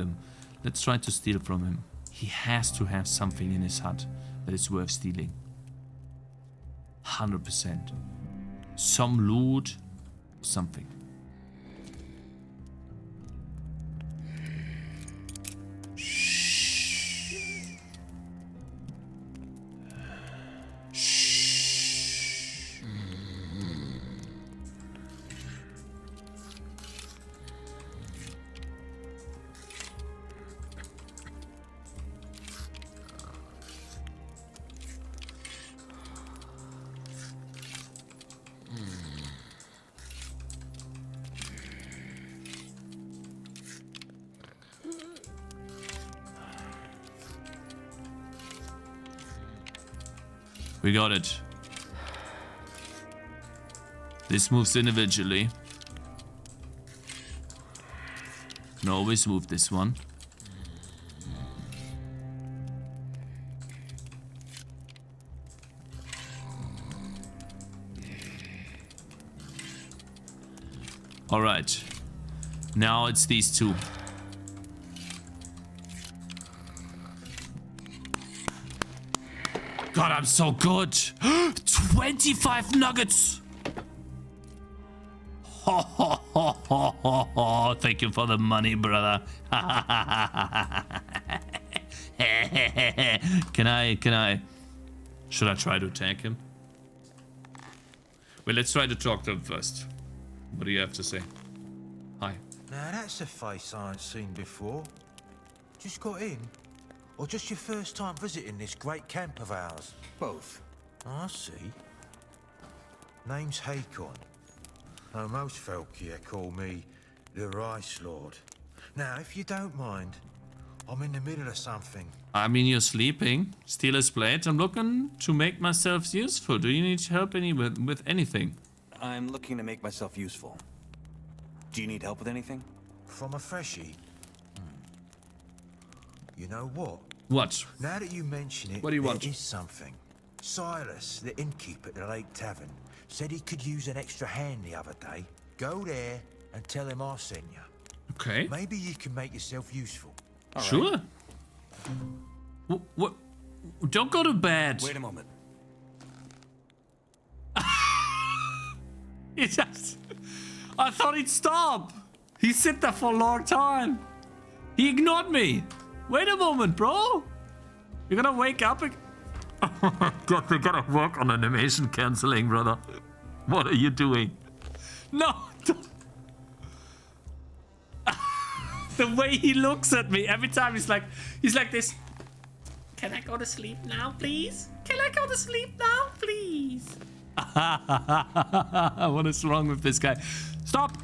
Speaker 1: him. Let's try to steal from him. He has to have something in his hut that is worth stealing. 100%. Some loot, something. We got it. This moves individually. Can always move this one. All right. Now it's these two. God, I'm so good. 25 nuggets. Ho, ho, ho, ho, ho, ho. Thank you for the money, brother. Can I? Should I try to attack him? Well, let's try to talk to him first. What do you have to say? Hi.
Speaker 11: Now that's a face I ain't seen before. Just got in? Or just your first time visiting this great camp of ours?
Speaker 9: Both.
Speaker 11: I see. Name's Hakon. Now, most folk here call me the Rice Lord. Now, if you don't mind, I'm in the middle of something.
Speaker 1: I mean, you're sleeping. Steal his blade. I'm looking to make myself useful. Do you need help with anything?
Speaker 7: I'm looking to make myself useful. Do you need help with anything?
Speaker 11: From a freshie? You know what?
Speaker 1: What?
Speaker 11: Now that you mention it,
Speaker 1: What do you want?
Speaker 11: There is something. Silas, the innkeep at the Lake Tavern, said he could use an extra hand the other day. Go there and tell him I sent you.
Speaker 1: Okay.
Speaker 11: Maybe you can make yourself useful.
Speaker 7: All
Speaker 1: Sure.
Speaker 7: right.
Speaker 1: What? Don't go to bed.
Speaker 7: Wait a moment.
Speaker 1: He just... I thought he'd stop. He sit there for a long time. He ignored me. Wait a moment, bro. You're gonna wake up again. Oh my god, we gotta work on animation canceling, brother. What are you doing? No. The way he looks at me every time, he's like this. Can I go to sleep now, please? Can I go to sleep now, please? What is wrong with this guy? Stop!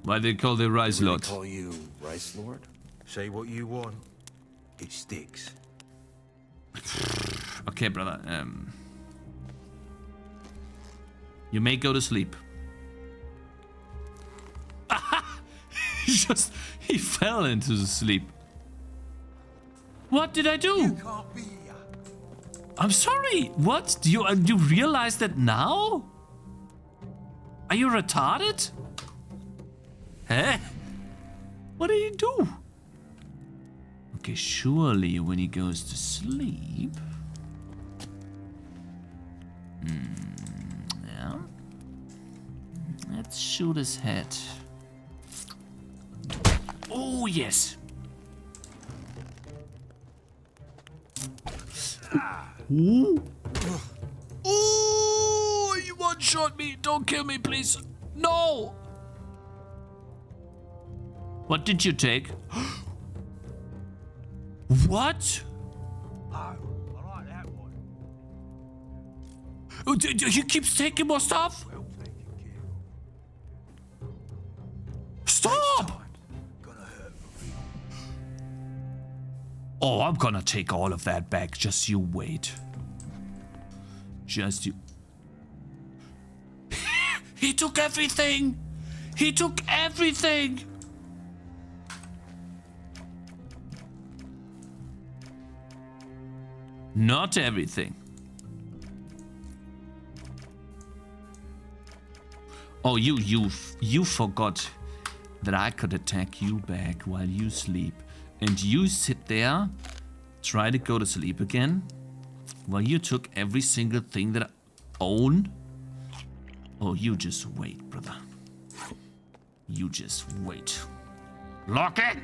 Speaker 1: Why do they call the Rice Lord?
Speaker 7: Call you Rice Lord?
Speaker 11: Say what you want. It sticks.
Speaker 1: Okay, brother. You may go to sleep. He fell into the sleep. What did I do?
Speaker 11: Can't be here.
Speaker 1: I'm sorry. What? Do you realize that now? Are you retarded? Huh? What did he do? Okay, surely when he goes to sleep. Yeah. Let's shoot his head. Oh, yes. Ooh. Ooh, you one-shot me. Don't kill me, please. No. What did you take? What?
Speaker 11: Oh, I like that one.
Speaker 1: Oh, he keeps taking more stuff?
Speaker 11: Well taken care of.
Speaker 1: Stop!
Speaker 11: Gonna hurt.
Speaker 1: Oh, I'm gonna take all of that back. Just you wait. Just you. He took everything! He took everything! Not everything. Oh, you forgot that I could attack you back while you sleep. And you sit there, try to go to sleep again, while you took every single thing that I own. Oh, you just wait, brother. You just wait. Lock in!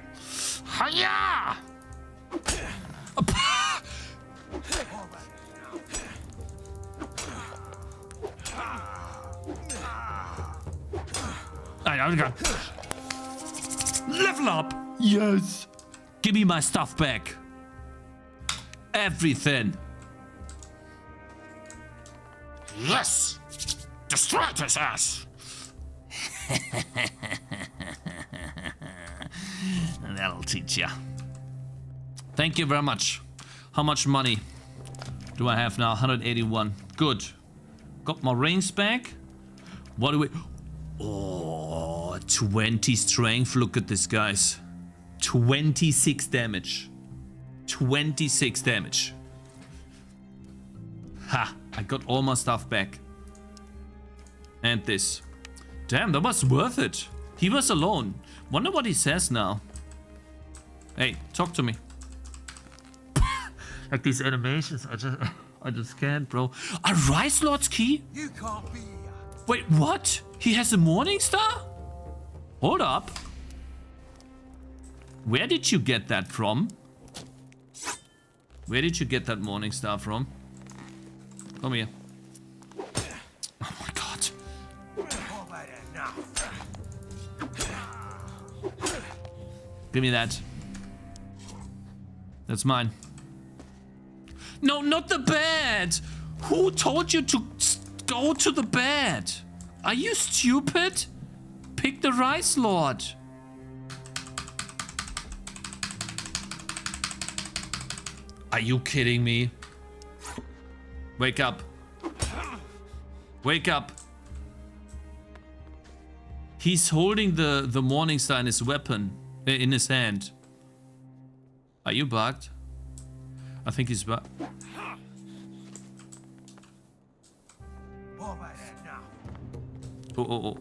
Speaker 1: Hiya! Level up! Yes! Give me my stuff back. Everything. Yes! Destroy his ass! That'll teach ya. Thank you very much. How much money do I have now? 181. Good. Got my rings back. What do we... Oh, 20 strength. Look at this, guys. 26 damage. 26 damage. Ha! I got all my stuff back. And this. Damn, that was worth it. He was alone. Wonder what he says now. Hey, talk to me. Like these animations, I just can't, bro. A Rice Lord's key?
Speaker 8: You can't be here.
Speaker 1: Wait, what? He has a Morning Star? Hold up. Where did you get that from? Where did you get that Morning Star from? Come here. Oh my god. Give me that. That's mine. No, not the bed! Who told you to go to the bed? Are you stupid? Pick the Rice Lord. Are you kidding me? Wake up. Wake up. He's holding the Morning Star in his weapon, in his hand. Are you bugged? I think he's bugged. Oh.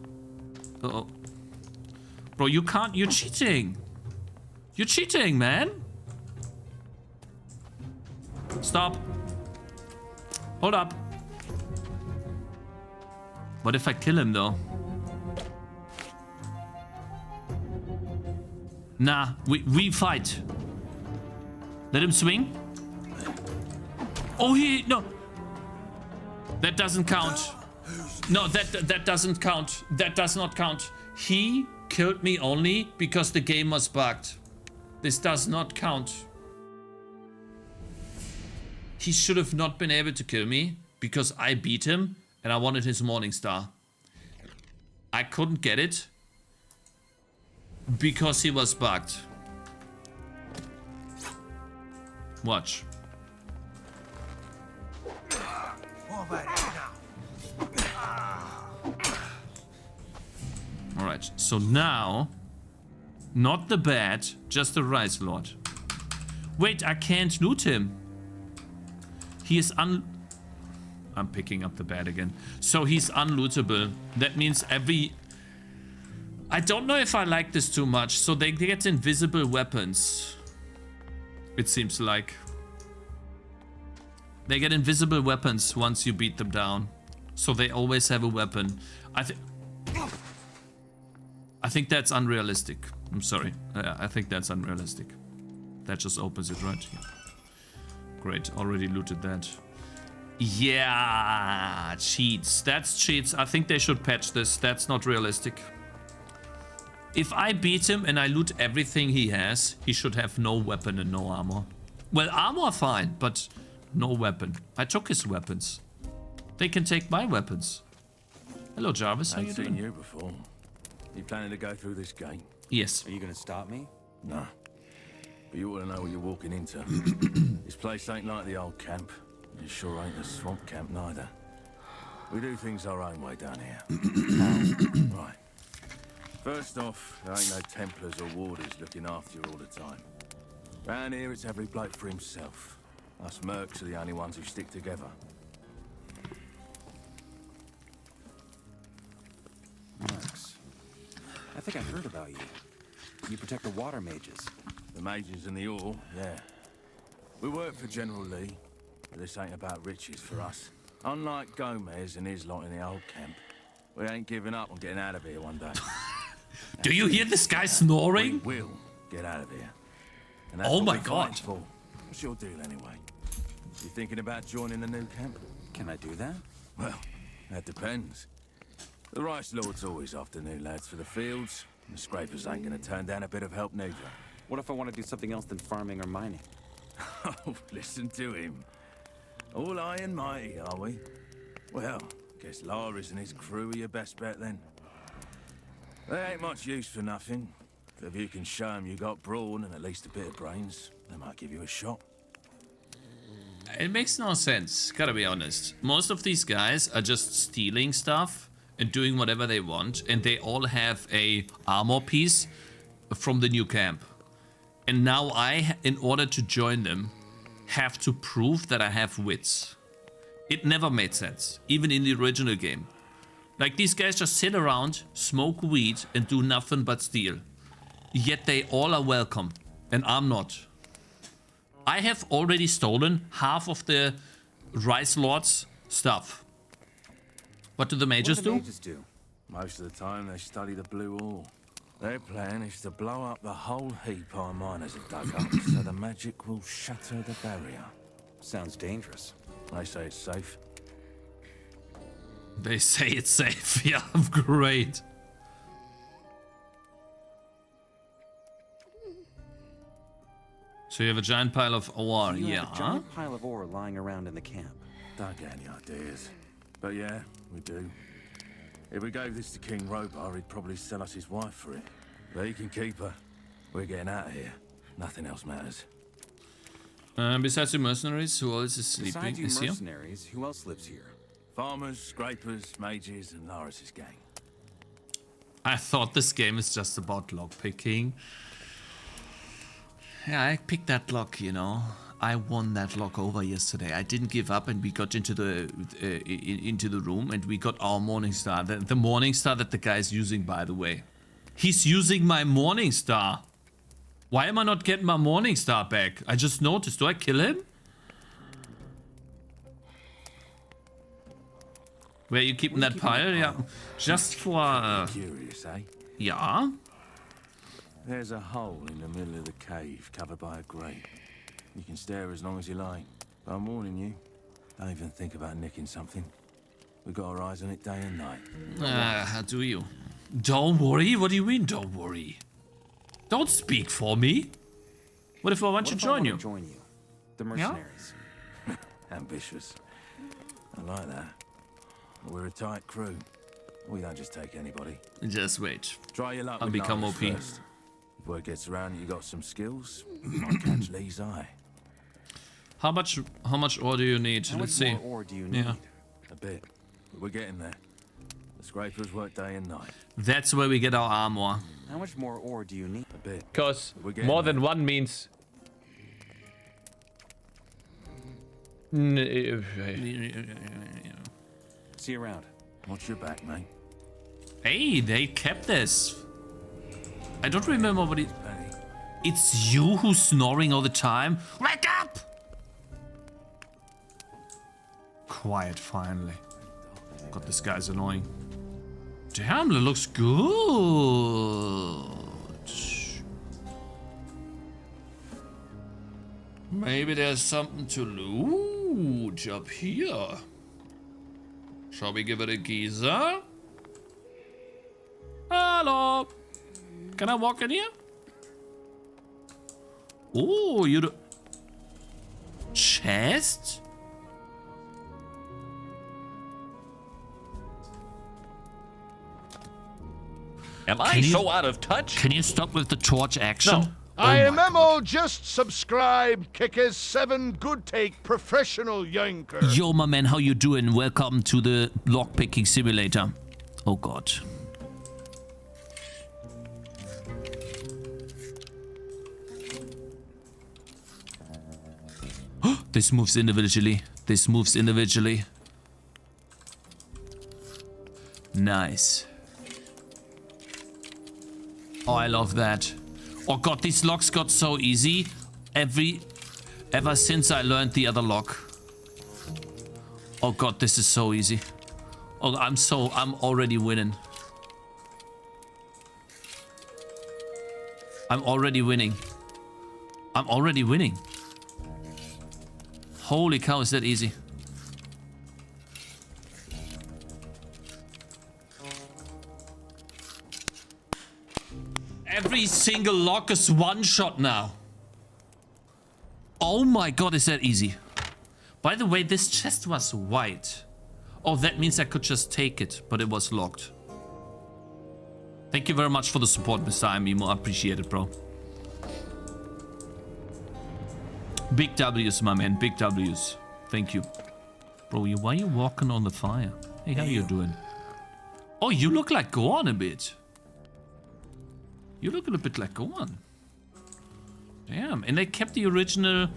Speaker 1: Bro, you can't, you're cheating. You're cheating, man. Stop. Hold up. What if I kill him though? Nah, we fight. Let him swing. Oh, no. That doesn't count. No, that doesn't count. That does not count. He killed me only because the game was bugged. This does not count. He should have not been able to kill me because I beat him and I wanted his Morning Star. I couldn't get it because he was bugged. Watch. Alright, so now, not the bad, just the Rice Lord. Wait, I can't loot him. He is I'm picking up the bad again. So he's unlootable. That means I don't know if I like this too much. So they get invisible weapons. It seems like. They get invisible weapons once you beat them down. So they always have a weapon. I think that's unrealistic. I'm sorry. I think that's unrealistic. That just opens it, right? Yeah. Great. Already looted that. Yeah. Cheats. That's cheats. I think they should patch this. That's not realistic. If I beat him and I loot everything he has, he should have no weapon and no armor. Well, armor fine, but no weapon. I took his weapons. They can take my weapons. Hello, Jarvis. How you doing?
Speaker 12: I've seen you before. You planning to go through this gate?
Speaker 1: Yes.
Speaker 12: Are you gonna stop me? No. But you ought to know what you're walking into. This place ain't like the old camp. It sure ain't a swamp camp neither. We do things our own way down here. Right. First off, there ain't no Templars or warders looking after you all the time. Round here, it's every bloke for himself. Us mercs are the only ones who stick together.
Speaker 10: Mercs. I think I heard about you. You protect the water mages.
Speaker 12: The mages and the ore, yeah. We work for General Lee, but this ain't about riches for us. Unlike Gomez and his lot in the old camp, we ain't giving up on getting out of here one day.
Speaker 1: Do you hear this guy snoring?
Speaker 12: We will get out of here. And that's
Speaker 1: oh
Speaker 12: what
Speaker 1: my
Speaker 12: we're
Speaker 1: god.
Speaker 12: fighting for. What's your deal anyway? You thinking about joining the new camp?
Speaker 10: Can I do that?
Speaker 12: Well, that depends. The Rice Lord's always after new lads for the fields, and the scrapers ain't gonna turn down a bit of help neither.
Speaker 10: What if I want to do something else than farming or mining?
Speaker 12: Oh, listen to him. All high and mighty, are we? Well, guess Lars and his crew are your best bet then. They ain't much use for nothing. If you can show them you got brawn and at least a bit of brains, they might give you a shot.
Speaker 1: It makes no sense, gotta be honest. Most of these guys are just stealing stuff and doing whatever they want, and they all have a armor piece from the new camp. And now I, in order to join them, have to prove that I have wits. It never made sense, even in the original game. Like, these guys just sit around, smoke weed, and do nothing but steal. Yet they all are welcome, and I'm not. I have already stolen half of the Rice Lord's stuff. What do the mages do?
Speaker 12: Most of the time they study the blue ore. Their plan is to blow up the whole heap our miners have dug up, so the magic will shatter the barrier.
Speaker 13: Sounds dangerous.
Speaker 12: They say it's safe.
Speaker 1: They say it's safe. Yeah, great. So you have a giant pile of ore,
Speaker 13: You
Speaker 1: yeah?
Speaker 13: have a giant pile of ore lying around in the camp.
Speaker 12: Don't get any ideas. But yeah, we do. If we gave this to King Robar, he'd probably sell us his wife for it. But he can keep her. We're getting out of here. Nothing else matters.
Speaker 1: Besides the mercenaries, who else is sleeping?
Speaker 13: Besides you
Speaker 1: Is here?
Speaker 13: mercenaries, who else lives here?
Speaker 12: Farmers, scrapers, mages, and Laris's gang.
Speaker 1: I thought this game is just about lockpicking. Yeah, I picked that lock, you know. I won that lock over yesterday. I didn't give up, and we got into the room, and we got our morning star. The morning star that the guy is using, by the way. He's using my morning star. Why am I not getting my morning star back? I just noticed. Do I kill him? Where are you keeping that pile? Yeah, just for.
Speaker 12: Curious, eh?
Speaker 1: Yeah.
Speaker 12: There's a hole in the middle of the cave covered by a grate. You can stare as long as you like. But I'm warning you, don't even think about nicking something. We've got our eyes on it day and night.
Speaker 1: How do you? Don't worry? What do you mean, don't worry? Don't speak for me. What if I want to join you?
Speaker 13: The mercenaries.
Speaker 12: Yeah? Ambitious. I like that. We're a tight crew. We don't just take anybody.
Speaker 1: Just wait.
Speaker 12: Try your luck.
Speaker 1: I'll become OP.
Speaker 12: First. If word gets around that you got some skills, might catch Lee's eye.
Speaker 1: How much ore do you need? Let's see.
Speaker 13: How much more ore do you need?
Speaker 1: Yeah.
Speaker 12: A bit. But we're getting there. The scrapers work day and night.
Speaker 1: That's where we get our armor.
Speaker 13: How much more ore do you need?
Speaker 12: A bit.
Speaker 14: Because more than one means...
Speaker 13: See you around.
Speaker 12: Watch your back, mate.
Speaker 1: Hey, they kept this. I don't remember what it... It's you who's snoring all the time? Wake up! Quiet, finally. God, this guy's annoying. Damn, that looks good. Maybe there's something to loot up here. Shall we give it a geezer? Hello. Can I walk in here? Oh, you do... Chest?
Speaker 14: Am I so out of touch?
Speaker 1: Can you stop with the torch action?
Speaker 14: No.
Speaker 5: IMMO just subscribed. Cakez 7 good take professional yanker.
Speaker 1: Yo, my man, how you doing? Welcome to the lockpicking simulator. Oh god. This moves individually. This moves individually. Nice. Oh, I love that. Oh god, these locks got so easy. Ever since I learned the other lock. Oh god, this is so easy. Oh, I'm already winning. I'm already winning. I'm already winning. Holy cow, is that easy? Every single lock is one shot now. Oh my god, is that easy? By the way, this chest was white. Oh, that means I could just take it, but it was locked. Thank you very much for the support, Mr. Imimo. I appreciate it, bro. Big W's, my man. Big W's. Thank you. Bro, why are you walking on the fire? Hey, how you doing? Oh, you look like Gohan a bit. You look a little bit like Gohan. Damn. And they kept the original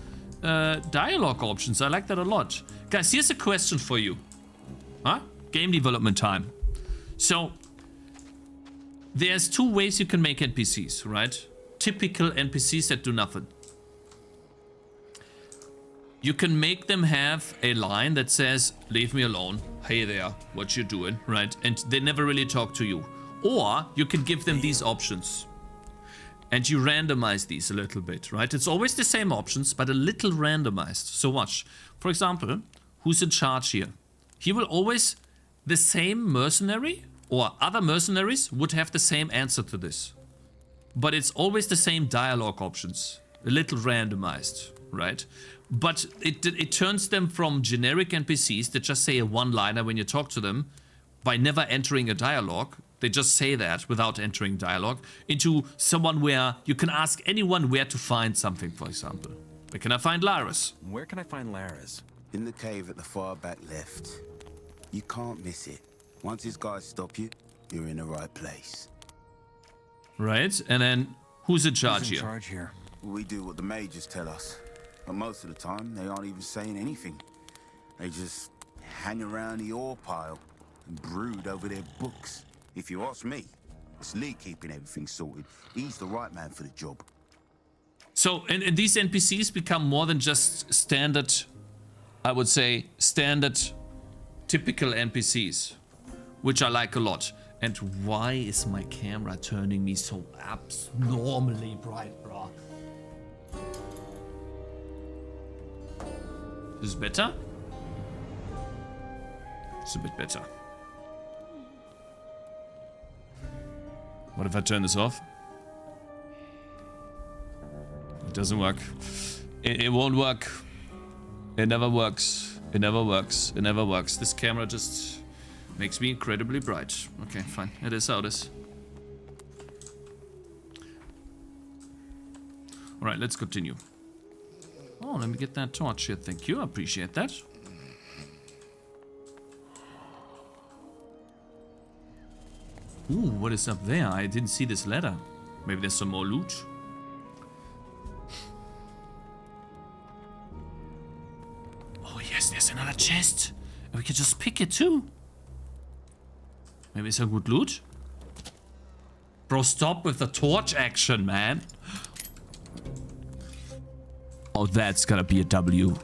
Speaker 1: dialogue options. I like that a lot. Guys, here's a question for you. Huh? Game development time. So there's two ways you can make NPCs, right? Typical NPCs that do nothing. You can make them have a line that says, leave me alone. Hey there, what you doing, right? And they never really talk to you. Or you can give them these options. And you randomize these a little bit, right? It's always the same options, but a little randomized. So watch. For example, who's in charge here? He will always, the same mercenary or other mercenaries would have the same answer to this. But it's always the same dialogue options. A little randomized, right? But it turns them from generic NPCs that just say a one-liner when you talk to them by never entering a dialogue. They just say that without entering dialogue, into someone where you can ask anyone where to find something, for example. Where can I find Laris?
Speaker 13: Where can I find Laris?
Speaker 9: In the cave at the far back left. You can't miss it. Once his guys stop you, you're in the right place.
Speaker 1: Right, and then who's in charge here?
Speaker 13: Who's in charge here?
Speaker 9: We do what the mages tell us. But most of the time, they aren't even saying anything. They just hang around the ore pile and brood over their books. If you ask me, it's Lee keeping everything sorted. He's the right man for the job.
Speaker 1: So, and these NPCs become more than just standard, I would say, standard, typical NPCs, which I like a lot. And why is my camera turning me so abnormally bright, bro? Is this better? It's a bit better. What if I turn this off? It doesn't work. It won't work. It never works. It never works. It never works. This camera just makes me incredibly bright. Okay, fine. It is how it is. Alright, let's continue. Oh, let me get that torch here. Thank you. I appreciate that. Ooh, what is up there? I didn't see this ladder. Maybe there's some more loot. Oh yes, there's another chest. And we can just pick it too. Maybe it's a good loot. Bro, stop with the torch action, man. Oh, that's gonna be a W.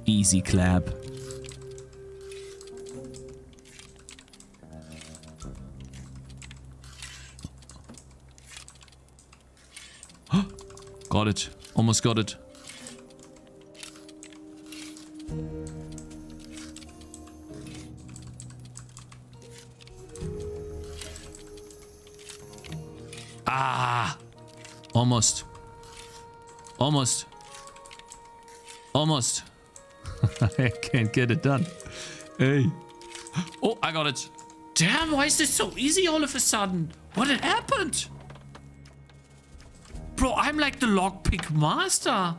Speaker 1: Easy clap. Got it. Almost got it. Ah! Almost. Almost. Almost. I can't get it done. Hey. Oh, I got it. Damn, why is this so easy all of a sudden? What had happened? Bro, I'm like the lockpick master.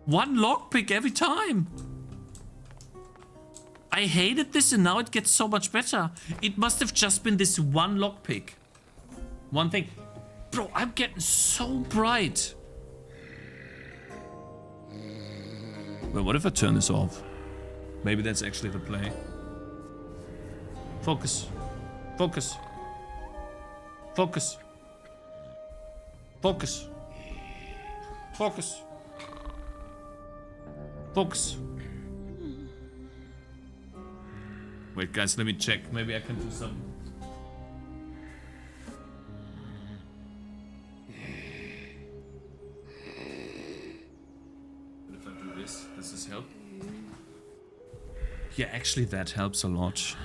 Speaker 1: One lockpick every time. I hated this and now it gets so much better. It must have just been this one lockpick. One thing. Bro, I'm getting so bright. Well, what if I turn this off? Maybe that's actually the play. Focus. Focus. Focus. Focus. Focus. Focus. Wait, guys, let me check. Maybe I can do some. But if I do this, does this help? Yeah, actually, that helps a lot.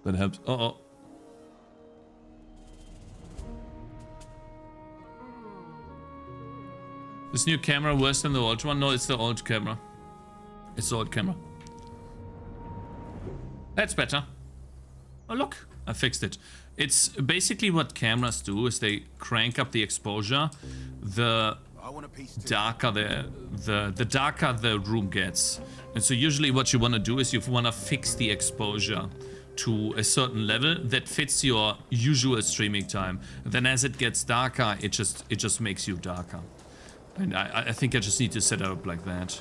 Speaker 1: That helps. Uh-oh. This new camera worse than the old one? No, it's the old camera. It's the old camera. That's better. Oh, look. I fixed it. It's basically what cameras do is they crank up the exposure. The darker the darker the room gets. And so usually what you want to do is you want to fix the exposure to a certain level that fits your usual streaming time. Then as it gets darker, it just makes you darker. And I think I just need to set it up like that.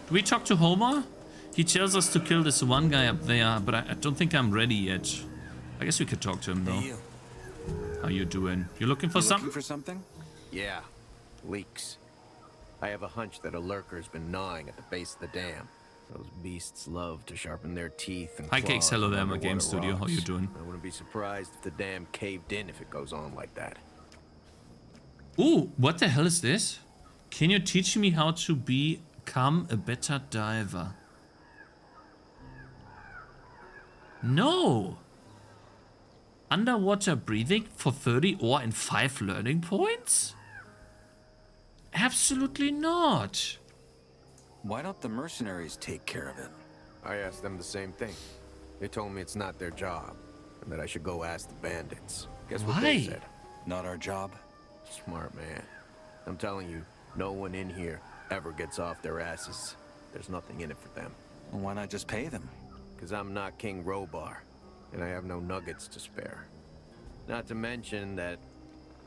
Speaker 1: Do we talk to Homer? He tells us to kill this one guy up there, but I don't think I'm ready yet. I guess we could talk to him though.
Speaker 15: Hey, you.
Speaker 1: How you doing? You looking for something?
Speaker 15: Looking for something?
Speaker 16: Yeah, leaks. I have a hunch that a lurker's been gnawing at the base of the dam. Those beasts love to sharpen their teeth and
Speaker 1: Hi,
Speaker 16: claws
Speaker 1: Cakez. Hello
Speaker 16: on
Speaker 1: there, my
Speaker 16: underwater
Speaker 1: game studio. How
Speaker 16: rocks.
Speaker 1: you doing?
Speaker 16: I wouldn't be surprised if the dam caved in if it goes on like that.
Speaker 1: Ooh, what the hell is this? Can you teach me how to become a better diver? No! Underwater breathing for 30 ore and 5 learning points? Absolutely not.
Speaker 13: Why don't the mercenaries take care of it?
Speaker 16: I asked them the same thing. They told me it's not their job, and that I should go ask the bandits. Guess what they
Speaker 1: Why?
Speaker 16: said?
Speaker 13: Not our job.
Speaker 16: Smart man. I'm telling you, no one in here ever gets off their asses. There's nothing in it for them.
Speaker 13: Well, why not just pay them?
Speaker 16: Because I'm not King Robar, and I have no nuggets to spare. Not to mention that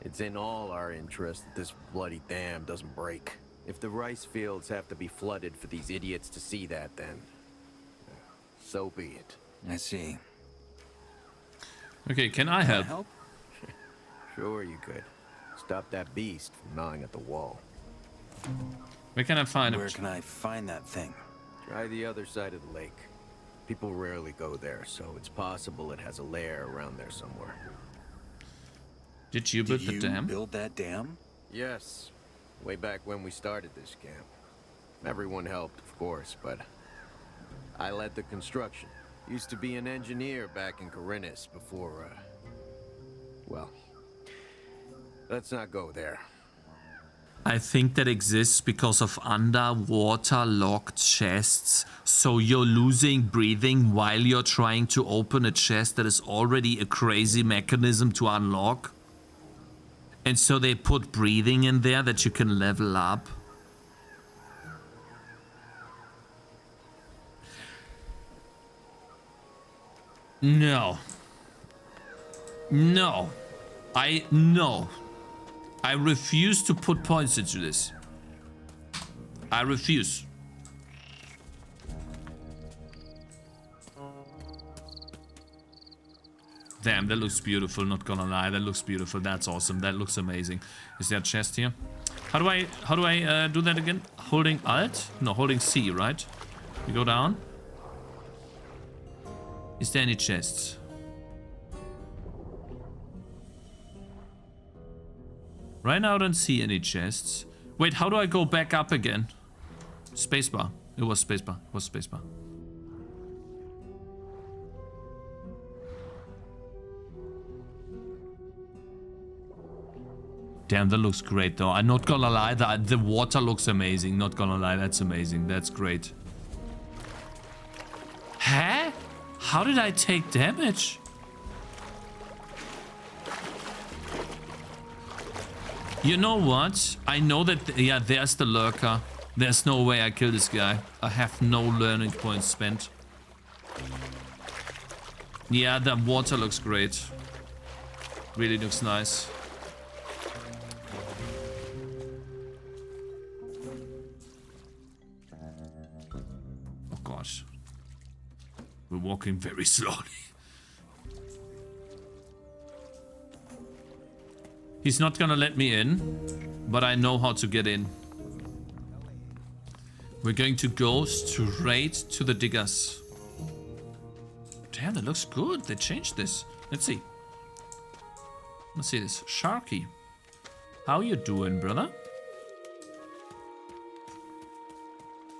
Speaker 16: it's in all our interest that this bloody dam doesn't break. If the rice fields have to be flooded for these idiots to see that, then so be it.
Speaker 13: I see.
Speaker 1: Okay, can I help?
Speaker 16: Sure you could. Stop that beast from gnawing at the wall.
Speaker 1: Where can I find it?
Speaker 13: Where can I find that thing?
Speaker 16: Try the other side of the lake. People rarely go there, so it's possible it has a lair around there somewhere.
Speaker 1: Did you build the dam?
Speaker 13: Build that dam?
Speaker 16: Yes. Way back when we started this camp. Everyone helped, of course, but I led the construction. Used to be an engineer back in Corinus before, well, let's not go there.
Speaker 1: I think that exists because of underwater locked chests. So you're losing breathing while you're trying to open a chest that is already a crazy mechanism to unlock. And so they put breathing in there that you can level up. No. No. No. I refuse to put points into this. I refuse. Damn, that looks beautiful, not gonna lie. That looks beautiful. That's awesome. That looks amazing. Is there a chest here? How do I do that again? Holding Alt? No, holding C, right? You go down. Is there any chests? Right now I don't see any chests. Wait, how do I go back up again? Spacebar. It was spacebar. It was spacebar. Damn, that looks great though. I'm not gonna lie, the water looks amazing. Not gonna lie, that's amazing. That's great. Huh? How did I take damage? You know what? I know that, yeah, there's the lurker. There's no way I kill this guy. I have no learning points spent. Yeah, the water looks great. Really looks nice. Oh gosh. We're walking very slowly. He's not gonna let me in, but I know how to get in. We're going to go straight to the diggers. Damn, that looks good. They changed this. Let's see. Let's see this. Sharky. How you doing, brother?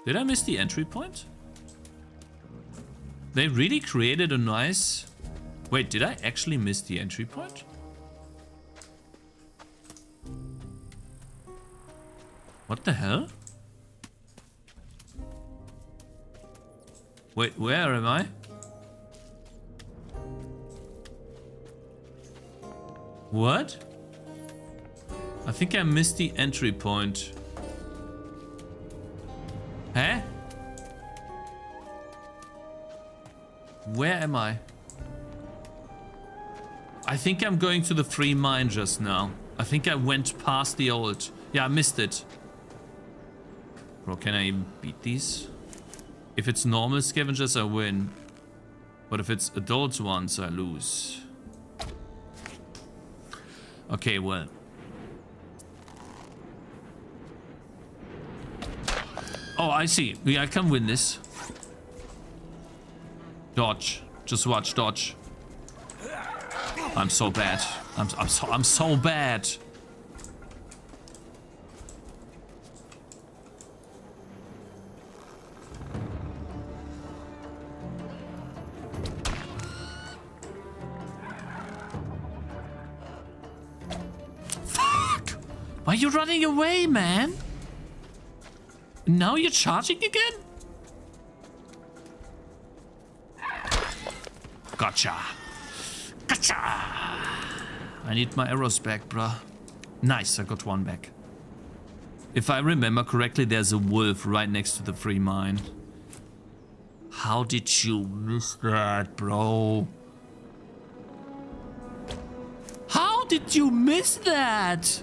Speaker 1: Did I miss the entry point? They really created a nice... Wait, did I actually miss the entry point? What the hell? Wait, where am I? What? I think I missed the entry point. Huh? Where am I? I think I'm going to the free mine just now. I think I went past the old... Yeah, I missed it. Bro, can I even beat these? If it's normal scavengers, I win. But if it's adult ones, I lose. Okay, well. Oh, I see. Yeah, I can win this. Dodge. Just watch, dodge. I'm so bad. I'm so bad. Fuck! Why are you running away, man? Now you're charging again? Gotcha. Gotcha! I need my arrows back, bruh. Nice, I got one back. If I remember correctly, there's a wolf right next to the free mine. How did you miss that, bro? How did you miss that?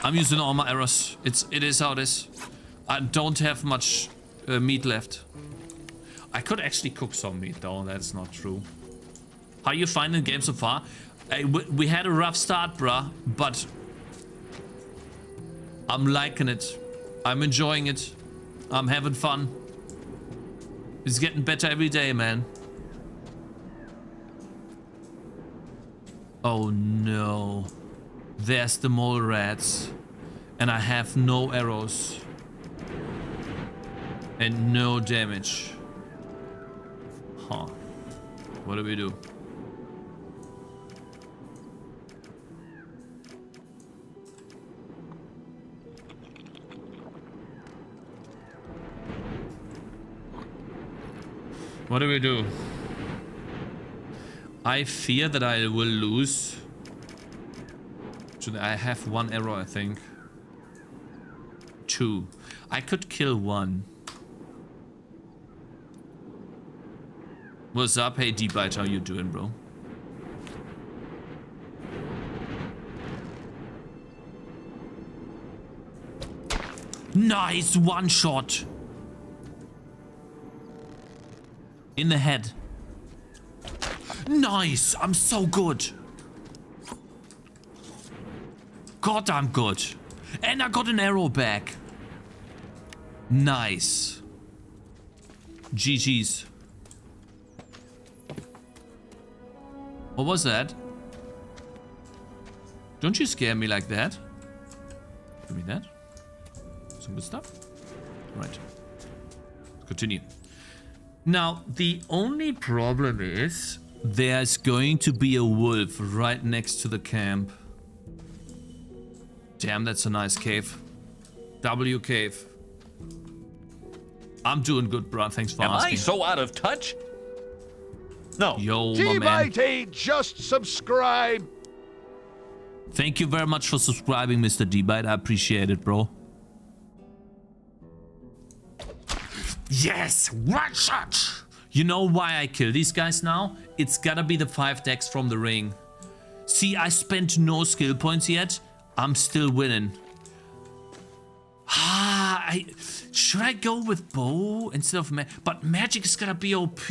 Speaker 1: I'm using all my arrows. It is how it is. I don't have much meat left. I could actually cook some meat though. That's not true. How you finding the game so far? We had a rough start, bruh, but I'm liking it. I'm enjoying it. I'm having fun. It's getting better every day, man. Oh no. There's the mole rats. And I have no arrows. And no damage. Huh. What do we do? What do we do? I fear that I will lose. I have one arrow, I think. 2. I could kill 1. What's up? Hey, D-Bite, how you doing, bro? Nice, one shot. In the head. Nice, I'm so good. God, I'm good. And I got an arrow back. Nice. GG's. What was that? Don't you scare me like that. Give me that. Some good stuff. Right. Continue. Now, the only problem is there's going to be a wolf right next to the camp. Damn, that's a nice cave. W cave. I'm doing good, bro. Thanks for asking.
Speaker 14: Am I so out of touch? No.
Speaker 1: Yo, my man.
Speaker 5: D-Bite, just subscribe.
Speaker 1: Thank you very much for subscribing, Mr. D-Bite. I appreciate it, bro. Yes, one shot. You know why I kill these guys now? It's gotta be the 5 decks from the ring. See, I spent no skill points yet. I'm still winning. Should I go with bow instead of magic? But magic is gonna be OP.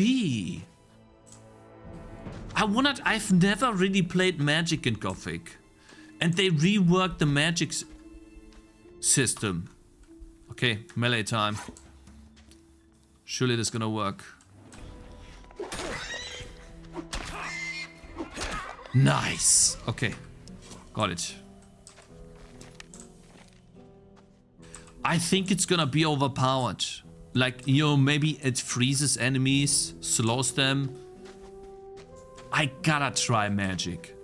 Speaker 1: I've never really played magic in Gothic. And they reworked the magic system. Okay, melee time. Surely this is gonna work. Nice. Okay, got it. I think it's gonna be overpowered. Like, you know, maybe it freezes enemies, slows them. I gotta try magic.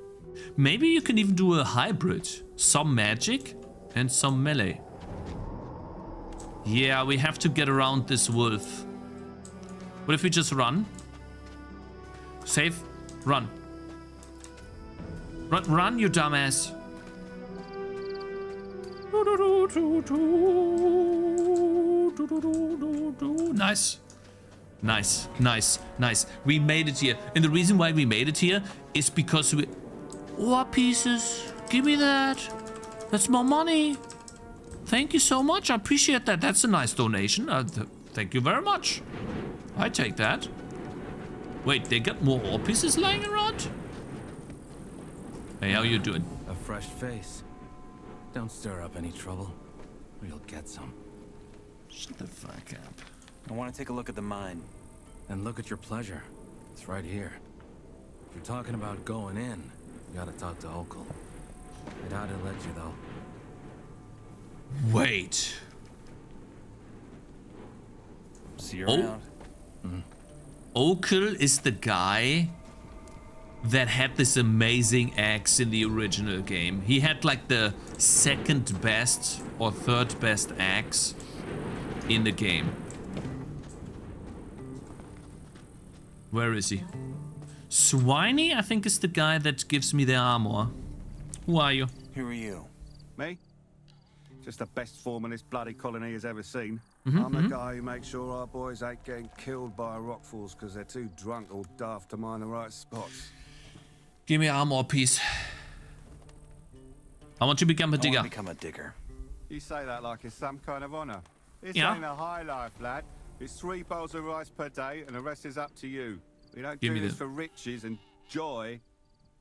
Speaker 1: Maybe you can even do a hybrid. Some magic and some melee. Yeah, we have to get around this wolf. What if we just run? Save, run. Run, you dumbass. Nice. Nice, nice, nice. We made it here. And the reason why we made it here is because we... War pieces. Give me that. That's more money. Thank you so much. I appreciate that. That's a nice donation. Thank you very much. I take that. Wait, they got more ore pieces lying around? Hey, how you doing?
Speaker 12: A fresh face. Don't stir up any trouble, or you'll get some.
Speaker 1: Shut the fuck up.
Speaker 13: I want to take a look at the mine.
Speaker 12: And look at your pleasure. It's right here. If you're talking about going in, you gotta talk to Okul. I doubt he'll let you, though.
Speaker 1: Wait.
Speaker 13: See you around.
Speaker 1: Okul is the guy that had this amazing axe in the original game. He had like the second best or third best axe in the game. Where is he? Swiney, I think, is the guy that gives me the armor. Who are you?
Speaker 13: Who are you?
Speaker 4: Me? Just the best foreman this bloody colony has ever seen.
Speaker 1: Mhm,
Speaker 4: I'm the guy who makes sure our boys ain't getting killed by rockfalls because they're too drunk or daft to mine the right spots.
Speaker 1: Give me armor piece. I want to become a digger.
Speaker 13: I want to become a digger.
Speaker 4: You say that like it's some kind of honor. This
Speaker 1: Yeah.
Speaker 4: ain't a high life, lad. It's 3 bowls of rice per day and the rest is up to you. We don't
Speaker 1: Give
Speaker 4: do
Speaker 1: me
Speaker 4: this
Speaker 1: the-
Speaker 4: for riches and joy.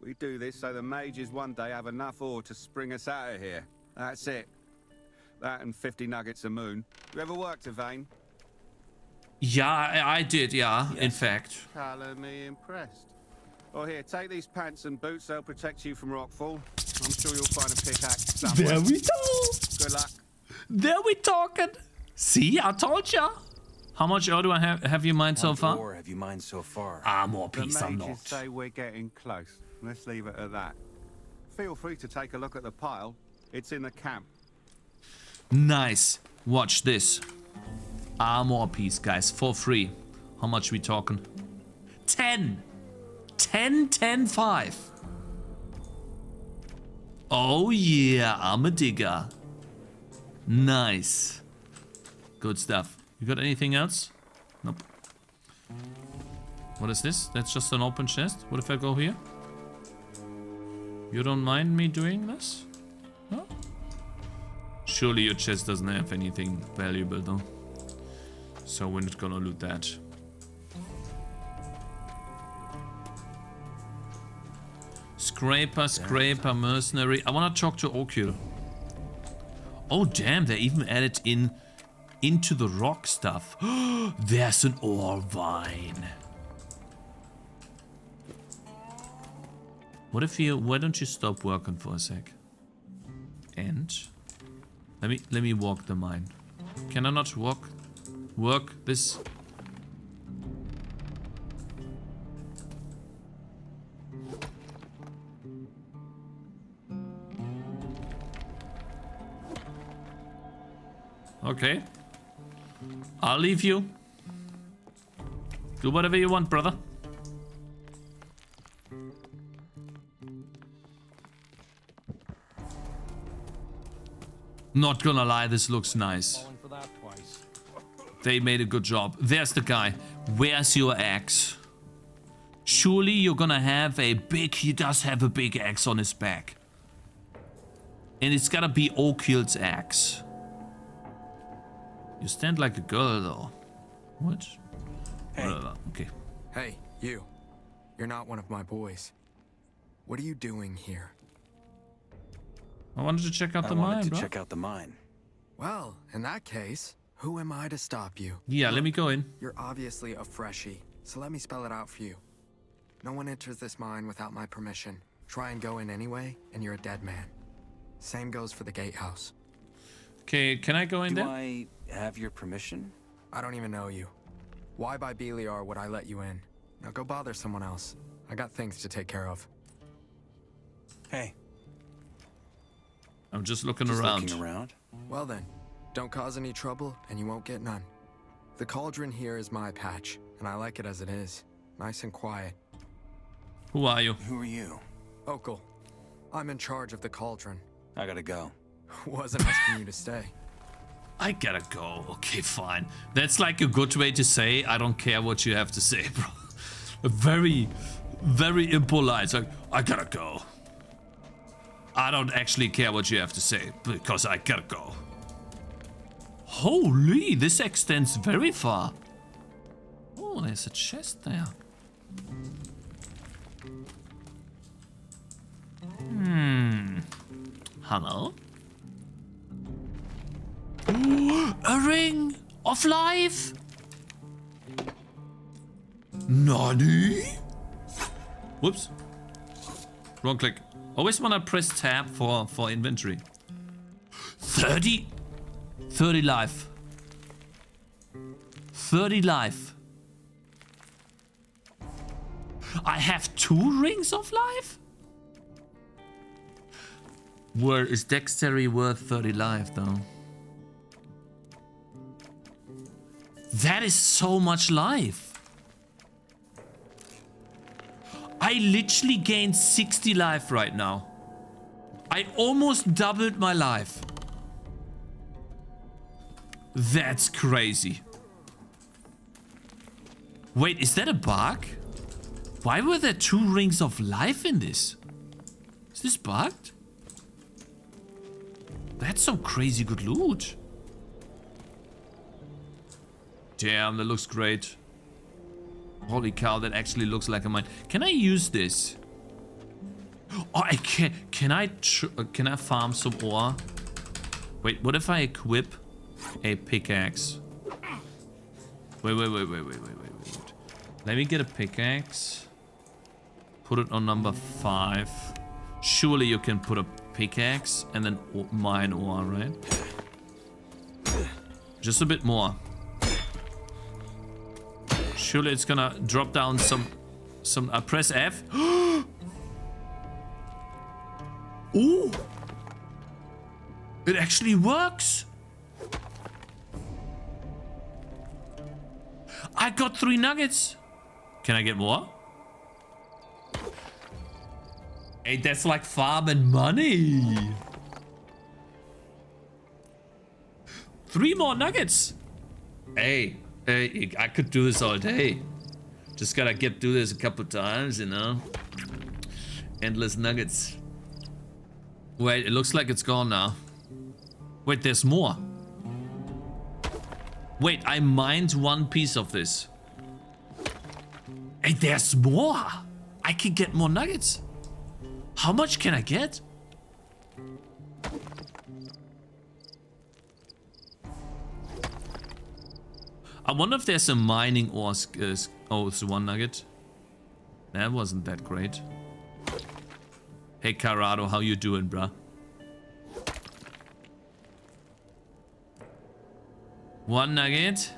Speaker 4: We do this so the mages one day have enough ore to spring us out of here. That's it. That and 50 nuggets a moon. You ever worked a vein?
Speaker 1: Yeah, I did, yeah, in fact.
Speaker 4: Colour me impressed. Oh, here, take these pants and boots. They'll protect you from rockfall. I'm sure you'll find a pickaxe somewhere.
Speaker 1: There we go.
Speaker 4: Good luck.
Speaker 1: There we talking. See, I told ya. How much ore do I have you mined so far?
Speaker 13: Or have you mined so far?
Speaker 1: Armor
Speaker 4: The
Speaker 1: piece, I'm
Speaker 4: mages
Speaker 1: not.
Speaker 4: say we're getting close. Let's leave it at that. Feel free to take a look at the pile. It's in the camp.
Speaker 1: Nice. Watch this. Armor piece, guys, for free. How much we talking? 10. 10, 10, 5. Oh yeah, I'm a digger. Nice. Good stuff. You got anything else? Nope. What is this? That's just an open chest. What if I go here? You don't mind me doing this? No? Surely your chest doesn't have anything valuable though. So we're not gonna loot that. Scraper, mercenary. I wanna talk to Okul. Oh damn, they even added into the rock stuff. There's an ore vine. What if you, why don't you stop working for a sec? And let me walk the mine. Can I not work this? Okay. I'll leave you. Do whatever you want, brother. Not gonna lie, this looks nice. They made a good job. There's the guy. Where's your axe? Surely you're gonna have a big... He does have a big axe on his back. And it's gotta be Okul's axe. You stand like a girl, though. What?
Speaker 15: Hey.
Speaker 1: Whatever. Okay.
Speaker 15: Hey, you. You're not one of my boys. What are you doing here?
Speaker 1: I wanted to check out the mine, bro.
Speaker 13: Check out the mine.
Speaker 15: Well, in that case, who am I to stop you?
Speaker 1: Yeah, let me go in.
Speaker 15: You're obviously a freshie, so let me spell it out for you. No one enters this mine without my permission. Try and go in anyway, and you're a dead man. Same goes for the gatehouse.
Speaker 1: Okay, can I go in there?
Speaker 13: Do I have your permission?
Speaker 15: I don't even know you. Why by Beliar would I let you in? Now go bother someone else. I got things to take care of.
Speaker 13: Hey.
Speaker 1: I'm just looking around.
Speaker 13: Looking around?
Speaker 15: Well then, don't cause any trouble and you won't get none. The cauldron here is my patch, and I like it as it is. Nice and quiet.
Speaker 1: Who are you?
Speaker 13: Who are you?
Speaker 15: Okul. I'm in charge of the cauldron.
Speaker 13: I gotta go.
Speaker 15: Wasn't asking you to stay.
Speaker 1: I gotta go. Okay, fine. That's like a good way to say, I don't care what you have to say, bro. Very, very impolite. Like, I gotta go. I don't actually care what you have to say, because I gotta go. Holy, this extends very far. Oh, there's a chest there. Hello? A ring of life? Nani? Whoops. Wrong click. Always wanna press tab for inventory. 30 life. 30 life. I have 2 rings of life? Where is dexterity worth 30 life though? That is so much life. I literally gained 60 life right now. I almost doubled my life. That's crazy. Wait, is that a bug? Why were there 2 rings of life in this? Is this bugged? That's some crazy good loot. Damn, that looks great. Holy cow, that actually looks like a mine. Can I use this? Oh, I can. Can I farm some ore? Wait, what if I equip a pickaxe? Wait. Let me get a pickaxe. Put it on number 5. Surely you can put a pickaxe and then mine ore, right? Just a bit more. Surely it's gonna drop down some I press F. Ooh! It actually works! I got 3 nuggets! Can I get more? Hey, that's like farming money! 3 more nuggets! Hey, I could do this all day. Just gotta get through this a couple times, you know? Endless nuggets. Wait, it looks like it's gone now. Wait, there's more. Wait, I mined 1 piece of this. Hey, there's more! I can get more nuggets. How much can I get? I wonder if there's a mining ore. Oh, it's 1 nugget. That wasn't that great. Hey, Carado, how you doing, bruh? 1 nugget.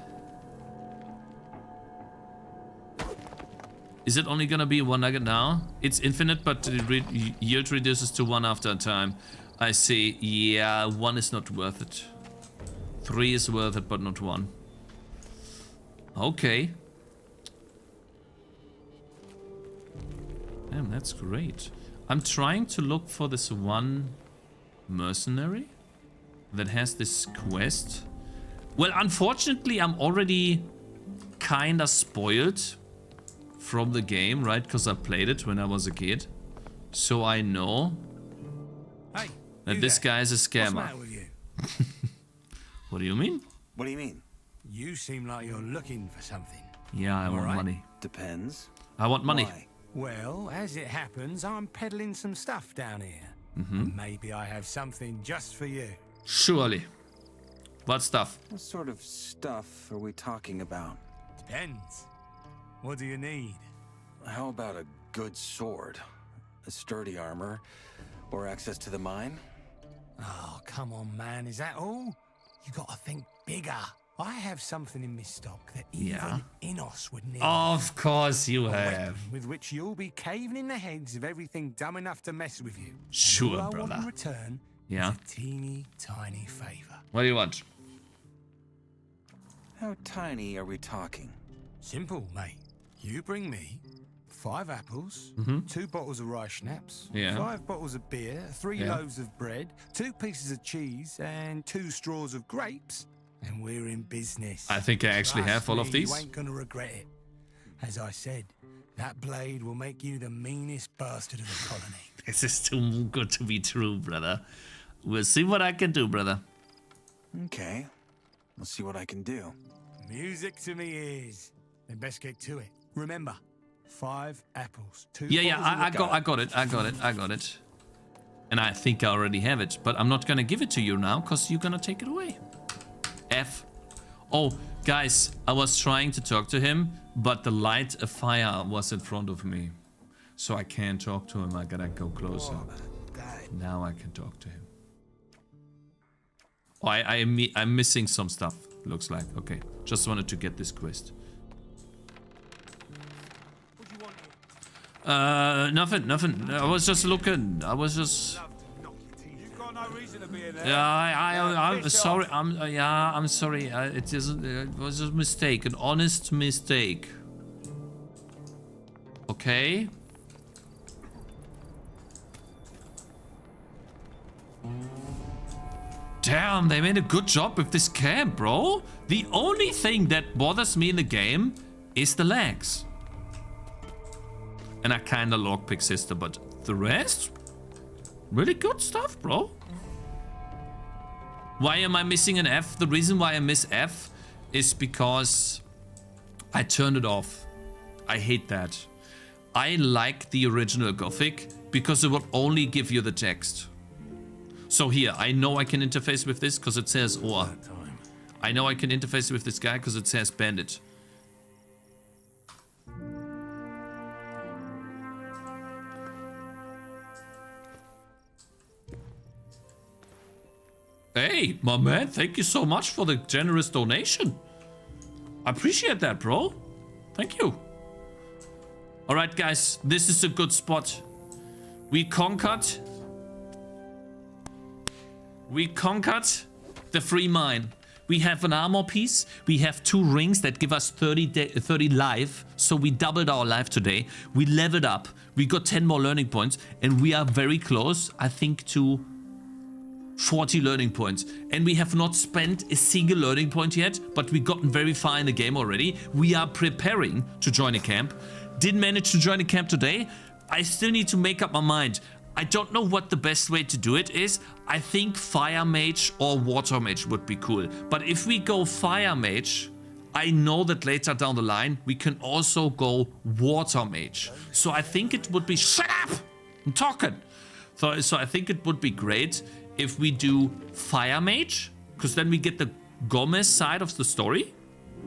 Speaker 1: Is it only gonna be 1 nugget now? It's infinite, but the yield reduces to 1 after a time. I see. Yeah, 1 is not worth it. 3 is worth it, but not 1. Okay. Damn, that's great. I'm trying to look for this 1 mercenary that has this quest. Well, unfortunately, I'm already kinda spoiled from the game, right? Because I played it when I was a kid. So I know that this guy is a scammer.
Speaker 7: What's the matter with you?
Speaker 1: What do you mean?
Speaker 13: What do you mean?
Speaker 7: You seem like you're looking for something.
Speaker 1: Yeah, I want
Speaker 7: Alright.
Speaker 1: money.
Speaker 13: Depends.
Speaker 1: I want money.
Speaker 13: Why?
Speaker 7: Well, as it happens, I'm peddling some stuff down here.
Speaker 1: Mm-hmm.
Speaker 7: Maybe I have something just for you.
Speaker 1: Surely. What stuff?
Speaker 13: What sort of stuff are we talking about?
Speaker 7: Depends. What do you need?
Speaker 13: How about a good sword, a sturdy armor, or access to the mine?
Speaker 7: Oh, come on, man. Is that all? You gotta think bigger. I have something in my stock that even Innos would need.
Speaker 1: Of course you
Speaker 7: A
Speaker 1: have.
Speaker 7: weapon with which you'll be caving in the heads of everything dumb enough to mess with you.
Speaker 1: Sure,
Speaker 7: All I
Speaker 1: brother.
Speaker 7: want in return
Speaker 1: Yeah.
Speaker 7: is a teeny tiny favor.
Speaker 1: What do you want?
Speaker 13: How tiny are we talking?
Speaker 7: Simple, mate. You bring me 5 apples,
Speaker 1: Mhm.
Speaker 7: 2 bottles of rye schnapps,
Speaker 1: Yeah.
Speaker 7: 5 bottles of beer, 3
Speaker 1: Yeah.
Speaker 7: loaves of bread, 2 pieces of cheese, and 2 straws of grapes, and we're in business.
Speaker 1: I think I actually
Speaker 7: Trust
Speaker 1: have all of
Speaker 7: me,
Speaker 1: these.
Speaker 7: You ain't gonna regret it. As I said, That blade will make you the meanest bastard of the colony.
Speaker 1: This is too good to be true, brother. We'll see what I can do, brother.
Speaker 13: Okay. Let's see what I can do.
Speaker 7: Music to me ears. Then best get to it. Remember, 5 apples, 2
Speaker 1: Yeah,
Speaker 7: bottles of
Speaker 1: I got it. And I think I already have it, but I'm not gonna give it to you now, because you're gonna take it away. F. Oh, guys, I was trying to talk to him, but the light of fire was in front of me. So I can't talk to him, I gotta go closer. Now I can talk to him. Oh, I'm missing some stuff, looks like. Okay, just wanted to get this quest. Nothing. I was just looking.
Speaker 11: You've got no reason to be in there.
Speaker 1: Yeah, I'm sorry. I'm sorry. It was a mistake, an honest mistake. Okay. Damn, they made a good job with this camp, bro. The only thing that bothers me in the game is the lags. And I kinda lockpick system, but the rest? Really good stuff, bro. Why am I missing an F? The reason why I miss F is because I turned it off. I hate that. I like the original Gothic because it will only give you the text. So here, I know I can interface with this because it says or. I know I can interface with this guy because it says bandit. Hey, my man, thank you so much for the generous donation. I appreciate that, bro. Thank you. All right, guys, this is a good spot. We conquered the free mine. We have an armor piece. We have 2 rings that give us 30 life. So we doubled our life today. We leveled up. We got 10 more learning points. And we are very close, I think, to 40 learning points. And we have not spent a single learning point yet. But we gotten very far in the game already. We are preparing to join a camp. Didn't manage to join a camp today. I still need to make up my mind. I don't know what the best way to do it is. I think Fire Mage or Water Mage would be cool. But if we go Fire Mage, I know that later down the line, we can also go Water Mage. So I think it would be... Shut up! I'm talking! So I think it would be great if we do Fire Mage, because then we get the Gomez side of the story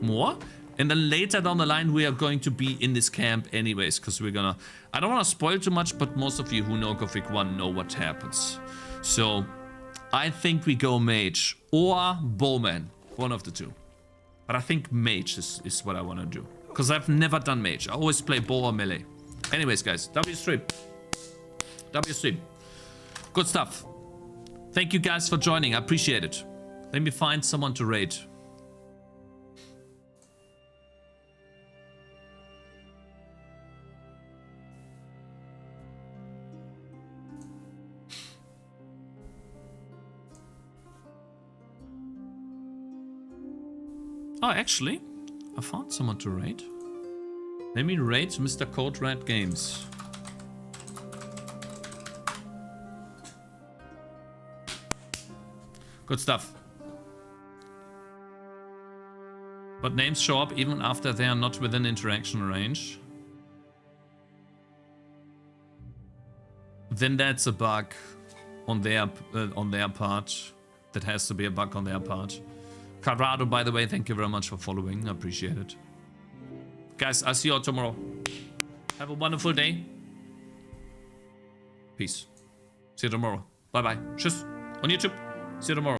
Speaker 1: more. And then later down the line, we are going to be in this camp anyways, because we're gonna... I don't want to spoil too much, but most of you who know Gothic 1 know what happens. So, I think we go Mage or Bowman. One of the two. But I think Mage is what I want to do. Because I've never done Mage. I always play Bow or Melee. Anyways, guys. W stream. Good stuff. Thank you guys for joining. I appreciate it. Let me find someone to raid. Oh, actually, I found someone to raid. Let me raid Mr. Code Red Games. Good stuff. But names show up even after they are not within interaction range. Then that's a bug on their part. That has to be a bug on their part. Carrado, by the way, thank you very much for following. I appreciate it. Guys, I'll see you all tomorrow. Have a wonderful day. Peace. See you tomorrow. Bye-bye. Tschüss. On YouTube. See you tomorrow.